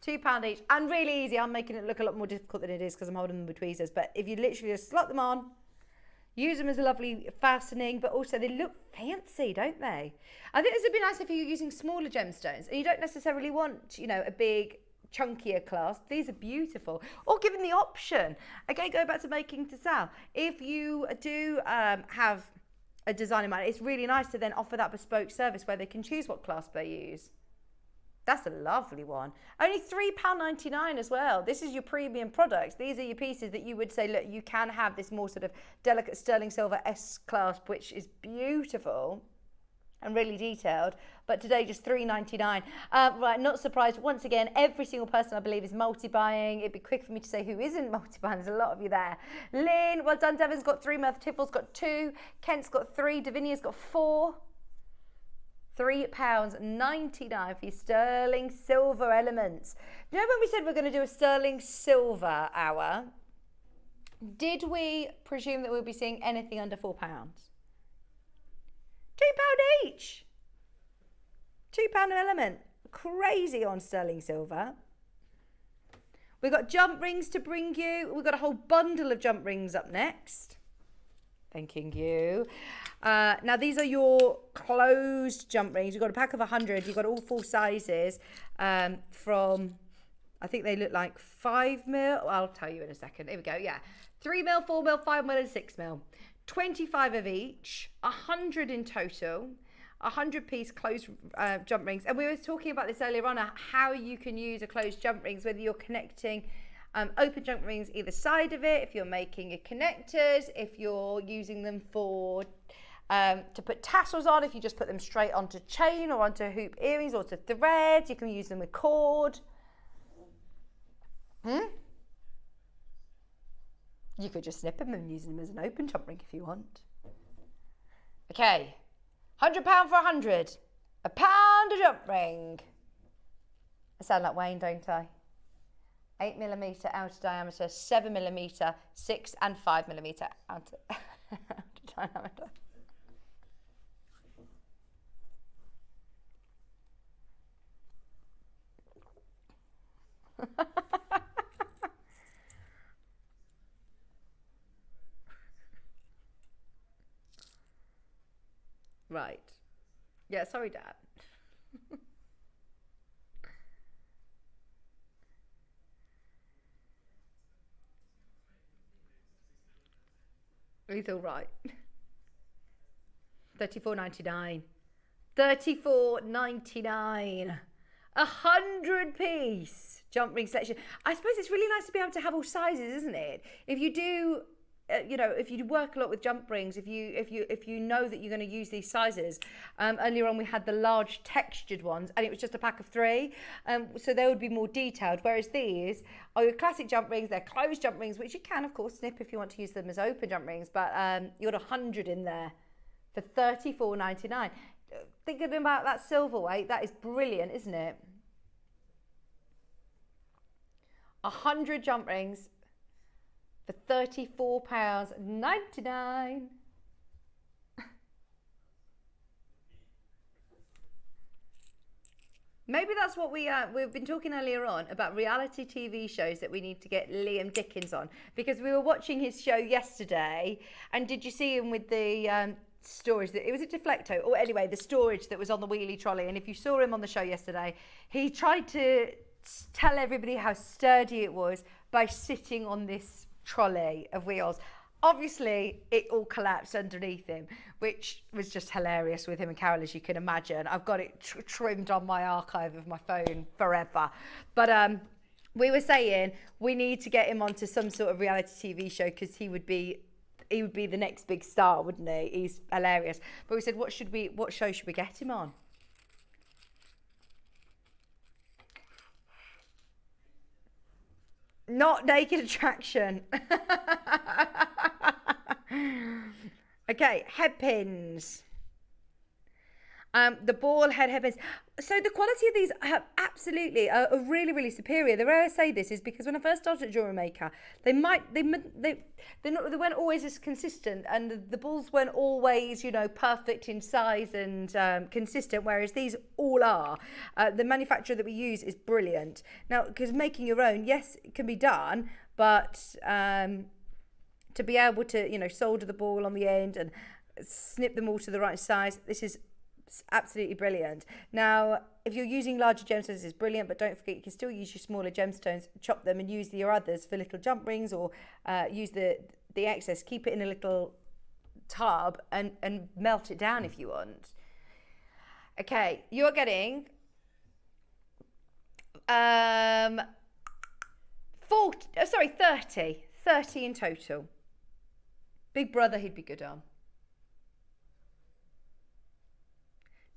£2 each. And really easy. I'm making it look a lot more difficult than it is because I'm holding them with tweezers. But if you literally just slot them on, use them as a lovely fastening, but also they look fancy, don't they? I think this would be nice if you're using smaller gemstones and you don't necessarily want, you know, a big, chunkier clasp. These are beautiful. Or given the option. Again, go back to making to sell. If you do have a design in mind, it's really nice to then offer that bespoke service where they can choose what clasp they use. That's a lovely one. Only £3.99 as well. This is your premium products. These are your pieces that you would say, look, you can have this more sort of delicate sterling silver S clasp, which is beautiful and really detailed. But today, just £3.99. Right, not surprised. Once again, every single person I believe is multi-buying. It'd be quick for me to say who isn't multi-buying. There's a lot of you there. Lynn, well done. Devon's got 3. Murph Tiffle's got 2. Kent's got 3. Davinia's got 4. £3.99 for your sterling silver elements. You know when we said we're going to do a sterling silver hour, did we presume that we'll be seeing anything under £4? £2 each. £2 an element. Crazy on sterling silver. We've got jump rings to bring you. We've got a whole bundle of jump rings up next. Thanking you. Now, these are your closed jump rings. You've got a pack of 100. You've got all 4 sizes from, I think they look like 5 mil. I'll tell you in a second. Here we go. Yeah. 3 mil, 4 mil, 5 mil, and 6 mil. 25 of each. 100 in total. 100-piece closed jump rings. And we were talking about this earlier on, how you can use a closed jump rings, whether you're connecting open jump rings either side of it, if you're making your connectors, if you're using them for to put tassels on, if you just put them straight onto chain or onto hoop earrings or to thread, you can use them with cord. You could just snip them and use them as an open jump ring if you want. Okay, £100 for 100. £1 a jump ring. I sound like Wayne, don't I? 8mm outer diameter, 7mm, 6 and 5mm outer diameter. Right. Yeah, sorry, Dad. He's all right. $34.99. $34.99. 100-piece jump ring selection. I suppose it's really nice to be able to have all sizes, isn't it? If you do you know, if you work a lot with jump rings, if you know that you're going to use these sizes, earlier on we had the large textured ones, and it was just a pack of 3, so they would be more detailed. Whereas these are your classic jump rings. They're closed jump rings, which you can of course snip if you want to use them as open jump rings. But you got 100 in there for $34.99. Thinking about that silver weight, that is brilliant, isn't it? 100 jump rings for £34.99. Maybe that's what we've been talking earlier on about reality TV shows that we need to get Liam Dickens on, because we were watching his show yesterday, and did you see him with the storage that it was a Deflecto, or anyway the storage that was on the wheelie trolley? And if you saw him on the show yesterday, he tried to tell everybody how sturdy it was by sitting on this trolley of wheels. Obviously it all collapsed underneath him, which was just hilarious with him and Carol, as you can imagine. I've got it trimmed on my archive of my phone forever. But we were saying we need to get him onto some sort of reality TV show, because he would be the next big star, wouldn't he? He's hilarious. But we said, what show should we get him on? Not Naked Attraction. Okay, head pins. The ball head pins. So the quality of these are absolutely are really, really superior. The reason I say this is because when I first started at JewelleryMaker, they weren't always as consistent, and the balls weren't always, you know, perfect in size and consistent. Whereas these all are. The manufacturer that we use is brilliant. Now, because making your own, yes, it can be done, but to be able to, you know, solder the ball on the end and snip them all to the right size, this is absolutely brilliant. Now, if you're using larger gemstones, this is brilliant, but don't forget you can still use your smaller gemstones, chop them and use your others for little jump rings, or use the excess, keep it in a little tub and melt it down if you want. Okay, you're getting 30 in total. Big Brother he'd be good on.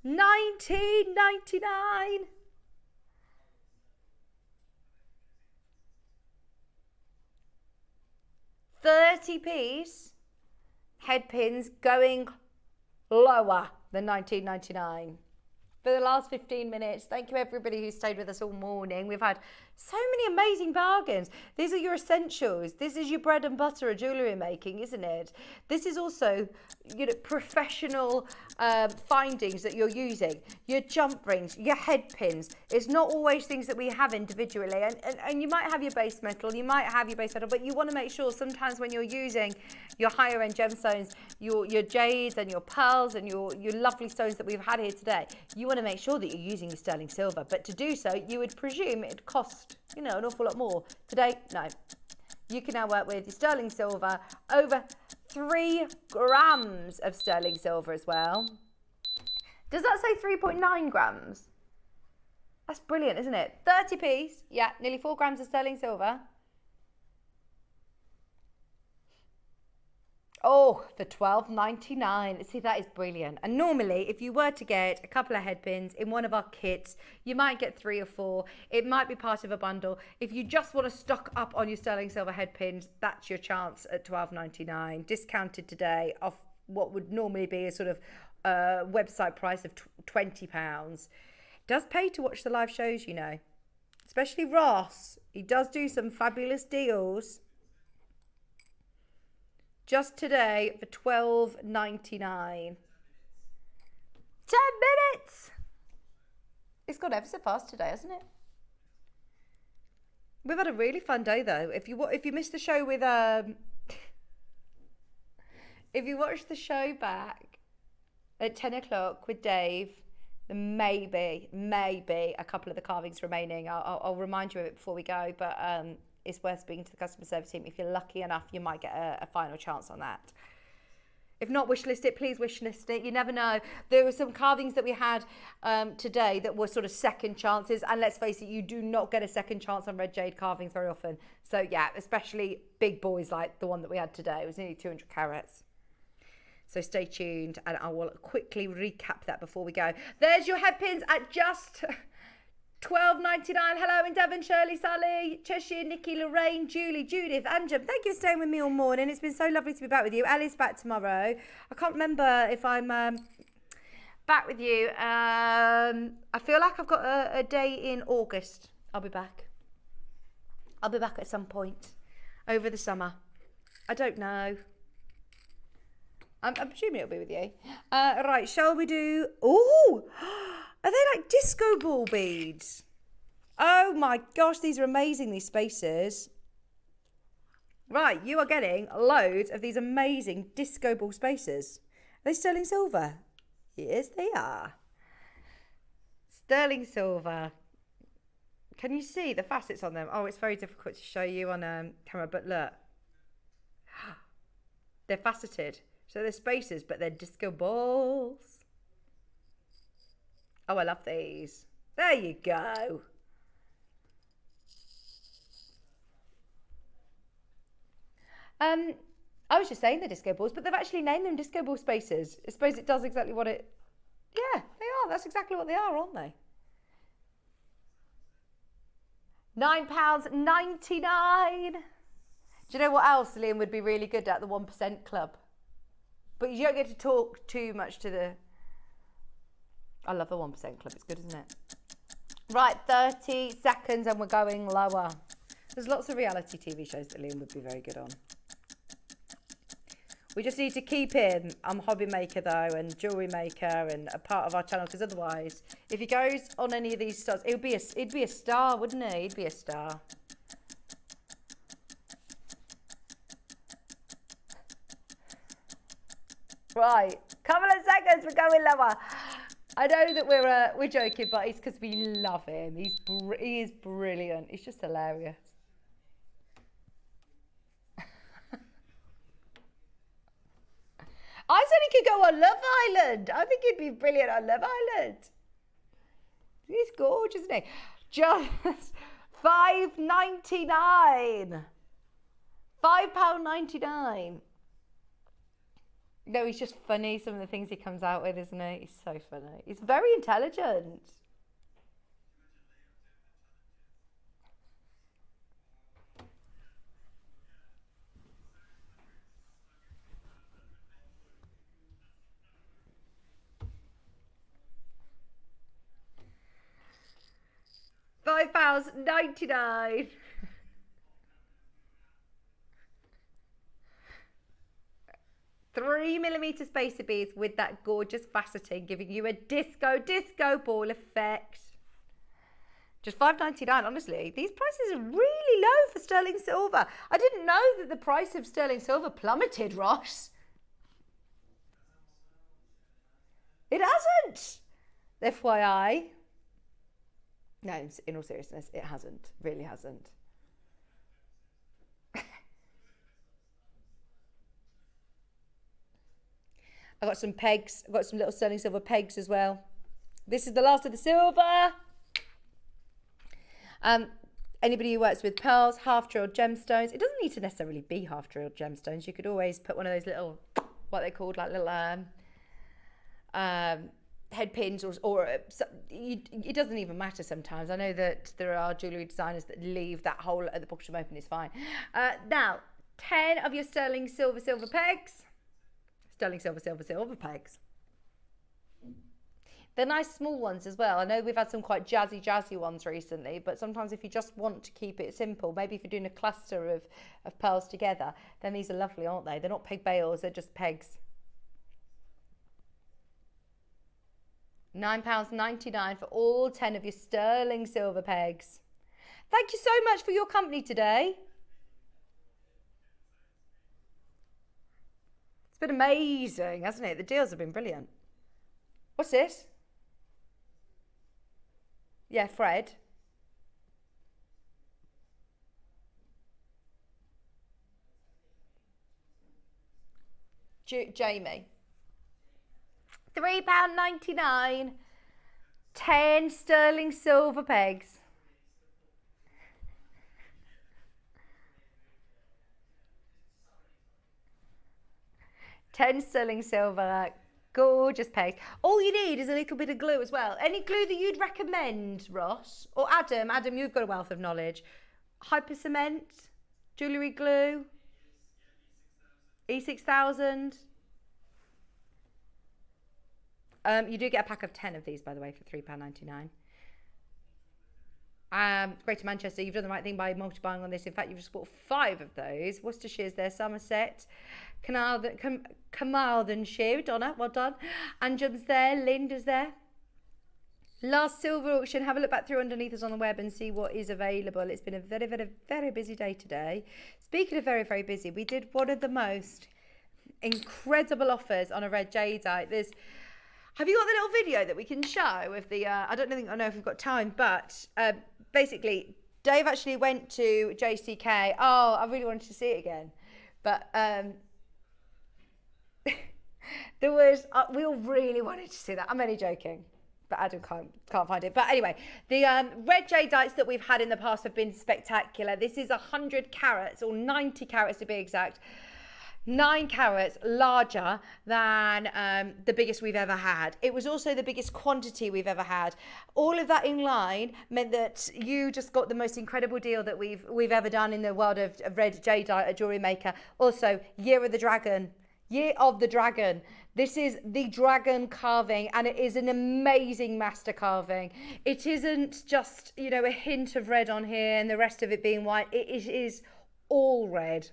$19.99. $30 head pins going lower than $19.99. For the last 15 minutes. Thank you everybody who stayed with us all morning. We've had so many amazing bargains. These are your essentials. This is your bread and butter of jewellery making, isn't it? This is also, you know, professional findings that you're using. Your jump rings, your head pins. It's not always things that we have individually. And you might have your base metal, but you want to make sure sometimes when you're using your higher end gemstones, your jades and your pearls and your lovely stones that we've had here today, you want to make sure that you're using your sterling silver. But to do so, you would presume it'd cost, you know, an awful lot more. Today, no. You can now work with your sterling silver, over 3 grams of sterling silver as well. Does that say 3.9 grams? That's brilliant, isn't it? 30p, yeah, nearly 4 grams of sterling silver. Oh, for $12.99. See, that is brilliant. And normally, if you were to get a couple of head pins in one of our kits, you might get 3 or 4. It might be part of a bundle. If you just want to stock up on your sterling silver head pins, that's your chance at $12.99. Discounted today off what would normally be a sort of website price of £20. It does pay to watch the live shows, you know. Especially Ross. He does do some fabulous deals. Just today for $12.99. 10 minutes! It's gone ever so fast today, hasn't it? We've had a really fun day though. If you missed the show with if you watched the show back at 10 o'clock with Dave, then maybe a couple of the carvings remaining. I'll remind you of it before we go, but it's worth speaking to the customer service team. If you're lucky enough, you might get a final chance on that. If not, wish list it, please wish list it. You never know. There were some carvings that we had today that were sort of second chances. And let's face it, you do not get a second chance on red jade carvings very often. So yeah, especially big boys like the one that we had today. It was nearly 200 carats. So stay tuned and I will quickly recap that before we go. There's your head pins at just $12.99. Hello in Devon, Shirley, Sally, Cheshire, Nikki, Lorraine, Julie, Judith, Anjum. Thank you for staying with me all morning. It's been so lovely to be back with you. Ellie's back tomorrow. I can't remember if I'm back with you. I feel like I've got a day in August. I'll be back. I'll be back at some point over the summer. I don't know. I'm assuming it'll be with you. Right, shall we do... Ooh! Are they like disco ball beads? Oh my gosh, these are amazing, these spaces. Right, you are getting loads of these amazing disco ball spaces. Are they sterling silver? Yes, they are. Sterling silver. Can you see the facets on them? Oh, it's very difficult to show you on camera, but look. They're faceted. So they're spaces, but they're disco balls. Oh, I love these. There you go. I was just saying they're disco balls, but they've actually named them disco ball spaces. I suppose it does exactly what it... Yeah, they are. That's exactly what they are, aren't they? £9.99. Do you know what else Liam would be really good at? The 1% Club. But you don't get to talk too much to the... I love the 1% Club. It's good, isn't it? Right, 30 seconds and we're going lower. There's lots of reality TV shows that Liam would be very good on. We just need to keep him Hobby Maker though, and Jewellery Maker, and a part of our channel, because otherwise, if he goes on any of these stars, he'd be a star, wouldn't he? He'd be a star. Right, couple of seconds, we're going lower. I know that we're joking, but it's because we love him. He is brilliant. He's just hilarious. I said he could go on Love Island. I think he'd be brilliant on Love Island. He's gorgeous, isn't he? Just £5.99. £5.99. No, he's just funny, some of the things he comes out with, isn't he? He's so funny. He's very intelligent. £5.99. 3mm spacer beads with that gorgeous faceting, giving you a disco ball effect. Just £5.99. Honestly, these prices are really low for sterling silver. I didn't know that the price of sterling silver plummeted, Ross. It hasn't. FYI. No, in all seriousness, it hasn't. Really hasn't. I've got some pegs. I've got some little sterling silver pegs as well. This is the last of the silver. Anybody who works with pearls, half-drilled gemstones. It doesn't need to necessarily be half-drilled gemstones. You could always put one of those little, what they're called, like little head pins, or it doesn't even matter sometimes. I know that there are jewellery designers that leave that hole at the bottom open. It's fine. Now, 10 of your sterling silver pegs. Sterling silver pegs. They're nice small ones as well. I know we've had some quite jazzy ones recently, but sometimes if you just want to keep it simple, maybe if you're doing a cluster of pearls together, then these are lovely, aren't they? They're not peg bales, they're just pegs. £9.99 for all 10 of your sterling silver pegs. Thank you so much for your company today. It's been amazing, hasn't it? The deals have been brilliant. What's this? Yeah, Fred. Jamie. £3.99. 10 sterling silver pegs. £10 silver, gorgeous pegs. All you need is a little bit of glue as well. Any glue that you'd recommend, Ross? Or Adam? Adam, you've got a wealth of knowledge. Hyper cement, jewellery glue, E6000. You do get a pack of 10 of these, by the way, for £3.99. Greater Manchester, you've done the right thing by multiplying on this. In fact, you've just bought 5 of those. Worcestershire's there, Somerset, Carmarthenshire, Donna, well done. Anjum's there, Linda's there. Last silver auction, have a look back through underneath us on the web and see what is available. It's been a very, very, very busy day today. Speaking of very, very busy, we did one of the most incredible offers on a red jadeite. Have you got the little video that we can show of the, I don't know if we've got time, but basically, Dave actually went to JCK. Oh, I really wanted to see it again. But there was, we all really wanted to see that. I'm only joking, but Adam can't find it. But anyway, the red jadeites that we've had in the past have been spectacular. This is 100 carats, or 90 carats to be exact. 9 carats larger than the biggest we've ever had. It was also the biggest quantity we've ever had. All of that in line meant that you just got the most incredible deal that we've ever done in the world of red jadeite at Jewellery Maker. Also, Year of the Dragon. Year of the Dragon. This is the dragon carving, and it is an amazing master carving. It isn't just, you know, a hint of red on here and the rest of it being white. It is all red.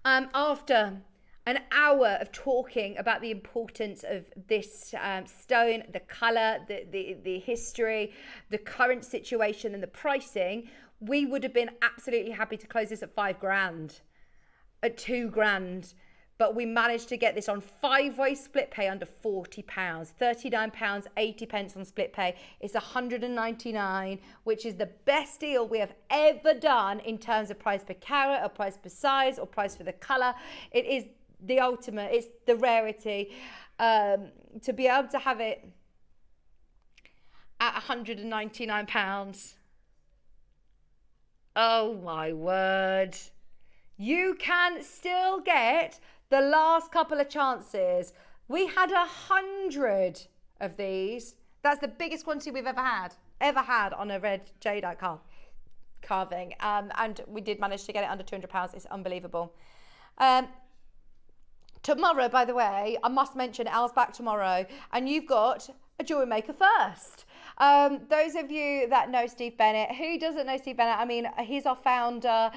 After an hour of talking about the importance of this stone, the colour, the history, the current situation and the pricing, we would have been absolutely happy to close this at £5,000, at £2,000. But we managed to get this on 5-way split pay under £40, £39.80 on split pay. It's £199, which is the best deal we have ever done in terms of price per carat, or price per size, or price for the colour. It is the ultimate, it's the rarity. To be able to have it at £199. Oh my word. You can still get the last couple of chances. We had 100 of these. That's the biggest quantity we've ever had on a red jadeite carving. And we did manage to get it under £200. It's unbelievable. Tomorrow, by the way, I must mention Al's back tomorrow, and you've got a Jewellery Maker first. Those of you that know Steve Bennett, who doesn't know Steve Bennett? I mean, he's our founder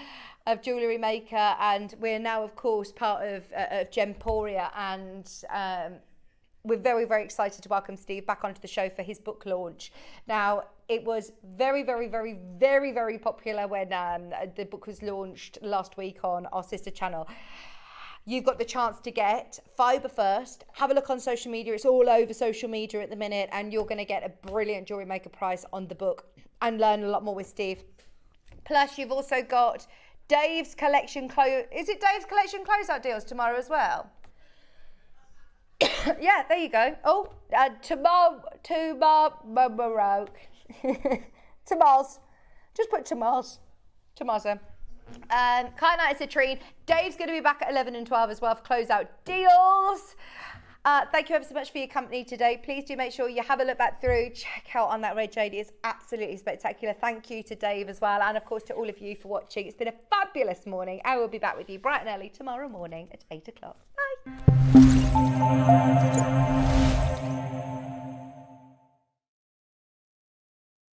of Jewellery Maker, and we're now, of course, part of Gemporia, and we're very, very excited to welcome Steve back onto the show for his book launch. Now, it was very, very, very, very, very popular when the book was launched last week on our sister channel. You've got the chance to get fibre first. Have a look on social media. It's all over social media at the minute, and you're going to get a brilliant Jewellery Maker price on the book and learn a lot more with Steve. Plus, you've also got Dave's Collection Is it Dave's Collection closeout deals tomorrow as well? Yeah, there you go. Oh, tomorrow. Tomorrow's. Just put tomorrow's. Tomorrow. Kind night, Citrine. Dave's going to be back at 11 and 12 as well for closeout deals. Thank you ever so much for your company today. Please do make sure you have a look back through. Check out on that red jade. It's absolutely spectacular. Thank you to Dave as well, and of course to all of you for watching. It's been a fabulous morning. I will be back with you bright and early tomorrow morning at 8 o'clock. Bye.